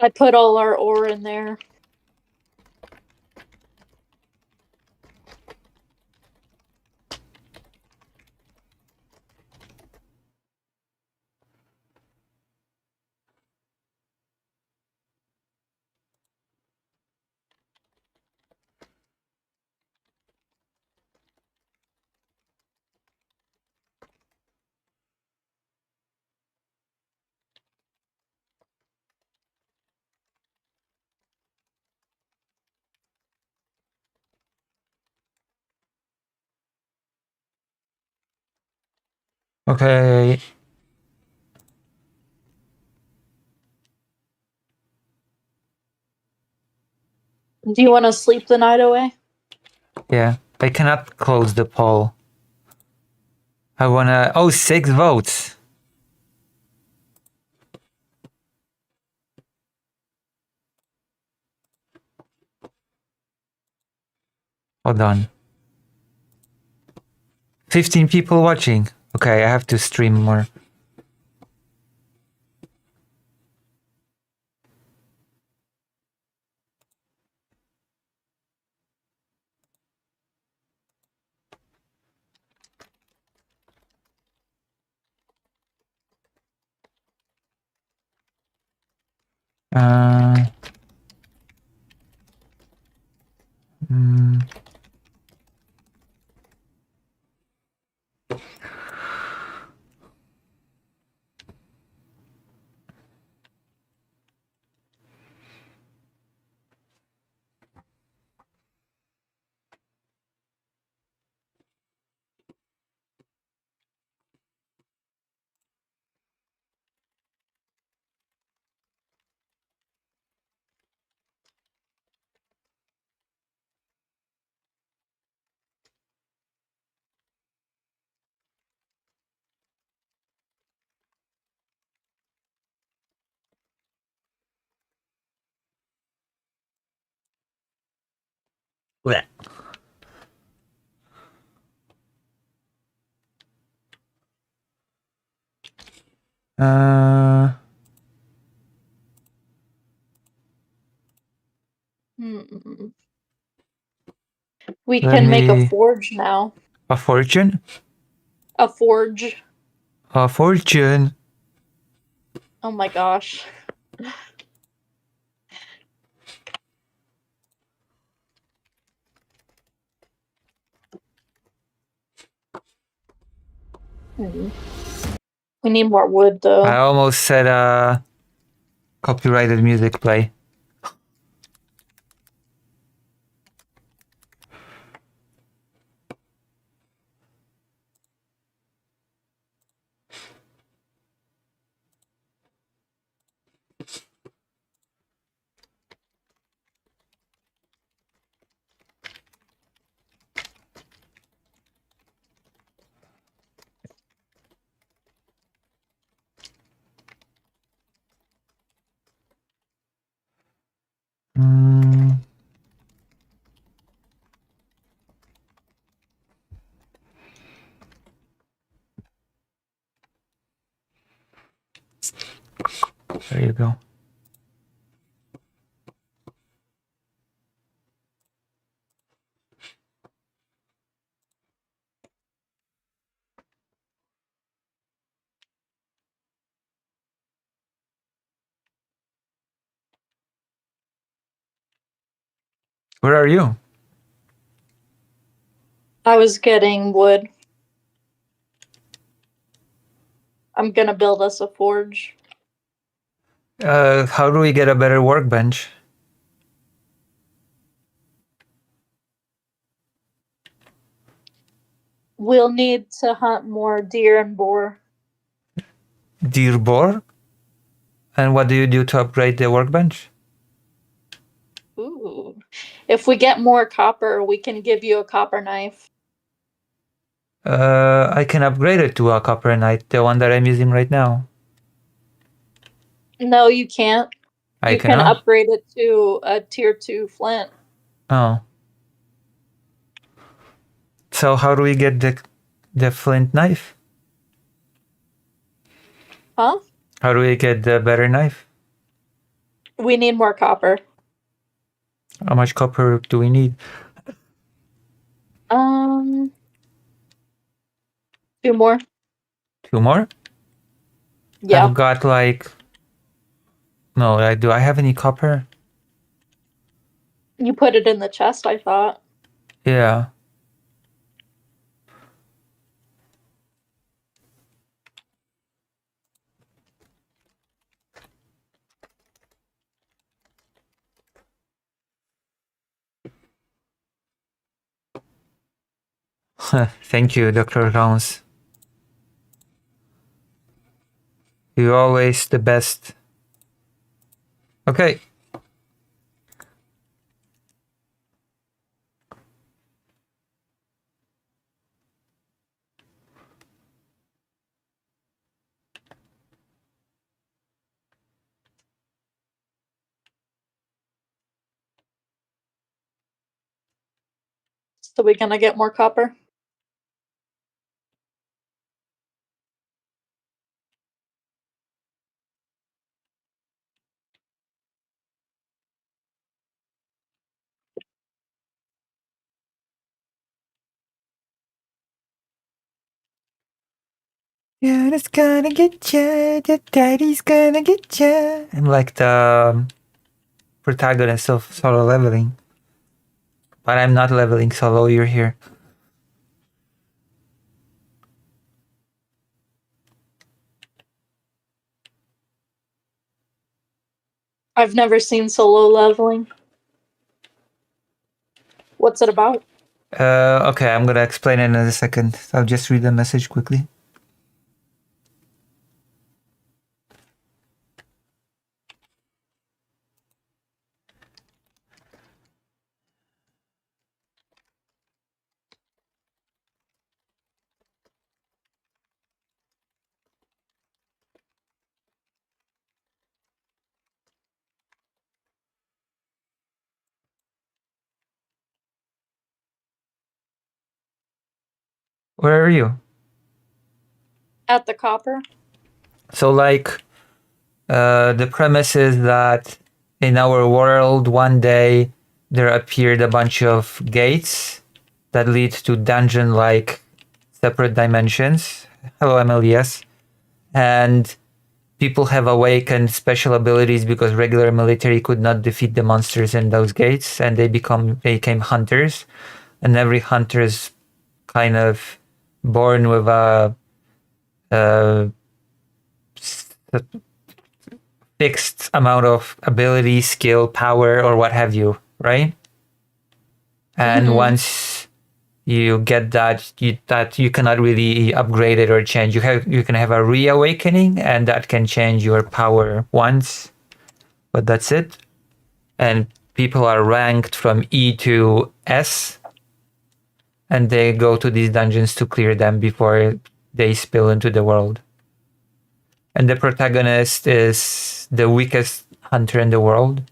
S20: I put all our ore in there.
S1: Okay.
S20: Do you want to sleep the night away?
S1: Yeah. I cannot close the poll. I wanna... Oh, 6 votes! Hold on. 15 people watching. Okay, I have to stream more. Hmm. Blech.
S20: We
S1: Let
S20: can make a
S1: me...
S20: forge now.
S1: A fortune?
S20: A forge.
S1: A fortune.
S20: Oh my gosh. We need more wood though.
S1: I almost said copyrighted music play. There you go. Where are you?
S20: I was getting wood. I'm gonna build us a forge.
S1: How do we get a better workbench?
S20: We'll need to hunt more deer and boar.
S1: Deer boar? And what do you do to upgrade the workbench?
S20: Ooh. If we get more copper, we can give you a copper knife.
S1: I can upgrade it to a copper knight, the one that I'm using right now.
S20: No, you can't.
S1: I
S20: You can
S1: cannot.
S20: upgrade it to a tier 2 flint.
S1: Oh. So how do we get the flint knife?
S20: Huh?
S1: How do we get the better knife?
S20: We need more copper.
S1: How much copper do we need?
S20: 2 more.
S1: 2 more?
S20: Yeah.
S1: I've got like... No, do I have any copper?
S20: You put it in the chest, I thought.
S1: Yeah. Thank you, Dr. Rounds. You're always the best. Okay.
S20: So we're gonna get more copper.
S1: Yeah, it's gonna get ya. The daddy's gonna get ya. I'm like the protagonist of Solo Leveling. But I'm not leveling solo, you're here.
S20: I've never seen solo leveling. What's it about?
S1: Okay, I'm gonna explain it in a second. I'll just read the message quickly. Where are you?
S20: At the copper?
S1: So, like, the premise is that in our world, one day there appeared a bunch of gates that lead to dungeon-like separate dimensions. Hello, MLS. And people have awakened special abilities because regular military could not defeat the monsters in those gates, and they became hunters. And every hunter is kind of born with a fixed amount of ability, skill, power, or what have you, right? And once you get that you cannot really upgrade it or change. You can have a reawakening, and that can change your power once, but that's it. And people are ranked from E to S, and they go to these dungeons to clear them before they spill into the world. And the protagonist is the weakest hunter in the world.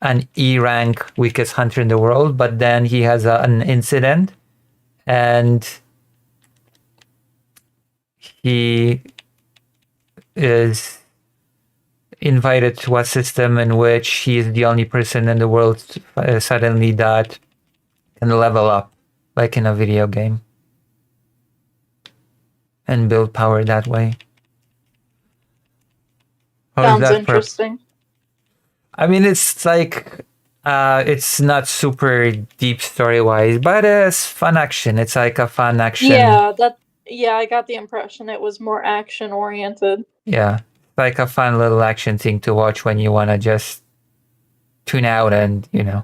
S1: An E rank weakest hunter in the world, but then he has an incident, and he is invited to a system in which he is the only person in the world suddenly that can level up, like in a video game, and build power that way.
S20: Sounds interesting.
S1: I mean, it's like it's not super deep story-wise, but it's fun action. It's like a fun action.
S20: Yeah, I got the impression it was more action oriented.
S1: Yeah, like a fun little action thing to watch when you want to just tune out and,
S20: Yeah.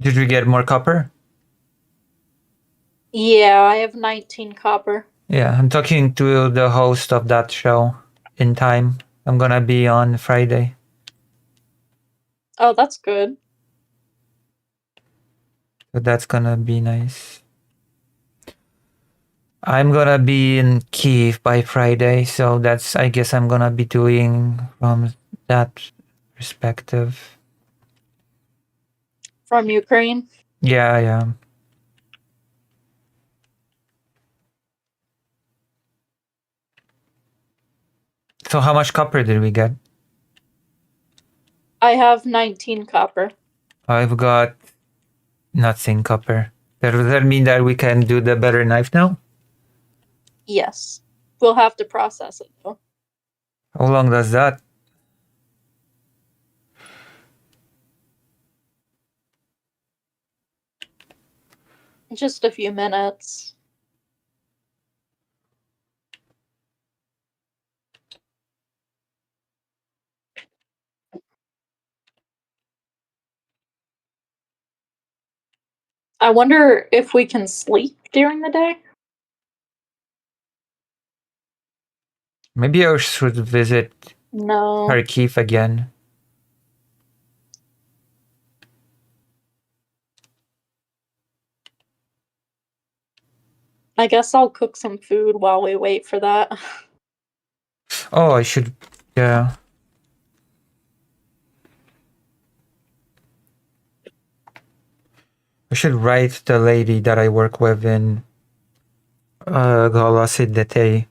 S1: Did we get more copper?
S20: Yeah, I have 19 copper.
S1: Yeah, I'm talking to the host of that show in time. I'm gonna be on Friday.
S20: Oh, that's good.
S1: So that's gonna be nice. I'm gonna be in Kiev by Friday, so that's, I guess I'm gonna be doing from that perspective.
S20: From Ukraine?
S1: Yeah. So how much copper did we get?
S20: I have 19 copper.
S1: I've got nothing copper. Does that mean that we can do the better knife now?
S20: Yes. We'll have to process it though.
S1: How long does that?
S20: Just a few minutes. I wonder if we can sleep during the day?
S1: Maybe I should visit
S20: No.
S1: Kharkiv again.
S20: I guess I'll cook some food while we wait for that.
S1: Oh, I should, yeah. I should write the lady that I work with in Galasid Dete.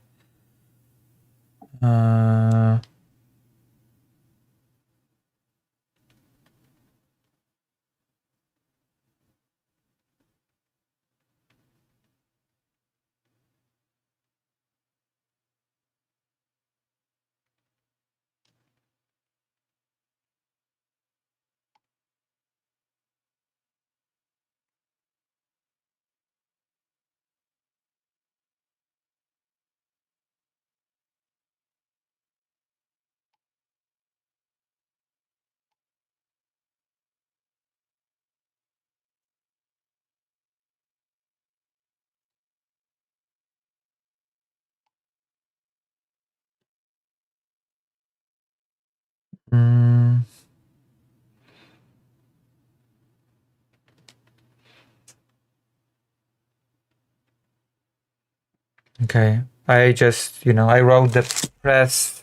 S1: Okay. I just, I wrote the press,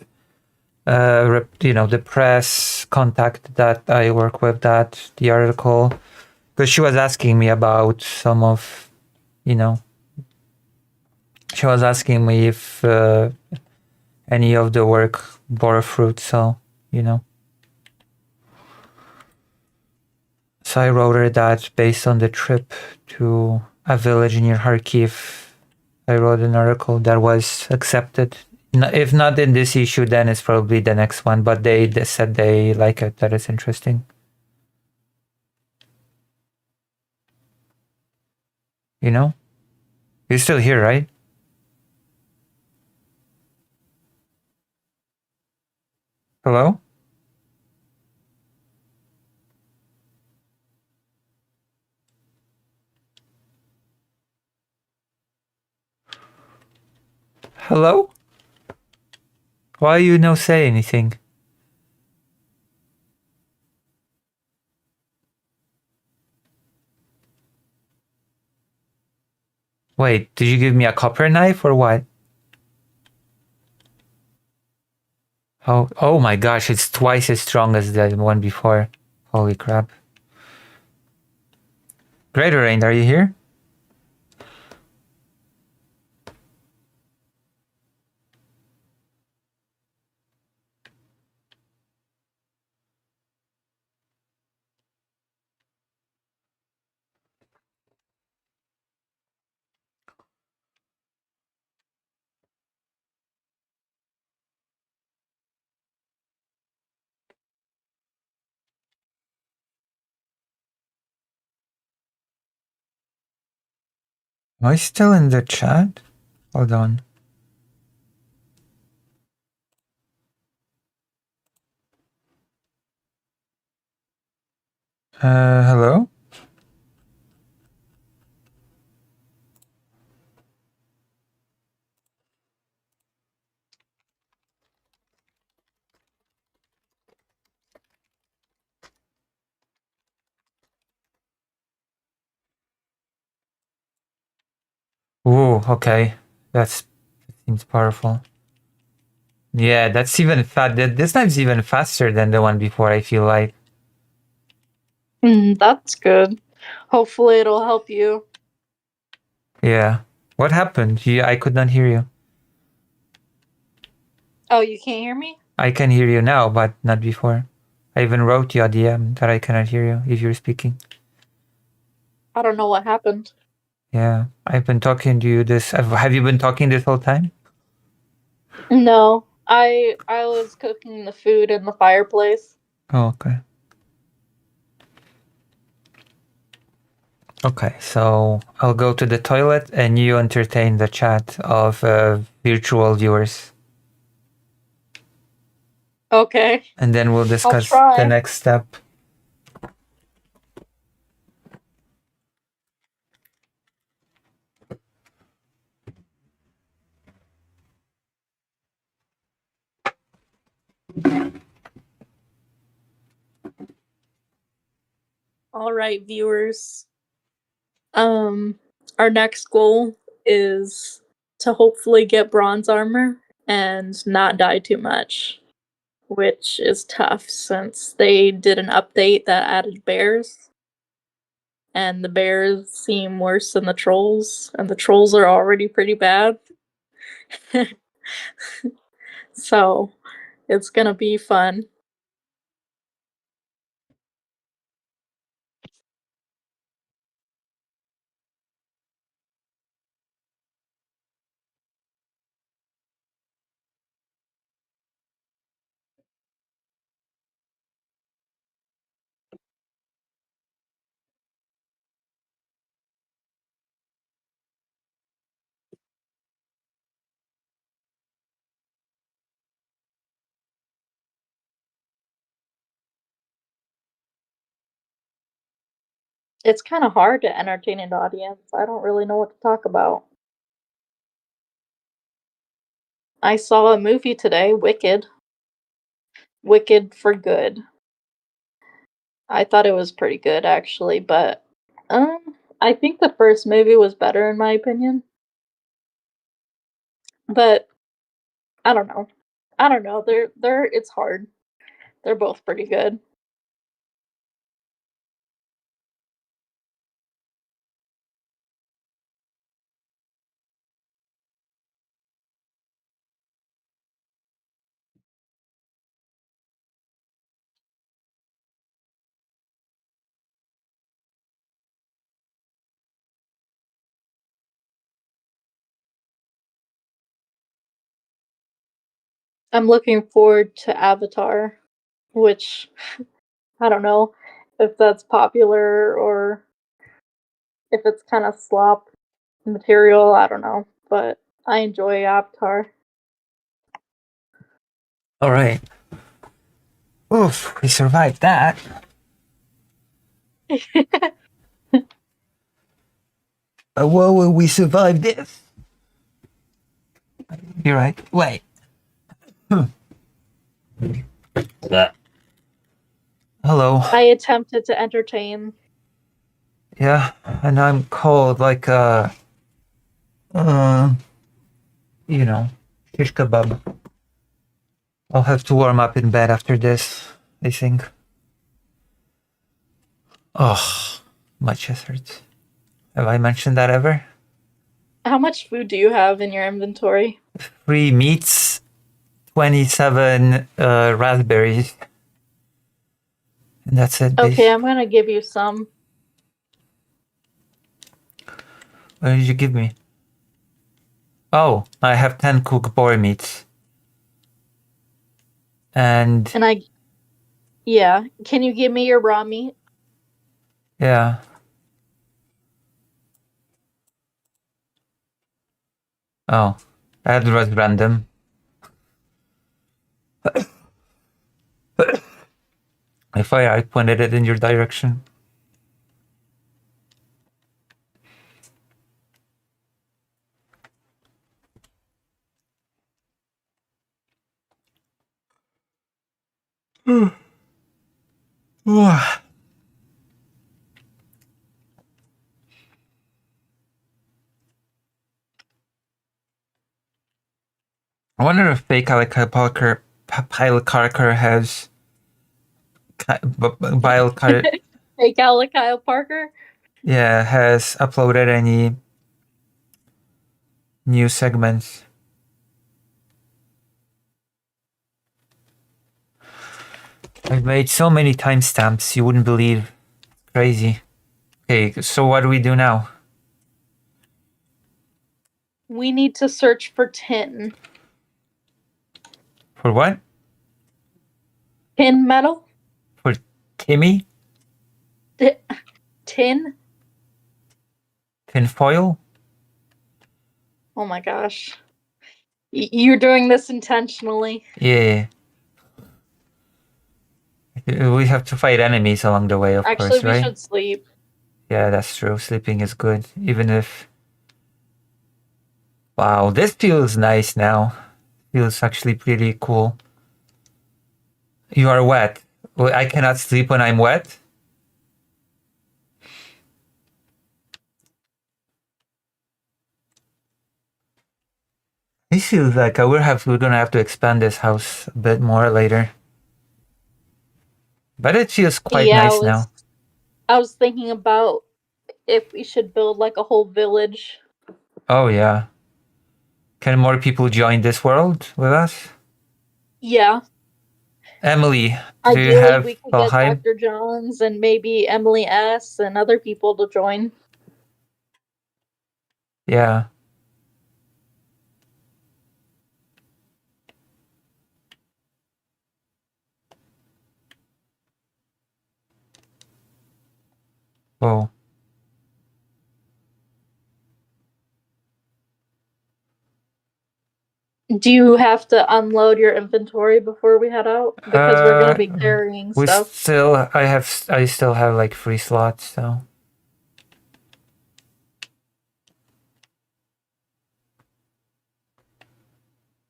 S1: the press contact that I work with, the article, because she was asking me about some of, she was asking me if any of the work bore fruit, so, So I wrote her that based on the trip to a village near Kharkiv. I wrote an article that was accepted. If not in this issue, then it's probably the next one. But they said they like it, that is interesting. You know? You're still here, right? Hello? Hello? Why you no say anything? Wait, did you give me a copper knife or what? Oh my gosh, it's twice as strong as the one before. Holy crap. Greater Rain, are you here? Am I still in the chat? Hold on. Hello? Ooh, okay. That seems powerful. Yeah, that's even this knive's even faster than the one before, I feel like.
S20: That's good. Hopefully it'll help you.
S1: Yeah. What happened? I could not hear you.
S20: Oh, you can't hear me?
S1: I can hear you now, but not before. I even wrote you a DM that I cannot hear you if you're speaking.
S20: I don't know what happened.
S1: Yeah, I've been talking to you have you been talking this whole time?
S20: No, I was cooking the food in the fireplace.
S1: Oh, okay. Okay, so I'll go to the toilet and you entertain the chat of virtual viewers.
S20: Okay.
S1: And then we'll discuss
S20: try.
S1: the next step.
S20: All right, viewers. Our next goal is to hopefully get bronze armor and not die too much, which is tough since they did an update that added bears, and the bears seem worse than the trolls, and the trolls are already pretty bad. So, it's gonna be fun. It's kind of hard to entertain an audience. I don't really know what to talk about. I saw a movie today, Wicked. Wicked for Good. I thought it was pretty good actually, but I think the first movie was better in my opinion. But I don't know. I don't know. They're it's hard. They're both pretty good. I'm looking forward to Avatar, which I don't know if that's popular or if it's kind of slop material. I don't know, but I enjoy Avatar.
S1: All right. Oof, we survived that. Well, we survived this. You're right. Wait. Hello.
S20: I attempted to entertain.
S1: Yeah, and I'm cold like shish kebab. I'll have to warm up in bed after this, I think. Oh, my chest hurts. Have I mentioned that ever?
S20: How much food do you have in your inventory?
S1: 3 meats, 27 raspberries. And that's it.
S20: Okay, I'm gonna give you some.
S1: What did you give me? Oh, I have 10 cooked boar meats. And
S20: Yeah, can you give me your raw meat?
S1: yeah. Oh, that was random. If I pointed it in your direction. I wonder if fake Kyle Parker has
S20: Fake out Kyle Parker?
S1: has uploaded any new segments. I've made so many timestamps, you wouldn't believe. Crazy. Okay, so what do we do now?
S20: We need to search for tin.
S1: For what?
S20: Tin metal?
S1: For Timmy?
S20: Tin?
S1: Tin foil?
S20: Oh my gosh. You're doing this intentionally.
S1: Yeah. We have to fight enemies along the way, of
S20: Actually,
S1: course, right?
S20: we should sleep.
S1: Yeah, that's true. Sleeping is good, even if... Wow, this feels nice now. Feels actually pretty cool. You are wet. Well, I cannot sleep when I'm wet? This feels like we're gonna have to expand this house a bit more later. But it feels quite nice now.
S20: I was thinking about if we should build like a whole village.
S1: Oh yeah. Can more people join this world with us?
S20: Yeah.
S1: Emily, do you
S20: Ideally,
S1: have
S20: we could get
S1: Valheim?
S20: Dr. Johns and maybe Emily S. and other people to join.
S1: Yeah. Whoa.
S20: Do you have to unload your inventory before we head out? Because we're gonna be carrying stuff.
S1: I still have like 3 slots, so.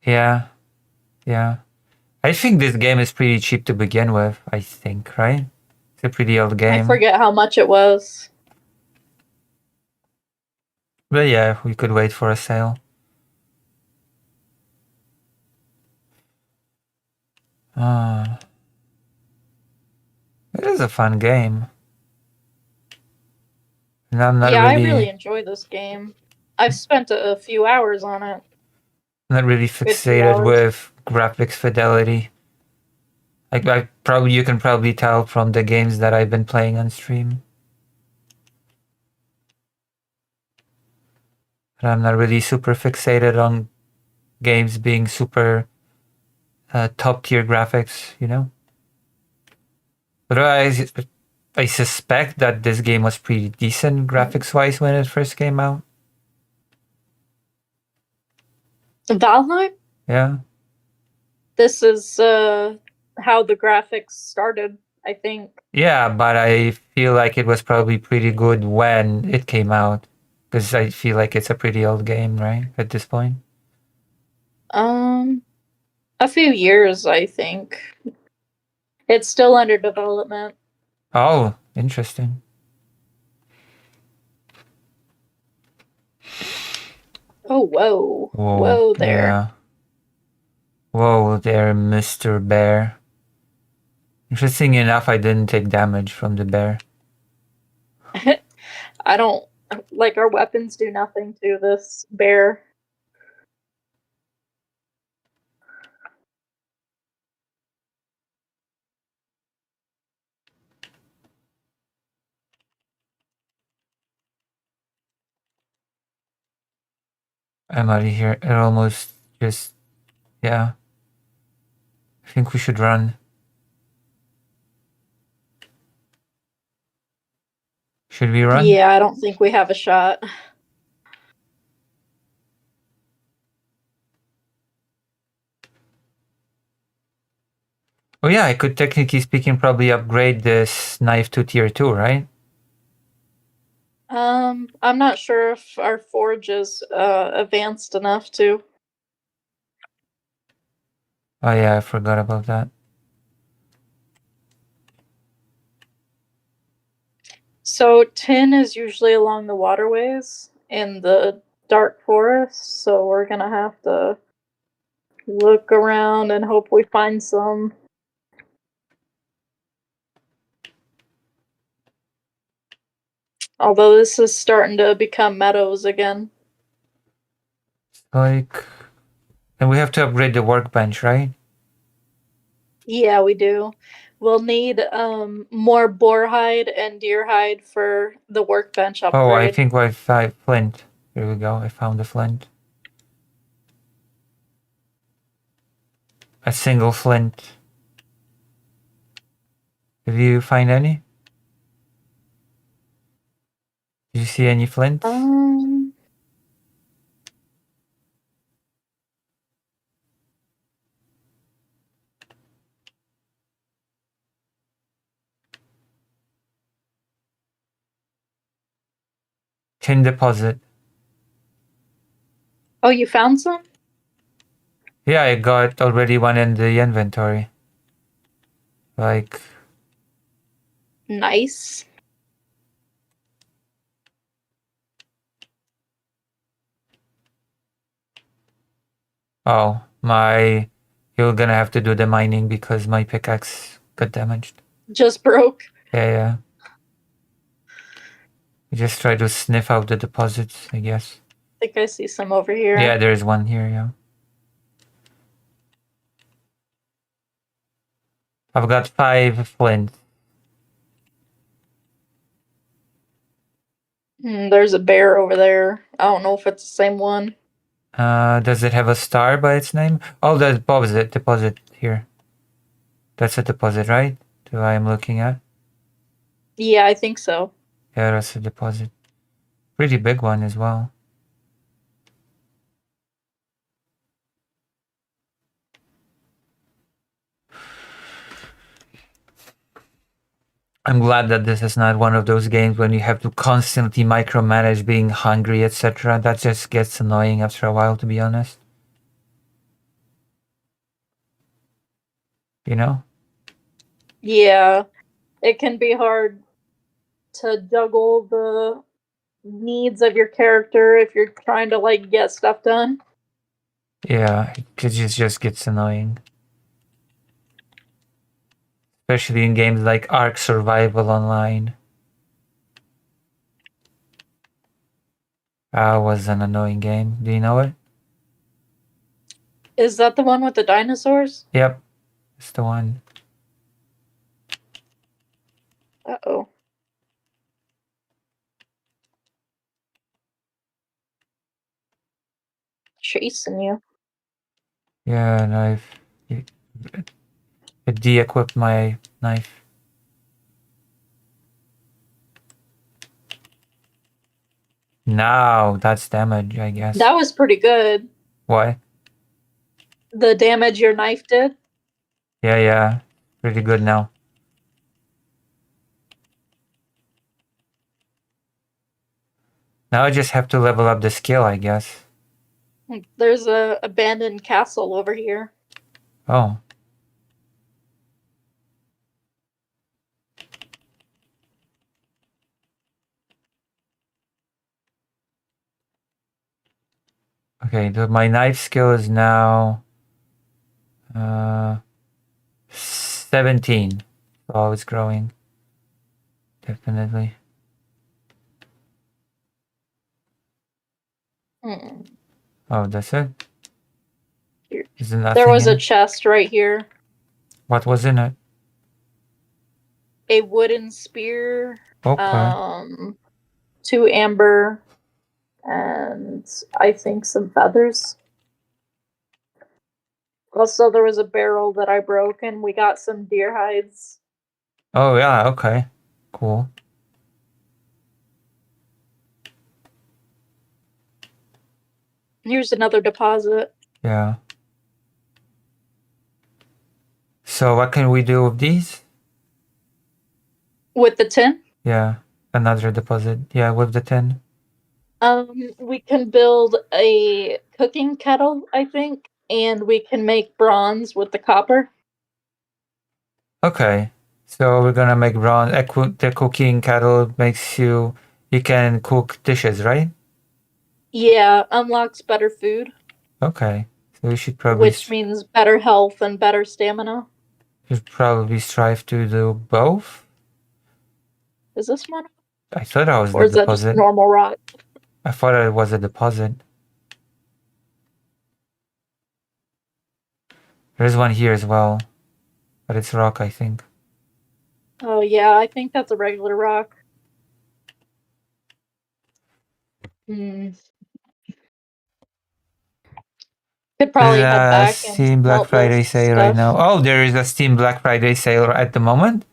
S1: Yeah. Yeah. I think this game is pretty cheap to begin with, I think, right? It's a pretty old game.
S20: I forget how much it was.
S1: But yeah, we could wait for a sale. It is a fun game. And I'm not
S20: I
S1: really,
S20: really enjoy this game. I've spent a few hours on it.
S1: not really
S20: 50
S1: fixated
S20: hours.
S1: with graphics fidelity. You can probably tell from the games that I've been playing on stream. But I'm not really super fixated on games being super top tier graphics, you know. But I suspect that this game was pretty decent graphics wise when it first came out.
S20: Valheim?
S1: Yeah.
S20: This is how the graphics started, I think.
S1: Yeah, but I feel like it was probably pretty good when it came out. Because I feel like it's a pretty old game, right? At this point.
S20: A few years, I think. It's still under development.
S1: Oh, interesting.
S20: Oh, whoa.
S1: Whoa.
S20: Whoa there.
S1: Yeah. Whoa there, Mr. Bear. Interesting enough, I didn't take damage from the bear.
S20: I don't like our weapons do nothing to this bear.
S1: I'm out of here. It almost just, yeah. I think we should run. Should we run?
S20: Yeah, I don't think we have a shot.
S1: Oh yeah, I could technically speaking probably upgrade this knife to tier 2, right?
S20: I'm not sure if our forge is advanced enough to.
S1: Oh yeah, I forgot about that.
S20: So tin is usually along the waterways in the dark forest, so we're gonna have to look around and hope we find some. Although this is starting to become meadows again.
S1: Like, and we have to upgrade the workbench, right?
S20: Yeah, we do. We'll need more boar hide and deer hide for the workbench upgrade.
S1: Oh, I think I found flint. Here we go. I found the flint. A single flint. Did you find any? Did you see any flints? Tin deposit.
S20: Oh, you found some?
S1: Yeah, I got already one in the inventory. Like,
S20: Nice.
S1: oh, you're gonna have to do the mining because my pickaxe got damaged.
S20: Just broke.
S1: Yeah. I just try to sniff out the deposits, I guess.
S20: I think I see some over here.
S1: Yeah, there's one here, yeah. I've got 5 flint.
S20: There's a bear over there. I don't know if it's the same one.
S1: Does it have a star by its name? Oh, the deposit here. That's a deposit, right? That I am looking at.
S20: Yeah, I think so.
S1: Yeah, that's a deposit. Pretty big one as well. I'm glad that this is not one of those games when you have to constantly micromanage being hungry, etc. That just gets annoying after a while, to be honest. You know?
S20: Yeah, it can be hard to juggle the needs of your character if you're trying to like get stuff done.
S1: Yeah, it just gets annoying. Especially in games like Ark Survival Online. That was an annoying game. Do you know it?
S20: Is that the one with the dinosaurs?
S1: Yep, it's the one.
S20: Uh-oh. Chasing you.
S1: Yeah, and de-equip my knife. Now that's damage, I guess.
S20: That was pretty good.
S1: Why?
S20: The damage your knife did.
S1: Yeah. Pretty good now. Now I just have to level up the skill, I guess.
S20: There's a abandoned castle over here.
S1: Oh. Okay, my knife skill is now 17. Oh, it's growing. Definitely. Oh, that's it? Is there nothing
S20: There was
S1: in
S20: a
S1: it?
S20: chest right here.
S1: What was in it?
S20: A wooden spear.
S1: Okay.
S20: 2 amber, and I think some feathers. Also, there was a barrel that I broke, and we got some deer hides.
S1: Oh, yeah, okay. Cool.
S20: Here's another deposit.
S1: Yeah. So what can we do with these?
S20: With the tin?
S1: Yeah, another deposit. Yeah, with the tin.
S20: We can build a cooking kettle, I think, and we can make bronze with the copper.
S1: Okay. So we're gonna make bronze. The cooking kettle makes you can cook dishes, right?
S20: Yeah, unlocks better food,
S1: Okay. So we should probably
S20: which means better health and better stamina.
S1: strive to do both.
S20: Is this one?
S1: I thought I was
S20: Or
S1: the
S20: is that just
S1: deposit.
S20: normal rock?
S1: I thought it was a deposit. There's one here as well, but it's rock, I think.
S20: Oh yeah, I think that's a regular rock. Could probably head back and
S1: Steam Black
S20: melt
S1: Friday
S20: this
S1: sale right
S20: stuff.
S1: now. Oh, there is a Steam Black Friday sale at the moment.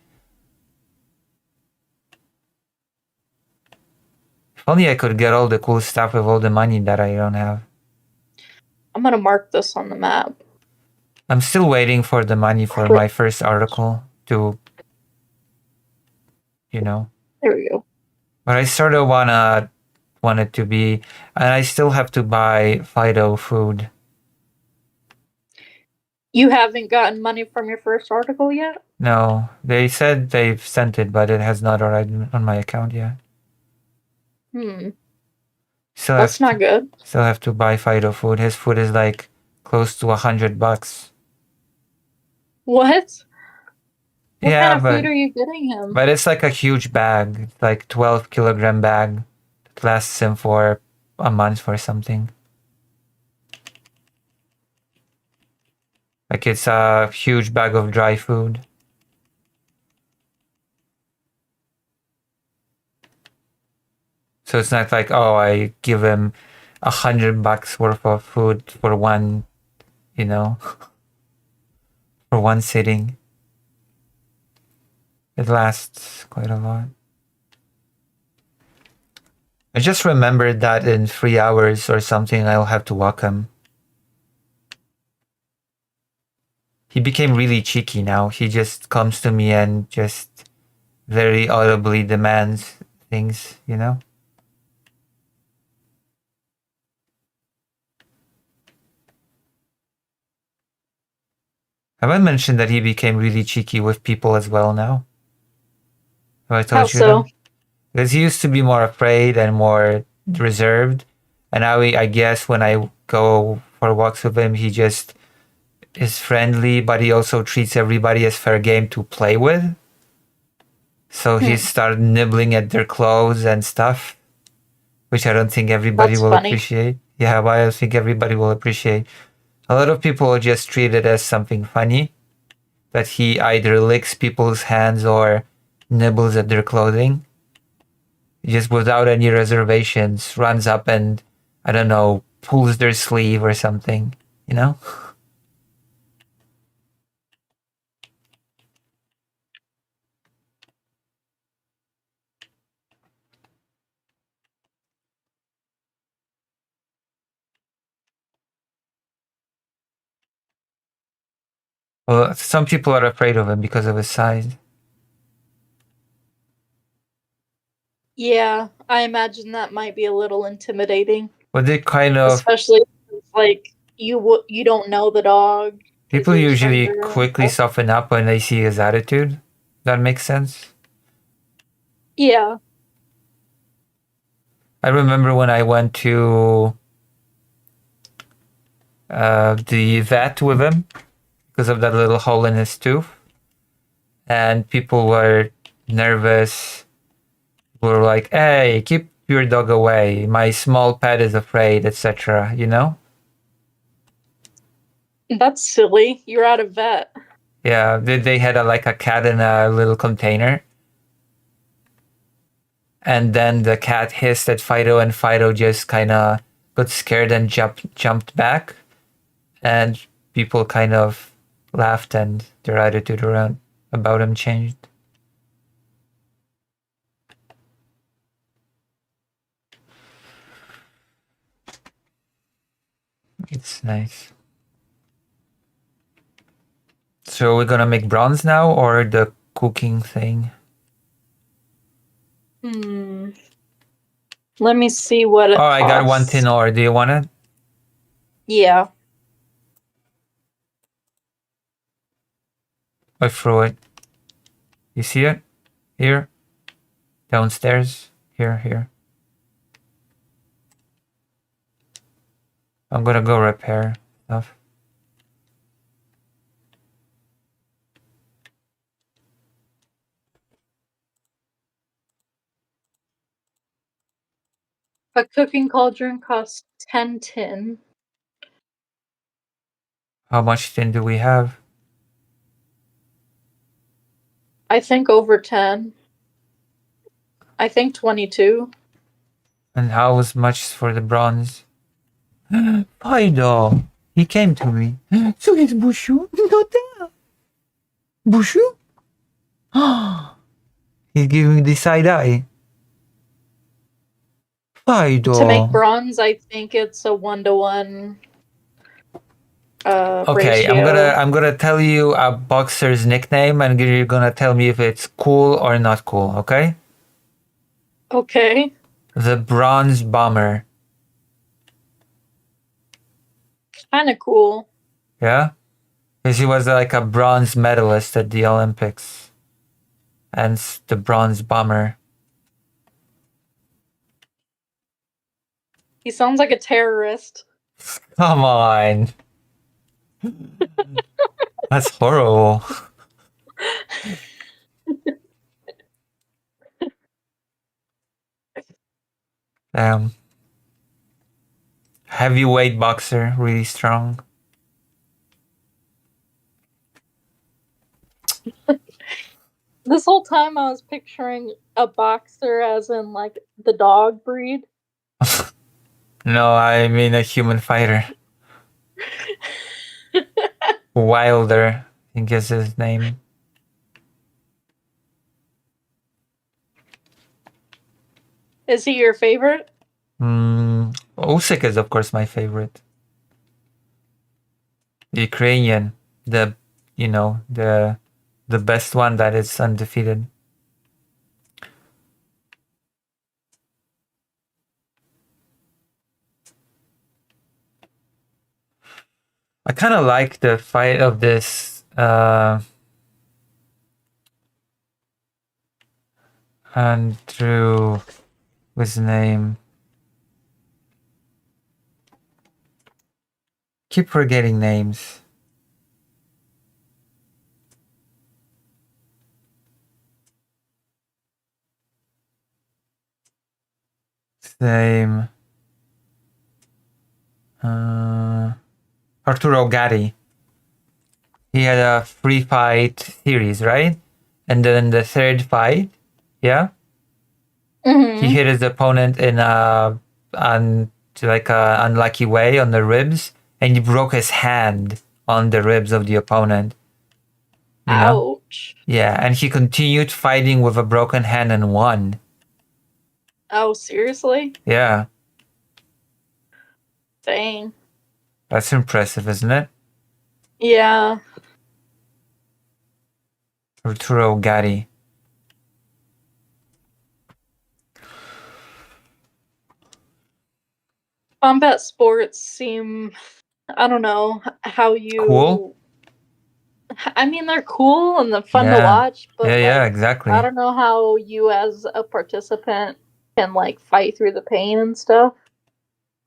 S1: If only I could get all the cool stuff with all the money that I don't have.
S20: I'm gonna mark this on the map.
S1: I'm still waiting for the money for my first article to,
S20: There we go.
S1: But I sort of want it to be, and I still have to buy Fido food.
S20: You haven't gotten money from your first article yet?
S1: No, they said they've sent it, but it has not arrived on my account yet.
S20: That's not good.
S1: Still have to buy Fido food. His food is like close to $100.
S20: What? What
S1: Yeah,
S20: kind of food are you getting him?
S1: But it's like a huge bag. It's like 12-kilogram bag. It lasts him for a month or something. Like it's a huge bag of dry food. So it's not like, oh, I give him $100 worth of food for one, for one sitting. It lasts quite a lot. I just remembered that in 3 hours or something, I'll have to walk him. He became really cheeky now. He just comes to me and just very audibly demands things, Have I mentioned that he became really cheeky with people as well now? Have I told you that? Because he used to be more afraid and more reserved. And now I guess when I go for walks with him, he just is friendly, but he also treats everybody as fair game to play with. So he started nibbling at their clothes and stuff, which I don't think everybody will appreciate. Yeah, but I don't think everybody will appreciate. A lot of people will just treat it as something funny, that he either licks people's hands or nibbles at their clothing. Just without any reservations, runs up and, I don't know, pulls their sleeve or something, Well, some people are afraid of him because of his size.
S20: Yeah, I imagine that might be a little intimidating.
S1: But they kind of
S20: Especially since, like, you don't know the dog. 'cause
S1: people
S20: you're a
S1: usually
S20: stranger and
S1: quickly
S20: stuff.
S1: soften up when they see his attitude. That makes sense.
S20: Yeah.
S1: I remember when I went to the vet with him because of that little hole in his tooth, and people were nervous. Were like, "Hey, keep your dog away. My small pet is afraid," etc. You know?
S20: That's silly. You're at a vet.
S1: Yeah, they had like a cat in a little container, and then the cat hissed at Fido, and Fido just kind of got scared and jumped back, and people kind of laughed, and their attitude around about him changed. It's nice. So we're gonna make bronze now, or the cooking thing?
S20: Let me see what it
S1: Oh, I got one
S20: costs.
S1: tin ore. Do you want it?
S20: Yeah.
S1: I threw it. You see it? Here? Downstairs? Here. I'm gonna go repair stuff.
S20: A cooking cauldron costs 10 tin.
S1: How much tin do we have?
S20: I think over 10. I think 22.
S1: And how much for the bronze? Fido! He came to me. So is Bushu not there? Bushu? He's giving the side eye. Fido.
S20: To make bronze, I think it's a 1-to-1
S1: Okay,
S20: ratio.
S1: I'm gonna tell you a boxer's nickname, and you're gonna tell me if it's cool or not cool. Okay?
S20: Okay.
S1: The Bronze Bomber.
S20: Kinda cool.
S1: Yeah? Because he was like a bronze medalist at the Olympics. And the Bronze Bomber.
S20: He sounds like a terrorist.
S1: Come on. That's horrible. Heavyweight boxer, really strong.
S20: This whole time I was picturing a boxer as in, like, the dog breed.
S1: No, I mean a human fighter. Wilder, I think is his name.
S20: Is he your favorite?
S1: Usyk is of course my favorite. The Ukrainian, the best one that is undefeated. I kind of like the fight of this Andrew, what's his name? Keep forgetting names. Same. Arturo Gatti. He had a 3-fight series, right? And then the third fight, yeah, he hit his opponent in a unlucky way on the ribs, and he broke his hand on the ribs of the opponent. You know?
S20: Ouch.
S1: Yeah, and he continued fighting with a broken hand and won.
S20: Oh, seriously?
S1: Yeah,
S20: Dang.
S1: that's impressive, isn't it?
S20: Yeah.
S1: Arturo Gatti.
S20: Combat sports seem, I don't know how you.
S1: Cool?
S20: I mean, they're cool and they're fun to
S1: Yeah.
S20: watch, but
S1: Yeah, exactly.
S20: I don't know how you, as a participant, can like fight through the pain and stuff.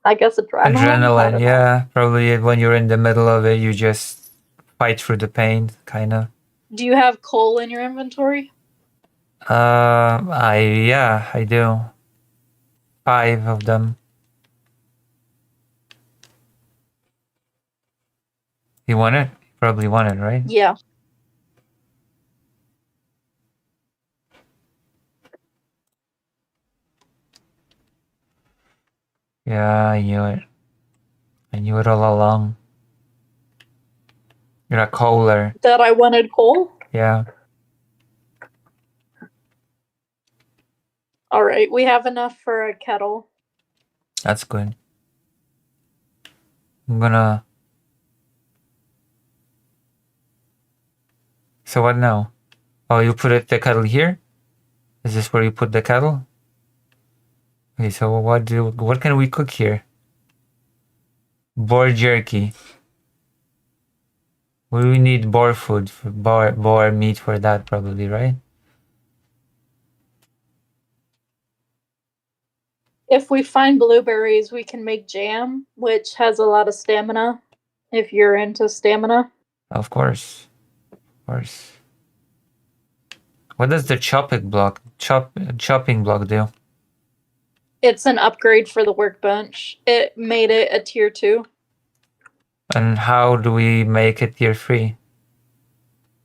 S20: I guess adrenaline. I
S1: Adrenaline,
S20: don't know.
S1: yeah. Probably when you're in the middle of it, you just fight through the pain, kind of.
S20: Do you have coal in your inventory?
S1: I do. 5 of them. You want it? You probably want it, right?
S20: Yeah.
S1: Yeah, I knew it. I knew it all along. You're a coaler.
S20: That I wanted coal?
S1: Yeah.
S20: Alright, we have enough for a kettle.
S1: That's good. I'm gonna... So what now? Oh, you put the kettle here? Is this where you put the kettle? Okay, so what can we cook here? Boar jerky. We need boar food for boar meat for that probably, right?
S20: If we find blueberries, we can make jam, which has a lot of stamina. If you're into stamina.
S1: Of course. Of course. What does the chopping block do?
S20: It's an upgrade for the workbench. It made it a tier 2.
S1: And how do we make it tier 3?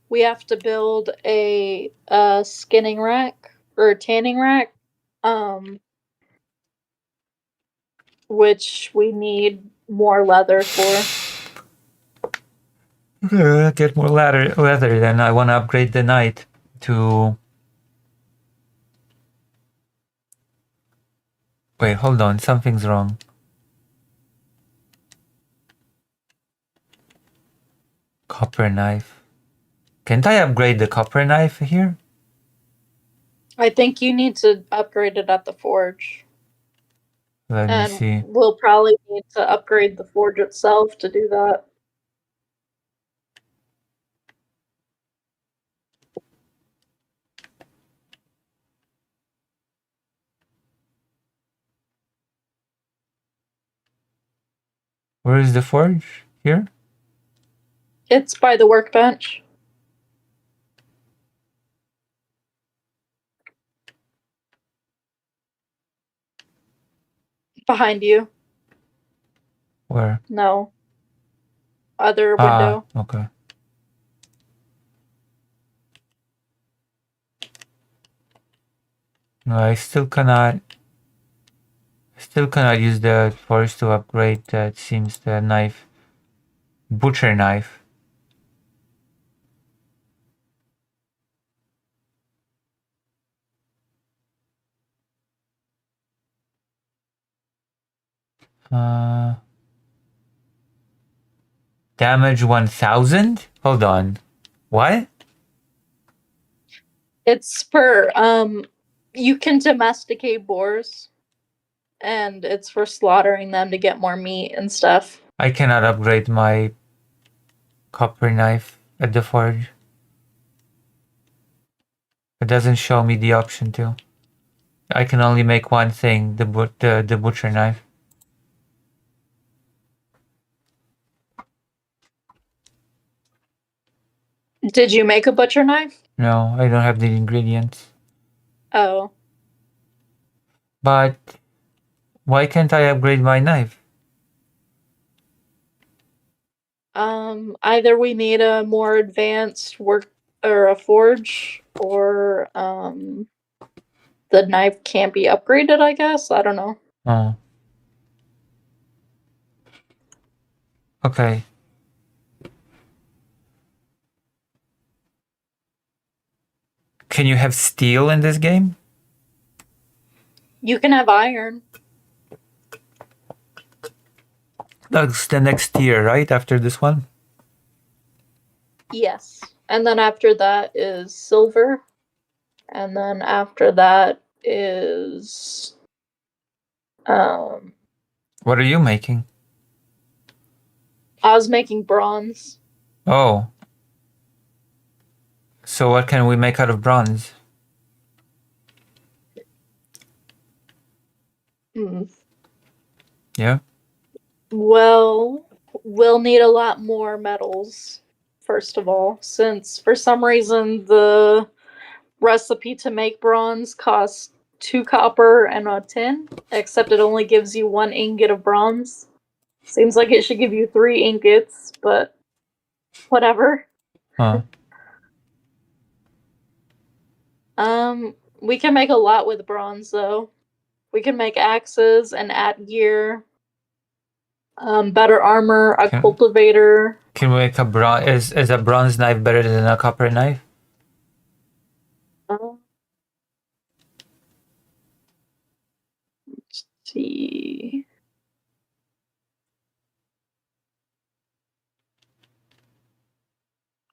S20: We have to build a skinning rack or a tanning rack, which we need more leather for.
S1: Get more leather, then I want to upgrade the knight to... Wait, hold on, something's wrong. Copper knife. Can't I upgrade the copper knife here?
S20: I think you need to upgrade it at the forge.
S1: Let me see.
S20: We'll probably need to upgrade the forge itself to do that.
S1: Where is the forge? Here?
S20: It's by the workbench. Behind you.
S1: Where?
S20: No. Other window.
S1: Okay. No, I still cannot use the forge to upgrade it seems the knife. Butcher knife. Damage 1000? Hold on. What?
S20: It's for you can domesticate boars, and it's for slaughtering them to get more meat and stuff.
S1: I cannot upgrade my copper knife at the forge. It doesn't show me the option to. I can only make one thing, the butcher knife.
S20: Did you make a butcher knife?
S1: No, I don't have the ingredients.
S20: Oh.
S1: But why can't I upgrade my knife?
S20: Either we need a more advanced work or a forge, or the knife can't be upgraded, I guess. I don't know.
S1: Oh. Okay. Can you have steel in this game?
S20: You can have iron.
S1: That's the next tier, right? After this one?
S20: Yes. And then after that is silver. And then after that is
S1: What are you making?
S20: I was making bronze.
S1: Oh. So what can we make out of bronze?
S20: Hmm.
S1: Yeah.
S20: Well, we'll need a lot more metals, first of all, since for some reason the recipe to make bronze costs 2 copper and a tin, except it only gives you 1 ingot of bronze. Seems like it should give you 3 ingots, but whatever.
S1: Huh.
S20: We can make a lot with bronze though. We can make axes and at gear, better armor, a cultivator.
S1: Can we make a bronze? Is a bronze knife better than a copper knife?
S20: Let's see.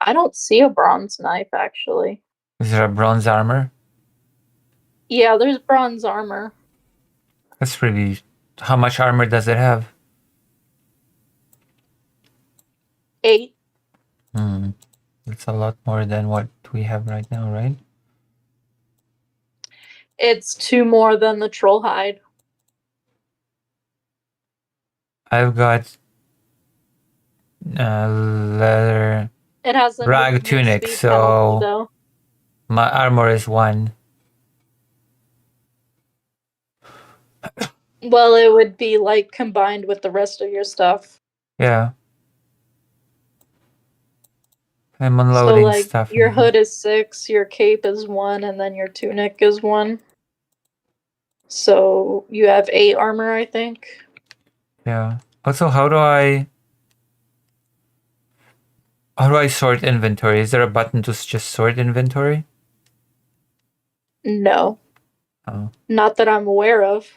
S20: I don't see a bronze knife actually.
S1: Is there a bronze armor?
S20: Yeah, there's bronze armor.
S1: That's pretty. How much armor does it have?
S20: 8.
S1: That's a lot more than what we have right now, right?
S20: It's 2 more than the troll hide.
S1: I've got leather
S20: It has a
S1: rag
S20: movement
S1: tunic,
S20: speed
S1: so
S20: penalty though.
S1: my armor is 1.
S20: Well, it would be like combined with the rest of your stuff.
S1: Yeah. I'm
S20: So
S1: unloading
S20: like
S1: stuff.
S20: your hood is 6, your cape is 1, and then your tunic is 1. So you have 8 armor, I think.
S1: Yeah. Also, how do I sort inventory? Is there a button to just sort inventory?
S20: No.
S1: Oh.
S20: Not that I'm aware of.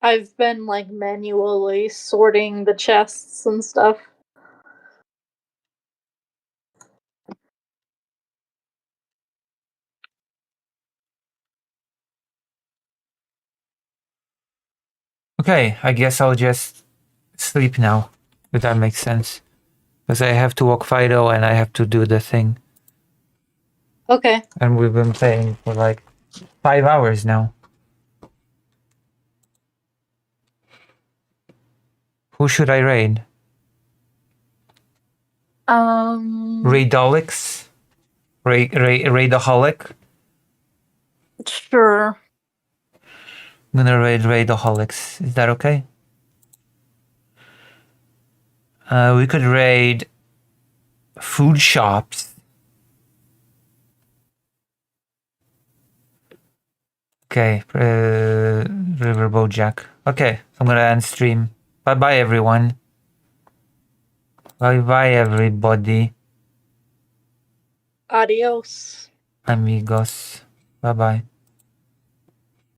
S20: I've been like manually sorting the chests and stuff.
S1: Okay, I guess I'll just sleep now, if that makes sense. Because I have to walk Fido and I have to do the thing.
S20: Okay.
S1: And we've been playing for like 5 hours now. Who should I raid? Raidolix? Raidaholic?
S20: Sure.
S1: I'm gonna raid Raidaholics. Is that okay? We could raid food shops. Okay, Riverboat Jack. Okay, I'm gonna end stream. Bye bye everyone. Bye bye everybody.
S20: Adios.
S1: Amigos. Bye bye.